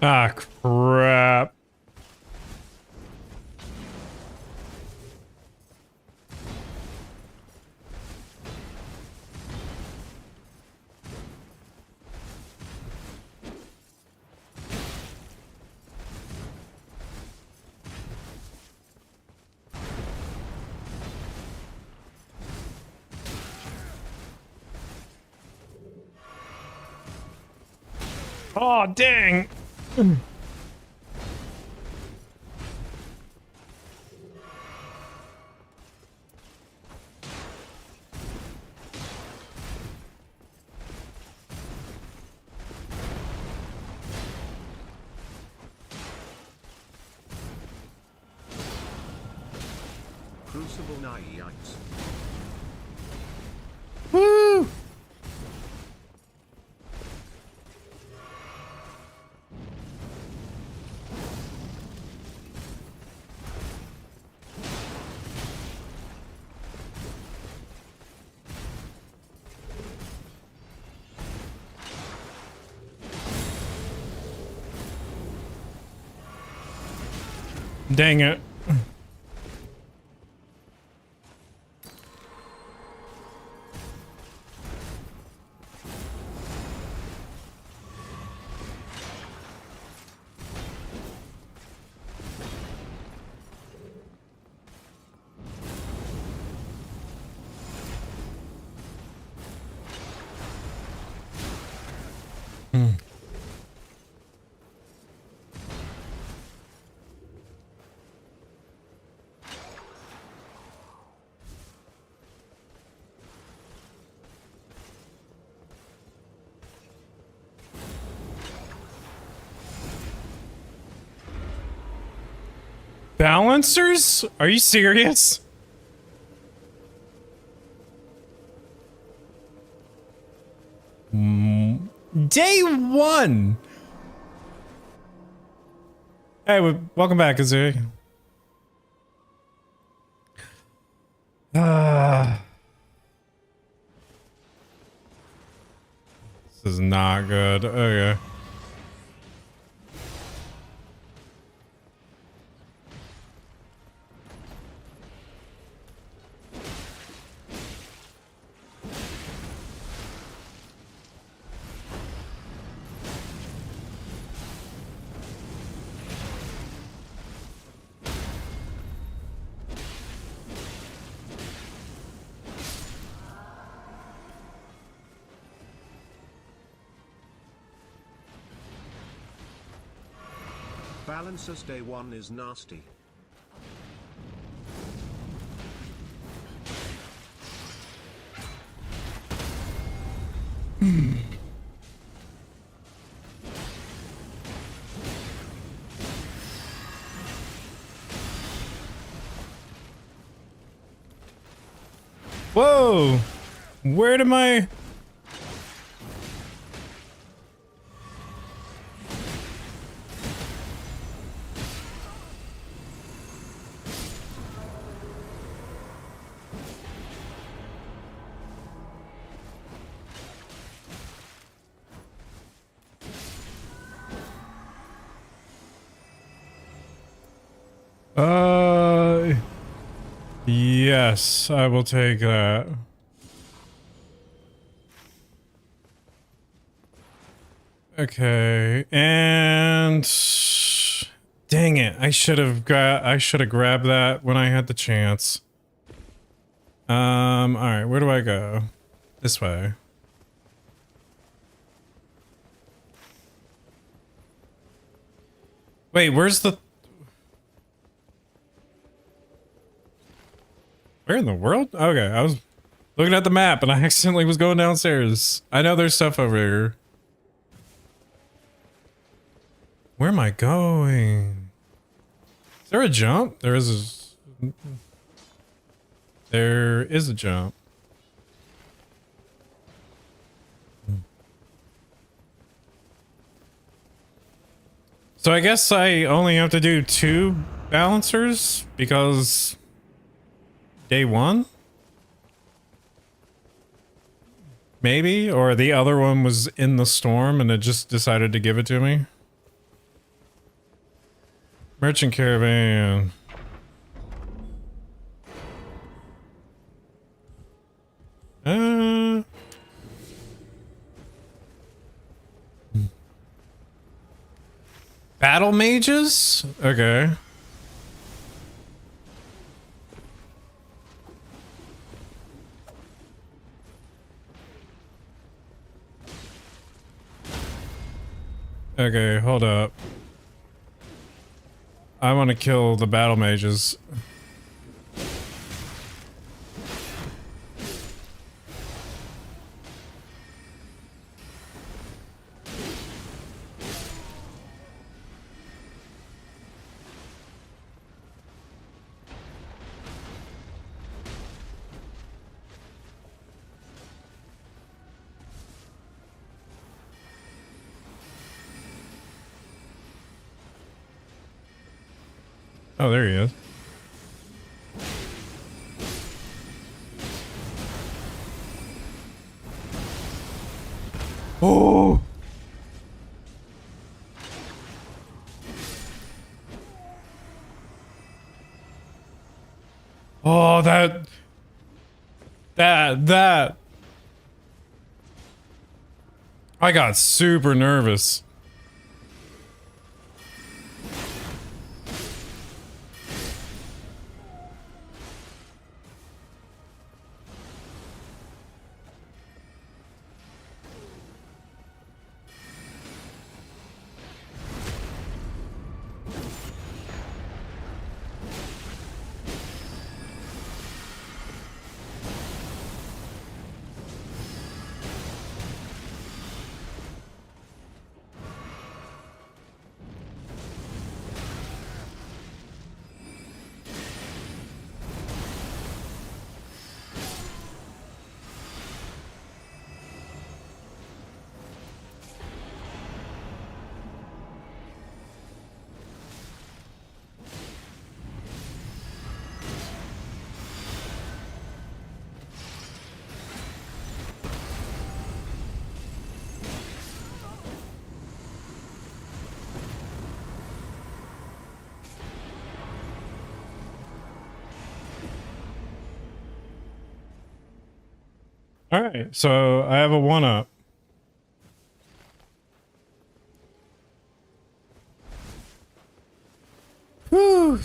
Ah, crap. Oh, dang. Crucible Knights. Woo! Dang it. Balancers? Are you serious? Day one. Hey, welcome back, Azuri. This is not good. Okay. Balancers day one is nasty. Whoa! Where did my... Yes, I will take that. Okay, and dang it, I should have grabbed that when I had the chance. All right, where do I go? This way. Wait, where's the... Where in the world? Okay, I was looking at the map and I accidentally was going downstairs. I know there's stuff over here. Where am I going? Is there a jump? There is a jump. So I guess I only have to do 2 balancers because day 1? Maybe? Or the other one was in the storm and it just decided to give it to me? Merchant caravan. Battle mages? Okay. Okay, hold up. I want to kill the battle mages. Oh, there he is. Oh! Oh, that. I got super nervous. All right, so I have a 1-up. Whew.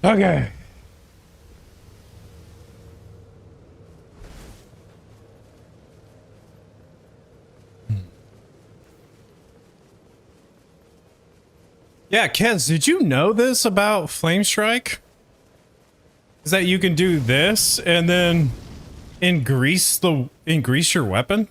Okay. Yeah, Kens, did you know this about Flame Strike? Is that you can do this and then grease your weapon?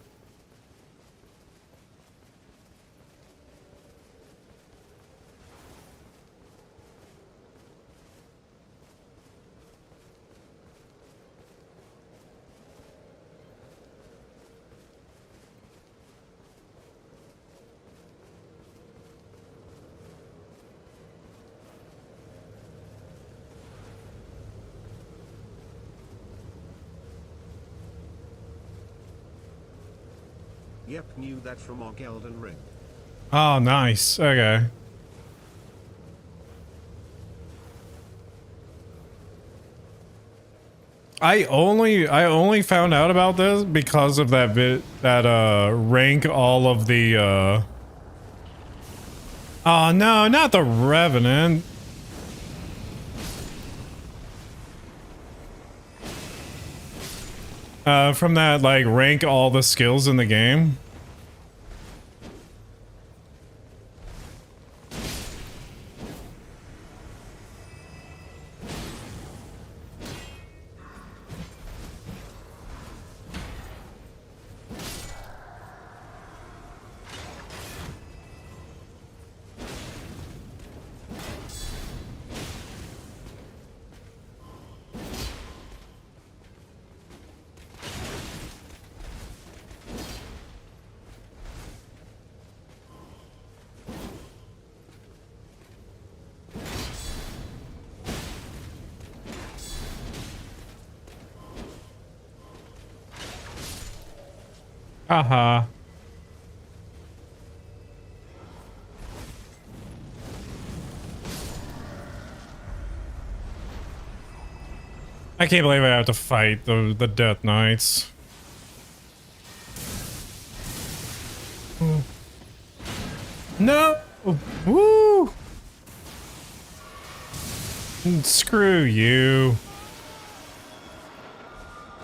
Yep, knew that from our Elden Ring. Oh, nice. Okay. I only found out about this because of that rank all of the oh no, not the Revenant. From that, like, rank all the skills in the game. Uh-huh. I can't believe I have to fight the Death Knights. No! Woo! Screw you.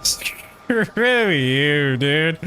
Screw you, dude.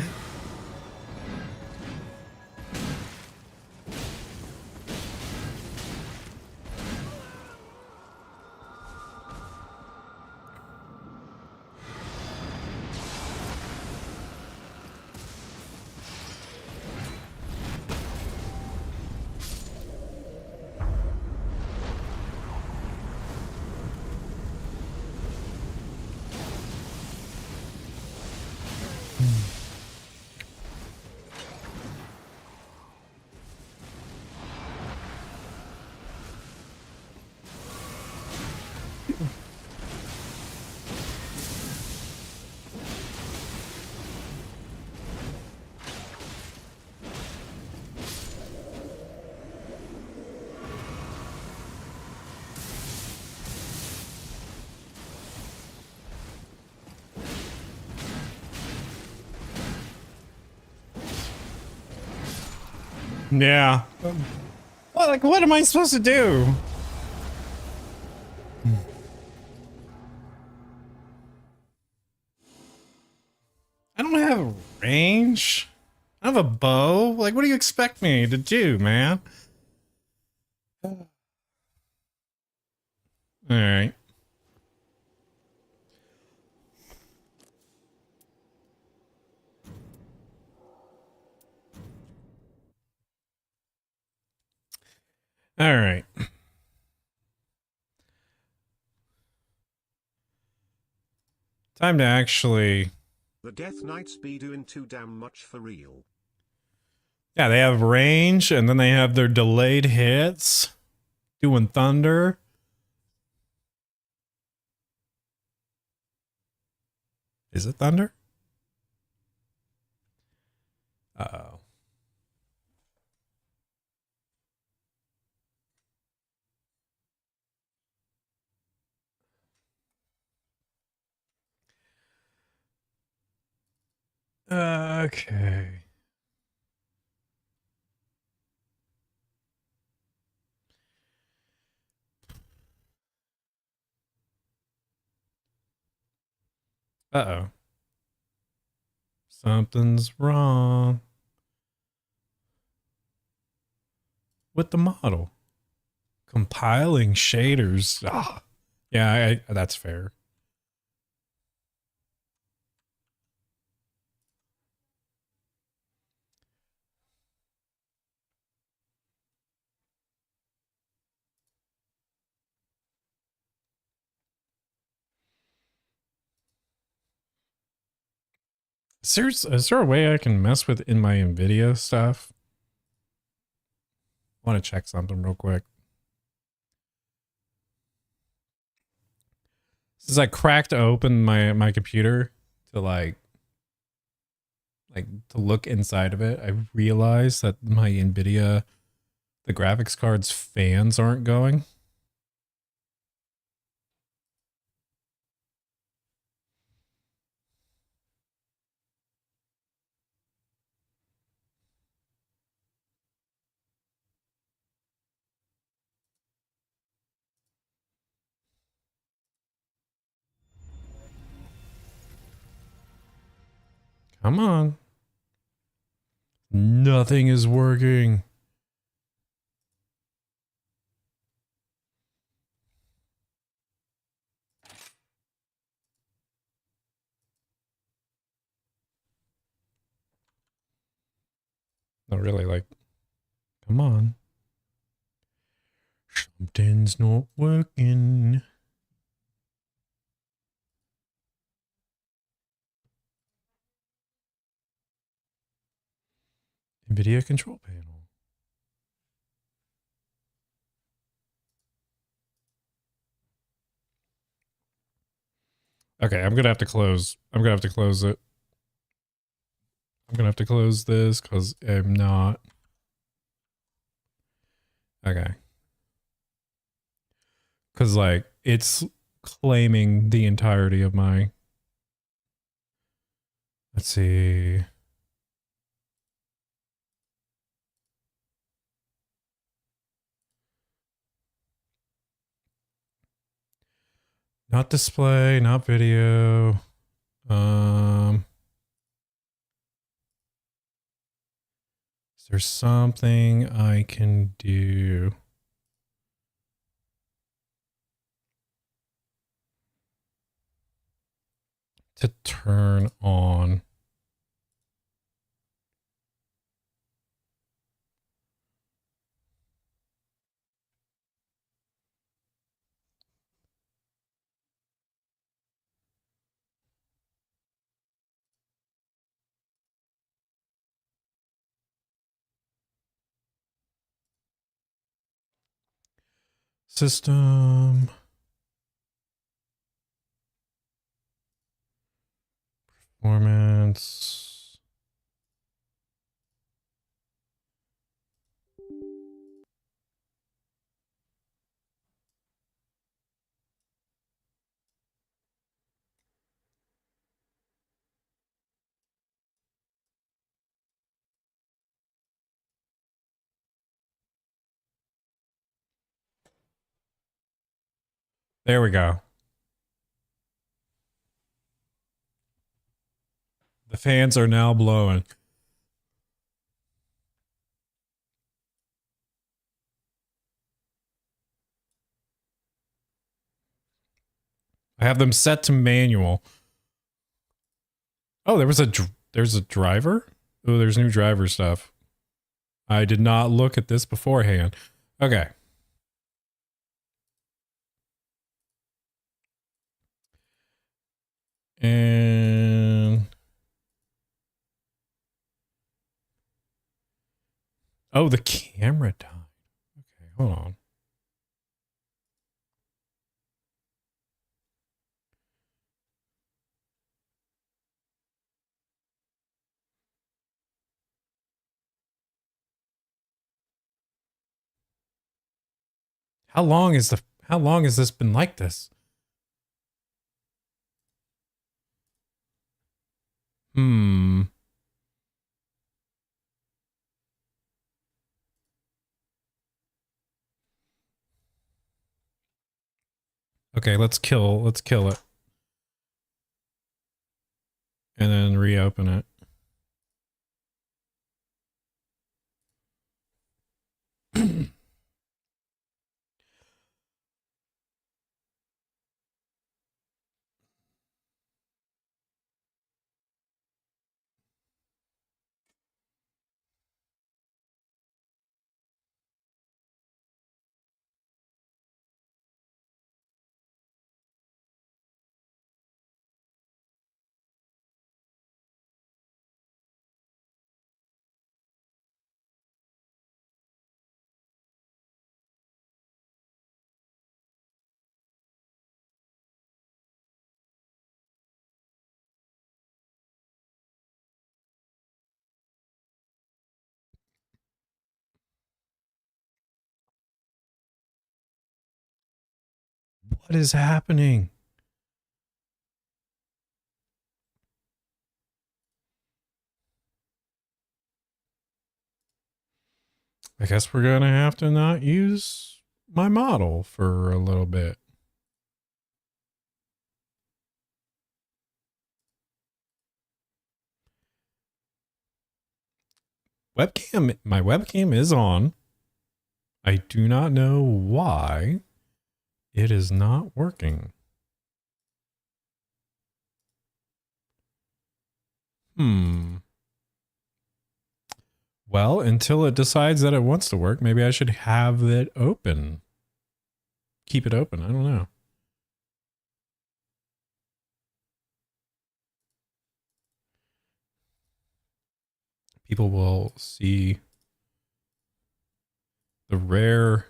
Yeah. Well, like, what am I supposed to do? I don't have range. I have a bow. Like, what do you expect me to do, man? All right. All right. Time to actually... The Death Knights be doing too damn much for real. Yeah, they have range, and then they have their delayed hits. Doing thunder. Is it thunder? Uh-oh. Okay. Uh-oh. Something's wrong with the model. Compiling shaders. Ah. Yeah, that's fair. Is there a way I can mess with in my NVIDIA stuff? I want to check something real quick. Since I cracked open my computer to like to look inside of it, I realized that my NVIDIA, the graphics card's fans aren't going. Come on. Nothing is working. Not really, like, come on. Something's not working. NVIDIA control panel. Okay, I'm gonna have to close. I'm gonna have to close it. I'm gonna have to close this because I'm not. Okay. Because, like, it's claiming the entirety of my. Let's see. Not display, not video. Is there something I can do? To turn on. System. Performance. There we go. The fans are now blowing. I have them set to manual. Oh, there's a driver? Oh, there's new driver stuff. I did not look at this beforehand. Okay. And oh, the camera died. Okay, hold on. How long has this been like this? Okay, let's kill it. and then reopen it. What is happening? I guess we're gonna have to not use my model for a little bit. My webcam is on. I do not know why it is not working. Well, until it decides that it wants to work, maybe I should have it open. Keep it open. I don't know. People will see the rare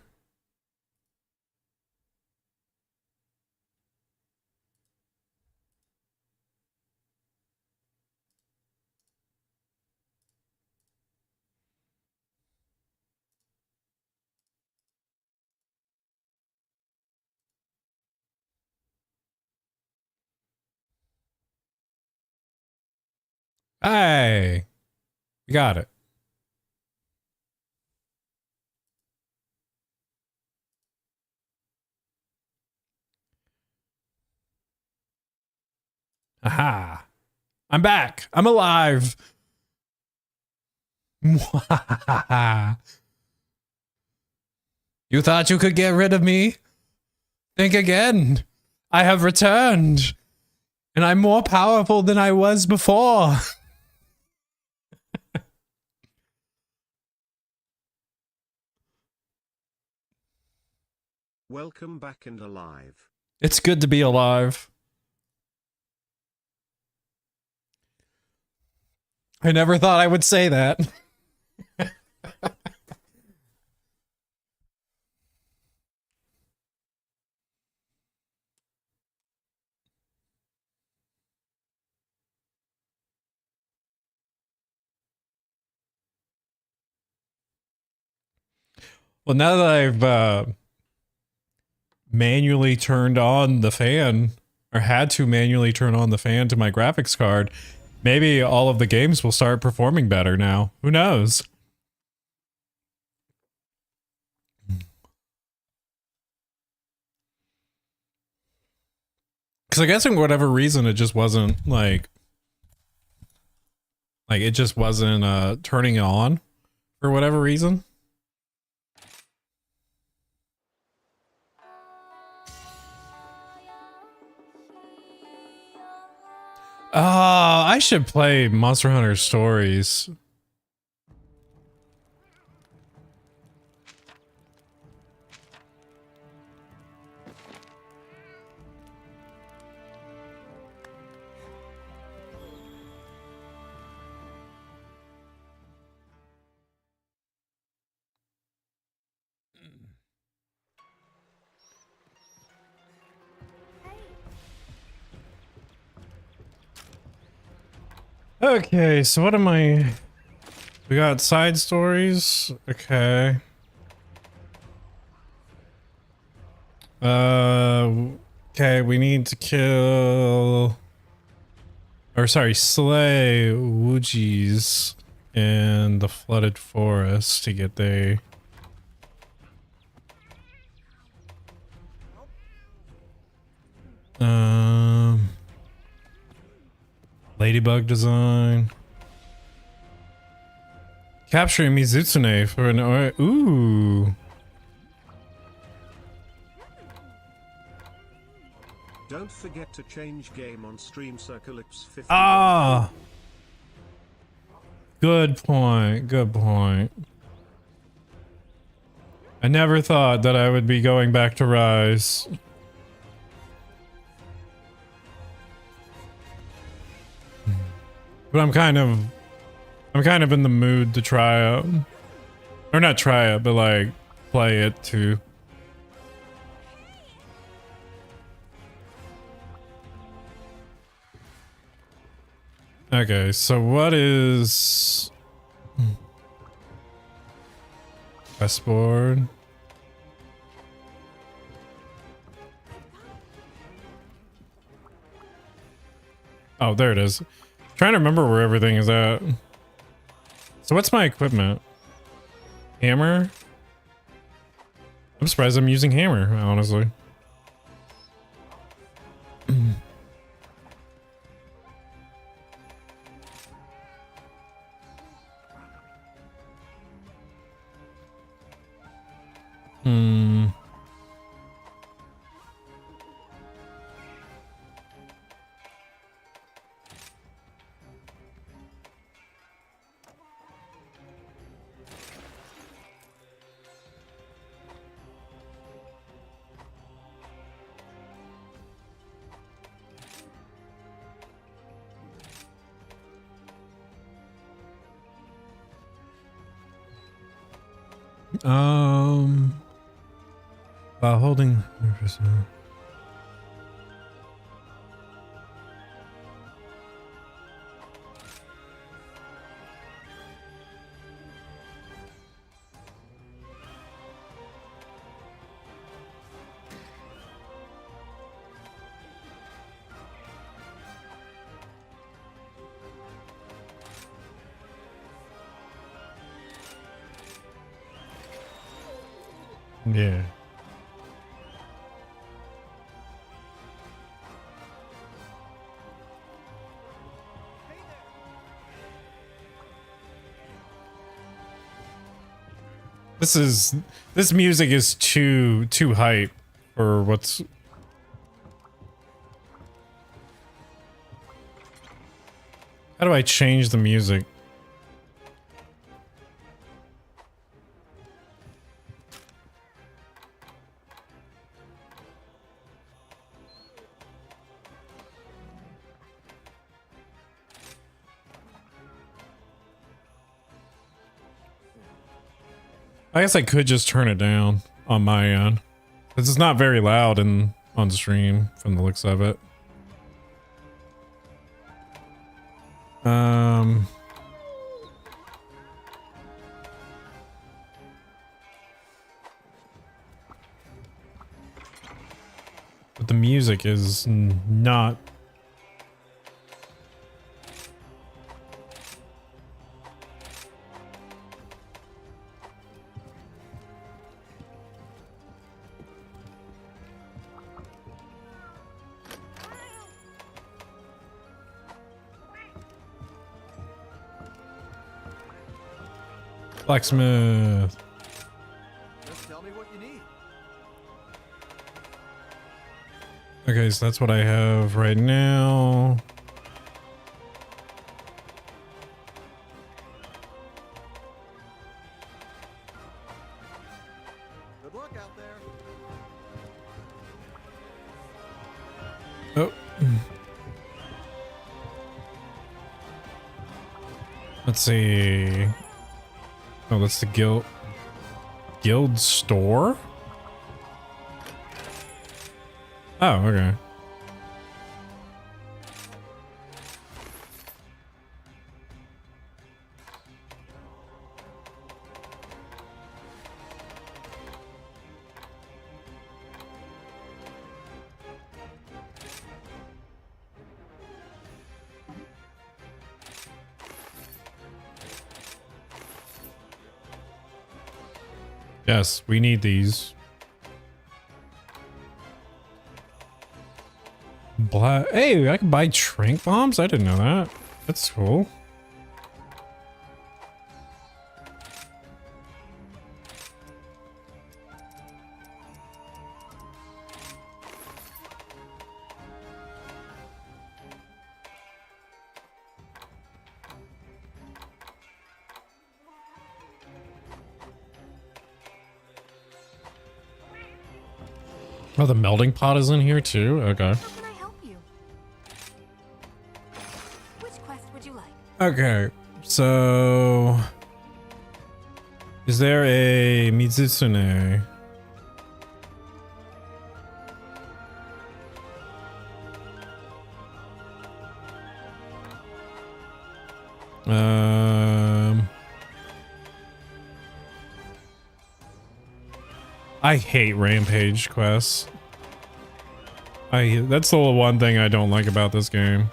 Hey, we got it. Aha. I'm back. I'm alive. You thought you could get rid of me? Think again. I have returned. And I'm more powerful than I was before. Welcome back and alive. It's good to be alive. I never thought I would say that. Well, now that I've manually turned on the fan, or had to manually turn on the fan to my graphics card, maybe all of the games will start performing better now. Who knows? Because I guess for whatever reason, it just wasn't like it just wasn't turning on for whatever reason. Oh, I should play Monster Hunter Stories. Okay, so what am I... We got side stories. Okay. Okay, we need to kill... Or sorry, slay Woojis in the flooded forest to get the... Ladybug design. Capturing Mizutsune for an ooh. Don't forget to change game on stream Circlipse 50. Ah. Good point. Good point. I never thought that I would be going back to Rise. But I'm kind of in the mood to try it. Or not try it, but like play it too. Okay, so what is Westboard? Oh, there it is. Trying to remember where everything is at. So what's my equipment? Hammer? I'm surprised I'm using hammer, honestly. Hmm. While holding. Yeah. This music is too hype for what's. How do I change the music? I guess I could just turn it down on my end. This is not very loud and on stream from the looks of it. But the music is not. Blacksmith. Just tell me what you need. Okay, so that's what I have right now. Good luck out there. Oh. Let's see. Oh, that's the guild store? Oh, okay. Yes, we need these. Hey, I can buy trank bombs? I didn't know that. That's cool. Oh, the melting pot is in here too? Okay. How can I help you? Which quest would you like? Okay, so... Is there a Mizusune? I hate rampage quests. That's the one thing I don't like about this game.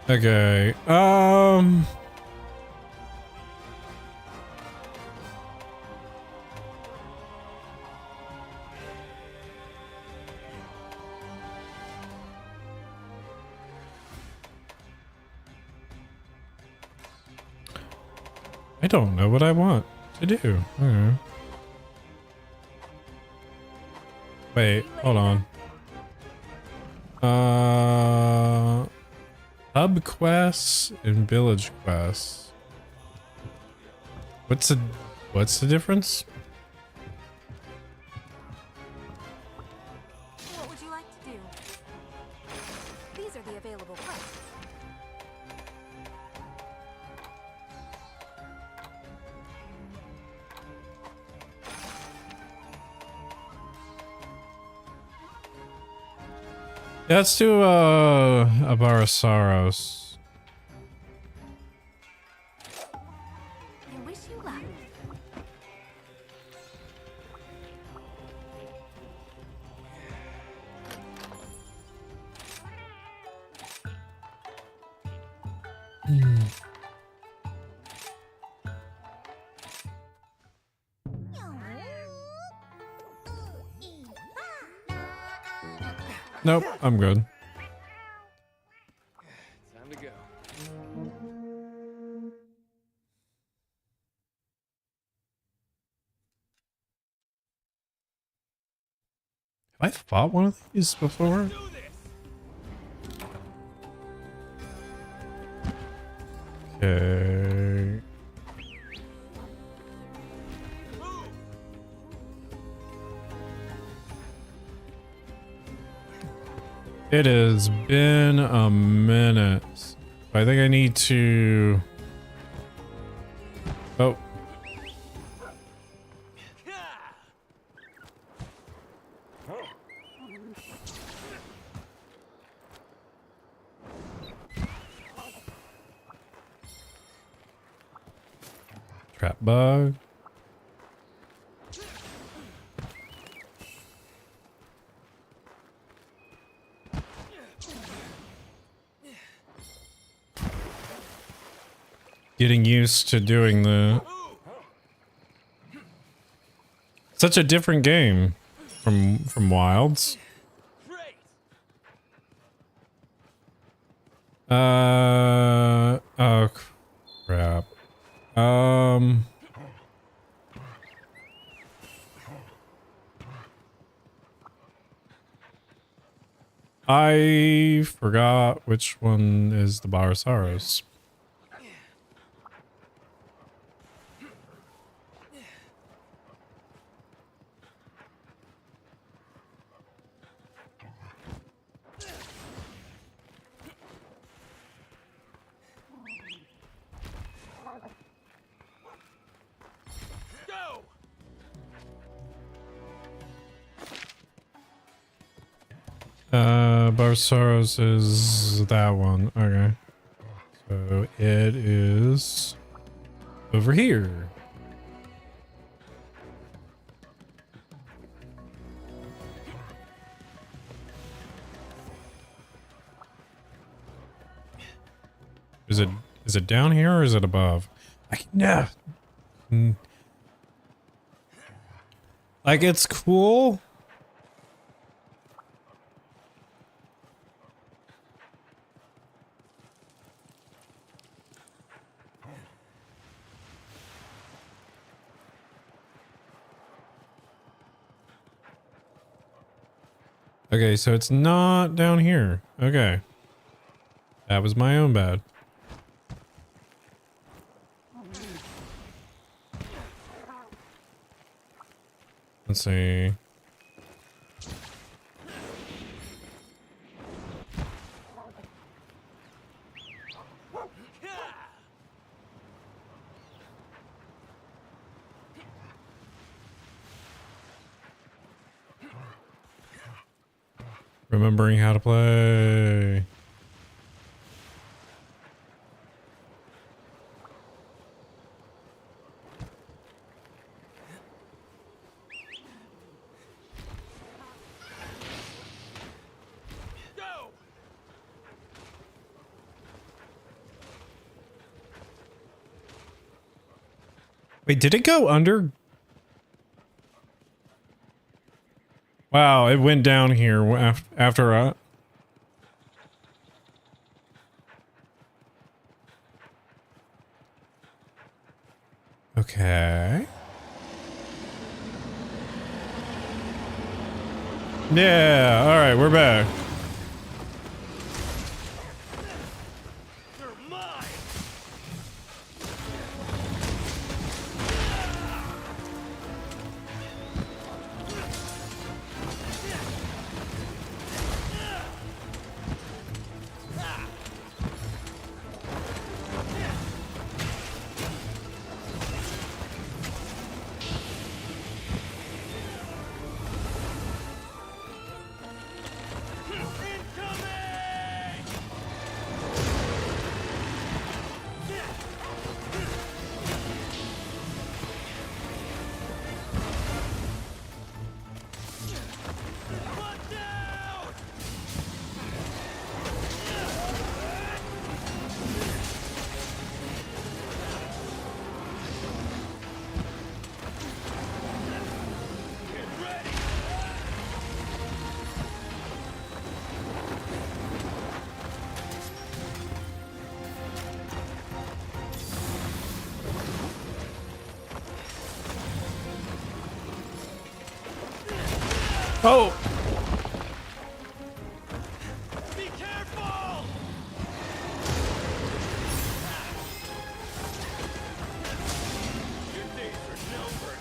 Okay, I don't know what I want to do. Okay. Wait, hold on. Hub quests and village quests. What's the difference? What would you like to do? These are the available quests. Yeah, let's do Abarasaros. I wish you luck. Nope, I'm good. Time to go. Have I fought one of these before? Okay. It has been a minute. I think I need to... Oh. Trap bug. Getting used to doing the... Such a different game from Wilds. Oh crap. I forgot which one is the Barasaurus. Barsaros is that one. Okay. So it is over here. Is it down here or is it above? No. Like, it's cool. Okay, so it's not down here. Okay. That was my own bad. Let's see. Remembering how to play. Go! Wait, did it go under? Wow, it went down here after Okay. Yeah, all right, we're back. You're mine! Oh. Be careful! Your days are numbered.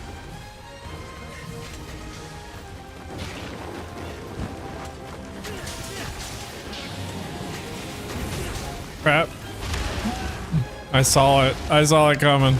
Crap. I saw it. I saw it coming.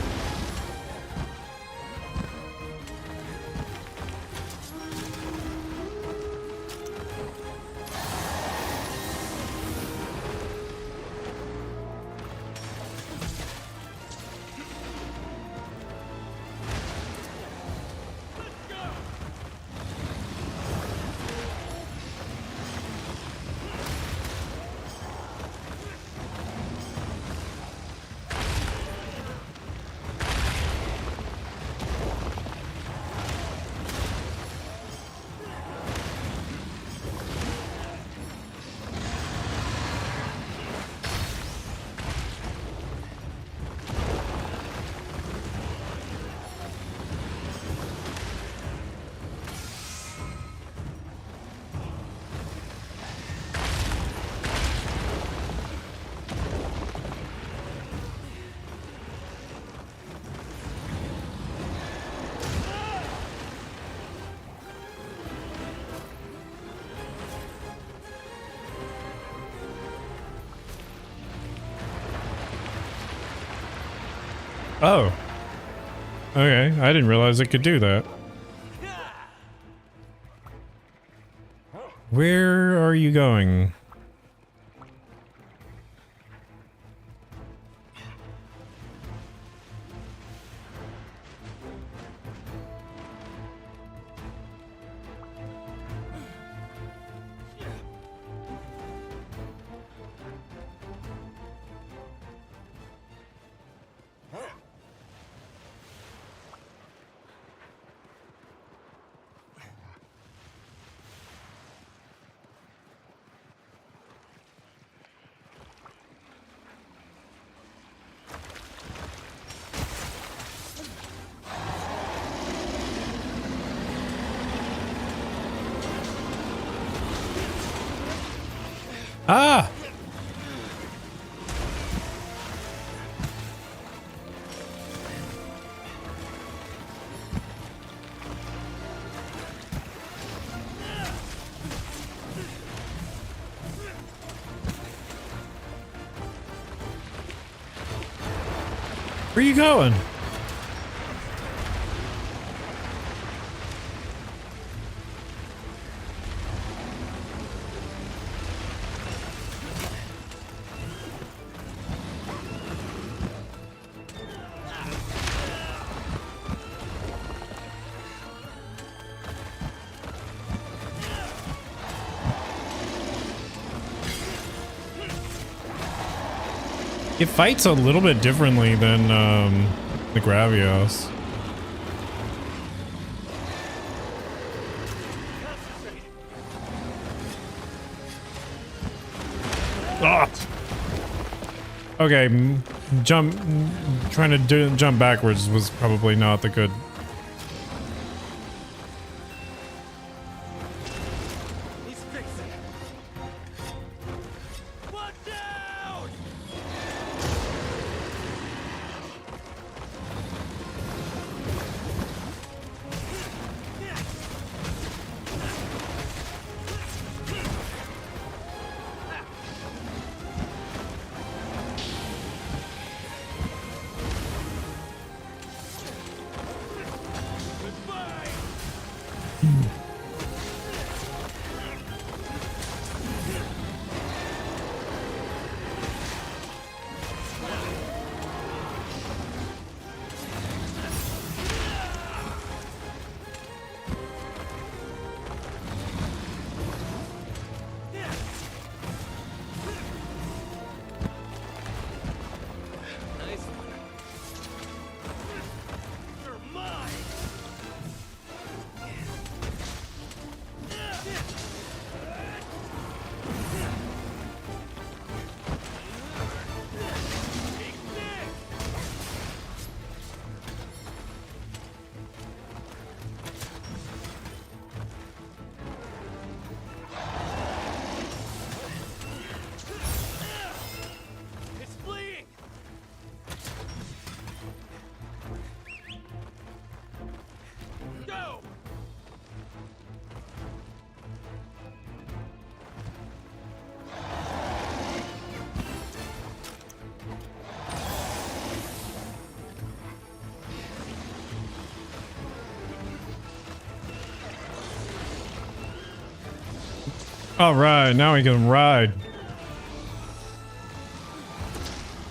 Oh. Okay, I didn't realize it could do that. Where are you going? Ah! Where are you going? It fights a little bit differently than the Gravios. Ah! Okay, trying to jump backwards was probably not the good. He's fixing it. Watch out! It's bleeding. Go. All right, now we can ride.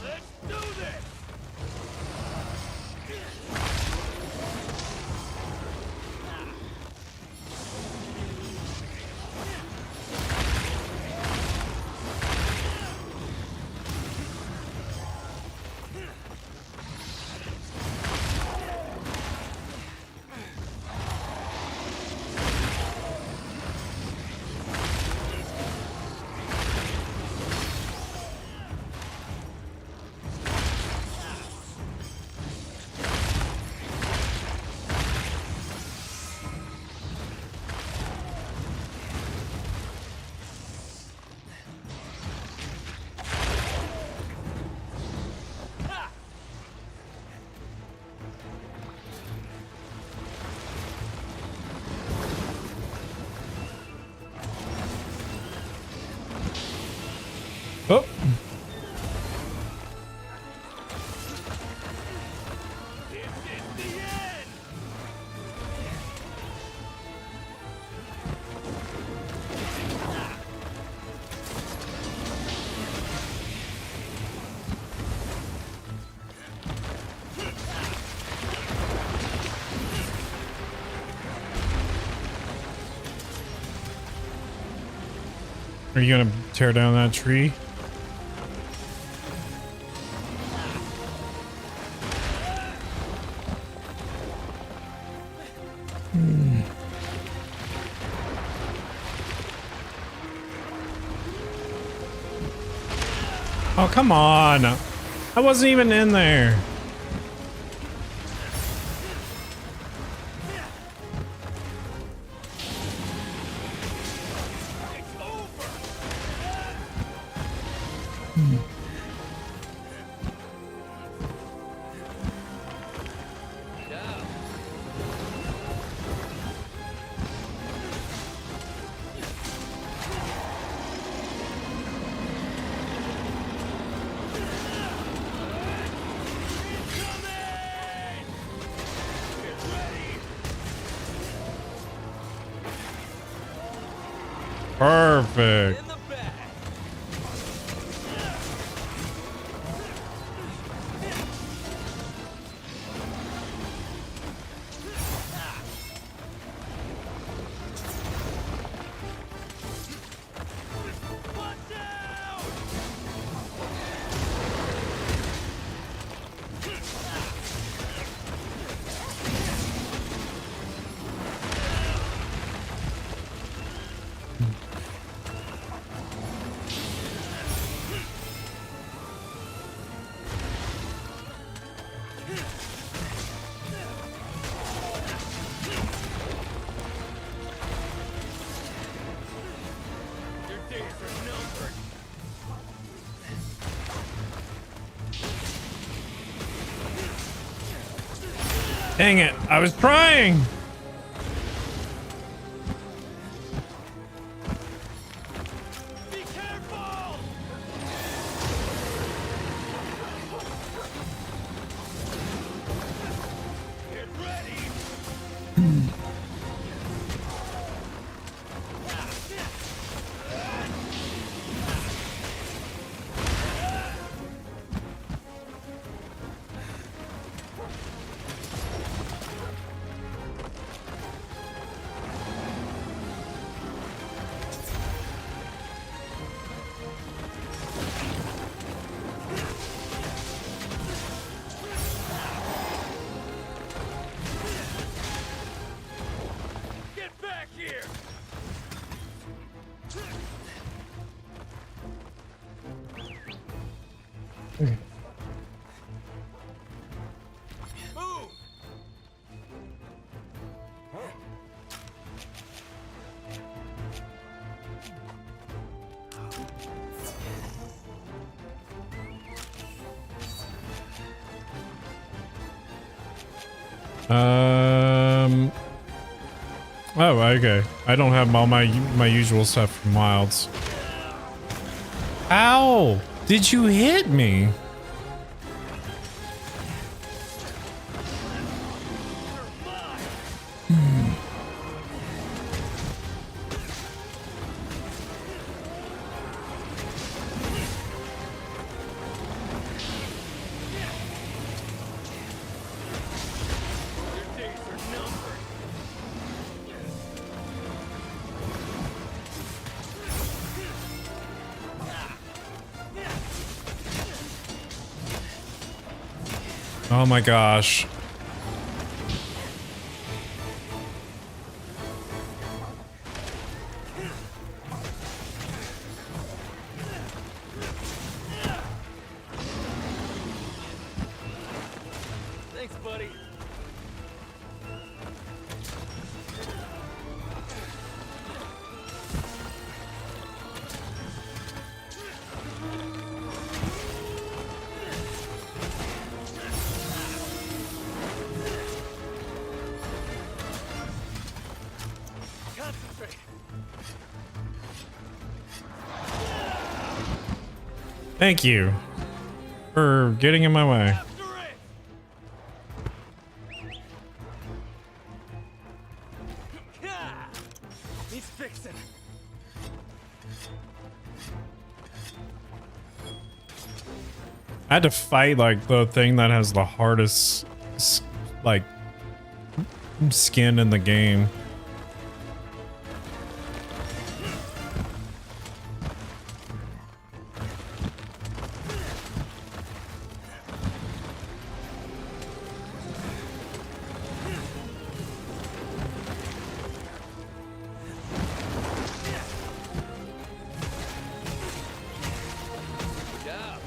Let's do this. Oh. This is the end. Are you gonna tear down that tree? Oh, come on. I wasn't even in there. Perfect. In the bag. One down. Your days are numbered. Dang it. I was trying. Be careful. Get ready. Get back here. Move. Oh, okay. I don't have all my usual stuff from Wilds. Ow! Did you hit me? Your days are numbered. Oh my gosh. Thanks, buddy. Concentrate. Thank you for getting in my way. After it. Yeah. He's fixing. I had to fight like the thing that has the hardest like skin in the game. Yeah.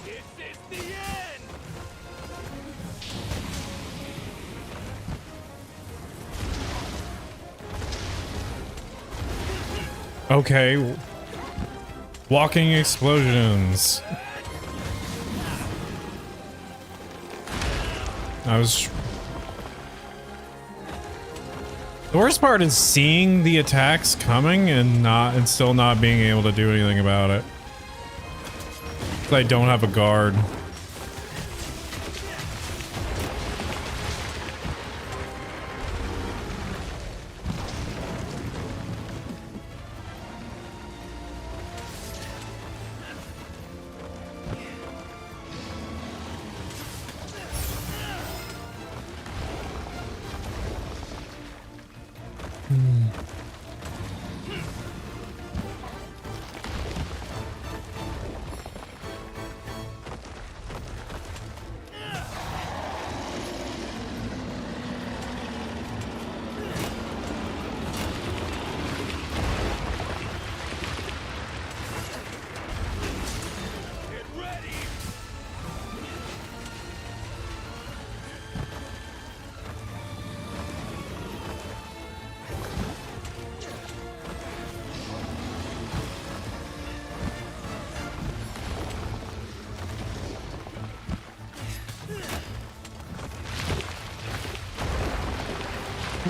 This is the end. Okay. Walking explosions. I was... The worst part is seeing the attacks coming and still not being able to do anything about it. I don't have a guard.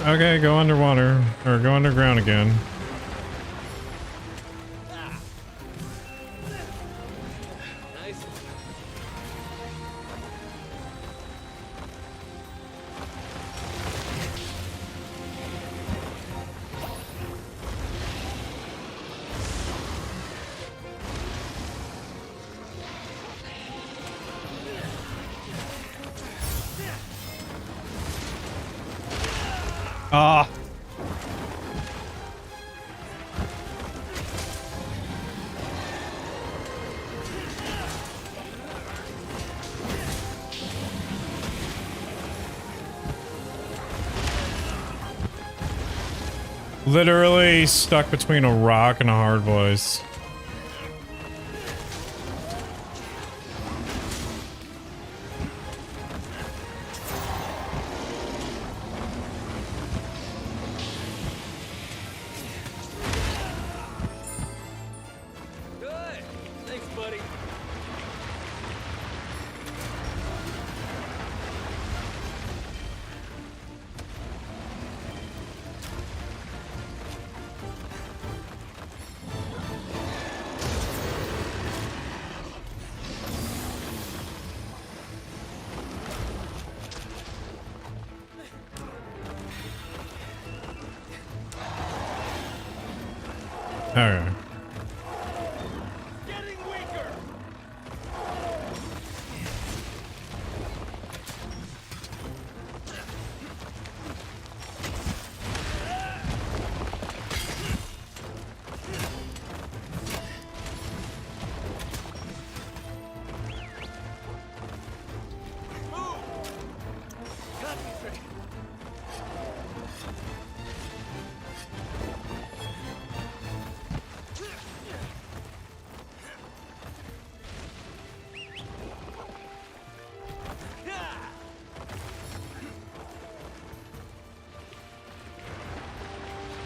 Okay, go underwater or go underground again. Nice. Ah. Literally stuck between a rock and a hard voice. Good. Thanks, buddy. Okay. Getting weaker. Move. Concentrate.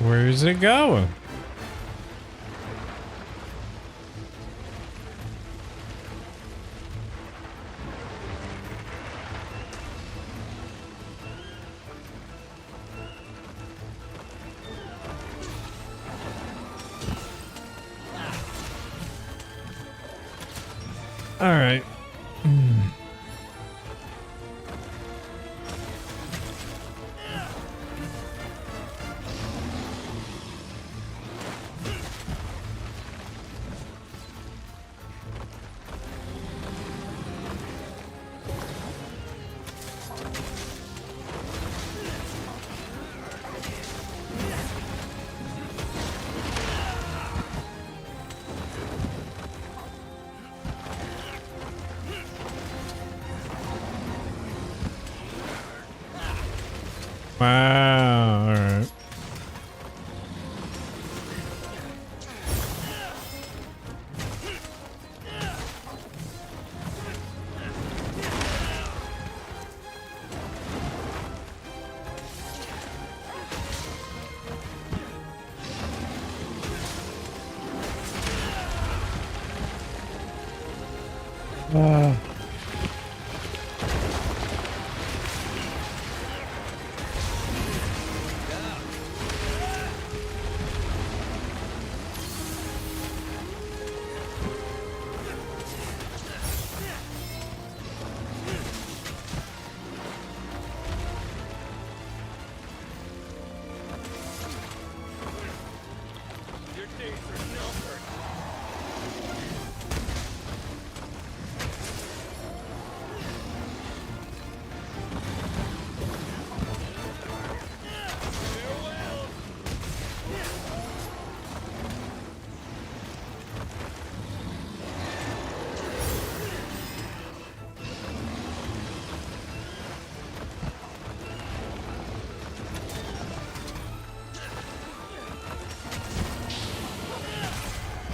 Where's it going? All right. Wow. All right. days are numbered. Farewell.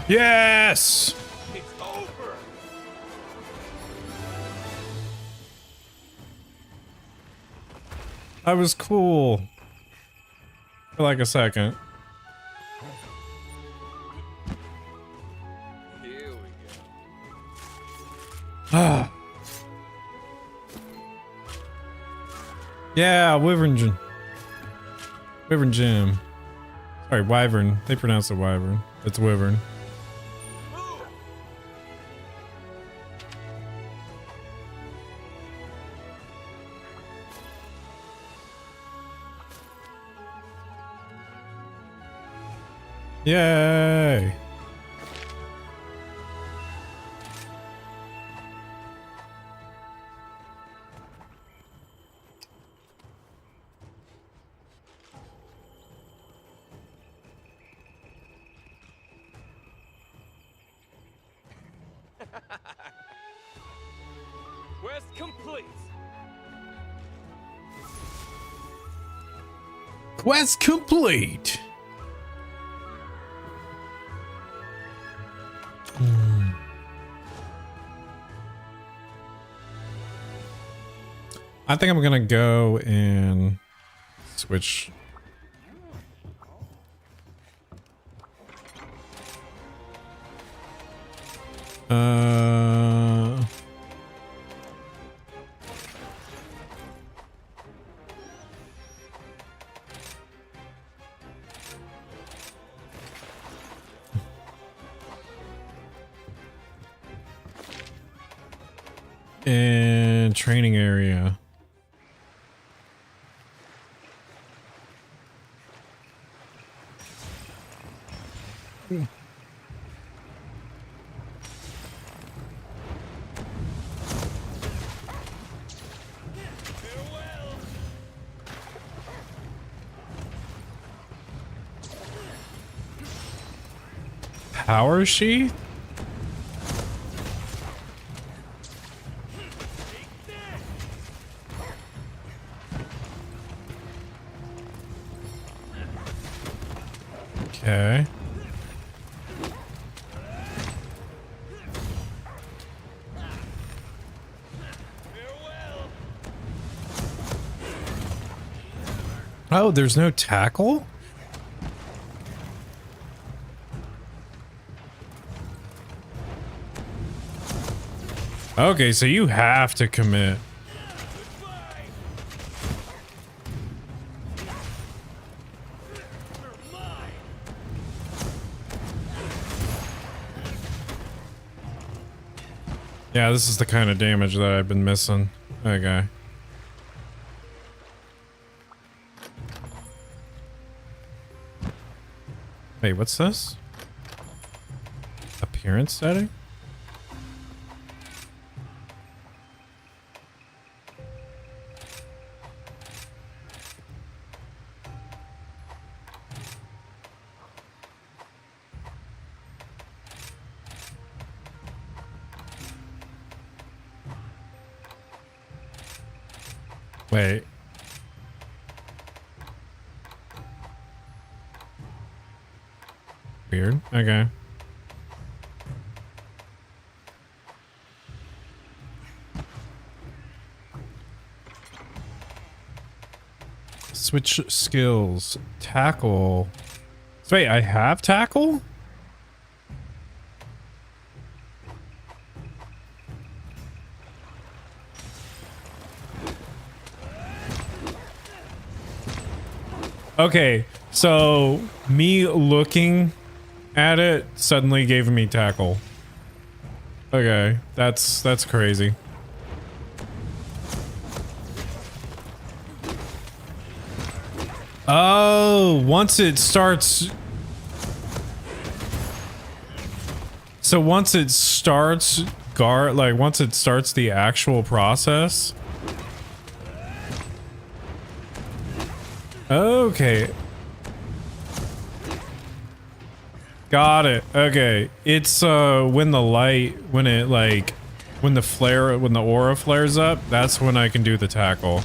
Yes! It's over. That was cool. For like a second. Here we Ah. Yeah, Wyvern Gym. Wyvern Gym. Sorry, Wyvern. They pronounce it Wyvern. It's Wyvern. Yay! Quest complete. Quest complete. I think I'm gonna go and switch. And training area. Power sheath? Okay. Oh, there's no tackle? Okay, so you have to commit. Yeah, this is the kind of damage that I've been missing. Okay. Wait, what's this? Appearance setting? Wait. Weird. Okay. Switch skills. Tackle. So wait, I have tackle? Okay, so me looking at it suddenly gave me tackle. Okay, that's crazy. Oh, once it starts So once it starts once it starts the actual process. Okay. Got it. Okay. It's when the aura flares up, that's when I can do the tackle.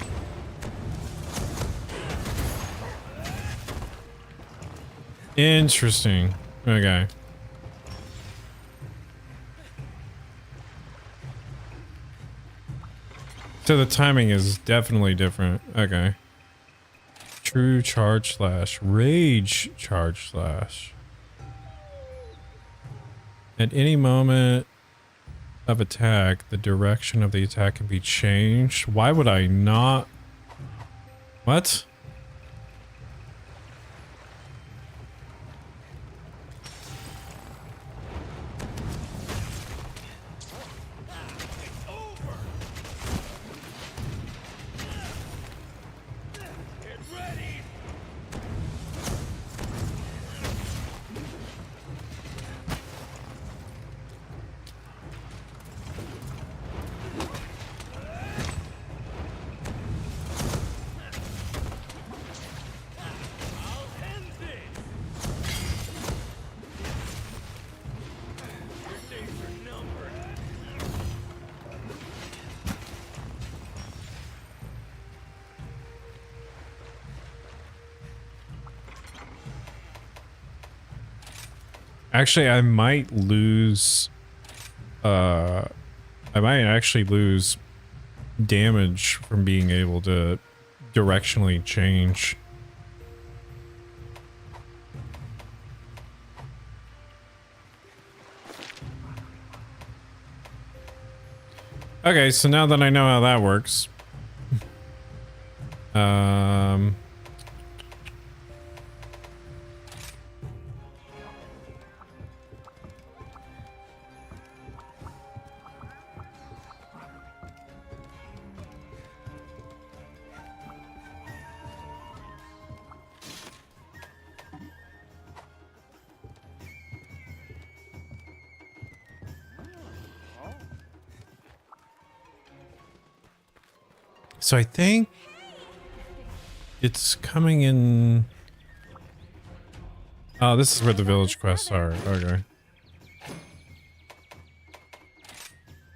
Interesting. Okay. So the timing is definitely different. Okay. True charge slash. Rage charge slash. At any moment of attack, the direction of the attack can be changed. Why would I not? What? Actually, I might lose, I might actually lose damage from being able to directionally change. Okay, so now that I know how that works, so I think it's coming in. Oh, this is where the village quests are. Okay.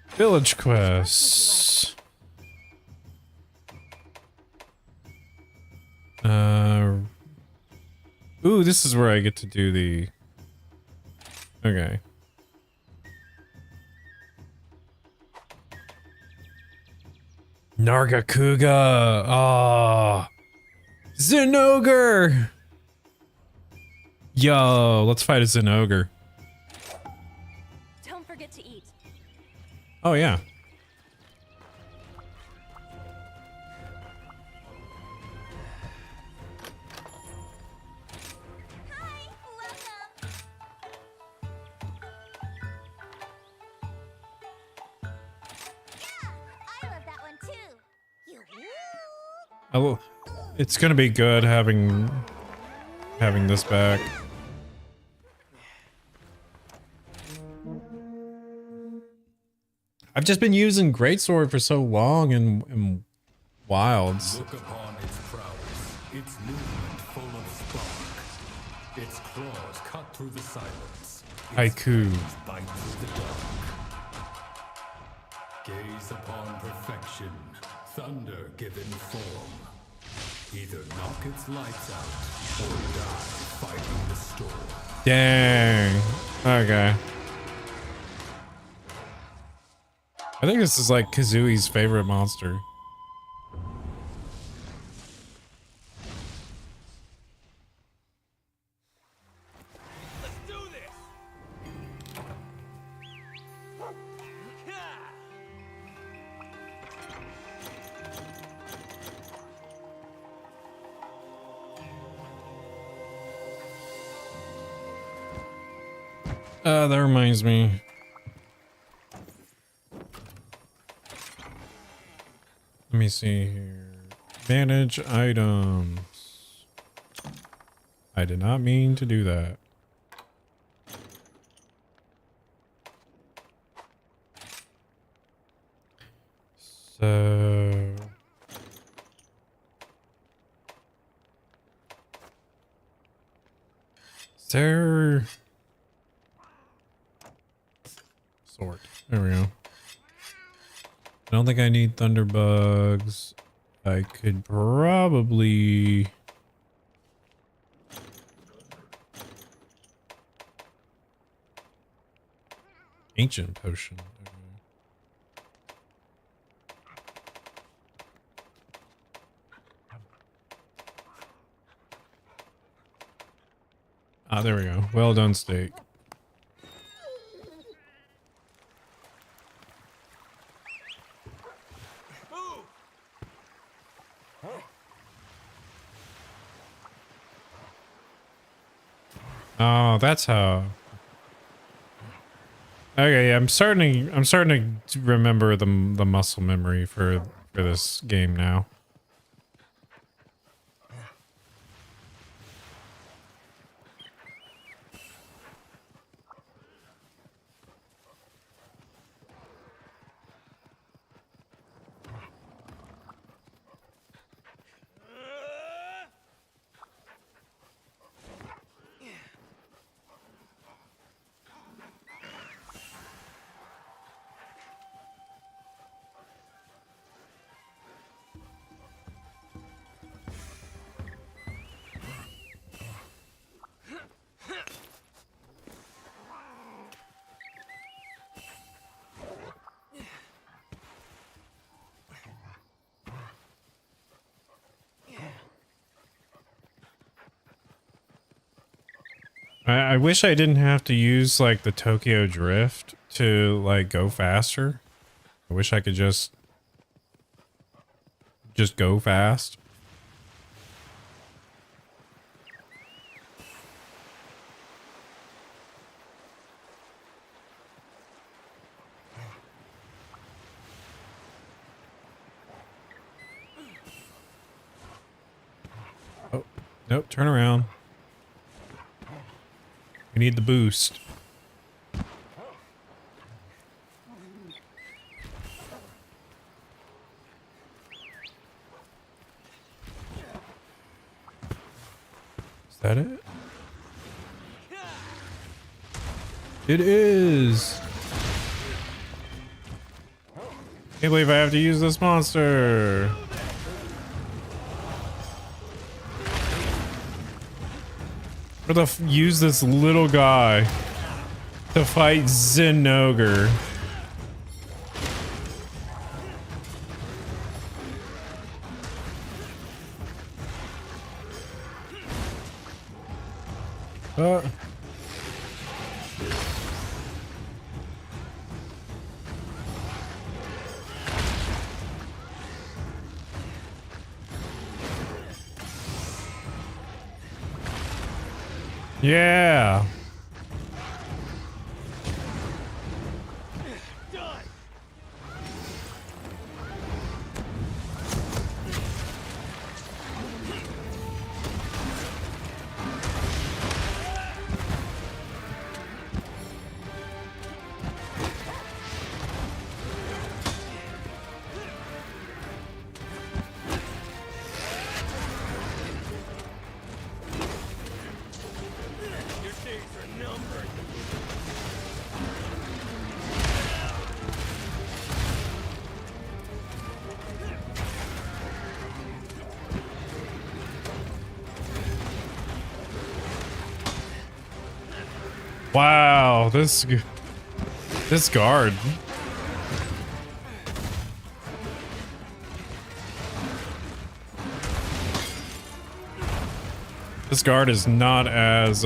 Village quests. Ooh, this is where I get to do the. Okay. Nargacuga. Oh. Zinogre. Yo, let's fight a Zinogre. Don't forget to eat. Oh, yeah. Oh, it's gonna be good having this back. I've just been using Greatsword for so long in Wilds. Look upon its prowess, its movement full of spark, its claws cut through the silence. Haiku. Bite through the dark. Gaze upon perfection, thunder given form. Either knock its lights out or die fighting the storm. Dang. Okay. I think this is like Kazui's favorite monster. Let's do this! That reminds me. Let me see here. Manage items. I did not mean to do that. So is there sort? There we go. I don't think I need thunderbugs. I could probably ancient potion. Ah, there we go. Well done, steak. Oh, that's how. Okay, yeah, I'm starting to remember the muscle memory for this game now. I wish I didn't have to use like the Tokyo Drift to like go faster. I wish I could just go fast. Oh, nope, turn around. We need the boost. Is that it? It is. Can't believe I have to use this monster. Or use this little guy to fight Zinogre. Yeah. Wow, this guard. This guard is not as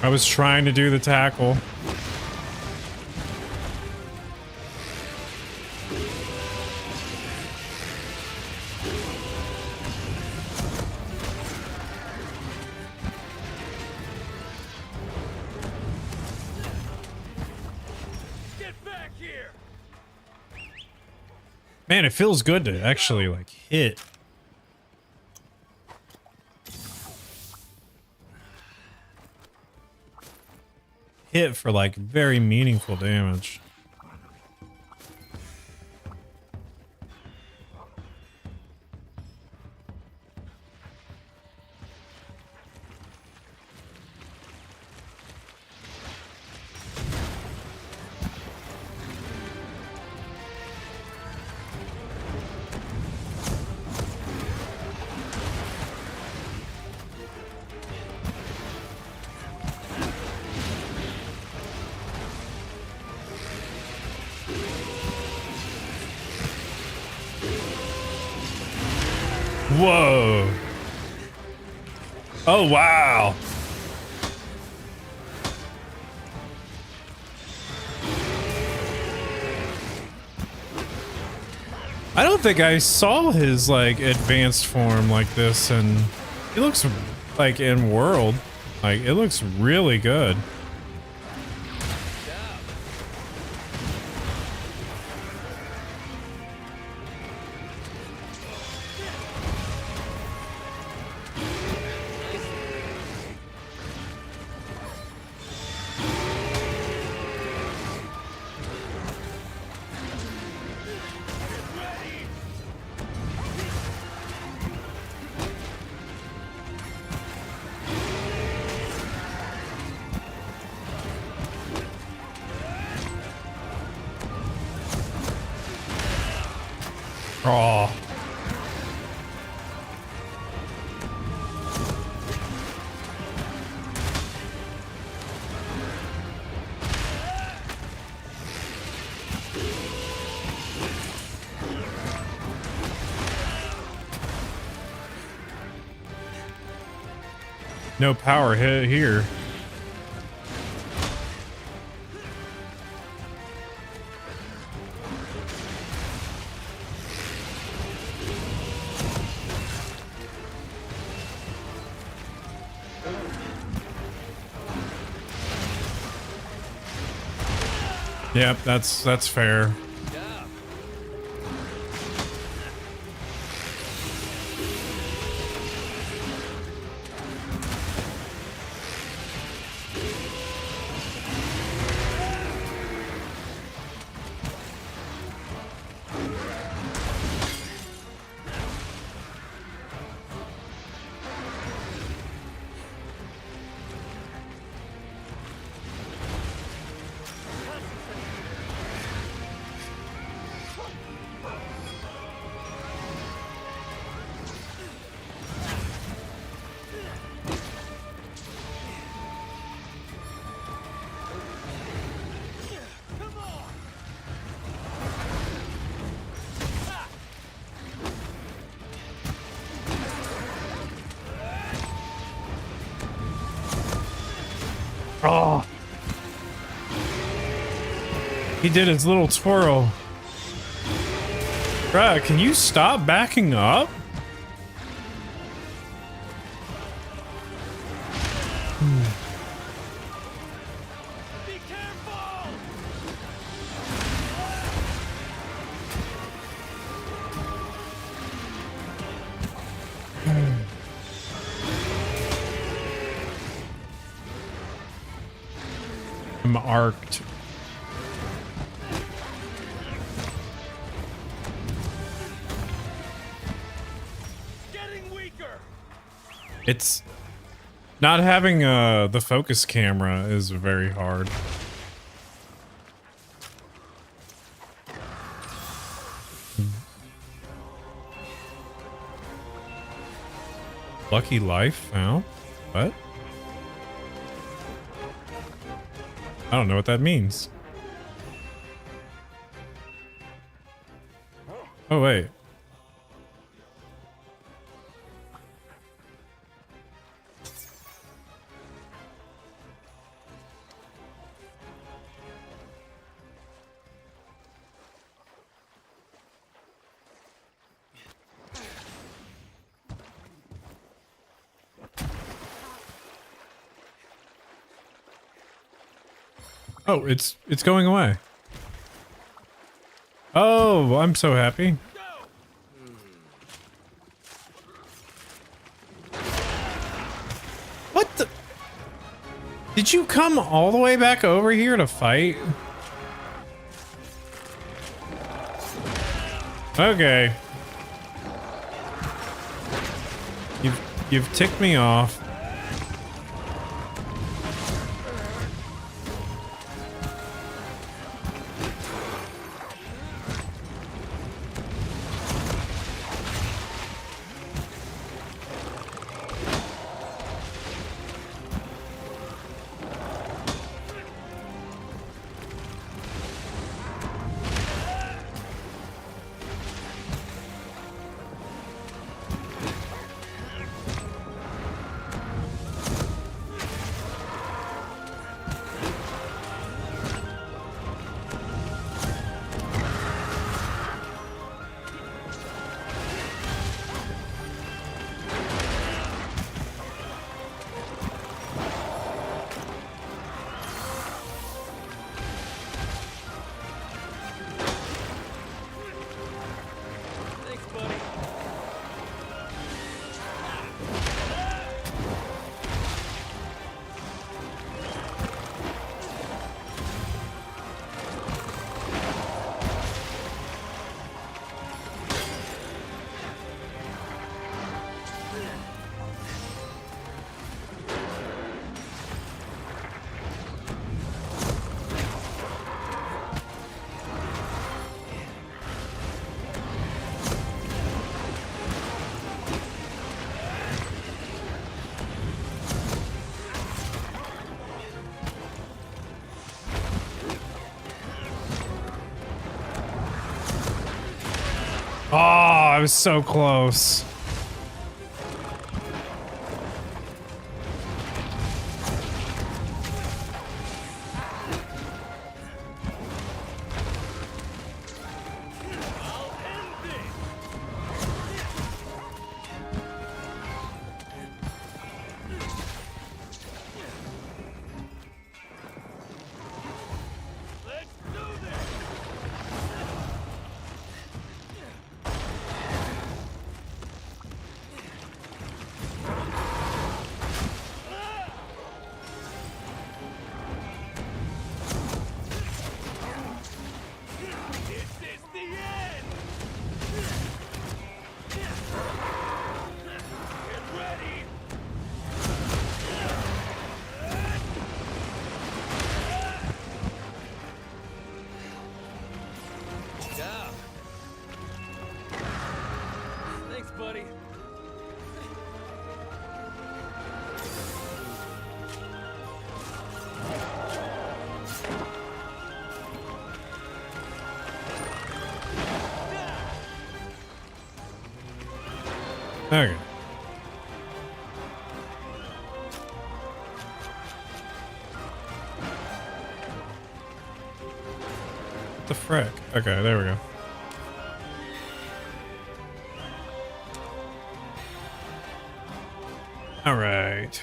I was trying to do the tackle. Man, it feels good to actually like hit. Hit for like very meaningful damage. Whoa. Oh, wow. I don't think I saw his like advanced form like this, and he looks like in World. Like it looks really good. Oh. No power hit here. Yep, that's fair. Oh. He did his little twirl. Bruh, can you stop backing up? Be careful! I'm arced. Getting weaker. It's not having the focus camera is very hard. Lucky life? Oh, what? I don't know what that means. Oh, wait. Oh, it's going away. Oh, I'm so happy. What the? Did you come all the way back over here to fight? Okay. You've ticked me off. Oh, I was so close. Thanks, buddy. Okay. What the frick? Okay, there we go. All right.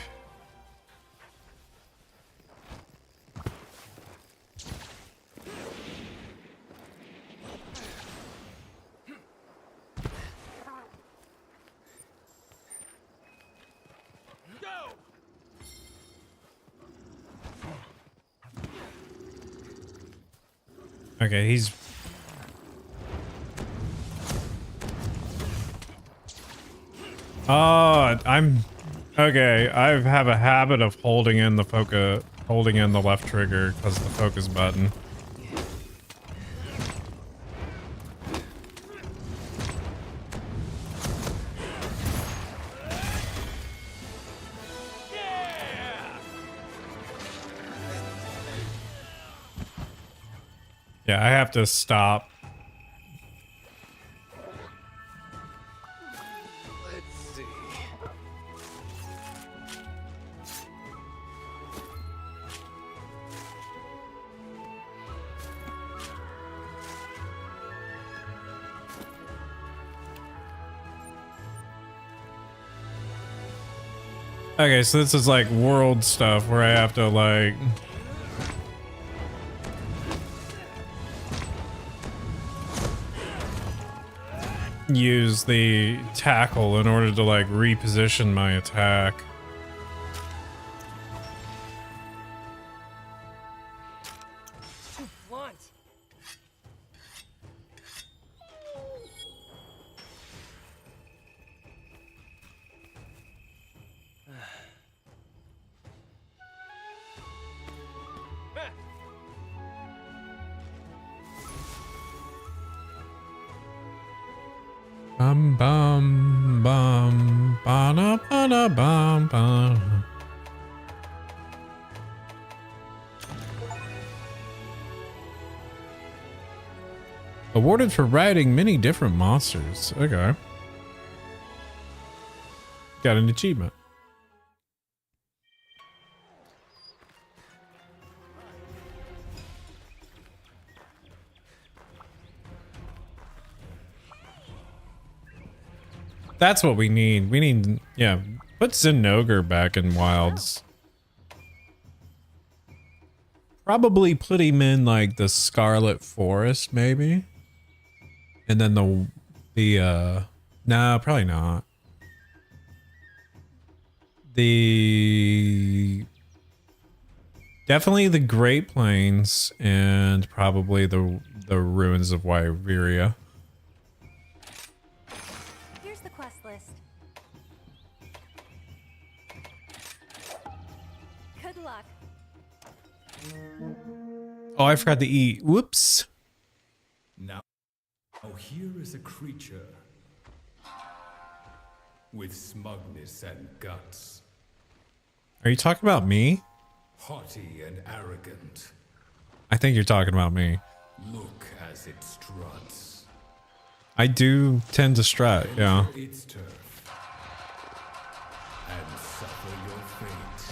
Okay, he's... Oh, I'm... Okay, I have a habit of holding in the left trigger because of the focus button. Yeah, I have to stop. Let's see. Okay, so this is like world stuff where I have to like... use the tackle in order to like reposition my attack. Too blunt. Bum bum bum ba ba bum bum. Awarded for riding many different monsters. Okay. Got an achievement. That's what we need. We need, yeah. Put Zinogre back in Wilds. Probably put him in like the Scarlet Forest, maybe. And then no, probably not. Definitely the Great Plains and probably the ruins of Wyveria. Here's the quest list. Good luck. Oh, I forgot to eat. Whoops. Now here is a creature with smugness and guts. Are you talking about me? Haughty and arrogant. I think you're talking about me. Look as it struts. I do tend to strut, yeah. Enter its turf and suffer your fate.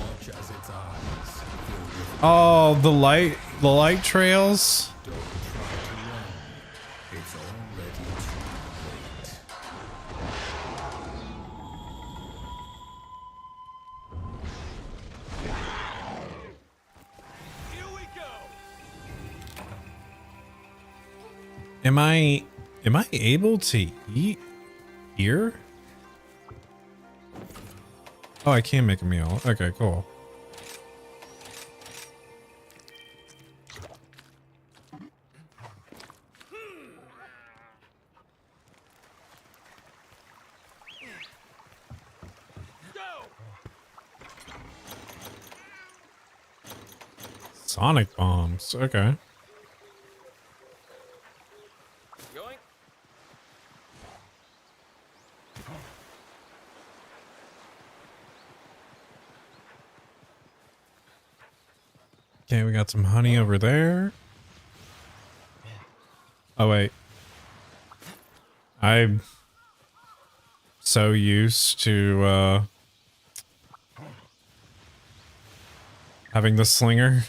Watch as its eyes fill with Oh, the light trails. don't try to run. It's already too late. Here we go. Am I able to eat here? Oh, I can make a meal. Okay, cool. Sonic bombs. Okay. Going. Okay, we got some honey over there. Oh, wait. I'm so used to having the slinger.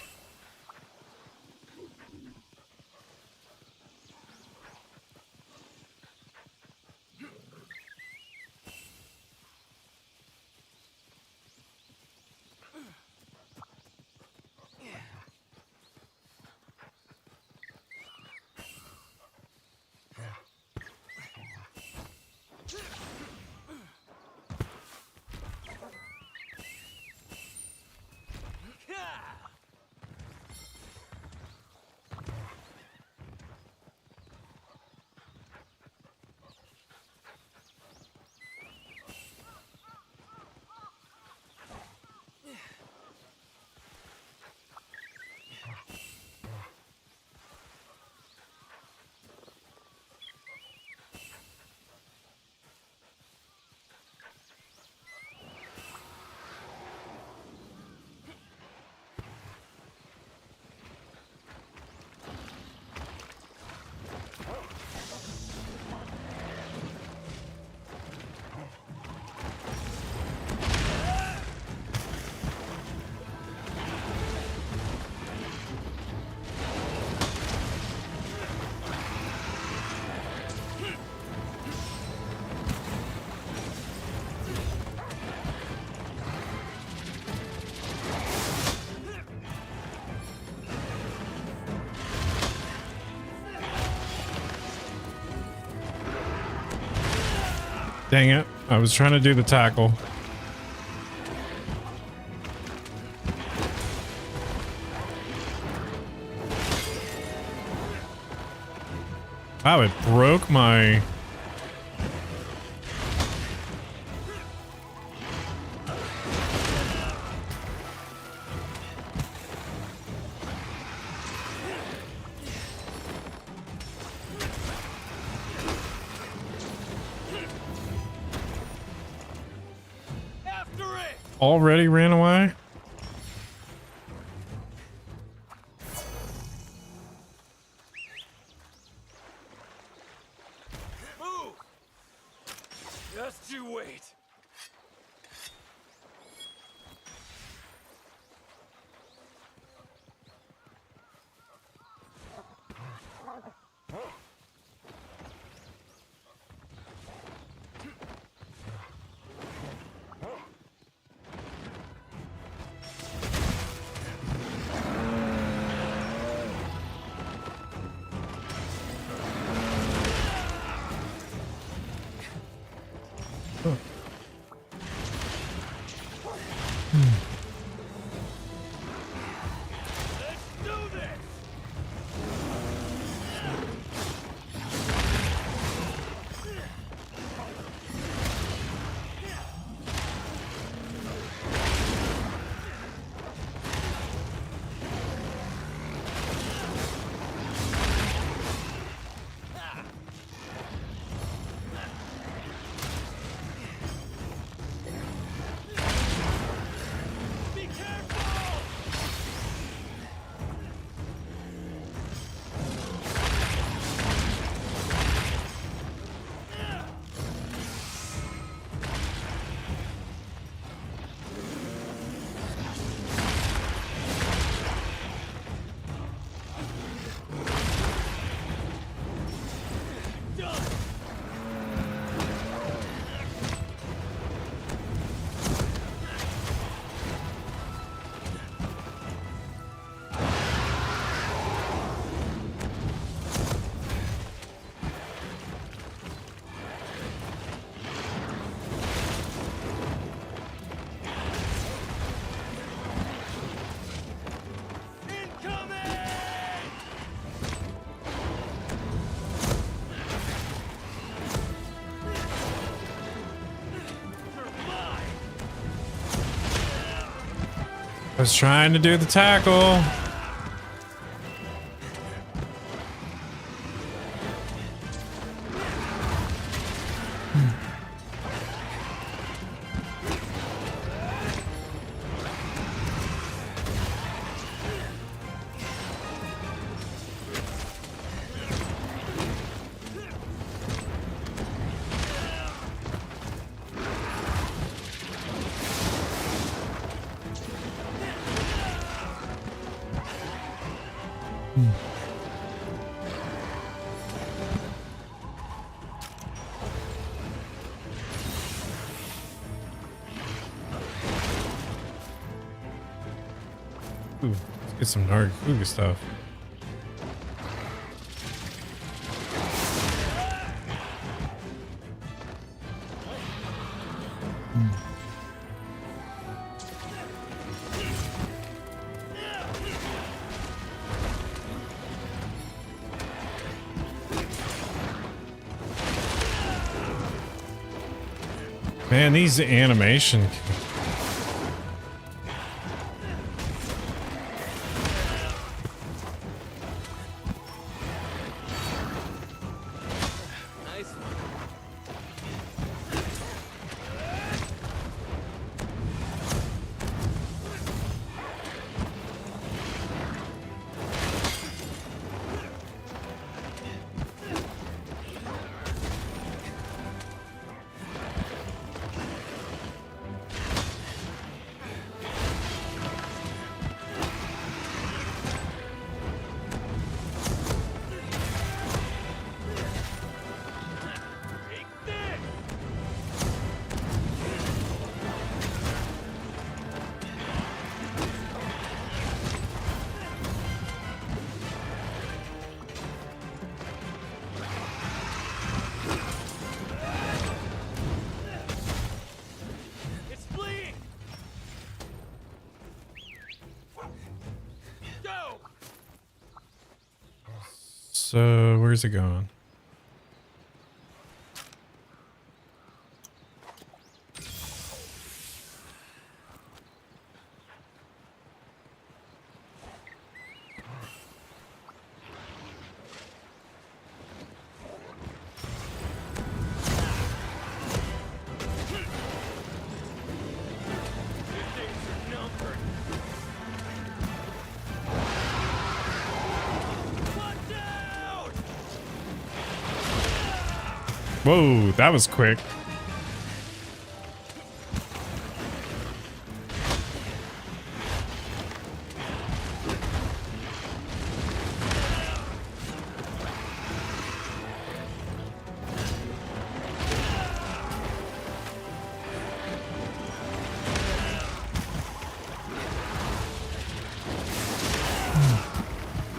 Dang it. I was trying to do the tackle. Wow, it broke my... Already ran away? Move! Just you wait. I was trying to do the tackle. Ooh, let's get some Nargacuga stuff. Man, these animation. where's it going? Whoa, that was quick.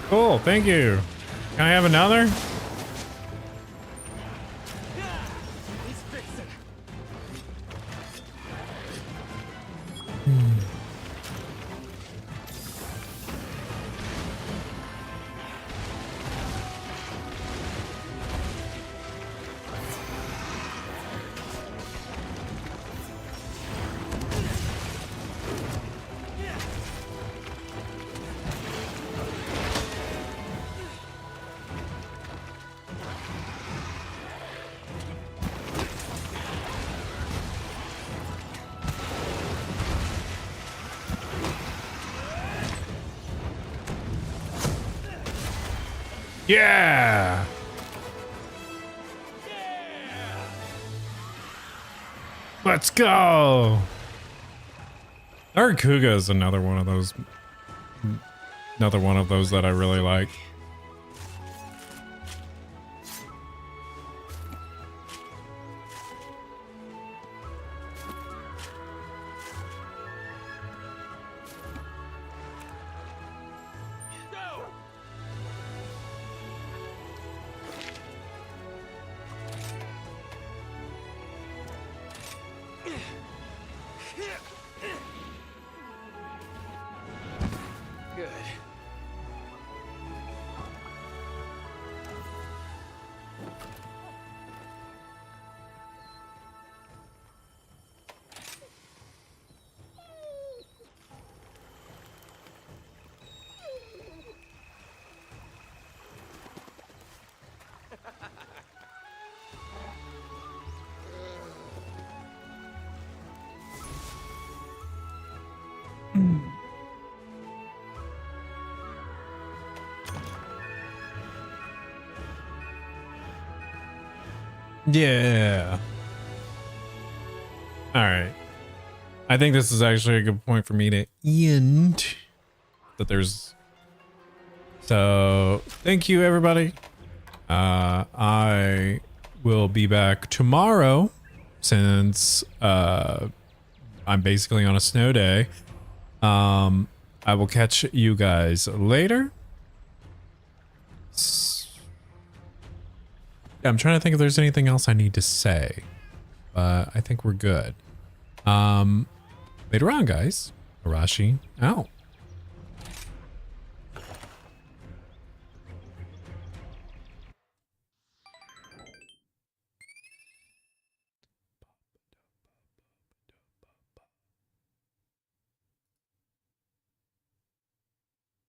Cool, thank you. Can I have another? Yeah. Let's go. Narkuga is another one of those that I really like. Good. Yeah. All right. I think this is actually a good point for me to end. So thank you, everybody. I will be back tomorrow since I'm basically on a snow day. I will catch you guys later. I'm trying to think if there's anything else I need to say, but I think we're good. Later on, guys. Arashi out.